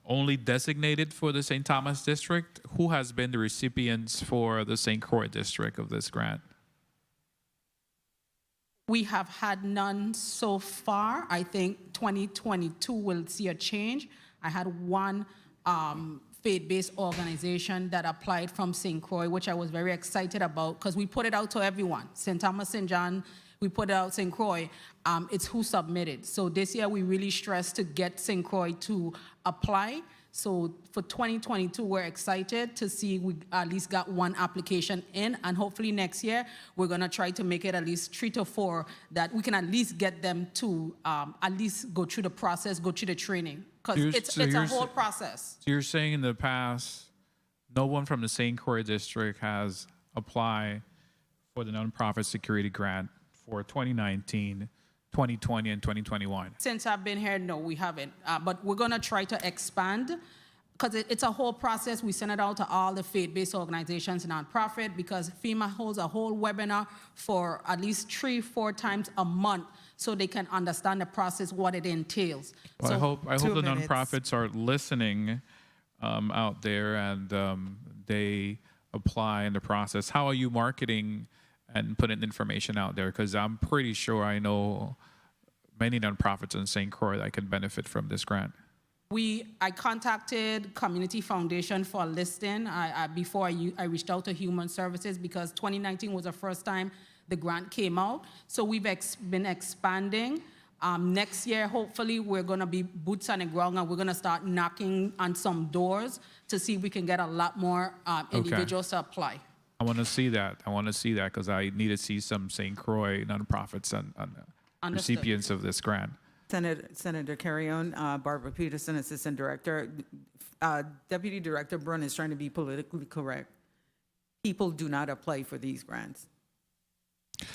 only designated for the St. Thomas District? Who has been the recipients for the St. Croix District of this grant? We have had none so far. I think 2022 will see a change. I had one faith-based organization that applied from St. Croix, which I was very excited about because we put it out to everyone. St. Thomas, St. John, we put it out St. Croix. It's who submitted. So this year we really stressed to get St. Croix to apply. So for 2022, we're excited to see we at least got one application in, and hopefully next year we're gonna try to make it at least 3 to 4 that we can at least get them to at least go through the process, go through the training, because it's a whole process. So you're saying in the past, no one from the St. Croix District has applied for the nonprofit security grant for 2019, 2020, and 2021? Since I've been here, no, we haven't. But we're going to try to expand because it's a whole process. We send it out to all the faith-based organizations and nonprofit because FEMA holds a whole webinar for at least 3-4 times a month so they can understand the process, what it entails. Well, So I hope the nonprofits are listening out there and they apply in the process. How are you marketing and putting information out there? Because I'm pretty sure I know many nonprofits in St. Croix that can benefit from this grant. I contacted Community Foundation for a listing before I reached out to Human Services because 2019 was the first time the grant came out. So we've been expanding. Next year, hopefully, we're going to be boots on the ground and we're going to start knocking on some doors to see if we can get a lot more individuals to apply. I want to see that. I want to see that because I need to see some St. Croix nonprofits and recipients of this grant. Senator Carrion, Barbara Peterson, Assistant Director. Deputy Director Brun is trying to be politically correct. People do not apply for these grants.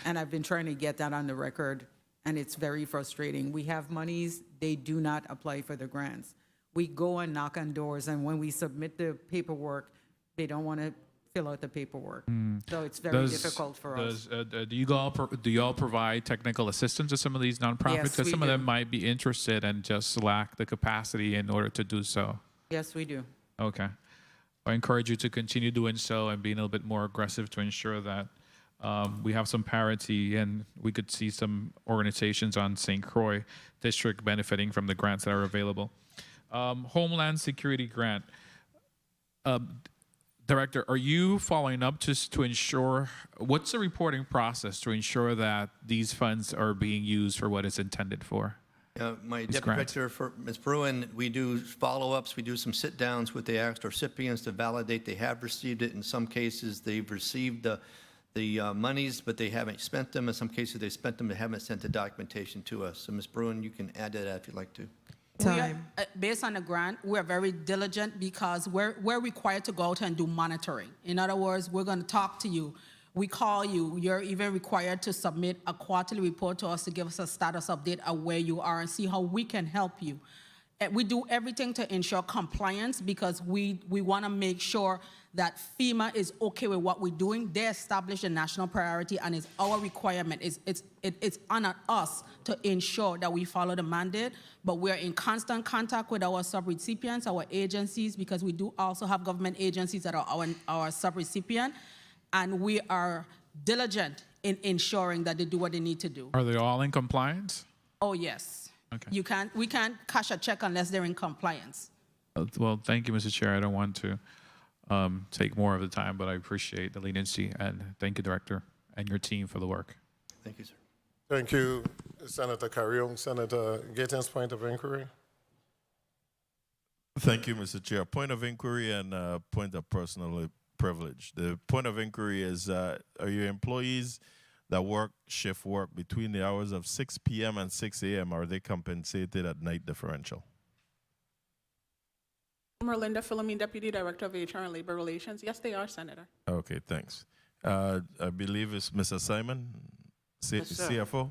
And I've been trying to get that on the record, and it's very frustrating. We have monies, they do not apply for the grants. We go and knock on doors, and when we submit the paperwork, they don't want to fill out the paperwork. So it's very difficult for us. Do you all provide technical assistance to some of these nonprofits? Yes, Because we some of do. them might be interested and just lack the capacity in order to do so. Yes, we do. Okay. I encourage you to continue doing so and being a little bit more aggressive to ensure that we have some parity and we could see some organizations on St. Croix District benefiting from the grants that are available. Homeland Security Grant. Director, are you following up just to ensure, what's the reporting process to ensure that these funds are being used for what it's intended for? My Deputy Director, for Ms. Bruin, we do follow-ups, we do some sit-downs with the actual recipients to validate they have received it. In some cases, they've received the monies, but they haven't spent them. In some cases, they spent them, they haven't sent the documentation to us. So Ms. Bruin, you can add to that if you'd like to. Based on the grant, we're very diligent because we're required to go out and do monitoring. In other words, we're going to talk to you. We call you. You're even required to submit a quarterly report to us to give us a status update of where you are and see how we can help you. And we do everything to ensure compliance because we want to make sure that FEMA is okay with what we're doing. They established a national priority, and it's our requirement. It's on us to ensure that we follow the mandate, but we're in constant contact with our subrecipients, our agencies, because we do also have government agencies that are our subrecipient, and we are diligent in ensuring that they do what they need to do. Are they all in compliance? Oh, yes. Okay. We can't cash a check unless they're in compliance. Well, thank you, Mr. Chair. I don't want to take more of the time, but I appreciate the leniency, and thank you, Director, and your team for the work. Thank you, sir. Thank you, Senator Carrion. Senator Gaten's point of inquiry. Thank you, Mr. Chair. Point of inquiry and point of personal privilege. The point of inquiry is, are your employees that work shift work between the hours of 6 p.m. and 6 a.m., are they compensated at night differential? Merlinda Philomene, Deputy Director of HR and Labor Relations. Yes, they are, Senator. Okay, thanks. I believe it's Mr. Simon, CFO.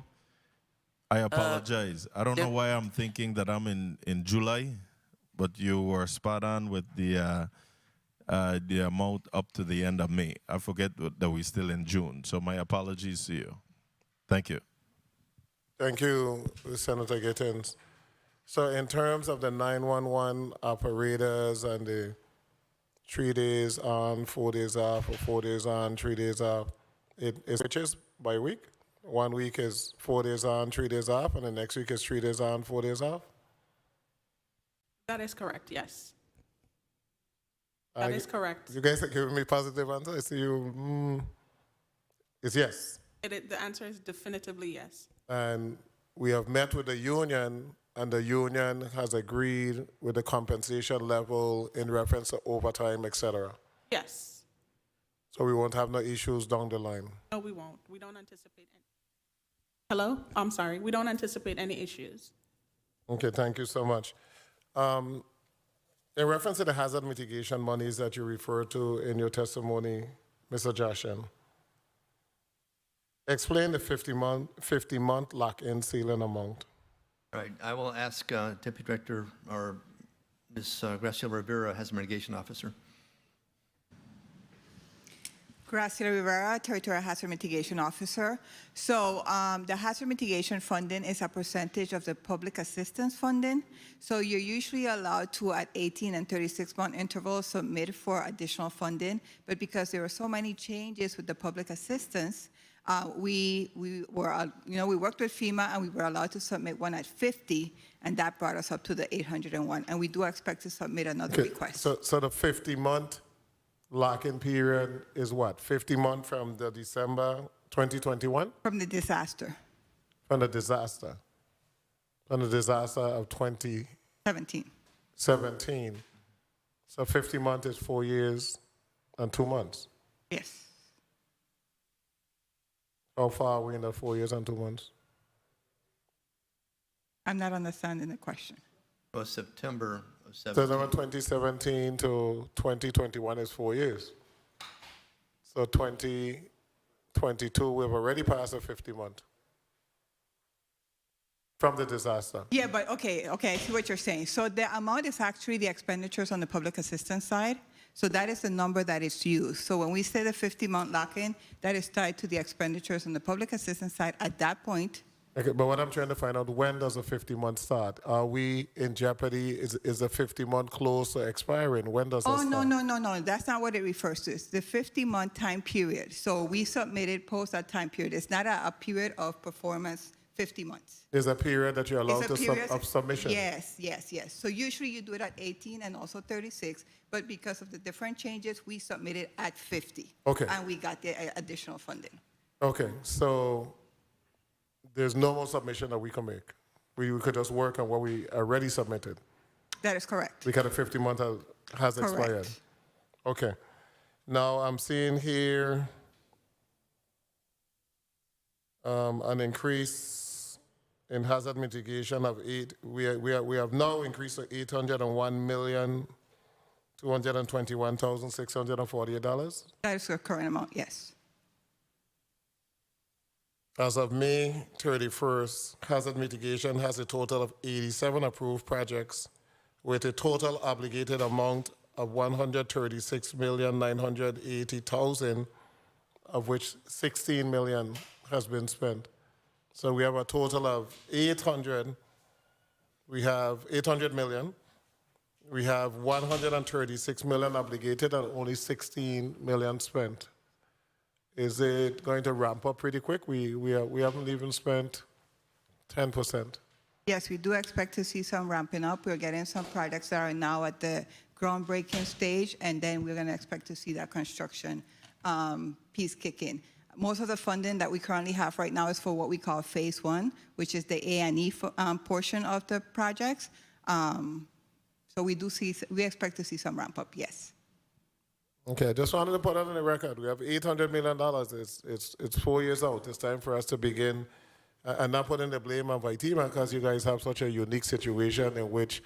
I apologize. I don't know why I'm thinking that I'm in July, but you were spot on with the amount up to the end of May. I forget that we're still in June, so my apologies to you. Thank you. Thank you, Senator Gittins. So in terms of the 911 operators and the 3 days on, 4 days off, or 4 days on, 3 days off, it switches by week? 1 week is 4 days on, 3 days off, and the next week is 3 days on, 4 days off? That is correct, yes. That is correct. You guys are giving me positive answers. I see you, it's yes. The answer is definitively yes. And we have met with the union, and the union has agreed with the compensation level in reference to overtime, et cetera. Yes. So we won't have no issues down the line. No, we won't. We don't anticipate any. Hello? I'm sorry. We don't anticipate any issues. Okay, thank you so much. In reference to the hazard mitigation monies that you referred to in your testimony, Mr. Jaschen, explain the 50-month lock-in ceiling amount. All right, I will ask Deputy Director or Ms. Graciela Rivera, Hazard Mitigation Officer. Graciela Rivera, Territorial Hazard Mitigation Officer. So the hazard mitigation funding is a percentage of the public assistance funding. So you're usually allowed to, at 18 and 36-month intervals, submit for additional funding. But because there are so many changes with the public assistance, we worked with FEMA and we were allowed to submit one at 50, and that brought us up to the 801. And we do expect to submit another request. So the 50-month lock-in period is what? 50 months from the December 2021? From the disaster. From the disaster. From the disaster of 2017. So 50 months is 4 years and 2 months. Yes. How far are we in the 4 years and 2 months? I'm not understanding the question. Well, September of 17. September 2017 to 2021 is 4 years. So 2022, we've already passed the 50 month from the disaster. Yeah, but okay, I see what you're saying. So the amount is actually the expenditures on the public assistance side. So that is the number that is used. So when we say the 50-month lock-in, that is tied to the expenditures on the public assistance side at that point. Okay, but what I'm trying to find out, when does the 50-month start? Are we in jeopardy? Is the 50-month close to expiring? When does that start? No. That's not what it refers to. It's the 50-month time period. So we submitted post that time period. It's not a period of performance, 50 months. There's a period that you're allowed of submission? Yes. So usually you do it at 18 and also 36, but because of the different changes, we submitted at 50. Okay. And we got the additional funding. Okay, so there's no more submission that we can make. We could just work on what we already submitted. That is correct. Because the 50-month has expired. Correct. Okay. Now I'm seeing here an increase in hazard mitigation of we have now increased to $801,221,648. That is the current amount, yes. As of May 31st, hazard mitigation has a total of 87 approved projects with a total obligated amount of $136,980,000, of which 16 million has been spent. So we have a total of 800. We have 800 million. We have 136 million obligated and only 16 million spent. Is it going to ramp up pretty quick? We haven't even spent 10%. Yes, we do expect to see some ramping up. We're getting some projects that are now at the groundbreaking stage, and then we're going to expect to see that construction piece kick in. Most of the funding that we currently have right now is for what we call phase one, which is the A&E portion of the projects. So we expect to see some ramp up, yes. Okay, just wanted to put that on the record. We have $800 million. It's 4 years out. It's time for us to begin, and not putting the blame on Vitima, because you guys have such a unique situation in which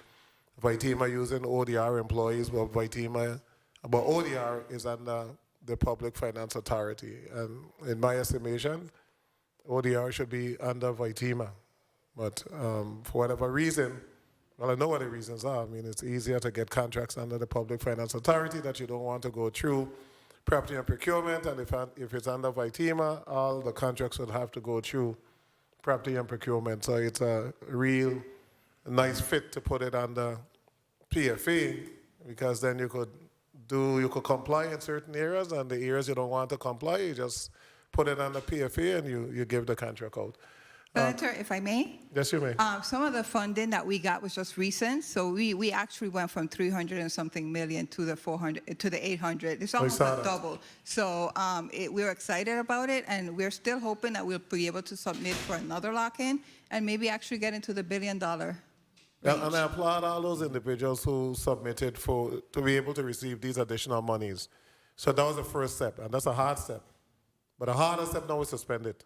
Vitima using ODR employees, but ODR is under the Public Finance Authority. And in my estimation, ODR should be under Vitima. But for whatever reason, well, I know what the reasons are. I mean, it's easier to get contracts under the Public Finance Authority that you don't want to go through property and procurement. And if it's under Vitima, all the contracts would have to go through property and procurement. So it's a real nice fit to put it under PFA, because then you could comply in certain areas, and the areas you don't want to comply, you just put it under PFA and you give the contract out. Senator, if I may? Yes, you may. Some of the funding that we got was just recent, so we actually went from 300 and something million to the 400 to the 800. It's almost a double. So we're excited about it, and we're still hoping that we'll be able to submit for another lock-in and maybe actually get into the $1 billion. And I applaud all those individuals who submitted to be able to receive these additional monies. So that was the first step, and that's a hard step. But a harder step now is to spend it.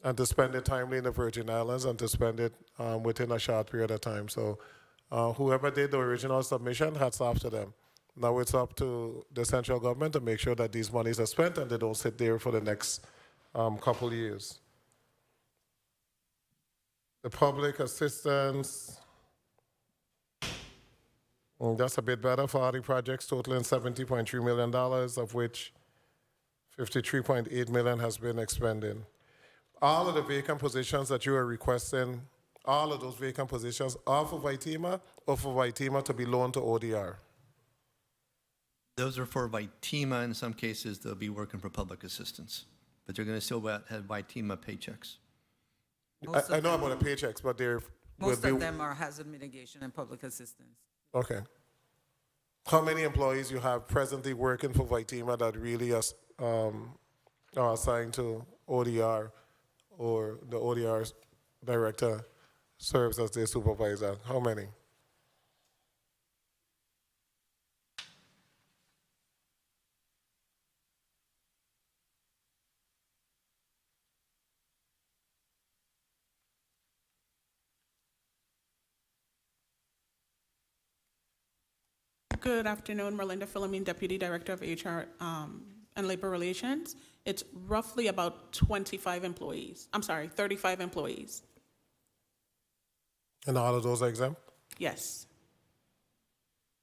And to spend it timely in the Virgin Islands, and to spend it within a short period of time. So whoever did the original submission, hats off to them. Now it's up to the central government to make sure that these monies are spent and they don't sit there for the next couple of years. The public assistance, that's a bit better for all the projects, totaling $70.3 million, of which $53.8 million has been expended. All of the vacant positions that you are requesting, all of those vacant positions are for Vitima, or for Vitima to be loaned to ODR? Those are for Vitima. In some cases, they'll be working for public assistance, but they're going to still have Vitima paychecks. I know about the paychecks, but Most of them are hazard mitigation and public assistance. Okay. How many employees you have presently working for Vitima that really are assigned to ODR, or the ODR director serves as their supervisor? How many? Good afternoon, Merlinda Philomene, Deputy Director of HR and Labor Relations. It's roughly about 35 employees. And all of those are exempt? Yes.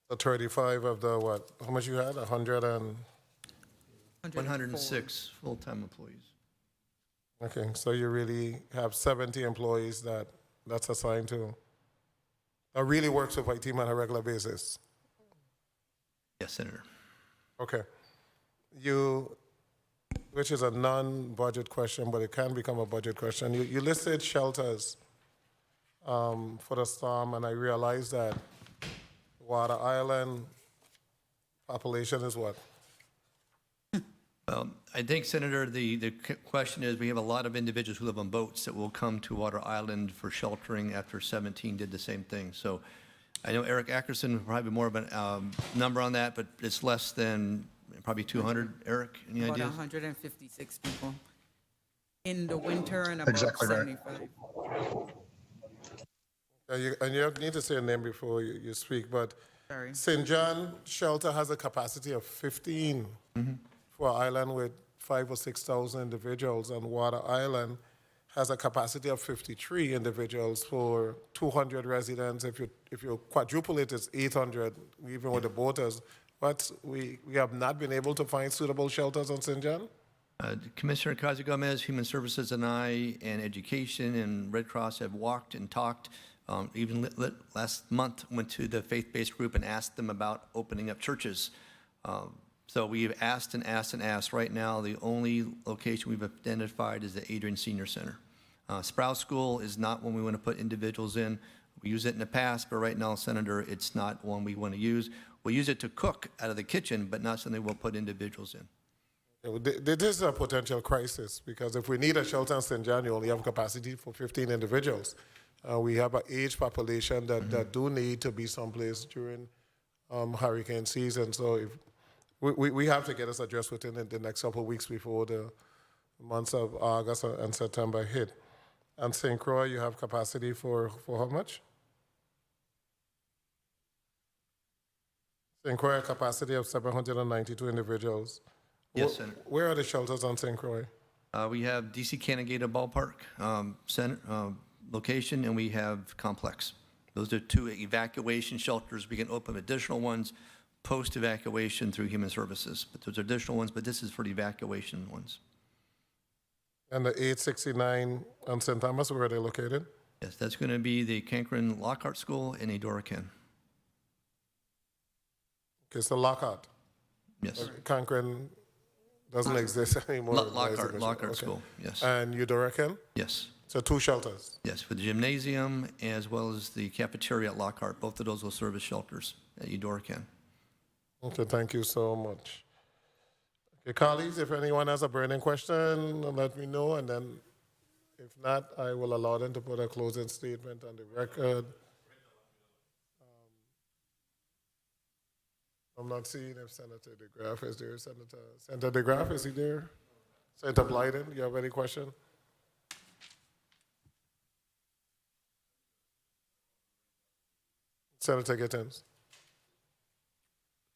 So 35 of the what? How much you had? 106 full-time employees. Okay, so you really have 70 employees that's assigned to, that really works with Vitima on a regular basis? Yes, Senator. Okay. Which is a non-budget question, but it can become a budget question. You listed shelters for the storm, and I realized that Water Island population is what? Well, I think, Senator, the question is, we have a lot of individuals who live on boats that will come to Water Island for sheltering after 17 did the same thing. So I know Eric Ackerson will probably more of a number on that, but it's less than probably 200. Eric, any About ideas? 156 people in the winter, and about 75. And you need to say a name before you speak, but St. John Shelter has a capacity of 15 for an island with 5,000 or 6,000 individuals, and Water Island has a capacity of 53 individuals for 200 residents. If you quadruple it, it's 800, even with the boaters. But we have not been able to find suitable shelters on St. John? Commissioner Kazi-Gomez, Human Services and I, and Education and Red Cross have walked and talked. Even last month, went to the faith-based group and asked them about opening up churches. So we've asked and asked and asked. Right now, the only location we've identified is the Adrian Senior Center. Sprout School is not one we want to put individuals in. We used it in the past, but right now, Senator, it's not one we want to use. We'll use it to cook out of the kitchen, but not something we'll put individuals in. This is a potential crisis, because if we need a shelter in St. John, you only have capacity for 15 individuals. We have an aged population that do need to be someplace during hurricane season. So if we have to get this addressed within the next couple of weeks before the months of August and September hit. And St. Croix, you have capacity for how much? St. Croix, a capacity of 792 individuals. Yes, Senator. Where are the shelters on St. Croix? We have DC Canagated Ballpark center, location, and we have Complex. Those are 2 evacuation shelters. We can open additional ones post-evacuation through Human Services. But those are additional ones, but this is for the evacuation ones. And the 869 on St. Thomas, where are they located? Yes, that's going to be the Cancun Lockhart School in Edorican. Okay, so Lockhart. Yes. Cancun doesn't exist anymore. Lockhart School, yes. And Edorican? Yes. So 2 shelters. Yes, for the gymnasium as well as the cafeteria at Lockhart. Both of those will serve as shelters at Edorican. Okay, thank you so much. Okay, colleagues, if anyone has a burning question, let me know, and then if not, I will allow them to put a closing statement on the record. I'm not seeing if Senator DeGraff is there. Senator DeGraff, is he there? Senator Blyden, you have any question? Senator Gittins.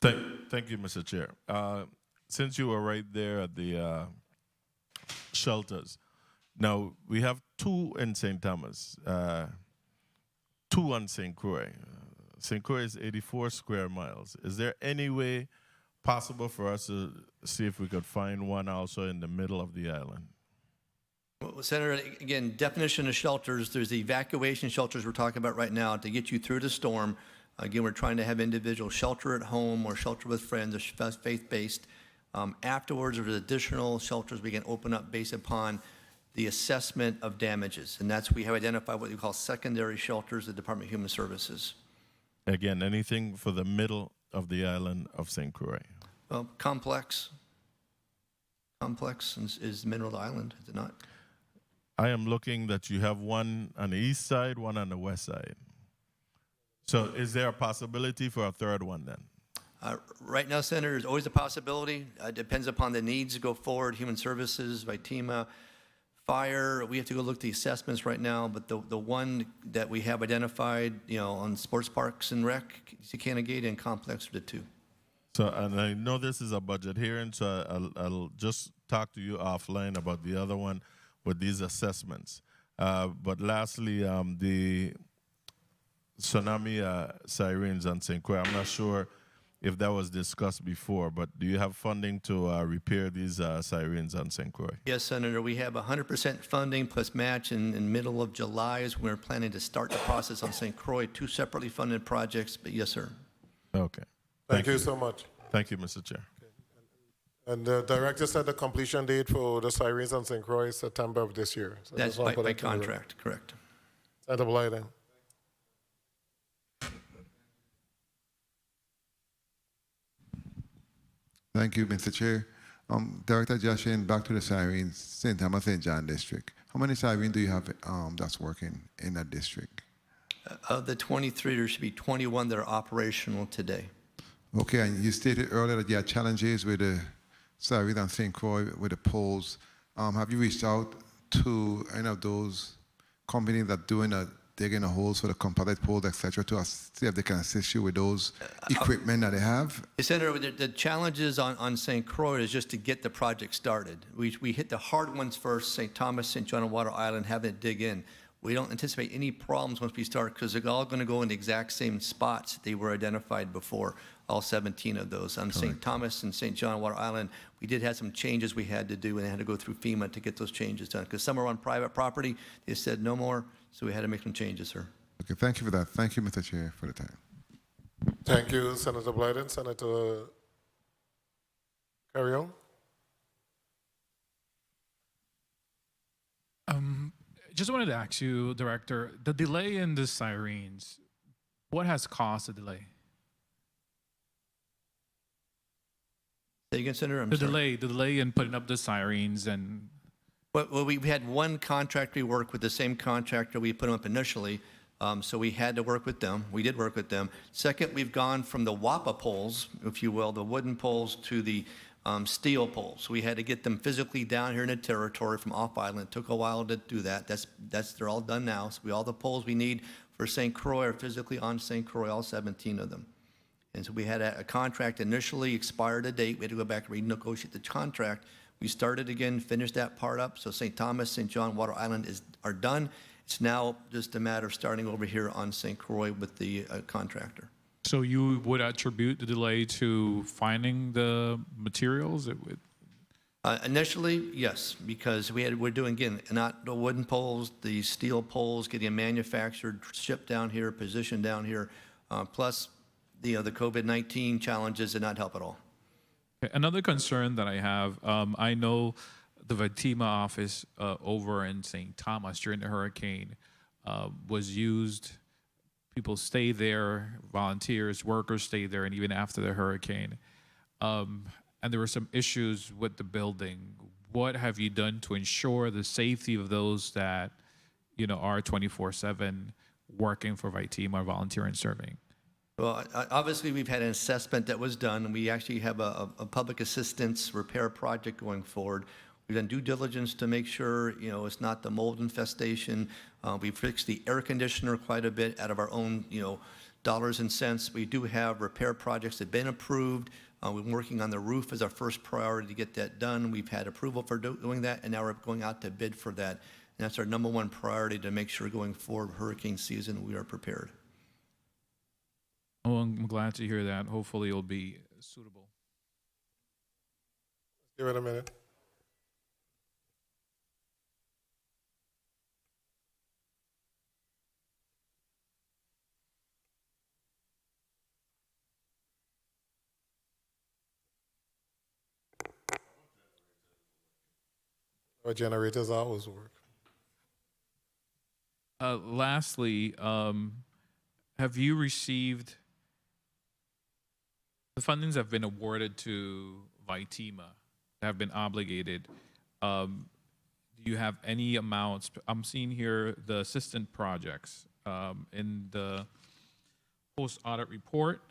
Thank you, Mr. Chair. Since you were right there at the shelters, now we have 2 in St. Thomas, 2 on St. Croix. St. Croix is 84 square miles. Is there any way possible for us to see if we could find one also in the middle of the island? Well, Senator, again, definition of shelters, there's the evacuation shelters we're talking about right now to get you through the storm. Again, we're trying to have individuals shelter at home or shelter with friends or faith-based. Afterwards, there's additional shelters we can open up based upon the assessment of damages. And that's, we have identified what we call secondary shelters at the Department of Human Services. Again, anything for the middle of the island of St. Croix? Well, Complex is the middle of the island, is it not? I am looking that you have one on the east side, one on the west side. So is there a possibility for a third one then? Right now, Senator, there's always a possibility. It depends upon the needs to go forward. Human Services, VITEMA, Fire, we have to go look at the assessments right now, but the one that we have identified, on sports parks and rec, Canagate and Complex are the 2. So, and I know this is a budget hearing, so I'll just talk to you offline about the other one with these assessments. But lastly, the tsunami sirens on St. Croix, I'm not sure if that was discussed before, but do you have funding to repair these sirens on St. Croix? Yes, Senator, we have 100% funding plus match in middle of July is when we're planning to start the process on St. Croix, 2 separately funded projects, but yes, sir. Okay. Thank you so much. Thank you, Mr. Chair. And the director said the completion date for the sirens on St. Croix is September of this year. So That's by contract, correct. Senator Blyden. Thank you, Mr. Chair. Director Jaschen, back to the sirens, St. Thomas, St. John District. How many sirens do you have that's working in that district? Of the 23, there should be 21 that are operational today. Okay, and you stated earlier that you had challenges with the sirens on St. Croix with the poles. Have you reached out to any of those companies that are doing a digging the holes for the composite poles, etc., to see if they can assist you with those equipment that they have? Senator, the challenges on St. Croix is just to get the project started. We hit the hard ones first, St. Thomas, St. John, and Water Island, having it dig in. We don't anticipate any problems once we start because they're all going to go in the exact same spots they were identified before, all 17 of those. On St. Thomas and St. John, Water Island, we did have some changes we had to do, and they had to go through FEMA to get those changes done because some are on private property. They said no more, so we had to make some changes, sir. Okay, thank you for that. Thank you, Mr. Chair, for the time. Thank you, Senator Blyden. Senator Carrion. Just wanted to ask you, Director, the delay in the sirens, what has caused the delay? Say again, Senator? I'm The sorry. delay in putting up the sirens and... Well, we had one contract we worked with, the same contractor we put them up initially, so we had to work with them. We did work with them. Second, we've gone from the WAPA poles, if you will, the wooden poles, to the steel poles. We had to get them physically down here in the territory from off island. It took a while to do that. They're all done now. So all the poles we need for St. Croix are physically on St. Croix, all 17 of them. And so we had a contract initially expired a date. We had to go back and renegotiate the contract. We started again, finished that part up. So St. Thomas, St. John, Water Island are done. It's now just a matter of starting over here on St. Croix with the contractor. So you would attribute the delay to finding the materials? Initially, yes, because we're doing, again, not the wooden poles, the steel poles, getting them manufactured, shipped down here, positioned down here, plus the COVID-19 challenges did not help at all. Okay, another concern that I have, I know the Vatima office over in St. Thomas during the hurricane was used. People stay there, volunteers, workers stay there, and even after the hurricane. And there were some issues with the building. What have you done to ensure the safety of those that, are 24/7 working for Vatima, volunteering, serving? Well, obviously, we've had an assessment that was done, and we actually have a public assistance repair project going forward. We've done due diligence to make sure, it's not the mold infestation. We fixed the air conditioner quite a bit out of our own, dollars and cents. We do have repair projects that have been approved. We're working on the roof as our first priority to get that done. We've had approval for doing that, and now we're going out to bid for that. And that's our number one priority to make sure going forward, hurricane season, we are prepared. Oh, I'm glad to hear that. Hopefully it'll be suitable. Give it a minute. Our generators always work. Lastly, have you received the fundings have been awarded to Vatima, have been obligated? Do you have any amounts? I'm seeing here the assistant projects in the post-audit report.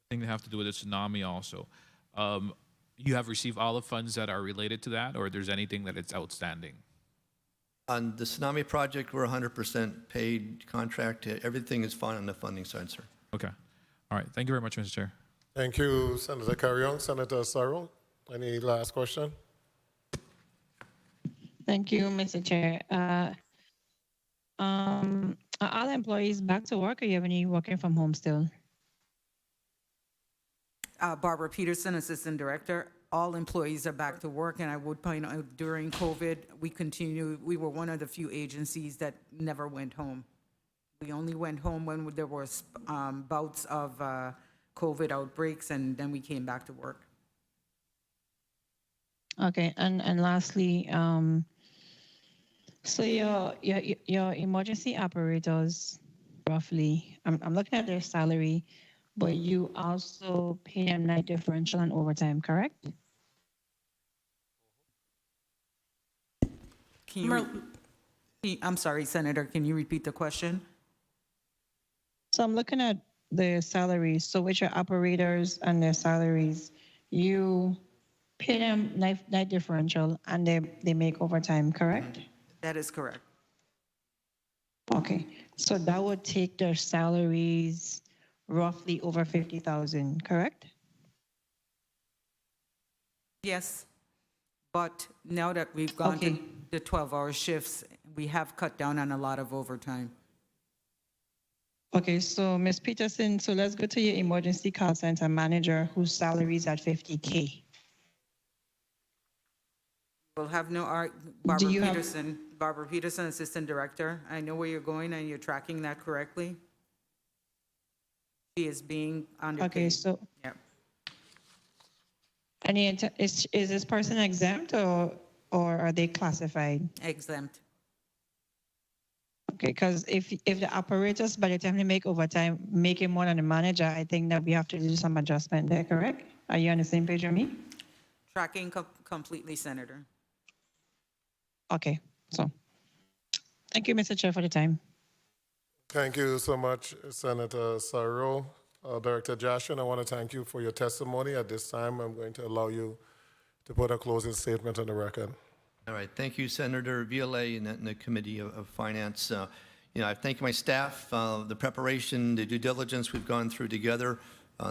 I think they have to do with the tsunami also. You have received all the funds that are related to that, or there's anything that it's outstanding? On the tsunami project, we're 100% paid contract. Everything is fine on the funding side, sir. Okay. All right. Thank you very much, Mr. Chair. Thank you, Senator Carrion. Senator Sorrow, any last question? Thank you, Mr. Chair. Are all employees back to work, or you have any working from home still? Barbara Peterson, Assistant Director. All employees are back to work, and I would point out during COVID, we were one of the few agencies that never went home. We only went home when there was bouts of COVID outbreaks, and then we came back to work. Okay, and lastly, so your emergency operators, roughly, I'm looking at their salary, but you also pay them night differential and overtime, correct? I'm sorry, Senator, can you repeat the question? So I'm looking at the salaries. So with your operators and their salaries, you pay them night differential and they make overtime, correct? That is correct. Okay, so that would take their salaries roughly over 50,000, correct? Yes, but now that we've gone to Okay. the 12-hour shifts, we have cut down on a lot of overtime. Okay, so Ms. Peterson, so let's go to your emergency call center manager whose salary is at 50K. We'll have no art, Barbara Peterson, Assistant Director. I know where you're going and you're tracking that correctly. She is being underpaid. Okay, so Yep. is this person exempt or are they classified? Exempt. Okay, because if the operators, by the time they make overtime, making more than the manager, I think that we have to do some adjustment there, correct? Are you on the same page with me? Tracking completely, Senator. Okay, so thank you, Mr. Chair, for the time. Thank you so much, Senator Sarro. Director Jaschen, I want to thank you for your testimony. At this time, I'm going to allow you to put a closing statement on the record. All right, thank you, Senator Viola and the Committee of Finance. I thank my staff, the preparation, the due diligence we've gone through together.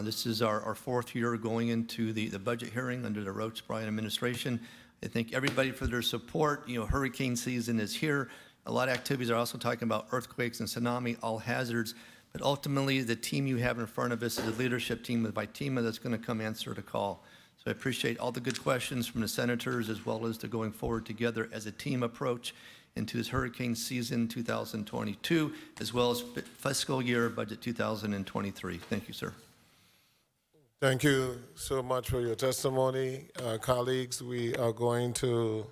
This is our fourth year going into the budget hearing under the Roach-Bryan administration. I thank everybody for their support. Hurricane season is here. A lot of activities are also talking about earthquakes and tsunami, all hazards. But ultimately, the team you have in front of us is a leadership team with Vitima that's going to come answer the call. So I appreciate all the good questions from the senators as well as the going forward together as a team approach into this hurricane season 2022, as well as fiscal year budget 2023. Thank you, sir. Thank you so much for your testimony. Colleagues, we are going to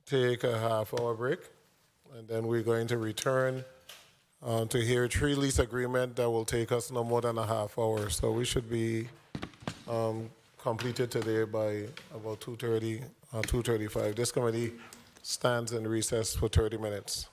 take a half-hour break, and then we're going to return to hear a tree lease agreement that will take us no more than a half hour. So we should be completed today by about 2:30, 2:35. This committee stands in recess for 30 minutes.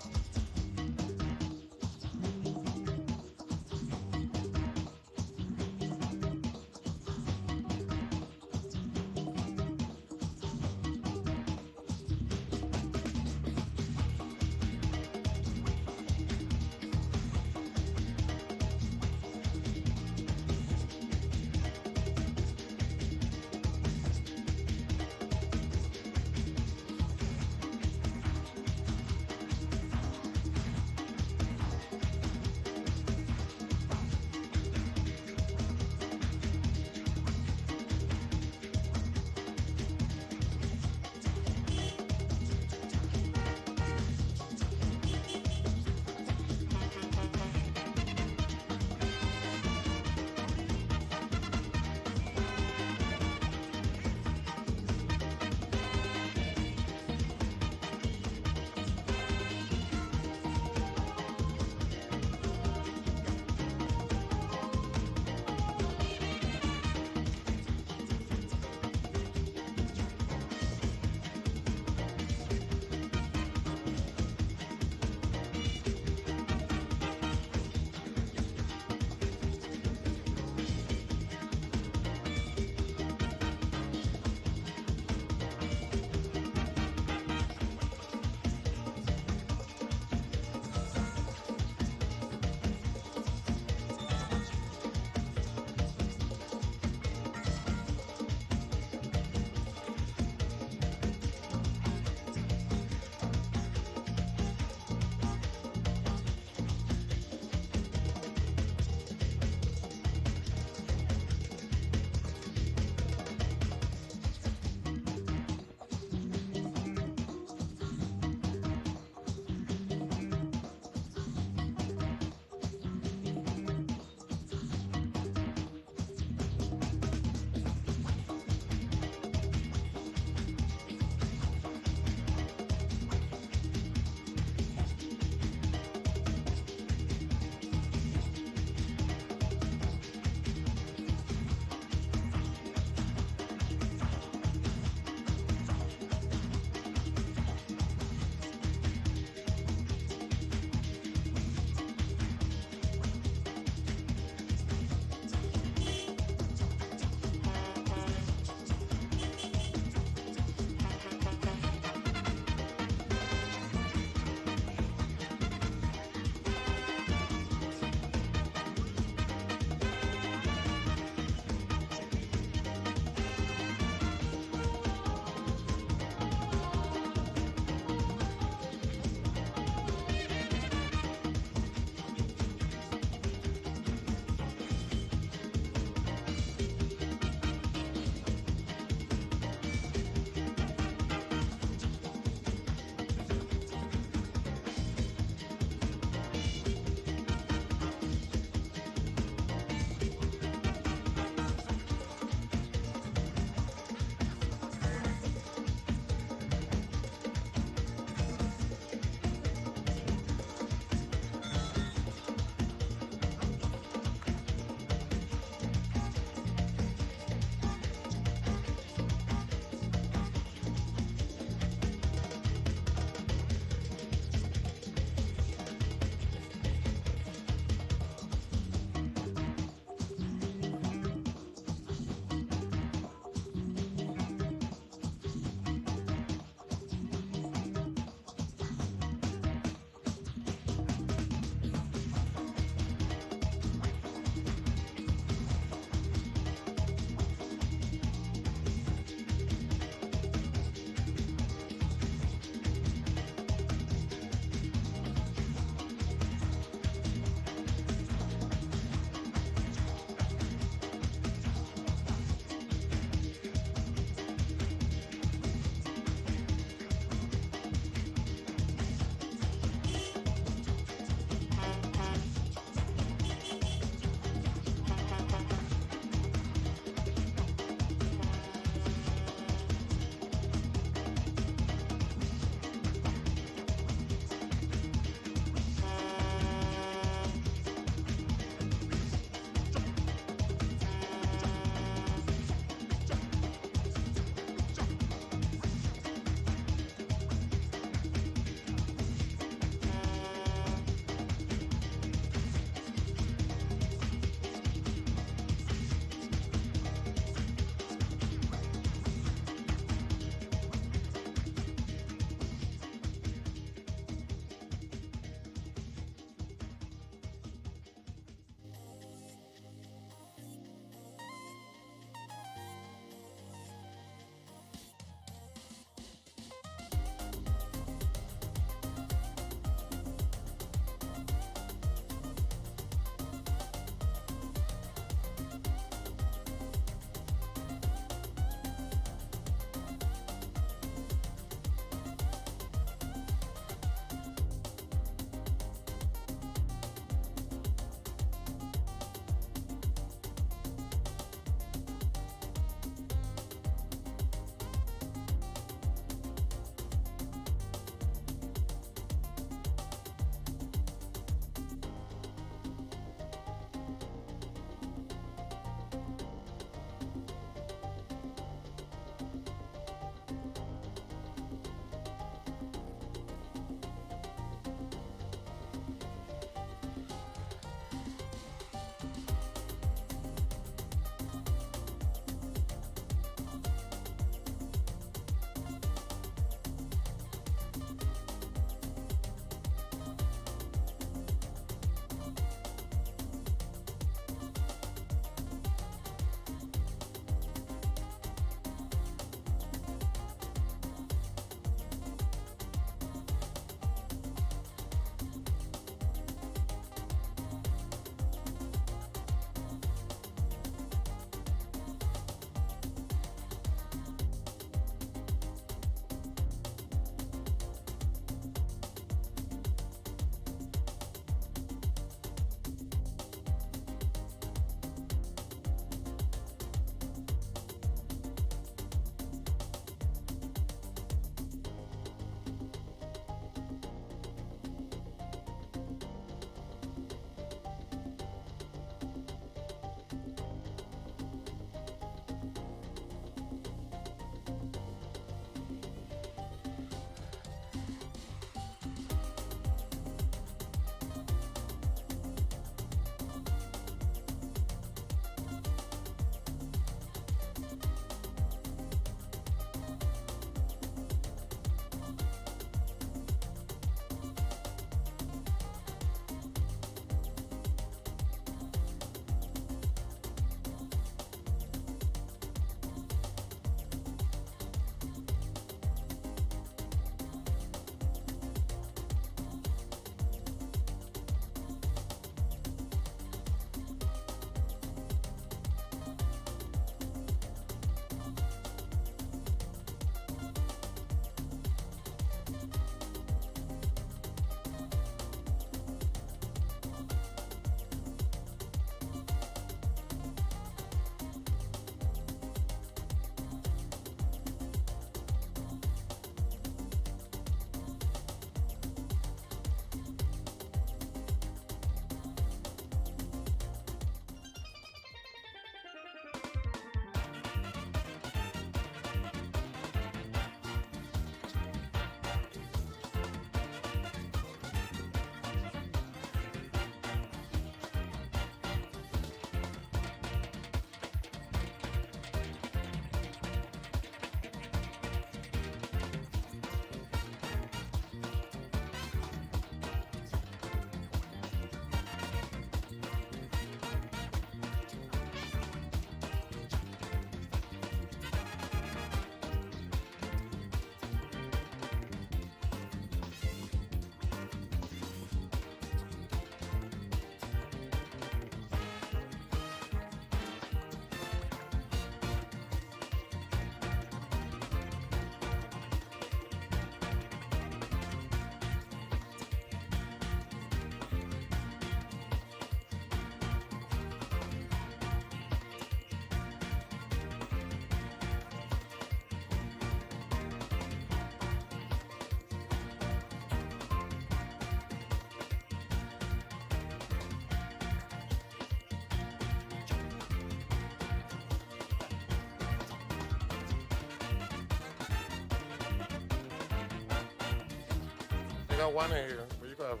You got one in here, but you can have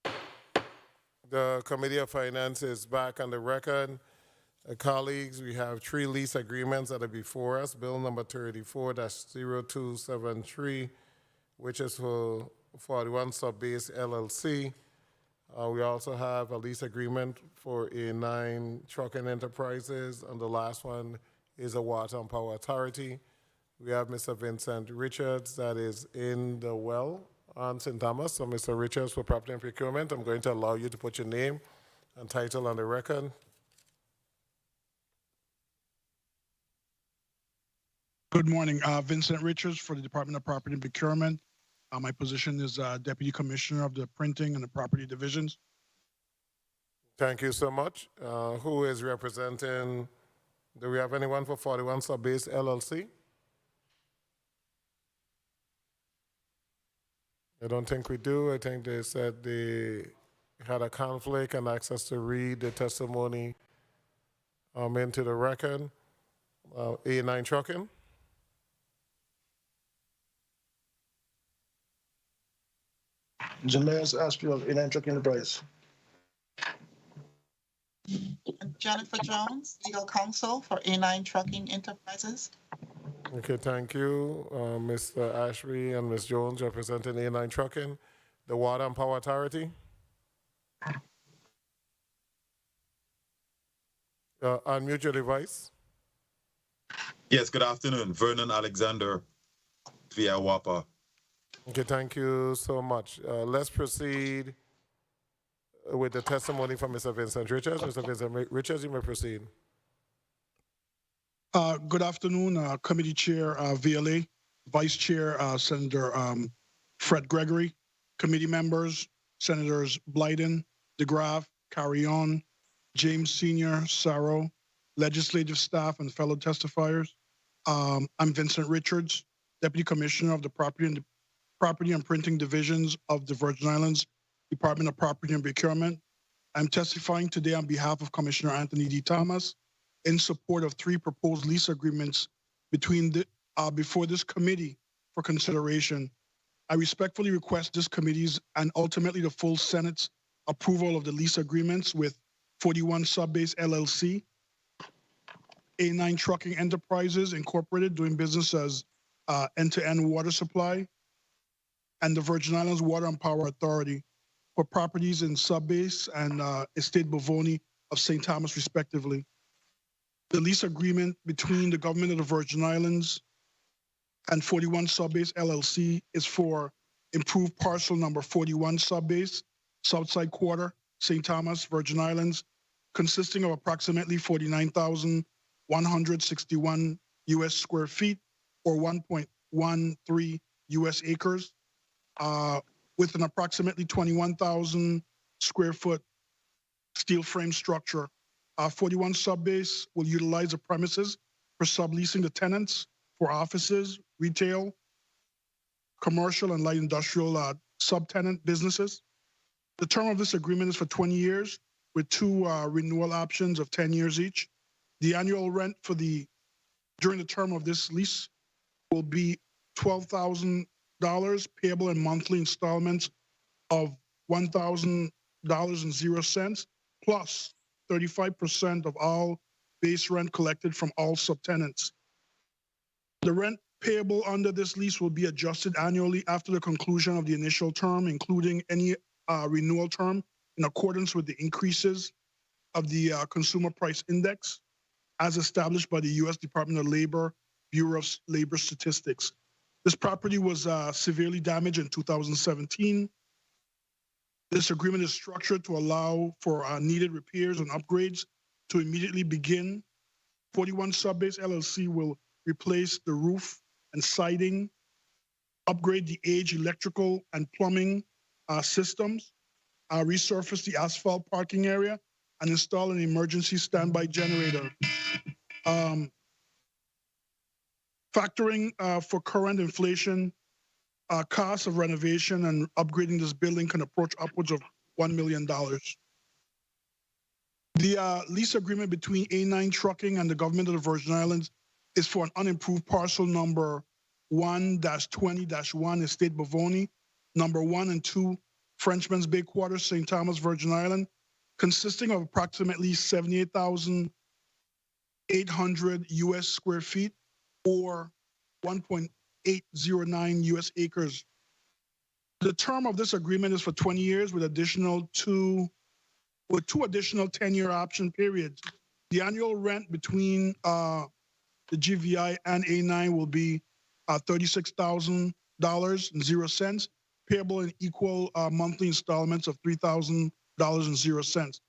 it. The Committee of Finance is back on the record. Colleagues, we have 3 lease agreements that are before us. Bill number 34-0273, which is for 41 Subbase LLC. We also have a lease agreement for A9 Trucking Enterprises, and the last one is a Water and Power Authority. We have Mr. Vincent Richards that is in the well on St. Thomas. So Mr. Richards, for property and procurement, I'm going to allow you to put your name and title on the record. Good morning. Vincent Richards for the Department of Property and Procurement. My position is Deputy Commissioner of the Printing and the Property Divisions. Thank you so much. Who is representing, do we have anyone for 41 Subbase LLC? I don't think we do. I think they said they had a conflict and asked us to read the testimony into the record. A9 Trucking. Janice Ashfield, A9 Trucking Enterprise. Jennifer Jones, Legal Counsel for A9 Trucking Enterprises. Okay, thank you, Mr. Ashby and Ms. Jones, representing A9 Trucking. The Water and Power Authority. Unmute your device. Yes, good afternoon. Vernon Alexander via WAPA. Okay, thank you so much. Let's proceed with the testimony from Mr. Vincent Richards. Mr. Vincent Richards, you may proceed. Good afternoon, Committee Chair VLA, Vice Chair Senator Fred Gregory, committee members, Senators Blyden, DeGraff, Carrion, James Sr., Sarro, legislative staff, and fellow testifiers. I'm Vincent Richards, Deputy Commissioner of the Property and Printing Divisions of the Virgin Islands Department of Property and Procurement. I'm testifying today on behalf of Commissioner Anthony D. Thomas in support of 3 proposed lease agreements before this committee for consideration. I respectfully request this committee's and ultimately the full Senate's approval of the lease agreements with 41 Subbase LLC, A9 Trucking Enterprises Incorporated, doing business as end-to-end water supply, and the Virgin Islands Water and Power Authority for properties in Subbase and Estate Bovoni of St. Thomas, respectively. The lease agreement between the government of the Virgin Islands and 41 Subbase LLC is for improved parcel number 41 Subbase, Southside Quarter, St. Thomas, Virgin Islands, consisting of approximately 49,161 US square feet or 1.13 US acres, with an approximately 21,000 square foot steel frame structure. 41 Subbase will utilize the premises for subleasing the tenants for offices, retail, commercial, and light industrial subtenant businesses. The term of this agreement is for 20 years with 2 renewal options of 10 years each. The annual rent during the term of this lease will be $12,000 payable in monthly installments of $1,000.00 plus 35% of all base rent collected from all subtenants. The rent payable under this lease will be adjusted annually after the conclusion of the initial term, including any renewal term, in accordance with the increases of the Consumer Price Index as established by the U.S. Department of Labor, Bureau of Labor Statistics. This property was severely damaged in 2017. This agreement is structured to allow for needed repairs and upgrades to immediately begin. 41 Subbase LLC will replace the roof and siding, upgrade the aged electrical and plumbing systems, resurface the asphalt parking area, and install an emergency standby generator. Factoring for current inflation, costs of renovation and upgrading this building can approach upwards of $1 million. The lease agreement between A9 Trucking and the government of the Virgin Islands is for an unimproved parcel number 1-20-1 Estate Bavoni, number 1 and 2 Frenchman's Bay Quarters, St. Thomas, Virgin Island, consisting of approximately 78,800 US square feet or 1.809 US acres. The term of this agreement is for 20 years with two additional 10-year option periods. The annual rent between the GVI and A9 will be $36,000.00, payable in equal monthly installments of $3,000.00.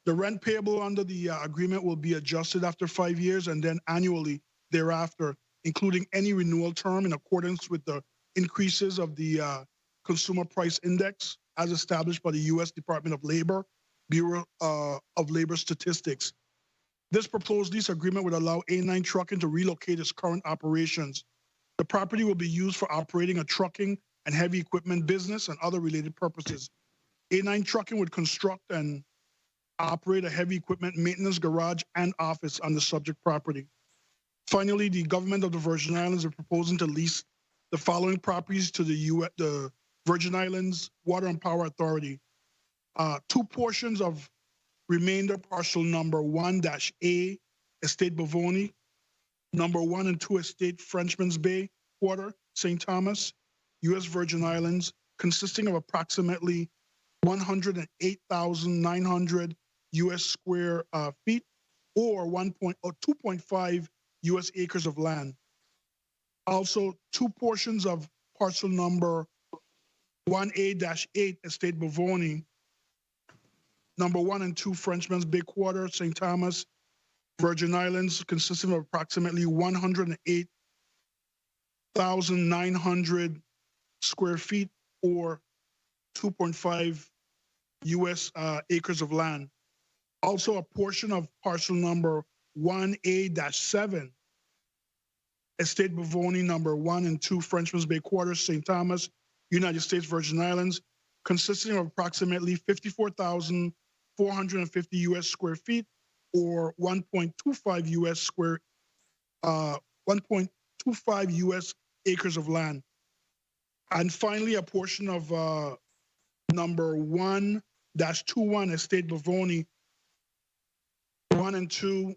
The rent payable under the agreement will be adjusted after 5 years and then annually thereafter, including any renewal term in accordance with the increases of the Consumer Price Index as established by the U.S. Department of Labor, Bureau of Labor Statistics. This proposed lease agreement would allow A9 Trucking to relocate its current operations. The property will be used for operating a trucking and heavy equipment business and other related purposes. A9 Trucking would construct and operate a heavy equipment maintenance garage and office on the subject property. Finally, the government of the Virgin Islands is proposing to lease the following properties to the Virgin Islands Water and Power Authority. 2 portions of remainder parcel number 1-A, Estate Bavoni, number 1 and 2 Estate Frenchman's Bay Quarter, St. Thomas, U.S. Virgin Islands, consisting of approximately 108,900 U.S. square feet or 2.5 U.S. acres of land. Also, 2 portions of parcel number 1A-8 Estate Bavoni, number 1 and 2 Frenchman's Bay Quarter, St. Thomas, Virgin Islands, consisting of approximately 108,900 square feet or 2.5 U.S. acres of land. Also, a portion of parcel number 1A-7 Estate Bavoni, number 1 and 2 Frenchman's Bay Quarters, St. Thomas, United States Virgin Islands, consisting of approximately 54,450 U.S. square feet or 1.25 U.S. acres of land. And finally, a portion of number 1-21 Estate Bavoni, 1 and 2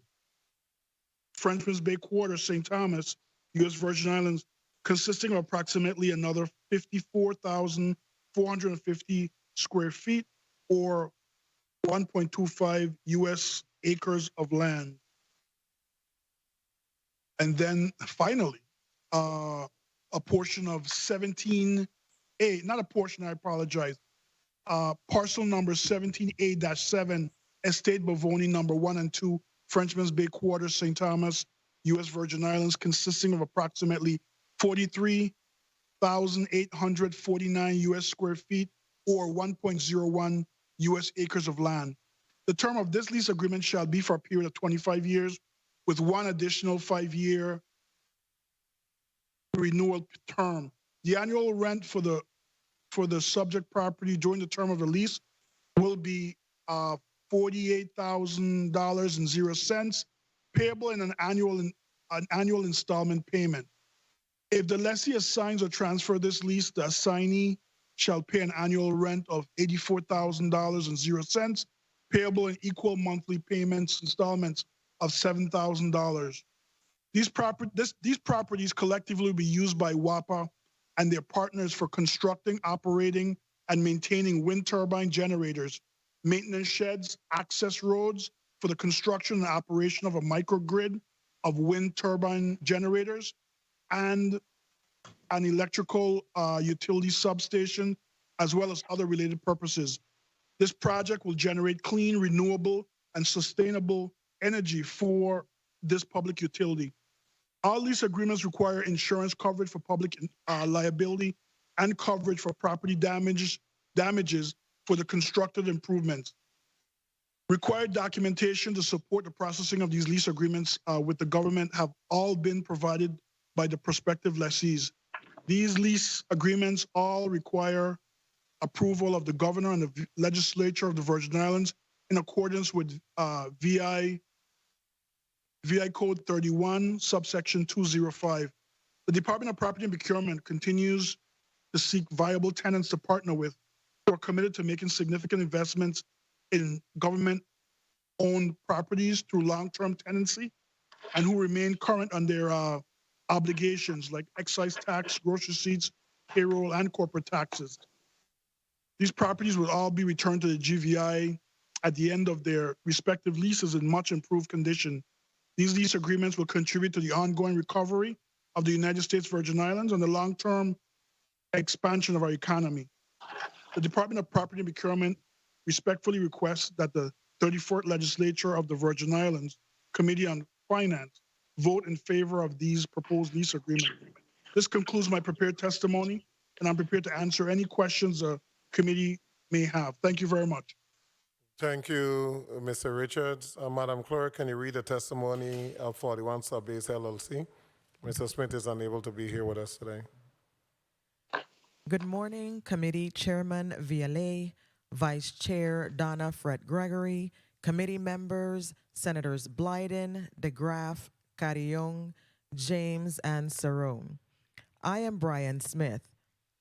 Frenchman's Bay Quarters, St. Thomas, U.S. Virgin Islands, consisting of approximately another 54,450 square feet or 1.25 U.S. acres of land. And then finally, a portion of 17A, not a portion, I apologize, parcel number 17A-7, Estate Bavoni, number 1 and 2, Frenchman's Bay Quarters, St. Thomas, U.S. Virgin Islands, consisting of approximately 43,849 U.S. square feet or 1.01 U.S. acres of land. The term of this lease agreement shall be for a period of 25 years with 1 additional 5-year renewal term. The annual rent for the subject property during the term of the lease will be $48,000.00, payable in an annual installment payment. If the lessee assigns or transfers this lease, the assignee shall pay an annual rent of $84,000.00, payable in equal monthly installments of $7,000. These properties collectively will be used by WAPA and their partners for constructing, operating, and maintaining wind turbine generators, maintenance sheds, access roads for the construction and operation of a microgrid of wind turbine generators, and an electrical utility substation, as well as other related purposes. This project will generate clean, renewable, and sustainable energy for this public utility. All lease agreements require insurance coverage for public liability and coverage for property damages for the constructed improvements. Required documentation to support the processing of these lease agreements with the government have all been provided by the prospective lessees. These lease agreements all require approval of the governor and the legislature of the Virgin Islands in accordance with VI Code 31, subsection 205. The Department of Property and Procurement continues to seek viable tenants to partner with who are committed to making significant investments in government-owned properties through long-term tenancy and who remain current on their obligations like excise tax, gross receipts, payroll, and corporate taxes. These properties will all be returned to the GVI at the end of their respective leases in much improved condition. These lease agreements will contribute to the ongoing recovery of the United States Virgin Islands and the long-term expansion of our economy. The Department of Property and Procurement respectfully requests that the 34th Legislature of the Virgin Islands Committee on Finance vote in favor of these proposed lease agreements. This concludes my prepared testimony, and I'm prepared to answer any questions the committee may have. Thank you very much. Thank you, Mr. Richards. Madam Clerk, can you read the testimony of 41 Subbase LLC? Mr. Smith is unable to be here with us today. Good morning, Committee Chairman VLA, Vice Chair Donna Fred Gregory, committee members, Senators Blyden, DeGraff, Carrion, James, and Cerrone. I am Brian Smith,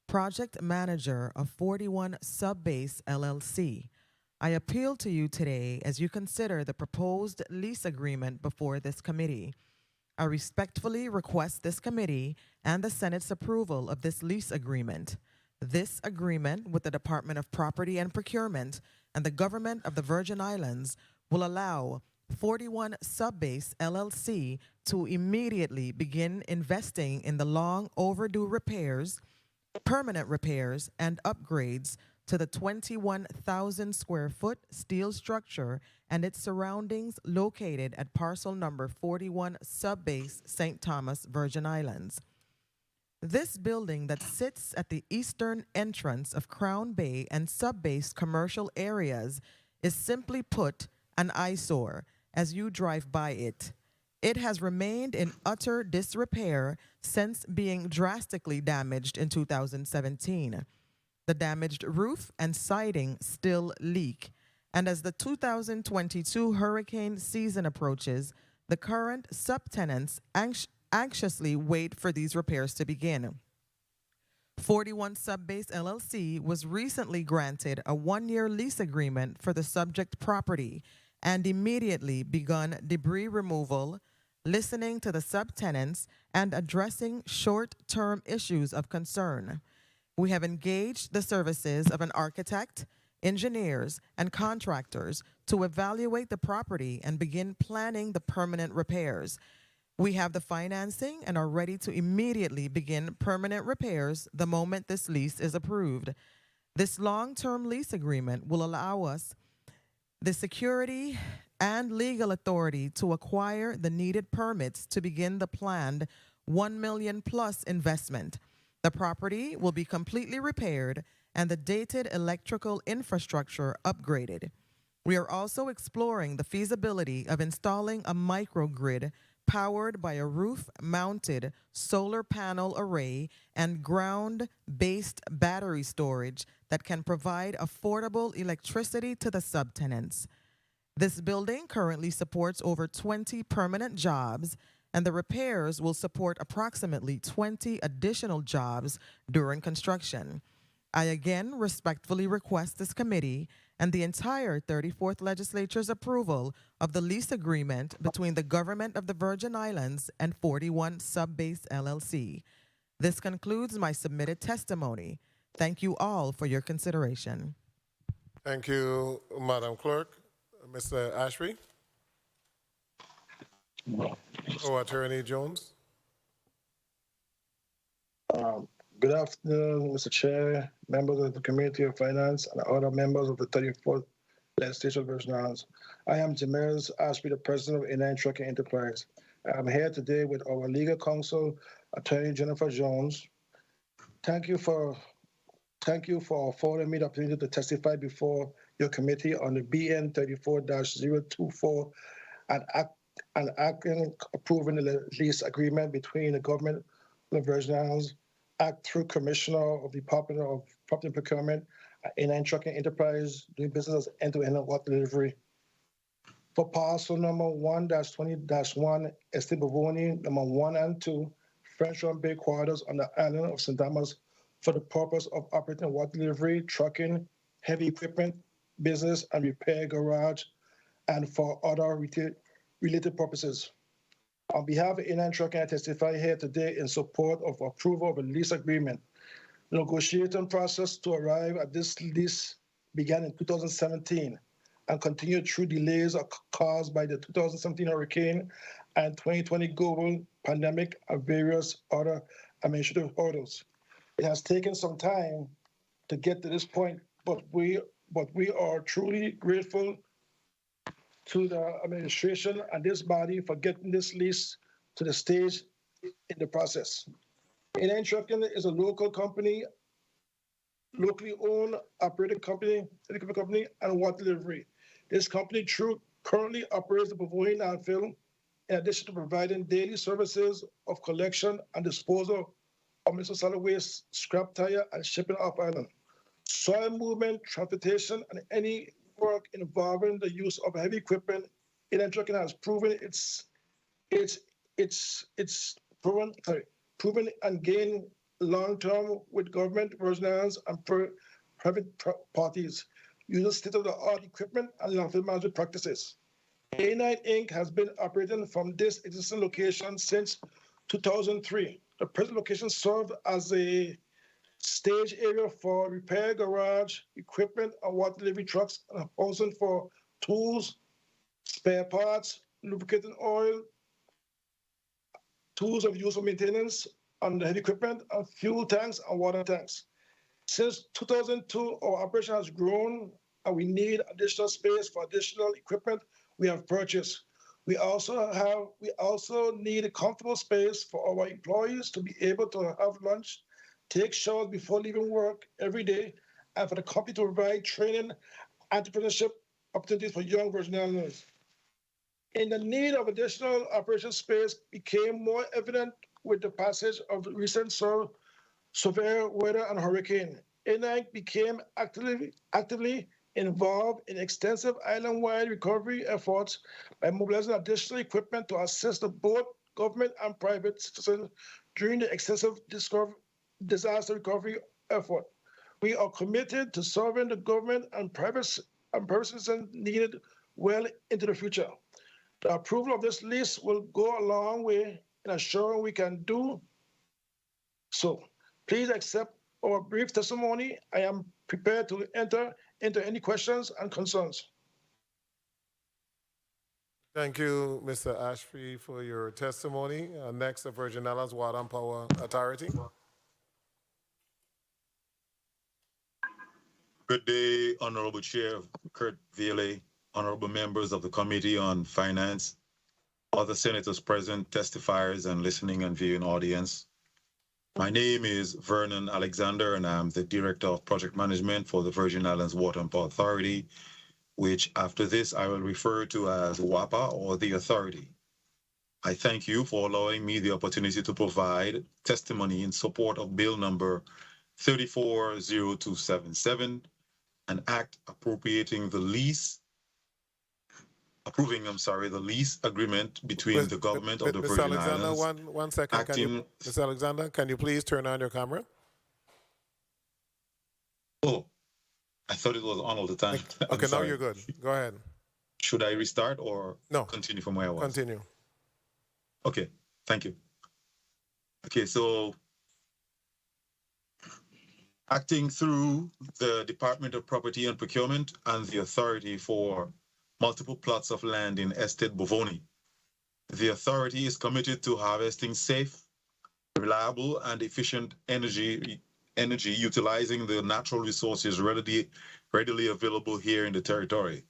Project Manager of 41 Subbase LLC. I appeal to you today as you consider the proposed lease agreement before this committee. I respectfully request this committee and the Senate's approval of this lease agreement. This agreement with the Department of Property and Procurement and the Government of the Virgin Islands will allow 41 Subbase LLC to immediately begin investing in the long overdue repairs, permanent repairs, and upgrades to the 21,000 square foot steel structure and its surroundings located at parcel number 41 Subbase St. Thomas, Virgin Islands. This building that sits at the eastern entrance of Crown Bay and Subbase commercial areas is simply put an eyesore as you drive by it. It has remained in utter disrepair since being drastically damaged in 2017. The damaged roof and siding still leak, and as the 2022 hurricane season approaches, the current subtenants anxiously wait for these repairs to begin. 41 Subbase LLC was recently granted a one-year lease agreement for the subject property and immediately begun debris removal, listening to the subtenants, and addressing short-term issues of concern. We have engaged the services of an architect, engineers, and contractors to evaluate the property and begin planning the permanent repairs. We have the financing and are ready to immediately begin permanent repairs the moment this lease is approved. This long-term lease agreement will allow us the security and legal authority to acquire the needed permits to begin the planned $1 million+ investment. The property will be completely repaired and the dated electrical infrastructure upgraded. We are also exploring the feasibility of installing a microgrid powered by a roof-mounted solar panel array and ground-based battery storage that can provide affordable electricity to the subtenants. This building currently supports over 20 permanent jobs, and the repairs will support approximately 20 additional jobs during construction. I again respectfully request this committee and the entire 34th Legislature's approval of the lease agreement between the Government of the Virgin Islands and 41 Subbase LLC. This concludes my submitted testimony. Thank you all for your consideration. Thank you, Madam Clerk. Mr. Ashby? Or Attorney Jones? Good afternoon, Mr. Chair, members of the Committee of Finance, and other members of the 34th Legislature of the Virgin Islands. I am James Ashby, the President of A9 Trucking Enterprise. I'm here today with our legal counsel, Attorney Jennifer Jones. Thank you for affording me the opportunity to testify before your committee on the BN 34-024 and acting approving the lease agreement between the Government of the Virgin Islands, act through Commissioner of the Department of Property and Procurement, A9 Trucking Enterprise, doing business as end-to-end water delivery. For parcel number 1-20-1, Estate Bavoni, number 1 and 2, French-run Bay quarters on the island of St. Thomas for the purpose of operating water delivery, trucking, heavy equipment, business and repair garage, and for other related purposes. On behalf of A9 Trucking, I testify here today in support of approval of a lease agreement. The negotiating process to arrive at this lease began in 2017 and continued through delays caused by the 2017 hurricane and 2020 global pandemic and various other administrative hurdles. It has taken some time to get to this point, but we are truly grateful to the administration and this body for getting this lease to the stage in the process. A9 Trucking is a local company, locally owned, operated company, and water delivery. This company currently operates the Pavonia landfill in addition to providing daily services of collection and disposal of municipal solid waste, scrap tire, and shipping off island, soil movement, transportation, and any work involving the use of heavy equipment. A9 Trucking has proven proven and gained long-term with government, personnel, and private parties, using state-of-the-art equipment and landfill management practices. A9 Inc. has been operating from this existing location since 2003. The present location served as a stage area for repair garage, equipment, and water delivery trucks, and housing for tools, spare parts, lubricating oil, tools of use for maintenance on the heavy equipment, and fuel tanks and water tanks. Since 2002, our operation has grown, and we need additional space for additional equipment we have purchased. We also need a comfortable space for our employees to be able to have lunch, take showers before leaving work every day, and for the company to provide training, entrepreneurship opportunities for young Virgin Islanders. And the need of additional operation space became more evident with the passage of recent severe weather and hurricane. A9 became actively involved in extensive island-wide recovery efforts by mobilizing additional equipment to assist both government and private citizens during the extensive disaster recovery effort. We are committed to serving the government and private citizens needed well into the future. The approval of this lease will go a long way in assuring we can do so. Please accept our brief testimony. I am prepared to enter into any questions and concerns. Thank you, Mr. Ashby, for your testimony. Next, the Virgin Islands Water and Power Authority. Good day, Honorable Chair Kurt Viele, honorable members of the Committee on Finance, other senators present, testifiers, and listening and viewing audience. My name is Vernon Alexander, and I'm the Director of Project Management for the Virgin Islands Water and Power Authority, which after this I will refer to as WAPA, or the Authority. I thank you for allowing me the opportunity to provide testimony in support of Bill number 340277, an act appropriating the lease agreement between the government of the Virgin Islands. One second. Mr. Alexander, can you please turn on your camera? Oh, I thought it was on all the time. Okay, now you're good. Go ahead. Should I restart or continue from where I was? Continue. Okay, thank you. Okay, so acting through the Department of Property and Procurement and the Authority for multiple plots of land in Estate Bovoni, the Authority is committed to harvesting safe, reliable, and efficient energy utilizing the natural resources readily available here in the territory.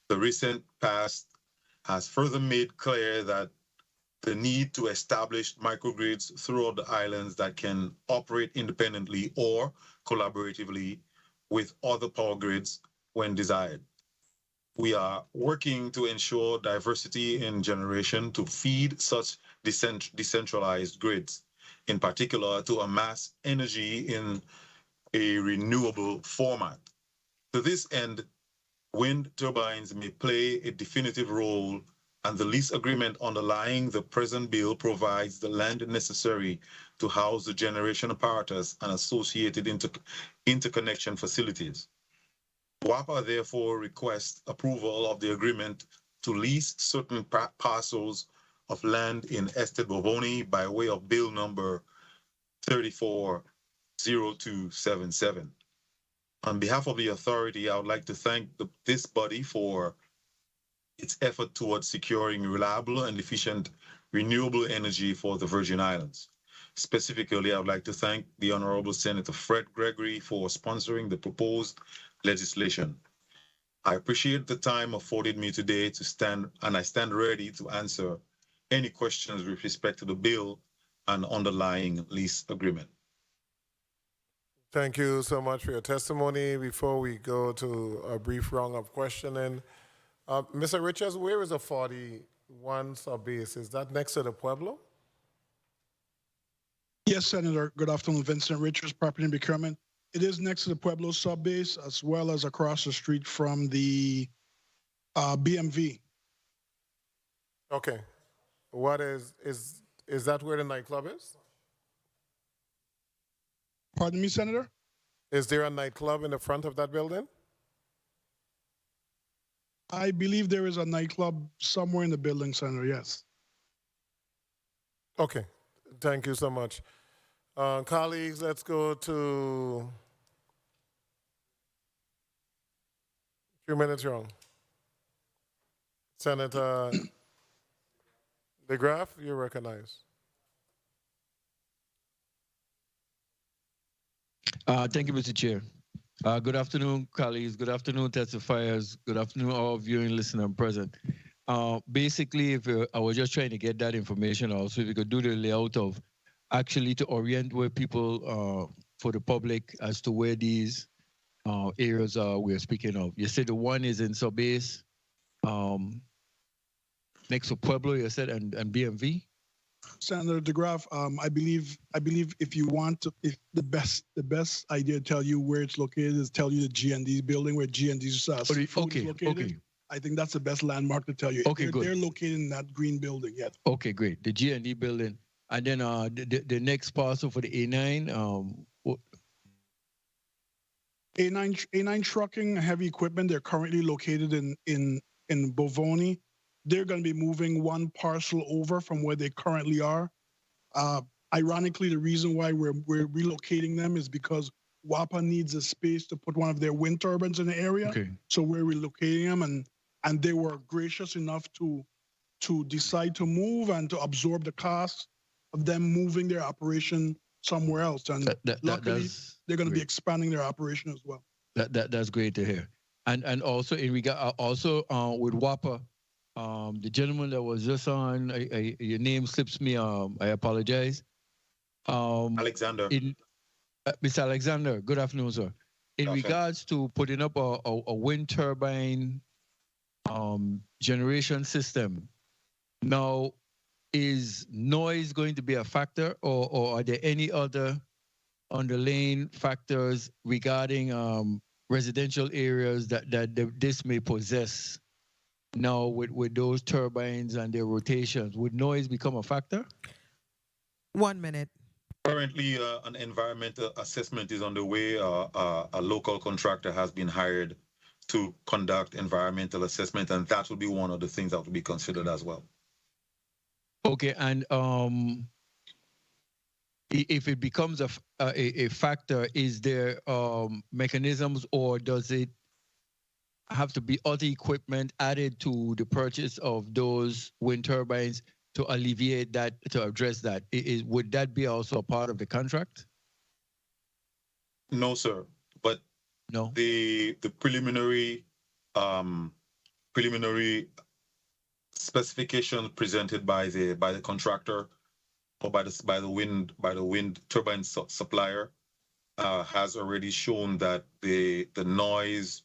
The recent past has further made clear that the need to establish microgrids throughout the islands that can operate independently or collaboratively with other power grids when desired. We are working to ensure diversity in generation to feed such decentralized grids, in particular to amass energy in a renewable format. To this end, wind turbines may play a definitive role and the lease agreement underlying the present bill provides the land necessary to house the generation apparatus and associated interconnection facilities. WAPA therefore requests approval of the agreement to lease certain parcels of land in Estate Bovoni by way of bill number 340277. On behalf of the authority, I would like to thank this body for its effort towards securing reliable and efficient renewable energy for the Virgin Islands. Specifically, I would like to thank the Honorable Senator Fred Gregory for sponsoring the proposed legislation. I appreciate the time afforded me today to stand, and I stand ready to answer any questions with respect to the bill and underlying lease agreement. Thank you so much for your testimony. Before we go to a brief round of questioning, Mr. Richards, where is the 41 sub-base? Is that next to the Pueblo? Yes, Senator. Good afternoon. Vincent Richards, Property and Procurement. It is next to the Pueblo sub-base as well as across the street from the BMV. Okay. What is that where the nightclub is? Pardon me, Senator? Is there a nightclub in the front of that building? I believe there is a nightclub somewhere in the building, Senator, yes. Okay. Thank you so much. Colleagues, let's go to 2 minutes wrong. Senator DeGraff, you're recognized. Thank you, Mr. Chair. Good afternoon, colleagues. Good afternoon, testifiers. Good afternoon, all viewing, listening, and present. Basically, I was just trying to get that information also, if you could do the layout of actually to orient where people, for the public, as to where these areas are we're speaking of. You said the one is in Sub-Base, next to Pueblo, you said, and BMV? Senator DeGraff, I believe if you want to, if the best idea to tell you where it's located is tell you the G&D building where G&D's is located. Okay. I think that's the best landmark to tell you. Okay, good. They're located in that green building, yes. Okay, great. The G&D building. And then the next parcel for the A9. A9 trucking, heavy equipment, they're currently located in Bovoni. They're going to be moving one parcel over from where they currently are. Ironically, the reason why we're relocating them is because WAPA needs a space to put one of their wind turbines in the area. Okay. So we're relocating them, and they were gracious enough to decide to move and to absorb the cost of them moving their operation somewhere else. And luckily, they're going to be expanding their operation as well. That's great to hear. And also in regard, with WAPA, the gentleman that was just on, your name slips me. I apologize. Alexander. Mr. Alexander, good afternoon, sir. In regards to putting up a wind turbine generation system, now, is noise going to be a factor, or are there any other underlying factors regarding residential areas that this may possess? Now, with those turbines and their rotations, would noise become a factor? 1 minute. Currently, an environmental assessment is underway. A local contractor has been hired to conduct environmental assessment, and that will be one of the things that will be considered as well. Okay, and if it becomes a factor, is there mechanisms, or does it have to be other equipment added to the purchase of those wind turbines to alleviate that, to address that? Would that be also a part of the contract? No, sir. But no, the preliminary specification presented by the contractor or by the wind turbine supplier has already shown that the noise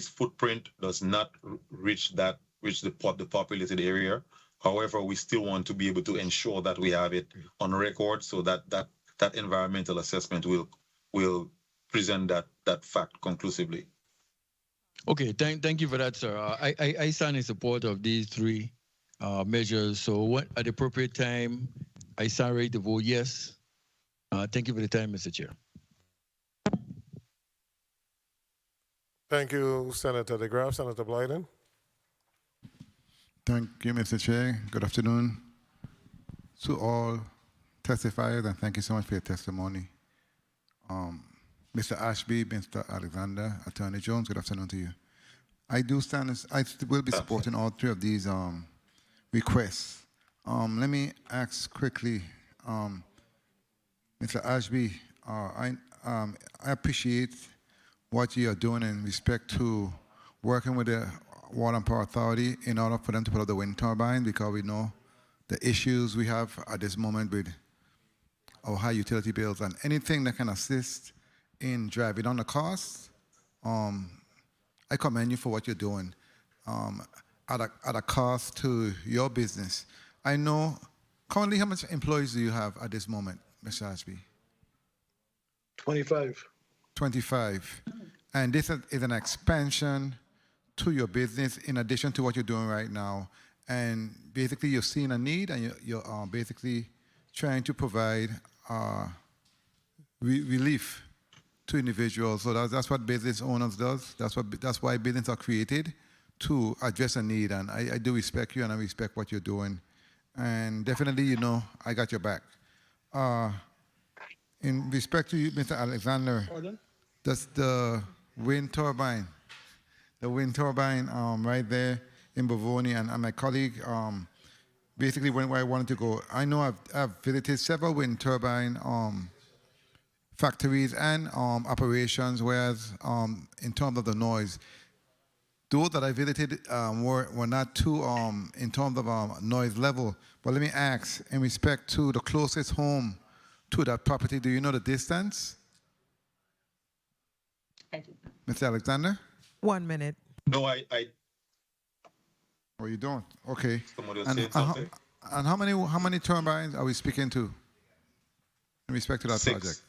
footprint does not reach the populated area. However, we still want to be able to ensure that we have it on record, so that environmental assessment will present that fact conclusively. Okay, thank you for that, sir. I stand in support of these three measures. So what, at the appropriate time, I stand ready to vote yes. Thank you for the time, Mr. Chair. Thank you, Senator DeGraff. Senator Blyden. Thank you, Mr. Chair. Good afternoon to all testifiers, and thank you so much for your testimony. Mr. Ashby, Mr. Alexander, Attorney Jones, good afternoon to you. I will be supporting all three of these requests. Let me ask quickly, Mr. Ashby, I appreciate what you are doing in respect to working with the Water and Power Authority in order for them to put up the wind turbine, because we know the issues we have at this moment with our high utility bills, and anything that can assist in driving down the costs. I commend you for what you're doing at a cost to your business. I know, currently, how much employees do you have at this moment, Mr. Ashby? 25. 25. And this is an expansion to your business in addition to what you're doing right now. And basically, you're seeing a need, and you're basically trying to provide relief to individuals. So that's what business owners does. That's why businesses are created, to address a need. And I do respect you, and I respect what you're doing. And definitely, you know, I got your back. In respect to you, Mr. Alexander, that's the wind turbine right there in Bavoni, and my colleague basically went where I wanted to go. I know I've visited several wind turbine factories and operations, whereas in terms of the noise, those that I visited were not too in terms of noise level. But let me ask, in respect to the closest home to that property, do you know the distance? Mr. Alexander? 1 minute. No, I Oh, you don't? Okay. Somebody was And, saying something. and how many turbines are we speaking to in respect to that 6. project?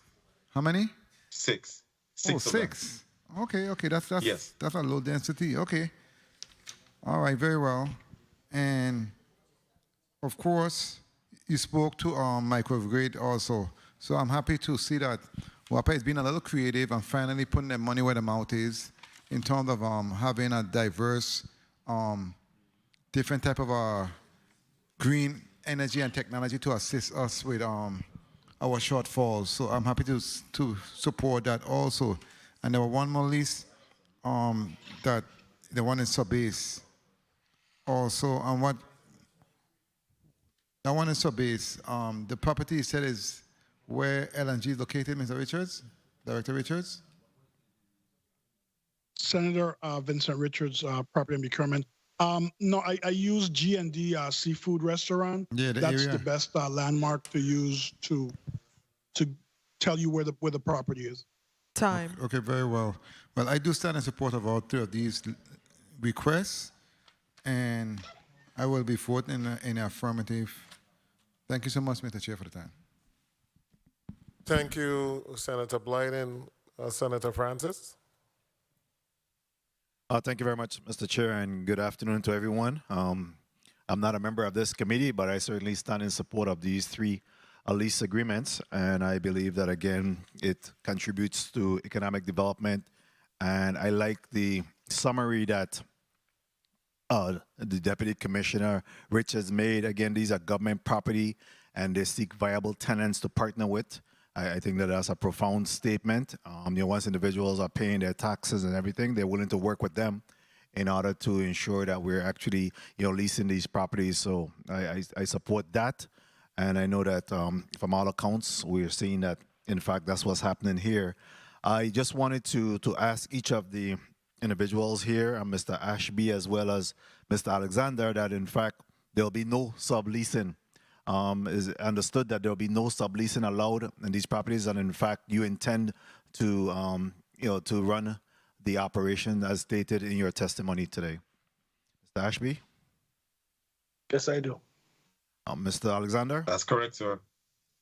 How many? 6. Oh, of them. 6. Okay. That's Yes. that's a low density. Okay. All right. Very well. And of course, you spoke to microgrid also. So I'm happy to see that WAPA has been a little creative and finally putting their money where the mouth is in terms of having a diverse, different type of green energy and technology to assist us with our shortfalls. So I'm happy to support that also. And there were one more list, that the one in Subbase also. And what that one in Subbase, the property you said is where LNG is located, Mr. Richards, Director Richards? Senator Vincent Richards, Property and Procurement. No, I use G&D Seafood Restaurant. Yeah, that's area. the best landmark to use to tell you where the property is. Time. Okay, very well. Well, I do stand in support of all three of these requests, and I will be voting in the affirmative. Thank you so much, Mr. Chair, for the time. Thank you, Senator Blyden. Senator Francis. Thank you very much, Mr. Chair, and good afternoon to everyone. I'm not a member of this committee, but I certainly stand in support of these three lease agreements, and I believe that, again, it contributes to economic development. And I like the summary that the Deputy Commissioner Rich has made. Again, these are government property, and they seek viable tenants to partner with. I think that that's a profound statement. Once individuals are paying their taxes and everything, they're willing to work with them in order to ensure that we're actually, leasing these properties. So I support that, and I know that from all accounts, we're seeing that, in fact, that's what's happening here. I just wanted to ask each of the individuals here, Mr. Ashby as well as Mr. Alexander, that in fact there'll be no subleasing. Is understood that there will be no subleasing allowed in these properties, and in fact, you intend to, to run the operation as stated in your testimony today. Mr. Ashby? Yes, I do. Mr. Alexander? That's correct, sir.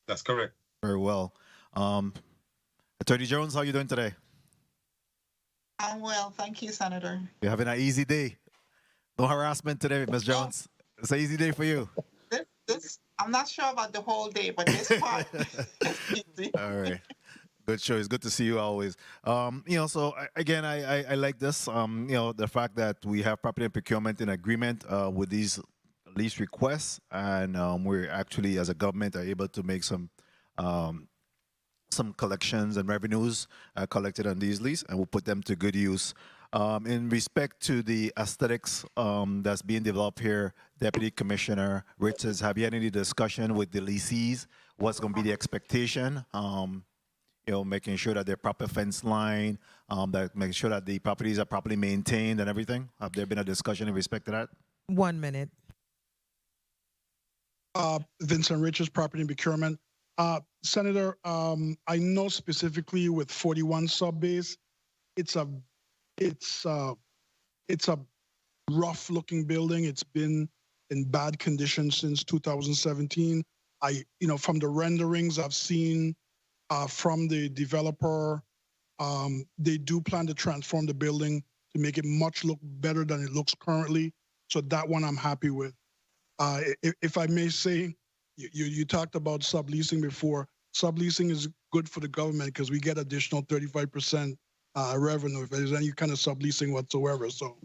That's correct. Very well. Attorney Jones, how are you doing today? I'm well. Thank you, Senator. You're having an easy day. No harassment today, Ms. Jones. It's an easy day for you. I'm not sure about the whole day, but this part is easy. All right. Good show. It's good to see you always. So again, I like this. The fact that we have property and procurement in agreement with these lease requests, and we're actually, as a government, are able to make some collections and revenues collected on these leases, and we'll put them to good use. In respect to the aesthetics that's being developed here, Deputy Commissioner Richards, have you had any discussion with the lessees? What's going to be the expectation? Making sure that they're proper fence line, that making sure that the properties are properly maintained and everything. Have there been a discussion in respect to that? 1 minute. Vincent Richards, Property and Procurement. Senator, I know specifically with 41 sub-base, it's a rough looking building. It's been in bad condition since 2017. From the renderings I've seen from the developer, they do plan to transform the building to make it much look better than it looks currently. So that one I'm happy with. If I may say, you talked about subleasing before. Subleasing is good for the government because we get additional 35% revenue if there's any kind of subleasing whatsoever. So,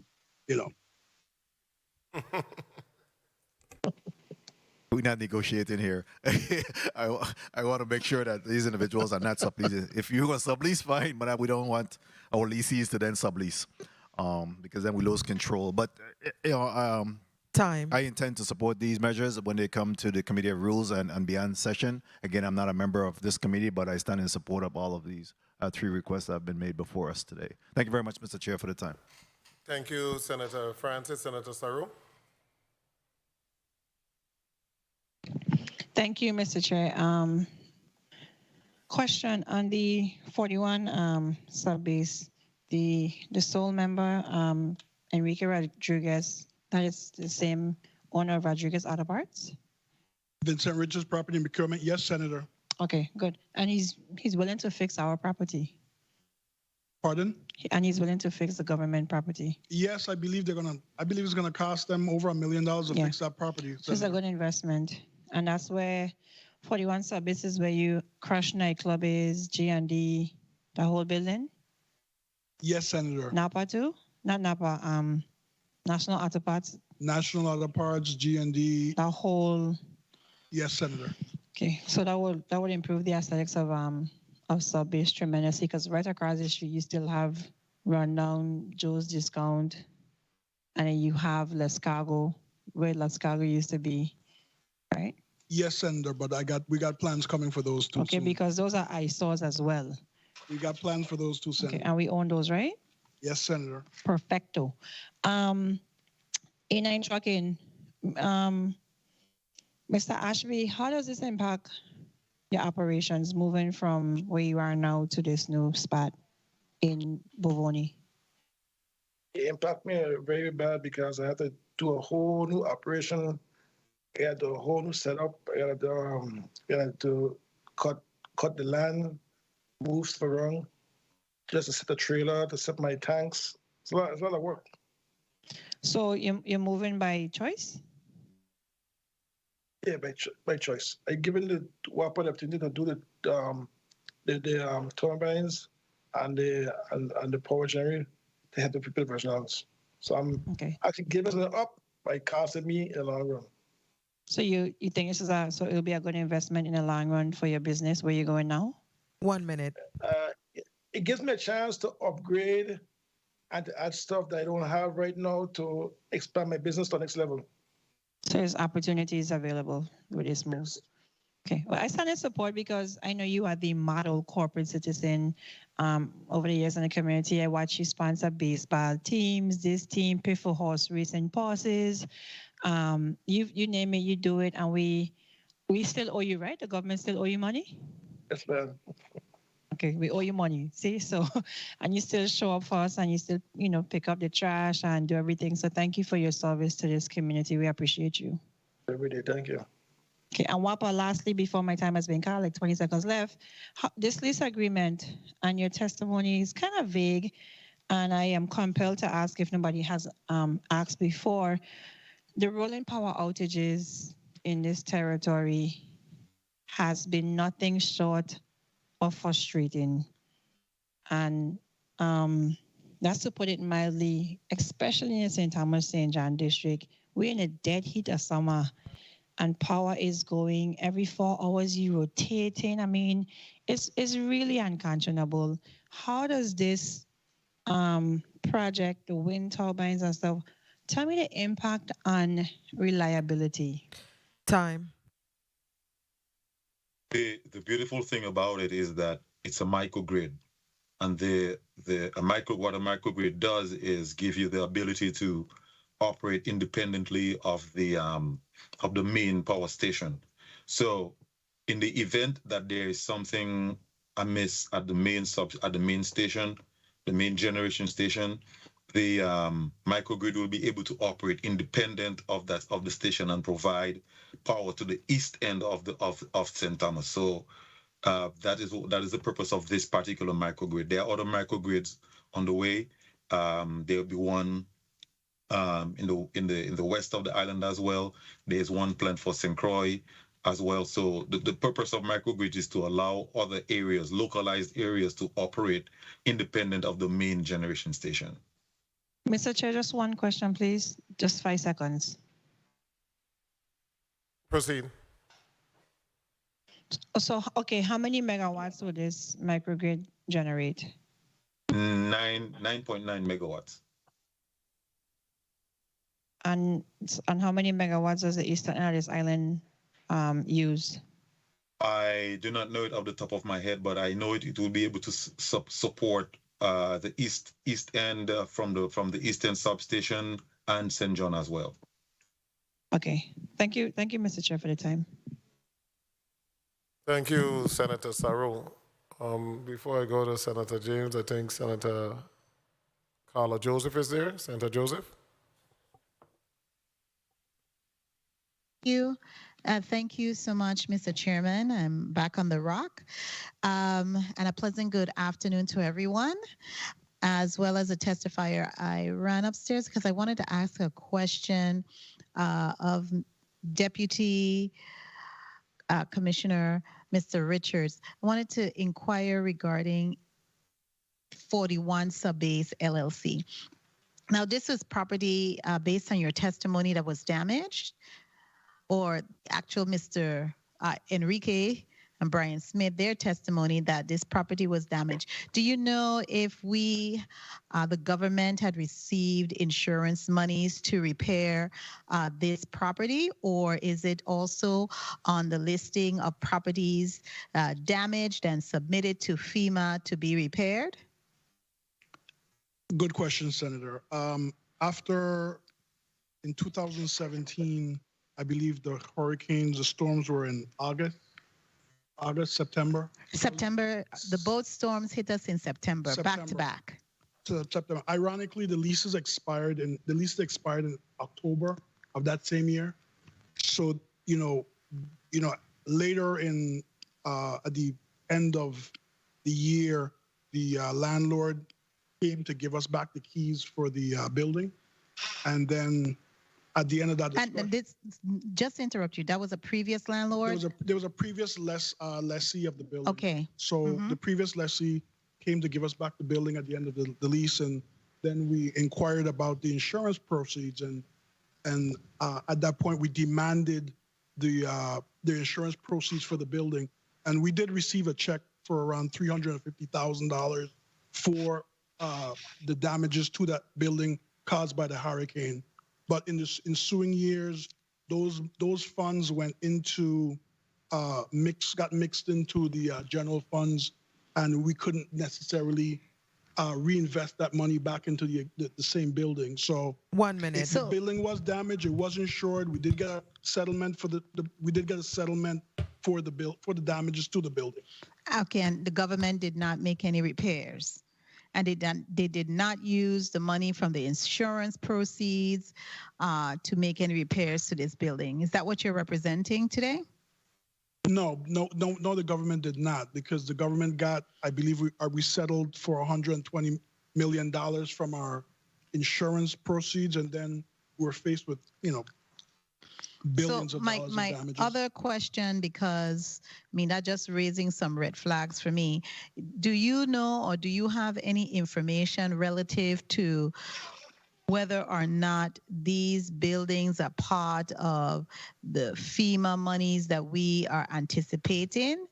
We're not negotiating here. I want to make sure that these individuals are not subleasing. If you're going to sublease, fine, but we don't want our lessees to then sublease because then we lose control. But, Time. I intend to support these measures when they come to the Committee of Rules and beyond session. Again, I'm not a member of this committee, but I stand in support of all of these 3 requests that have been made before us today. Thank you very much, Mr. Chair, for the time. Thank you, Senator Francis. Senator Saru. Thank you, Mr. Chair. Question on the 41 sub-base, the sole member, Enrique Rodriguez, that is the same owner of Rodriguez Auto Parts? Vincent Richards, Property and Procurement. Yes, Senator. Okay, good. And he's willing to fix our property? Pardon? And he's willing to fix the government property? Yes, I believe it's gonna cost them over $1 million to fix that property. So it's a good investment. And that's where 41 sub-base is where you crush nightclub is, G&D, the whole building? Yes, Senator. Napa too? Not Napa, National Auto Parts? National Auto Parts, G&D. The whole? Yes, Senator. Okay, so that would improve the aesthetics of sub-base tremendously, because right across the street you still have rundown Joe's Discount, and then you have Les Cargo, where Les Cargo used to be, right? Yes, Senator, but we got plans coming for those two. Okay, soon. Because those are eyesores as well. We got plans for those two, Senator. Okay, and we own those, right? Yes, Senator. Perfecto. A9 trucking, Mr. Ashby, how does this impact your operations moving from where you are now to this new spot in Bovoni? It impacted me very bad because I had to do a whole new operation. I had a whole new setup. I had to cut the land, move stuff around, just to set the trailer, to set my tanks. It's a lot of work. So you're moving by choice? Yeah, by choice. I given the WAPA the opportunity to do the turbines and the power generator. They had to prepare the personals. So I'm actually giving it up by costing me in the long run. So you think this is so it'll be a good investment in the long run for your business where you're going now? 1 minute. It gives me a chance to upgrade and to add stuff that I don't have right now to expand my business to the next level. So there's opportunities available with this move. Okay, well, I stand in support because I know you are the model corporate citizen over the years in the community. I watch you sponsor baseball teams, this team, pay for horse racing passes. You name it, you do it, and we still owe you, right? The government still owe you money? Yes, ma'am. Okay, we owe you money, see? So, and you still show up for us and you still, pick up the trash and do everything. So thank you for your service to this community. We appreciate you. Every day, thank you. Okay, and WAPA, lastly, before my time has been called, like 20 seconds left, this lease agreement and your testimony is kind of vague. and I am compelled to ask if nobody has asked before. The rolling power outages in this territory has been nothing short of frustrating. And that's to put it mildly, especially in the St. Thomas St. John district. We're in a dead heat of summer and power is going every 4 hours, you rotating. I mean, it's really unconscionable. How does this project, the wind turbines and stuff, tell me the impact on reliability? Time. The beautiful thing about it is that it's a microgrid. And what a microgrid does is give you the ability to operate independently of the main power station. So in the event that there is something amiss at the main station, the main generation station, the microgrid will be able to operate independent of the station and provide power to the east end of St. Thomas. So that is the purpose of this particular microgrid. There are other microgrids on the way. There will be one in the west of the island as well. There's one planned for St. Croix as well. So the purpose of microgrids is to allow other areas, localized areas, to operate independent of the main generation station. Mr. Chair, just one question, please. Just 5 seconds. Proceed. So, okay, how many megawatts would this microgrid generate? 9.9 megawatts. And how many megawatts does the eastern end of this island use? I do not know it off the top of my head, but I know it will be able to support the east end from the eastern substation and St. John as well. Okay, thank you, Mr. Chair, for the time. Thank you, Senator Sarro. Before I go to Senator James, I think Senator Carla Joseph is there. Senator Joseph. Thank you so much, Mr. Chairman. I'm back on the rock. And a pleasant good afternoon to everyone. As well as a testifier, I ran upstairs because I wanted to ask a question of Deputy Commissioner Mr. Richards. I wanted to inquire regarding 41 Subbase LLC. Now, this was property based on your testimony that was damaged, or actual Mr. Enrique and Brian Smith, their testimony that this property was damaged. Do you know if the government had received insurance monies to repair this property, or is it also on the listing of properties damaged and submitted to FEMA to be repaired? Good question, Senator. In 2017, I believe the storms were in September. September, the both storms hit us in September. Back to back. September. Ironically, the leases expired in October of that same year. So, later at the end of the year, the landlord came to give us back the keys for the building, and then at the end of that, and this, just to interrupt you, that was a previous landlord? There was a previous lessee of the building. Okay. So the previous lessee came to give us back the building at the end of the lease, and then we inquired about the insurance proceeds, and at that point we demanded the insurance proceeds for the building, and we did receive a check for around $350,000 for the damages to that building caused by the hurricane. But in the ensuing years, those funds went into got mixed into the general funds, and we couldn't necessarily reinvest that money back into the same building. So 1 minute. The building was damaged. It was insured. We did get a settlement for the damages to the building. Okay, and the government did not make any repairs. And they did not use the money from the insurance proceeds to make any repairs to this building. Is that what you're representing today? No, the government did not, because the government got, I believe we settled for $120 million from our insurance proceeds, and then we're faced with, billions of dollars of my damages. other question, because that just raising some red flags for me. Do you know, or do you have any information relative to whether or not these buildings are part of the FEMA monies that we are anticipating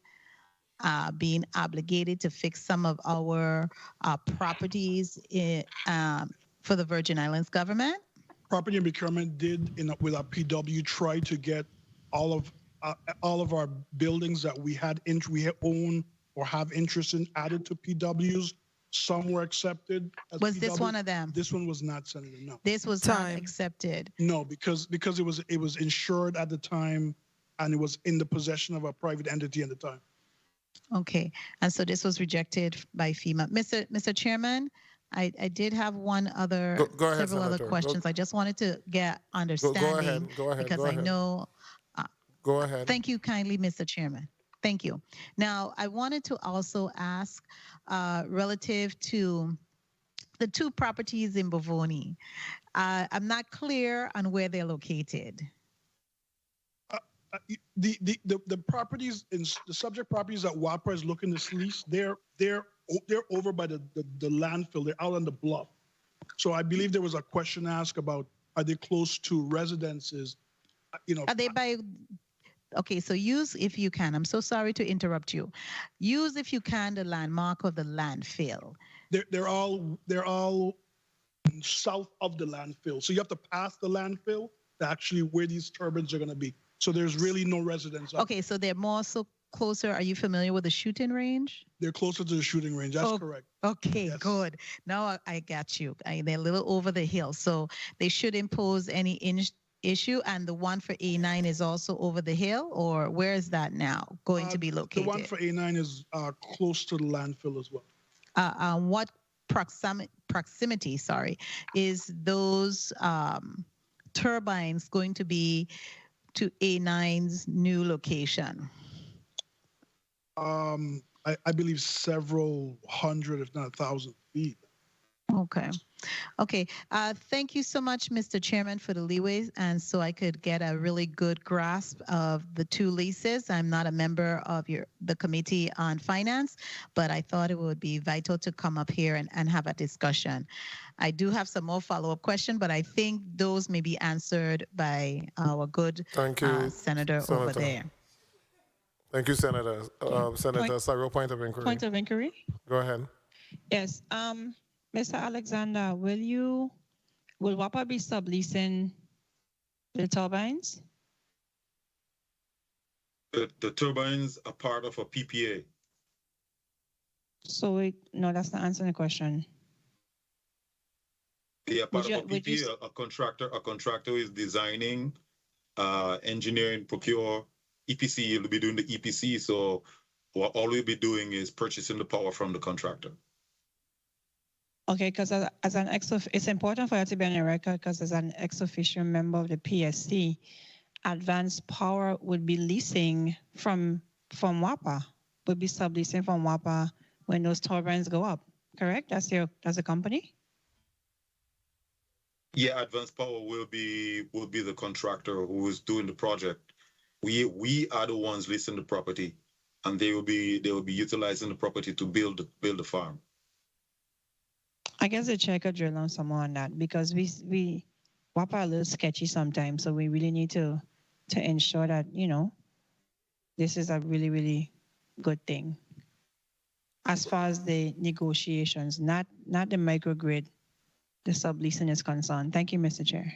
being obligated to fix some of our properties for the Virgin Islands government? Property and procurement did, with our PW, try to get all of our buildings that we own or have interest in added to PWs. Some were accepted. Was this one of them? This one was not, Senator. No. This was not accepted. No, because it was insured at the time, and it was in the possession of a private entity at the time. Okay, and so this was rejected by FEMA. Mr. Chairman, I did have one other, go ahead, several other Senator. questions. I just wanted to get understanding. Go ahead. Because I know. Go ahead. Thank you kindly, Mr. Chairman. Thank you. Now, I wanted to also ask relative to the two properties in Bovoni. I'm not clear on where they're located. The properties, the subject properties that WAPA is looking to lease, they're over by the landfill. They're out on the bluff. So I believe there was a question asked about, are they close to residences? Are they by? Okay, so use, if you can, I'm so sorry to interrupt you. Use, if you can, the landmark of the landfill. They're all south of the landfill. So you have to pass the landfill to actually where these turbines are going to be. So there's really no residence. Okay, so they're more so closer. Are you familiar with the shooting range? They're closer to the shooting range. That's correct. Okay, yes. Good. Now I got you. They're a little over the hill, so they shouldn't pose any issue. And the one for A9 is also over the hill, or where is that now going to be located? The one for A9 is close to the landfill as well. What proximity, is those turbines going to be to A9's new location? I believe several hundred, if not 1,000 feet. Okay. Thank you so much, Mr. Chairman, for the leeway, and so I could get a really good grasp of the two leases. I'm not a member of the Committee on Finance, but I thought it would be vital to come up here and have a discussion. I do have some more follow-up questions, but I think those may be answered by our good Senator over there. Thank you, Senator. Senator Cyril, point of inquiry. Point of inquiry? Go ahead. Yes. Mr. Alexander, will WAPA be subleasing the turbines? The turbines are part of a PPA. So no, that's not answering the question. They are part of a PPA. A contractor is designing, engineering, procure. EPC will be doing the EPC. So all we'll be doing is purchasing the power from the contractor. Okay, because as an it's important for you to be on the record, because as an ex-officio member of the PSC, Advanced Power would be leasing from WAPA, would be subleasing from WAPA when those turbines go up. Correct? That's the company. Yeah, Advanced Power will be the contractor who is doing the project. We are the ones leasing the property, and they will be utilizing the property to build the farm. I guess the check could drill on some more on that, because we WAPA are a little sketchy sometimes, so we really need to ensure that this is a really, really good thing. As far as the negotiations, not the microgrid, the subleasing is concerned. Thank you, Mr. Chair.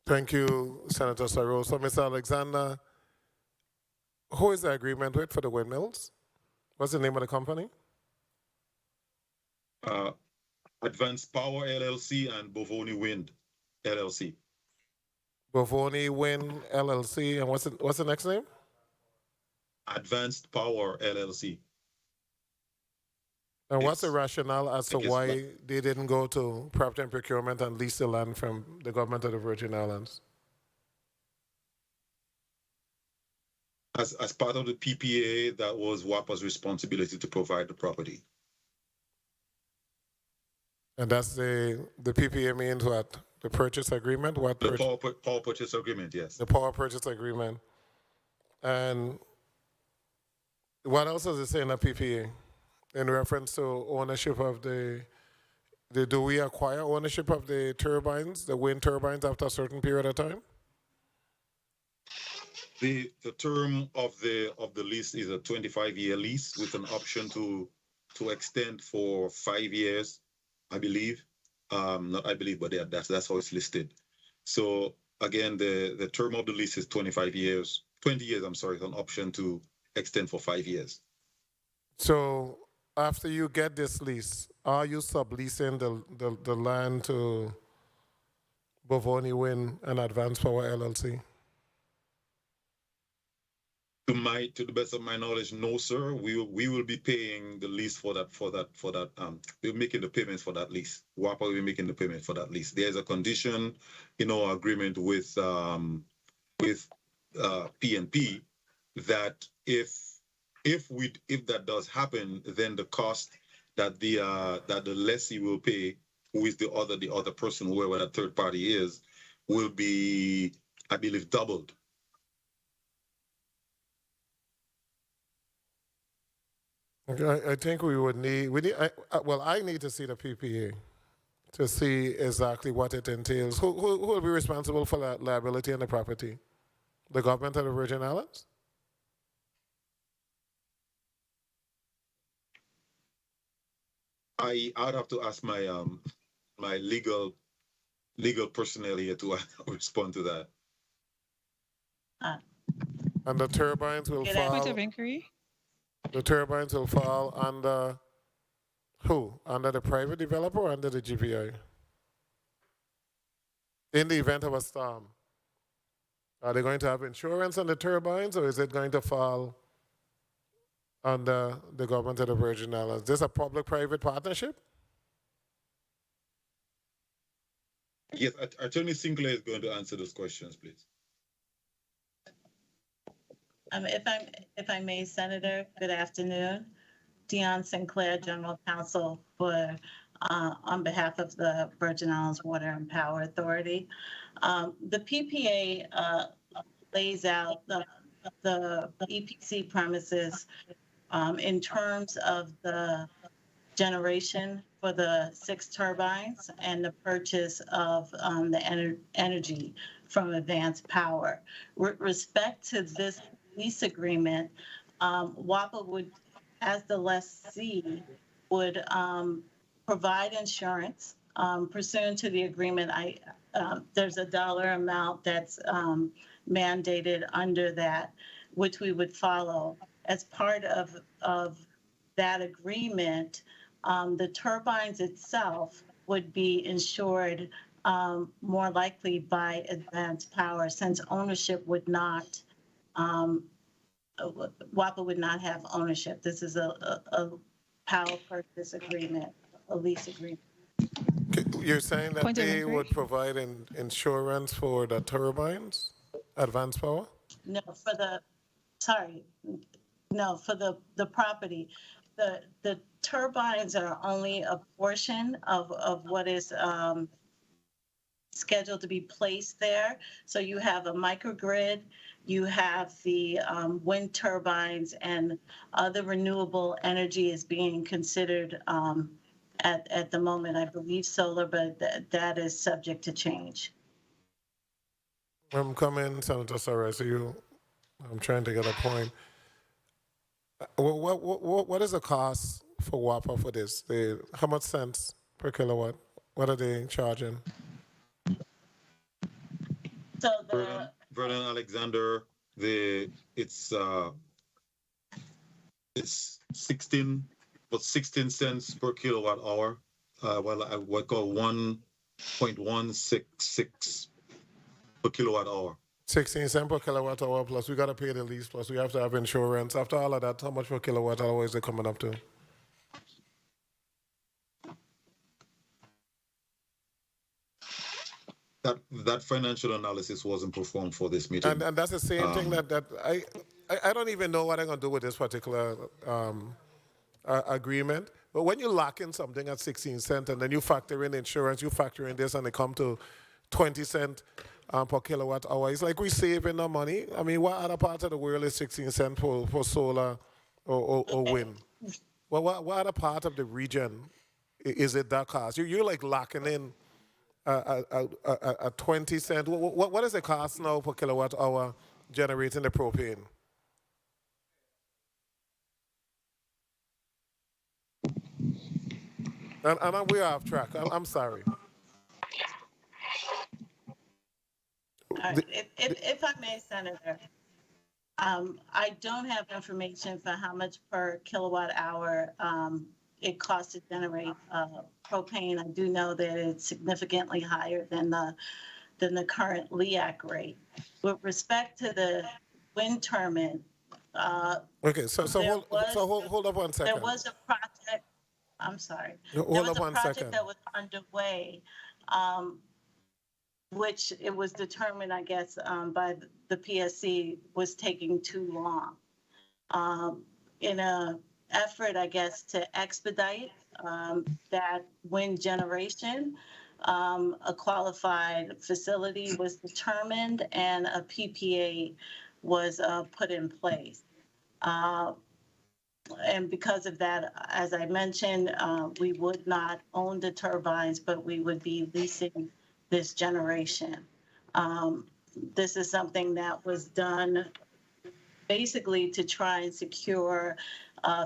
Thank you, Senator Cyril. So, Mr. Alexander, who is the agreement with for the windmills? What's the name of the company? Advanced Power LLC and Bovoni Wind LLC. Bovoni Wind LLC, and what's the next name? Advanced Power LLC. And what's the rationale as to why they didn't go to property and procurement and lease the land from the government of the Virgin Islands? As part of the PPA, that was WAPA's responsibility to provide the property. And that's the PPA means what? The purchase agreement? What? The power purchase agreement, yes. The power purchase agreement. And what else does it say in the PPA in reference to ownership of do we acquire ownership of the turbines, the wind turbines, after a certain period of time? The term of the lease is a 25-year lease with an option to extend for 5 years, I believe. Not I believe, but that's how it's listed. So again, the term of the lease is 20 years, I'm sorry, with an option to extend for 5 years. So after you get this lease, are you subleasing the land to Bovoni Wind and Advanced Power LLC? To the best of my knowledge, no, sir. We will be paying the lease for that. We're making the payments for that lease. WAPA will be making the payment for that lease. There's a condition in our agreement with PNP that if that does happen, then the cost that the lessee will pay, who is the other person, whoever that third party is, will be, I believe, doubled. Okay, I think we need. I need to see the PPA to see exactly what it entails. Who will be responsible for that liability and the property? The government of the Virgin Islands? I'd have to ask my my legal personnel here to respond to that. And the turbines will fall. Point of inquiry. The turbines will fall under who? Under the private developer or under the GPI? In the event of a storm, are they going to have insurance on the turbines, or is it going to fall under the government of the Virgin Islands? Is this a public-private partnership? Yes, Attorney Sinclair is going to answer those questions, please. If I may, Senator, good afternoon. Dion Sinclair, General Counsel on behalf of the Virgin Islands Water and Power Authority. The PPA lays out the EPC premises in terms of the generation for the 6 turbines and the purchase of the energy from Advanced Power. With respect to this lease agreement, WAPA would, as the lessee, would provide insurance pursuant to the agreement. There's a dollar amount that's mandated under that, which we would follow. As part of that agreement, the turbines itself would be insured more likely by Advanced Power, since ownership would not, WAPA would not have ownership. This is a power purchase agreement, a lease agreement. You're saying that they would provide insurance for the turbines, Advanced Power? No, for the property. The turbines are only a portion of what is scheduled to be placed there. So you have a microgrid, you have the wind turbines, and other renewable energy is being considered at the moment. I believe solar, but that is subject to change. I'm coming, Senator Sarah, I'm trying to get a point. What is the cost for WAPA for this? How much cents per kilowatt? What are they charging? So Vernon Alexander, it's 16 cents per kilowatt hour. Well, I would call 1.166 per kilowatt hour. 16 cents per kilowatt hour, plus we got to pay the lease, plus we have to have insurance. After all of that, how much per kilowatt hour is it coming up to? That financial analysis wasn't performed for this meeting. And that's the same thing that I don't even know what I'm going to do with this particular agreement, But when you lock in something at 16 cents and then you factor in insurance, you factor in this, and they come to 20 cents per kilowatt hour, it's like we saving the money. I mean, what other part of the world is 16 cents for solar or wind? Well, what other part of the region is it that cost? You're like locking in a 20 cent. What is the cost now per kilowatt hour generating the propane? And we're off track. I'm sorry. If I may, Senator, I don't have information for how much per kilowatt hour it costs to generate propane. I do know that it's significantly higher than the current LEAC rate. With respect to the wind turbine, okay, so hold up 1 second. There was a project. I'm sorry. Hold up 1 second. There was a project that was underway, which it was determined, I guess, by the PSC was taking too long. In an effort, I guess, to expedite that wind generation, a qualified facility was determined and a PPA was put in place. And because of that, as I mentioned, we would not own the turbines, but we would be leasing this generation. This is something that was done basically to try and secure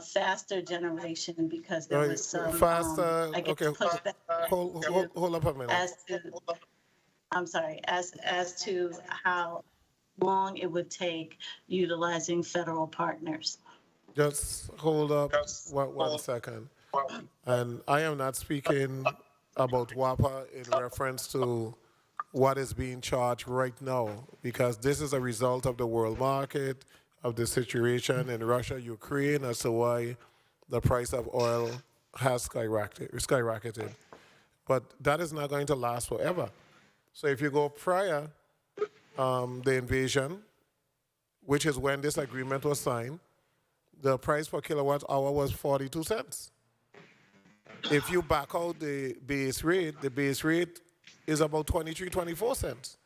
faster generation because there was some faster. I guess, Okay, hold up a minute. I'm sorry, as to how long it would take utilizing federal partners. Just hold up 1 second. And I am not speaking about WAPA in reference to what is being charged right now, because this is a result of the world market, of the situation in Russia, Ukraine, as to why the price of oil has skyrocketed. But that is not going to last forever. So if you go prior the invasion, which is when this agreement was signed, the price per kilowatt hour was 42 cents. If you back out the base rate is about 23, 24 cents.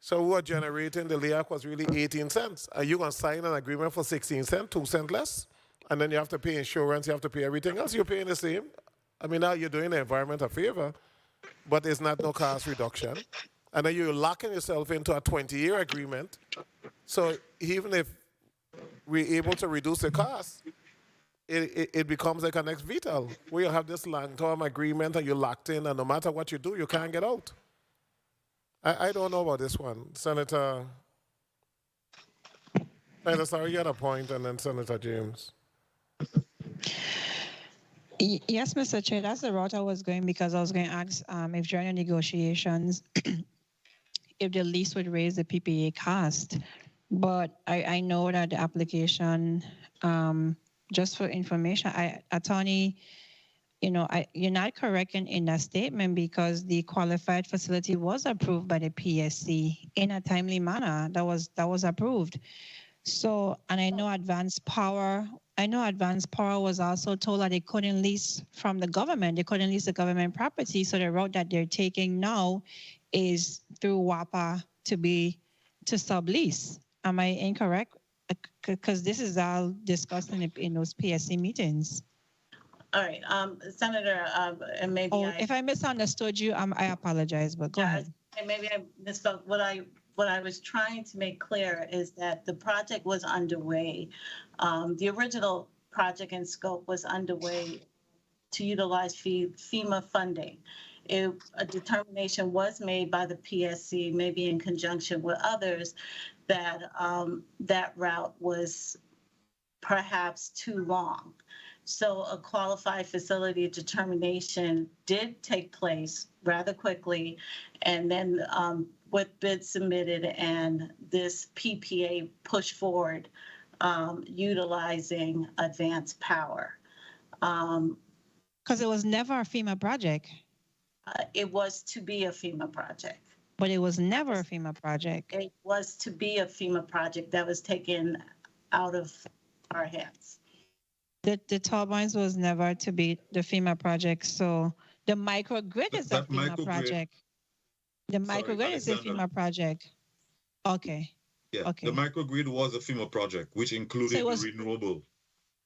So we were generating, the LEAC was really 18 cents. Are you going to sign an agreement for 16 cents, 2 cents less? And then you have to pay insurance, you have to pay everything else. You're paying the same. I mean, now you're doing the environment a favor, but there's not no cost reduction. And then you're locking yourself into a 20-year agreement. So even if we're able to reduce the cost, it becomes like an ex-vital, where you have this long-term agreement and you're locked in, and no matter what you do, you can't get out. I don't know about this one. Senator, sorry, you had a point, and then Senator James. Yes, Mr. Chair, that's the route I was going, because I was going to ask if during the negotiations, if the lease would raise the PPA cost. But I know that the application, just for information, Attorney, you're not correct in that statement, because the qualified facility was approved by the PSC in a timely manner. That was approved. So, and I know Advanced Power was also told that they couldn't lease from the government. They couldn't lease the government property. So the route that they're taking now is through WAPA to sublease. Am I incorrect? Because this is all discussed in those PSC meetings. All right, Senator, and maybe if I misunderstood you, I apologize, but go ahead. And maybe I misspoke. What I was trying to make clear is that the project was underway. The original project and scope was underway to utilize FEMA funding. A determination was made by the PSC, maybe in conjunction with others, that that route was perhaps too long. So a qualified facility determination did take place rather quickly, and then with bids submitted and this PPA pushed forward utilizing Advanced Power. Because it was never a FEMA project. It was to be a FEMA project. But it was never a FEMA project. It was to be a FEMA project that was taken out of our hands. The turbines was never to be the FEMA project. So the microgrid is a That FEMA microgrid- project. The Sorry, microgrid is a Alexander. FEMA project. Okay. Yeah, Okay. the microgrid was a FEMA project, which included it was- the renewable.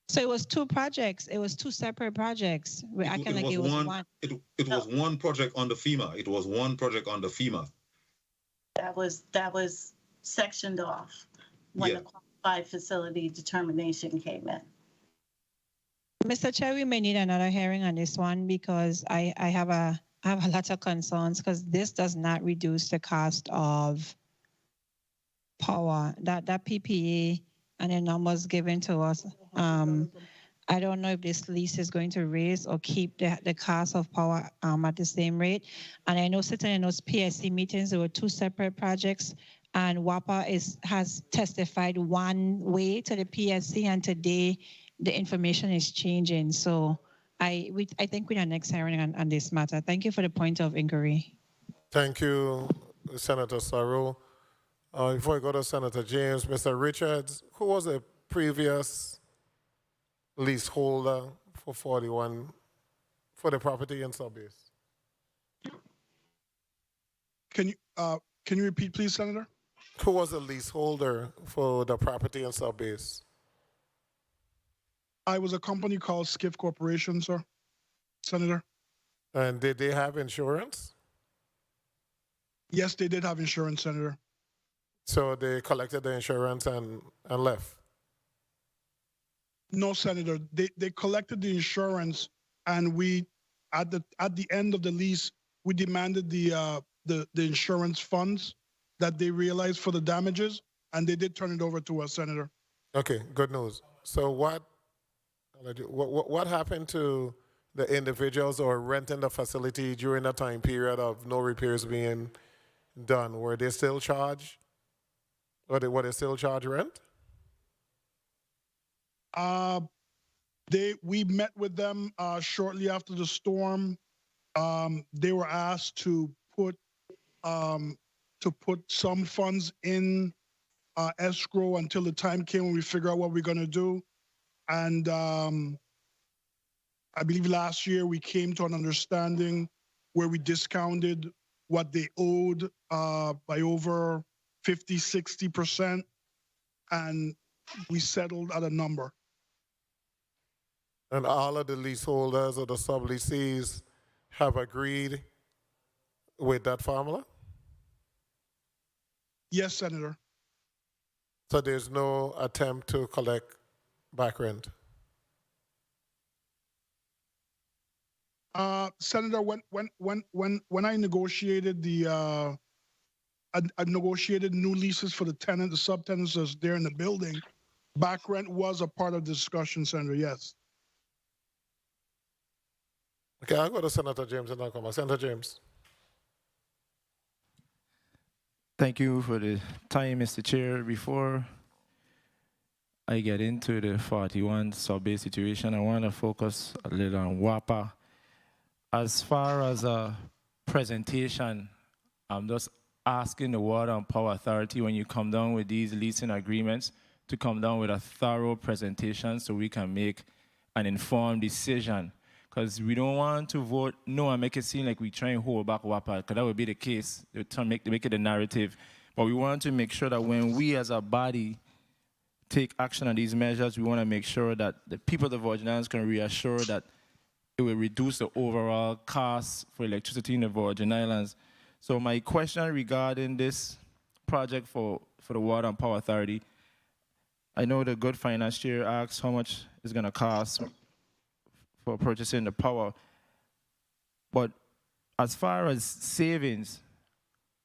So it was two projects. It was two separate projects. We're acting like it was one. It was one project on the FEMA. It was one project on the FEMA. That was sectioned off when Yeah. the qualified facility determination came in. Mr. Chair, we may need another hearing on this one because I have a lot of concerns because this does not reduce the cost of power. That PPA and the numbers given to us. I don't know if this lease is going to raise or keep the cost of power at the same rate. And I know sitting in those PSC meetings, there were two separate projects, and WAPA has testified one way to the PSC, and today the information is changing. So I think we are next hearing on this matter. Thank you for the point of inquiry. Thank you, Senator Sarro. Before I go to Senator James, Mr. Richards, who was a previous leaseholder for 41 for the property in Subbase? Can you repeat, please, Senator? Who was the leaseholder for the property in Subbase? I was a company called Skiff Corporation, sir, Senator. And did they have insurance? Yes, they did have insurance, Senator. So they collected the insurance and left? No, Senator. They collected the insurance, and we, at the end of the lease, we demanded the insurance funds that they realized for the damages, and they did turn it over to us, Senator. Okay, good news. So what happened to the individuals who were renting the facility during the time period of no repairs being done? Were they still charged? Were they still charged rent? We met with them shortly after the storm. They were asked to put some funds in escrow until the time came when we figure out what we're going to do. And I believe last year we came to an understanding where we discounted what they owed by over 50, 60%, and we settled at a number. And all of the leaseholders or the subleasees have agreed with that formula? Yes, Senator. So there's no attempt to collect back rent? Senator, when I negotiated I negotiated new leases for the subtenants that's there in the building, back rent was a part of the discussion, Senator, yes. Okay, I'll go to Senator James and I'll come back. Senator James. Thank you for the time, Mr. Chair. Before I get into the 41 Subbase situation, I want to focus a little on WAPA. As far as a presentation, I'm just asking the Water and Power Authority, when you come down with these leasing agreements, to come down with a thorough presentation so we can make an informed decision. Because we don't want to vote no and make it seem like we try and hold back WAPA, because that would be the case. They try to make it a narrative. But we want to make sure that when we as a body take action on these measures, we want to make sure that the people of the Virgin Islands can reassure that it will reduce the overall cost for electricity in the Virgin Islands. So my question regarding this project for the Water and Power Authority, I know the good finance chair asked how much it's going to cost for purchasing the power. But as far as savings,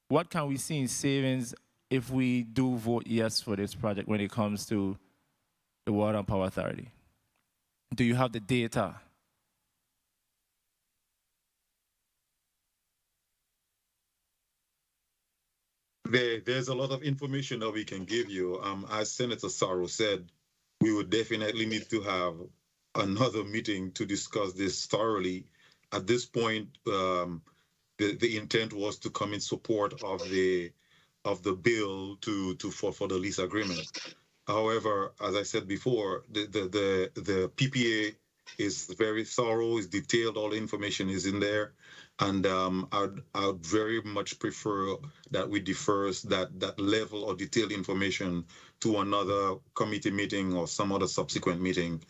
what can we see in savings if we do vote yes for this project when it comes to the Water and Power Authority? Do you have the data? There's a lot of information that we can give you. As Senator Sarro said, we would definitely need to have another meeting to discuss this thoroughly. At this point, the intent was to come in support of the bill for the lease agreement. However, as I said before, the PPA is very thorough, is detailed, all the information is in there. And I'd very much prefer that we defer that level of detailed information to another committee meeting or some other subsequent meeting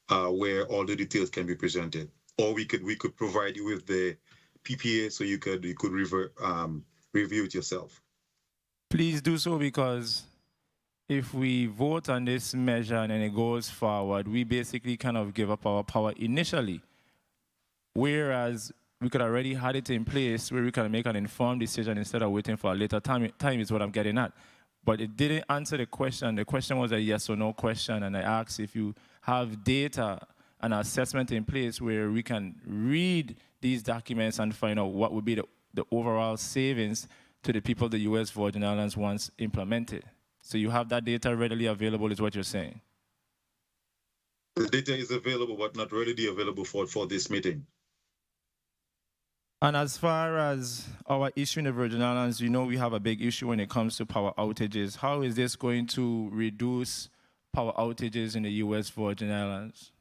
where all the details can be presented. Or we could provide you with the PPA so you could review it yourself. Please do so, because if we vote on this measure and then it goes forward, we basically kind of give up our power initially. Whereas we could already had it in place where we can make an informed decision instead of waiting for a later time is what I'm getting at. But it didn't answer the question. The question was a yes or no question, and I asked if you have data and assessment in place where we can read these documents and find out what would be the overall savings to the people of the U.S. Virgin Islands once implemented. So you have that data readily available is what you're saying? The data is available, but not readily available for this meeting. And as far as our issue in the Virgin Islands, you know we have a big issue when it comes to power outages. How is this going to reduce power outages in the U.S. Virgin Islands?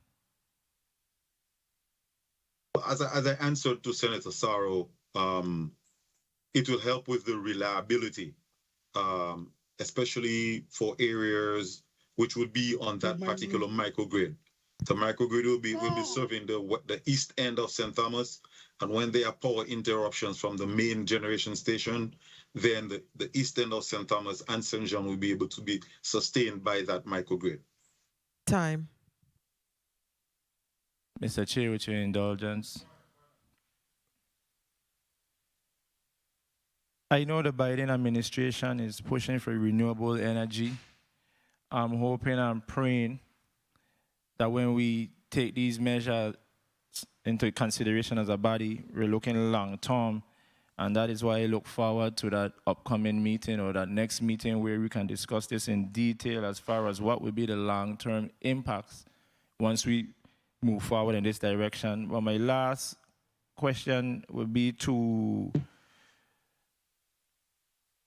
As I answered to Senator Sarro, it will help with the reliability, especially for areas which would be on that particular microgrid. The microgrid will be serving the east end of St. Thomas, and when there are power interruptions from the main generation station, then the east end of St. Thomas and St. John will be able to be sustained by that microgrid. Time. Mr. Chair, with your indulgence. I know the Biden administration is pushing for renewable energy. I'm hoping and praying that when we take these measures into consideration as a body, we're looking long term, and that is why I look forward to that upcoming meeting or that next meeting where we can discuss this in detail as far as what will be the long-term impacts once we move forward in this direction. Well, my last question would be to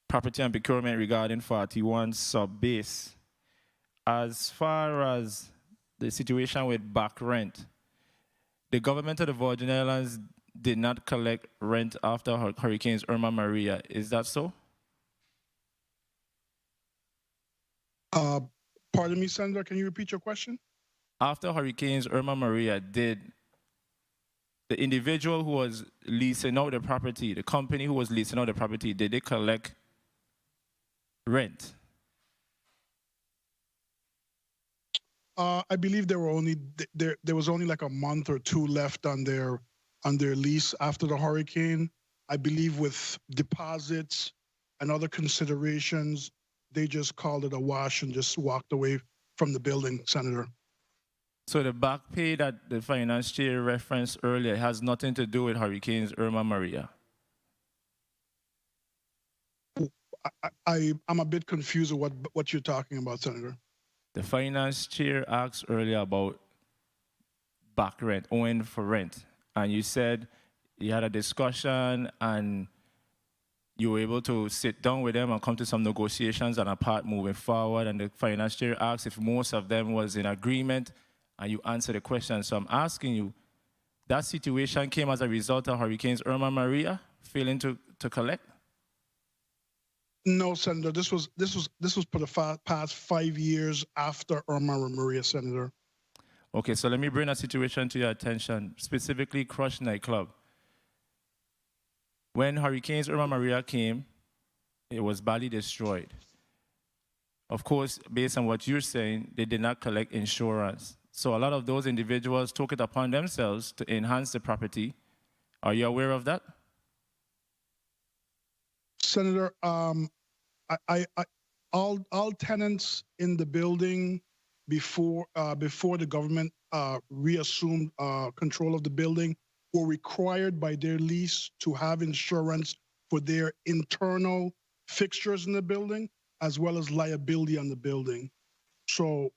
Property and Procurement regarding 41 sub-base. As far as the situation with back rent, the government of the Virgin Islands did not collect rent after Hurricanes Irma Maria. Is that so? Pardon me, Senator, can you repeat your question? After Hurricanes Irma Maria, did the individual who was leasing out the property, the company who was leasing out the property, did they collect rent? I believe there was only like a month or two left on their lease after the hurricane. I believe with deposits and other considerations, they just called it a wash and just walked away from the building, Senator. So the back pay that the finance chair referenced earlier has nothing to do with Hurricanes Irma Maria. I'm a bit confused with what you're talking about, Senator. The finance chair asked earlier about back rent, owing for rent. And you said you had a discussion and you were able to sit down with them and come to some negotiations and a path moving forward. And the finance chair asked if most of them was in agreement, and you answered the question. So I'm asking you, that situation came as a result of Hurricanes Irma Maria failing to collect? No, Senator. This was for the past 5 years after Irma Maria, Senator. Okay, so let me bring a situation to your attention, specifically Crush nightclub. When Hurricanes Irma Maria came, it was badly destroyed. Of course, based on what you're saying, they did not collect insurance. So a lot of those individuals took it upon themselves to enhance the property. Are you aware of that? Senator, all tenants in the building before the government reassumed control of the building were required by their lease to have insurance for their internal fixtures in the building as well as liability on the building. So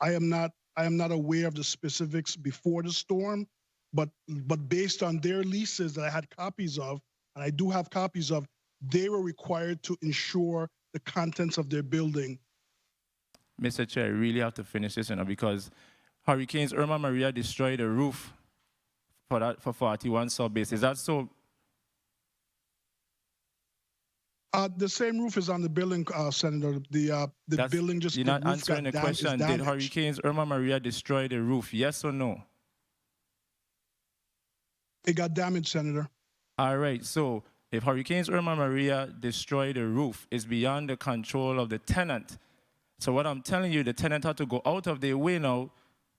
I am not aware of the specifics before the storm, but based on their leases that I had copies of, and I do have copies of, they were required to insure the contents of their building. Mr. Chair, I really have to finish this, because Hurricanes Irma and Maria destroyed the roof for 41 sub-base. Is that so? The same roof is on the building, Senator. The building just You're the not roof answering the got question. Did damaged. Hurricanes Irma and Maria destroy the roof? Yes or no? It got damaged, Senator. All right. So if Hurricanes Irma and Maria destroy the roof, it's beyond the control of the tenant. So what I'm telling you, the tenant had to go out of their way now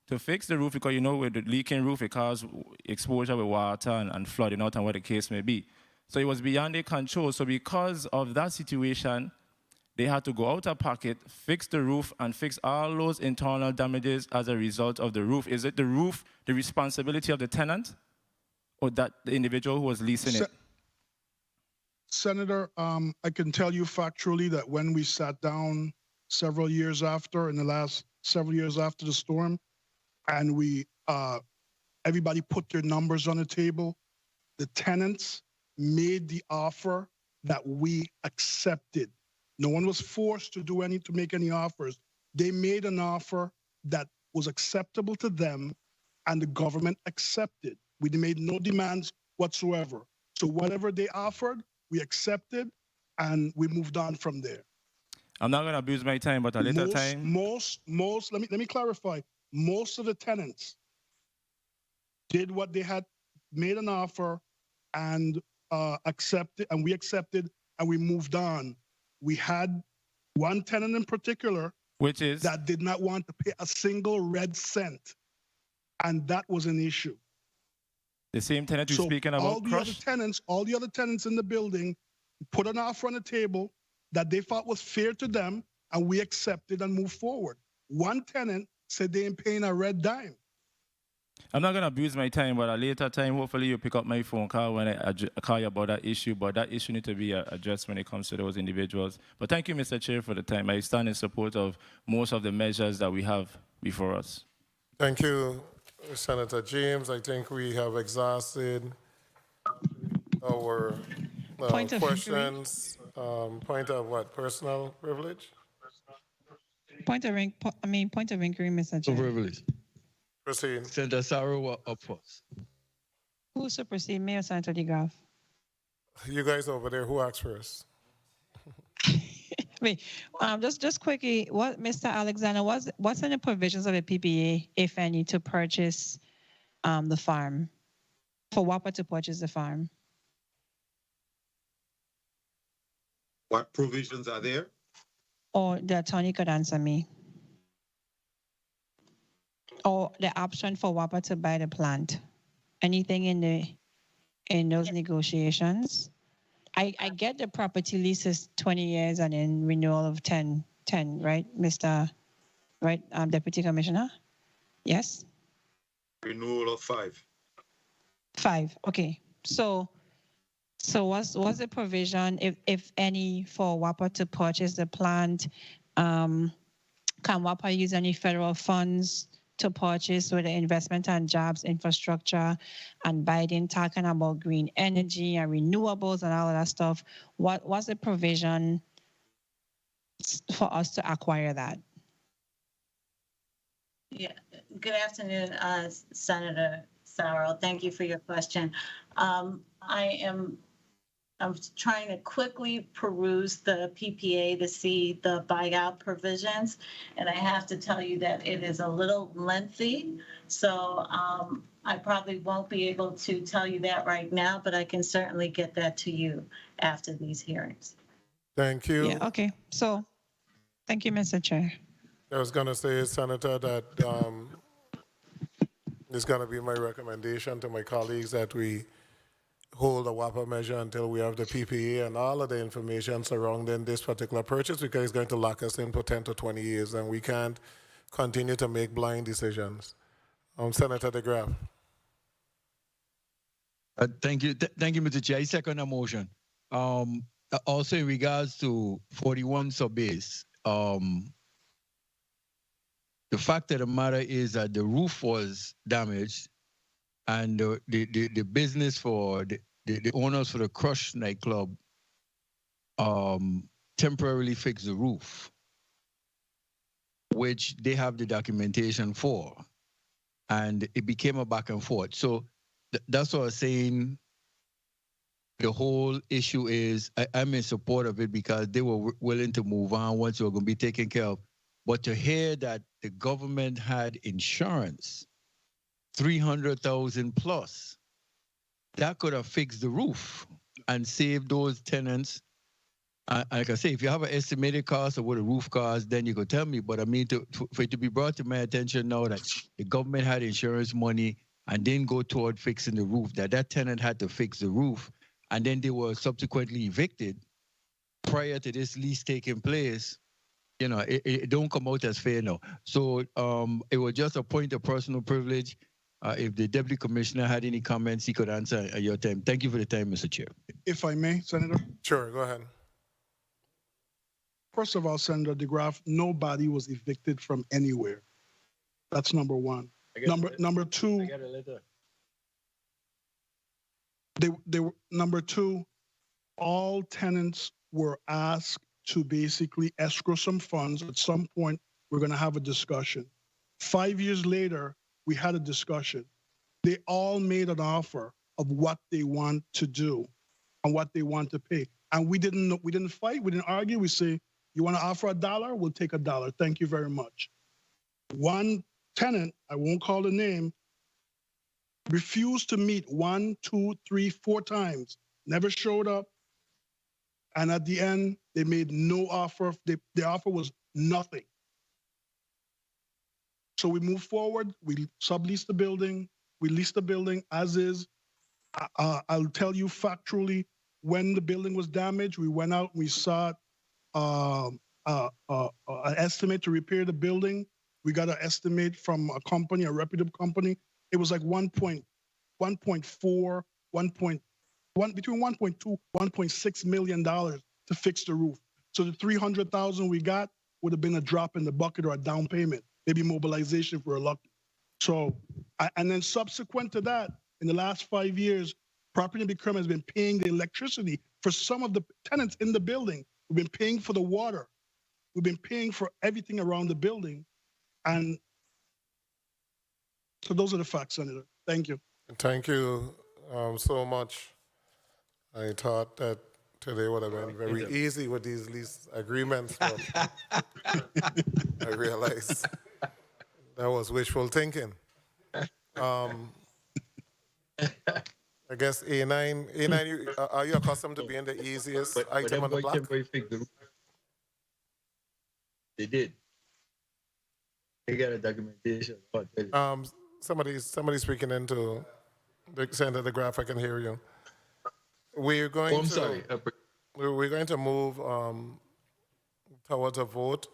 to fix the roof, because with the leaking roof, it caused exposure with water and flooding out and what the case may be. So it was beyond their control. So because of that situation, they had to go out of pocket, fix the roof, and fix all those internal damages as a result of the roof. Is it the roof the responsibility of the tenant, or that the individual who was leasing it? Senator, I can tell you factually that when we sat down several years after, in the last several years after the storm, and we everybody put their numbers on the table, the tenants made the offer that we accepted. No one was forced to make any offers. They made an offer that was acceptable to them, and the government accepted. We made no demands whatsoever. So whatever they offered, we accepted, and we moved on from there. I'm not going to abuse my time, but a later time. Let me clarify. Most of the tenants did what they had, made an offer, and accepted, and we accepted, and we moved on. We had one tenant in particular, which is that did not want to pay a single red cent, and that was an issue. The same tenant you're speaking about. All the other tenants in the building put an offer on the table that they thought was fair to them, and we accepted and moved forward. One tenant said they ain't paying a red dime. I'm not going to abuse my time, but at a later time, hopefully you'll pick up my phone call when I call you about that issue. But that issue needs to be addressed when it comes to those individuals. But thank you, Mr. Chair, for the time. I stand in support of most of the measures that we have before us. Thank you, Senator James. I think we have exhausted our questions. Point of what? Personal privilege? Point of inquiry, Mr. Chair. Privilege. Proceed. Senator Sarah up first. Who should proceed, me or Senator DeGraff? You guys over there, who asked first? Wait, just quickly, what, Mr. Alexander, what's in the provisions of the PPA, if any, to purchase the farm, for WAPA to purchase the farm? What provisions are there? Or the attorney could answer me. Or the option for WAPA to buy the plant. Anything in those negotiations? I get the property lease is 20 years and then renewal of 10, right, Deputy Commissioner? Yes? Renewal of 5. 5, okay. So what's the provision, if any, for WAPA to purchase the plant? Can WAPA use any federal funds to purchase with the investment and jobs infrastructure and Biden talking about green energy and renewables and all of that stuff? What's the provision for us to acquire that? Yeah. Good afternoon, Senator Sarah. Thank you for your question. I'm trying to quickly peruse the PPA to see the buyout provisions, and I have to tell you that it is a little lengthy. So I probably won't be able to tell you that right now, but I can certainly get that to you after these hearings. Thank you. Yeah, okay. So thank you, Mr. Chair. I was going to say, Senator, that it's going to be my recommendation to my colleagues that we hold a WAPA measure until we have the PPA and all of the information surrounding this particular purchase, because it's going to lock us in for 10 to 20 years, and we can't continue to make blind decisions. Senator DeGraff. Thank you, Mr. Chair. I second the motion. Also, in regards to 41 sub-base, the fact of the matter is that the roof was damaged, and the business for the owners for the Crush nightclub temporarily fixed the roof. which they have the documentation for. And it became a back and forth. So that's what I was saying. The whole issue is I'm in support of it because they were willing to move on once they were going to be taken care of. But to hear that the government had insurance, 300,000 plus, that could have fixed the roof and saved those tenants. Like I say, if you have an estimated cost of what a roof costs, then you could tell me. But I mean, for it to be brought to my attention now that the government had insurance money and didn't go toward fixing the roof, that tenant had to fix the roof, and then they were subsequently evicted prior to this lease taking place, you know, it don't come out as fair now. So it was just a point of personal privilege. If the Deputy Commissioner had any comments, he could answer at your time. Thank you for the time, Mr. Chair. If I may, Senator? Sure, go ahead. First of all, Senator DeGraff, nobody was evicted from anywhere. That's number one. Number two, I got a letter. Number two, all tenants were asked to basically escrow some funds. At some point, we're going to have a discussion. 5 years later, we had a discussion. They all made an offer of what they want to do and what they want to pay. And we didn't fight, we didn't argue. We say, you want to offer $1? We'll take $1. Thank you very much. One tenant, I won't call the name, refused to meet 1, 2, 3, 4 times, never showed up. And at the end, they made no offer. The offer was nothing. So we moved forward. We subleased the building. We leased the building as is. I'll tell you factually, when the building was damaged, we went out and we saw an estimate to repair the building. We got an estimate from a company, a reputable company. It was like between 1.2, 1.6 million dollars to fix the roof. So the 300,000 we got would have been a drop in the bucket or a down payment, maybe mobilization if we're lucky. So, and then subsequent to that, in the last 5 years, Property and Procurement has been paying the electricity for some of the tenants in the building. We've been paying for the water. We've been paying for everything around the building. And so those are the facts, Senator. Thank you. Thank you so much. I thought that today would have been very easy with these lease agreements, but I realized that was wishful thinking. I guess A9, are you accustomed to being the easiest item on the block? They did. They got a documentation. Somebody speaking into the Senator DeGraff. I can hear you. We're going to move towards a vote.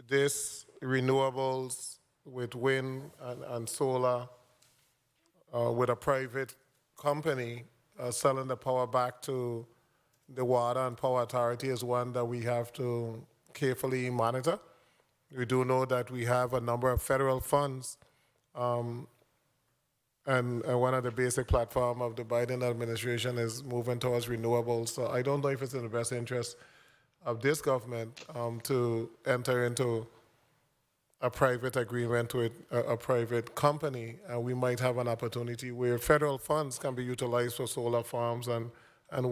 This renewables with wind and solar with a private company selling the power back to the Water and Power Authority is one that we have to carefully monitor. We do know that we have a number of federal funds and one of the basic platform of the Biden administration is moving towards renewables. So I don't know if it's in the best interest of this government to enter into a private agreement with a private company. And we might have an opportunity where federal funds can be utilized for solar farms and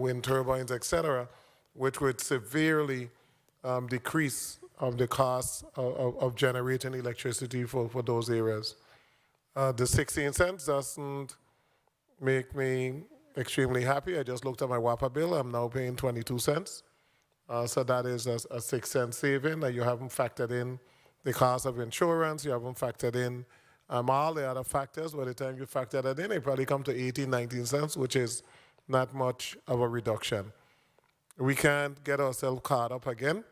wind turbines, et cetera, which would severely decrease the cost of generating electricity for those areas. The 16 cents doesn't make me extremely happy. I just looked at my WAPA bill. I'm now paying 22 cents. So that is a 6 cent saving. And you haven't factored in the cost of insurance. You haven't factored in all the other factors. By the time you factor that in, it probably come to 18, 19 cents, which is not much of a reduction. We can't get ourselves caught up again.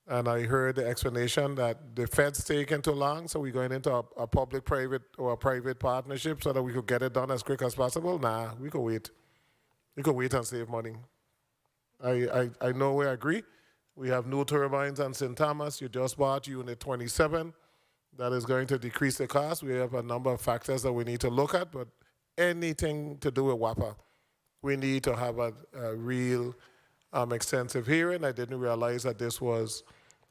And I heard the explanation that the Fed's taking too long, so we're going into a public-private or a private partnership so that we could get it done as quick as possible. Nah, we could wait. We could wait and save money. I know we agree. We have new turbines on St. Thomas. You just bought Unit 27. That is going to decrease the cost. We have a number of factors that we need to look at, but anything to do with WAPA, we need to have a real extensive hearing. I didn't realize that this was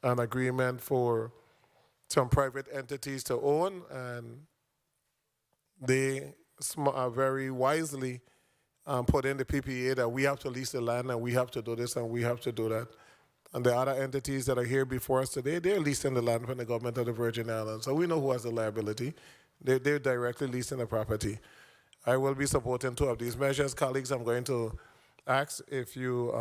an agreement for some private entities to own, and they very wisely put in the PPA that we have to lease the land and we have to do this and we have to do that. And the other entities that are here before us today, they're leasing the land from the government of the Virgin Islands. So we know who has the liability. They're directly leasing the property. I will be supporting 2 of these measures. Colleagues, I'm going to ask if you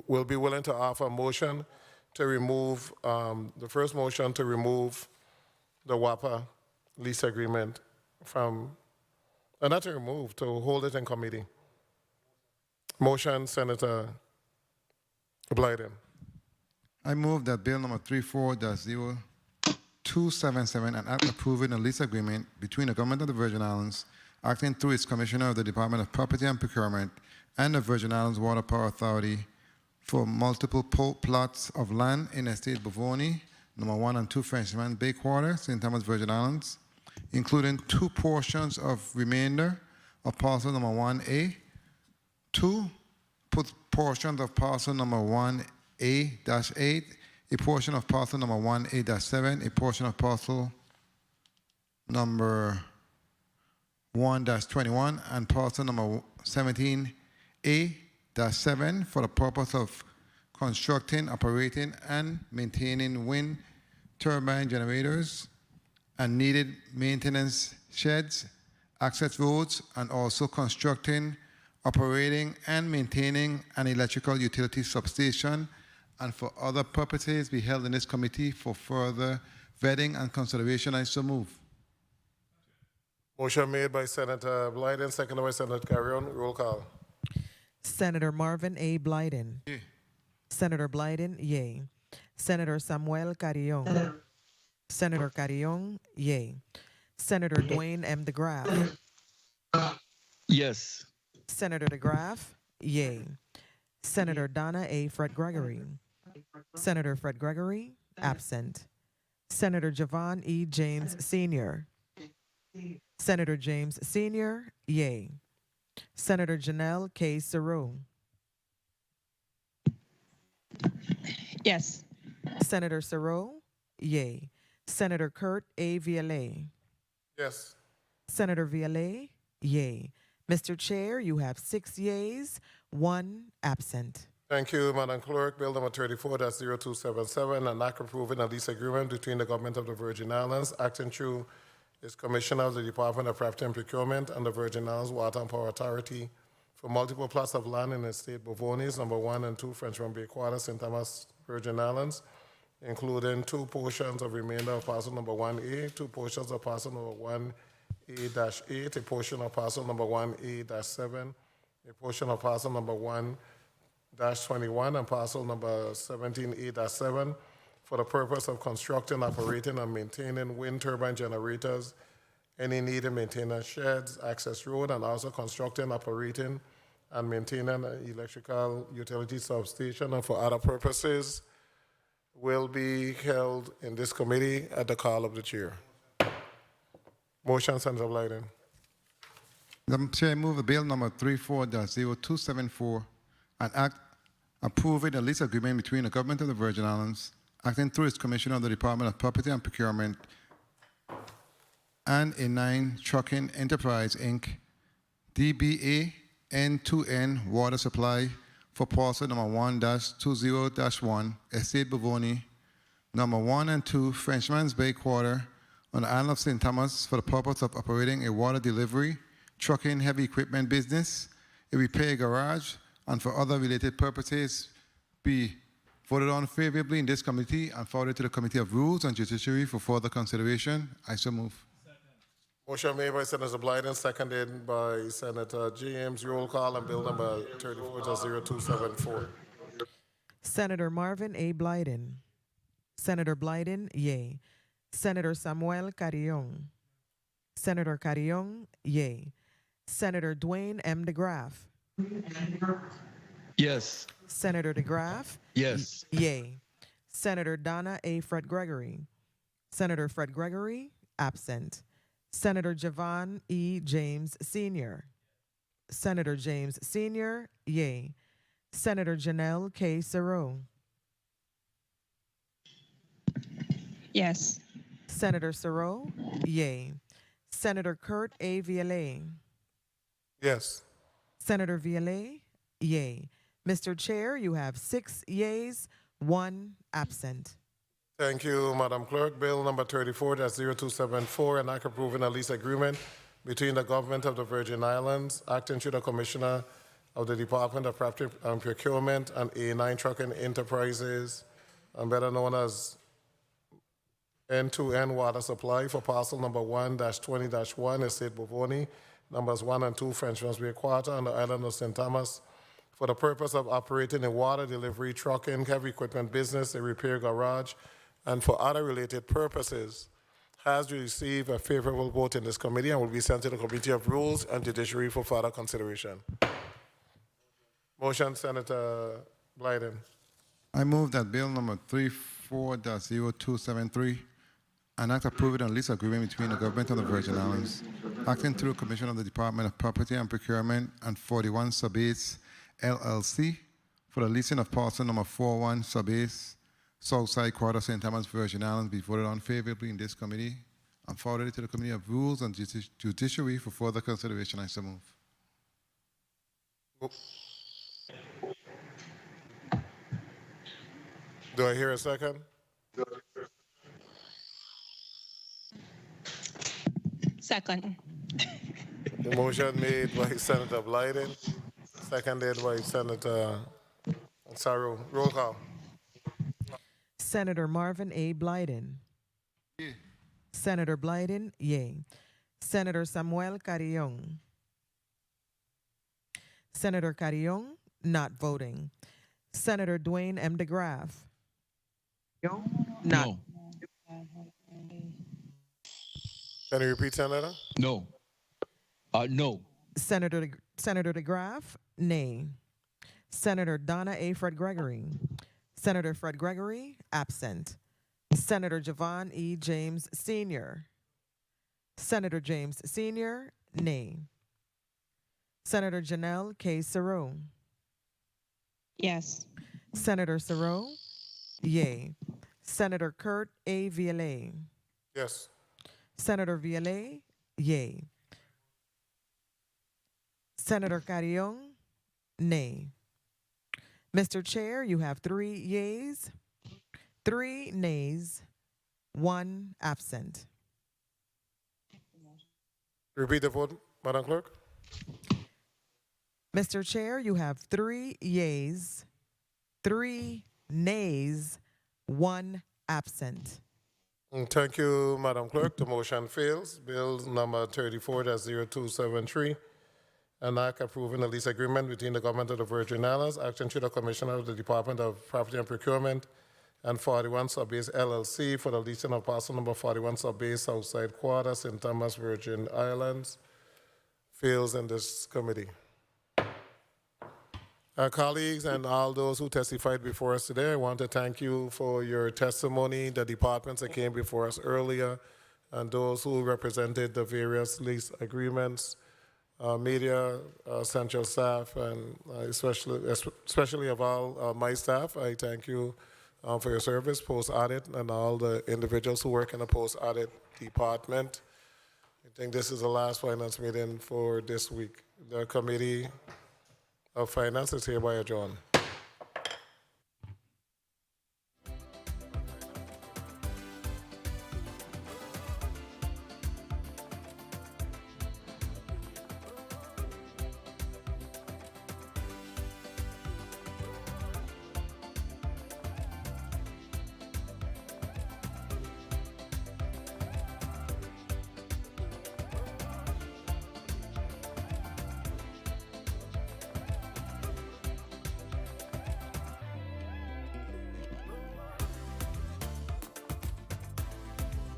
will be willing to offer a motion to remove, the first motion to remove the WAPA lease agreement from, not to remove, to hold it in committee. Motion, Senator Blyden. I move that Bill number 34-0277, an act approving a lease agreement between the government of the Virgin Islands, acting through its commissioner of the Department of Property and Procurement, and the Virgin Islands Water Power Authority for multiple plots of land in Estate Bovoni, number 1 and 2 Frenchman Bay Quarter, St. Thomas, Virgin Islands, including 2 portions of remainder of parcel number 1A, 2 portions of parcel number 1A-8, a portion of parcel number 1A-7, a portion of parcel number 1-21, and parcel number 17A-7 for the purpose of constructing, operating, and maintaining wind turbine generators and needed maintenance sheds, access roads, and also constructing, operating, and maintaining an electrical utility substation, and for other purposes be held in this committee for further vetting and consideration. I so move. Motion made by Senator Blyden, seconded by Senator Carrion. Roll call. Senator Marvin A. Blyden. Yea. Senator Blyden, yay. Senator Samuel Carrion. Senator Carrion, yay. Senator Dwayne M. DeGraff. Yes. Senator DeGraff, yay. Senator Donna A. Fred Gregory. Senator Fred Gregory, absent. Senator Javon E. James Sr. Senator James Sr., yay. Senator Janelle K. Saru. Yes. Senator Saru, yay. Senator Kurt A. Vialet. Yes. Senator Vialet, yay. Mr. Chair, you have 6 yays, 1 absent. Thank you, Madam Clerk. Bill number 34-0277, an act approving a lease agreement between the government of the Virgin Islands, acting through its commissioner of the Department of Property and Procurement and the Virgin Islands Water and Power Authority for multiple plots of land in the Estate Bovonis, number 1 and 2 Frenchman Bay Quarter, St. Thomas, Virgin Islands, including 2 portions of remainder of parcel number 1A, 2 portions of parcel number 1A-8, a portion of parcel number 1A-7, a portion of parcel number 1-21, and parcel number 17A-7 for the purpose of constructing, operating, and maintaining wind turbine generators, any needed maintenance sheds, access road, and also constructing, operating, and maintaining an electrical utility substation, and for other purposes, will be held in this committee at the call of the chair. Motion, Senator Blyden. Madam Chair, I move a bill number 34-0274, an act approving a lease agreement between the government of the Virgin Islands, acting through its commissioner of the Department of Property and Procurement, and A9 Trucking Enterprise, Inc., DBA N2N Water Supply for parcel number 1-20-1, Estate Bovoni, number 1 and 2 Frenchman's Bay Quarter, on the island of St. Thomas for the purpose of operating a water delivery, trucking, heavy equipment business, a repair garage, and for other related purposes, be voted on favorably in this committee and forwarded to the Committee of Rules and Judiciary for further consideration. I so move. Motion made by Senator Blyden, seconded by Senator James. Roll call on bill number 34-0274. Senator Marvin A. Blyden. Senator Blyden, yay. Senator Samuel Carrion. Senator Carrion, yay. Senator Dwayne M. DeGraff. Yes. Senator DeGraff. Yes. Yay. Senator Donna A. Fred Gregory. Senator Fred Gregory, absent. Senator Javon E. James Sr. Senator James Sr., yay. Senator Janelle K. Saru. Yes. Senator Sauro, yay. Senator Kurt A. Vialet. Yes. Senator Vialet, yay. Mr. Chair, you have 6 yeas, 1 absent. Thank you, Madam Clerk. Bill number 34-0274, an act approving a lease agreement between the government of the Virgin Islands, acting through the Commissioner of the Department of Property and Procurement and A9 Trucking Enterprises, and better known as N2N Water Supply for parcel number 1-20-1, Estate Bovoni, numbers 1 and 2, French Bay Quarter, on the island of St. Thomas, for the purpose of operating a water delivery, trucking, heavy equipment business, a repair garage, and for other related purposes, has received a favorable vote in this committee and will be sent to the Committee of Rules and Judiciary for further consideration. Motion, Senator Blyden. I move that bill number 34-0273, an act approving a lease agreement between the government of the Virgin Islands, acting through the Commission of the Department of Property and Procurement and 41 Sub-A's LLC for the leasing of parcel number 41 Sub-A's Southside Quarter, St. Thomas, Virgin Islands, be voted on favorably in this committee and forwarded to the Committee of Rules and Judiciary for further consideration. I so move. Do I hear a second? Second. The motion made by Senator Blyden, seconded by Senator Saru. Roll call. Senator Marvin A. Blyden. Yeah. Senator Blyden, yay. Senator Samuel Carrion. Senator Carrion, not voting. Senator Dwayne M. DeGraff. Not. No. Can you repeat, Senator? No. No. Senator DeGraff, nay. Senator Donna A. Fred Gregory. Senator Fred Gregory, absent. Senator Javon E. James Sr. Senator James Sr., nay. Senator Janelle K. Sauro. Yes. Senator Sauro, yay. Senator Kurt A. Vialet. Yes. Senator Vialet, yay. Senator Carrion, nay. Mr. Chair, you have 3 yeas, 3 nays, 1 absent. Repeat the vote, Madam Clerk. Mr. Chair, you have 3 yeas, 3 nays, 1 absent. Thank you, Madam Clerk. The motion fails. Bill number 34-0273, an act approving a lease agreement between the government of the Virgin Islands, acting through the Commissioner of the Department of Property and Procurement, and 41 Sub-Base LLC for the leasing of parcel number 41 Sub-Base Southside Quarter, St. Thomas, Virgin Islands, fails in this committee. Our colleagues and all those who testified before us today, I want to thank you for your testimony, the departments that came before us earlier, and those who represented the various lease agreements, media, central staff, and especially of all my staff. I thank you for your service post-audit and all the individuals who work in the post-audit department. I think this is the last finance meeting for this week. The Committee of Finance is hereby adjourned.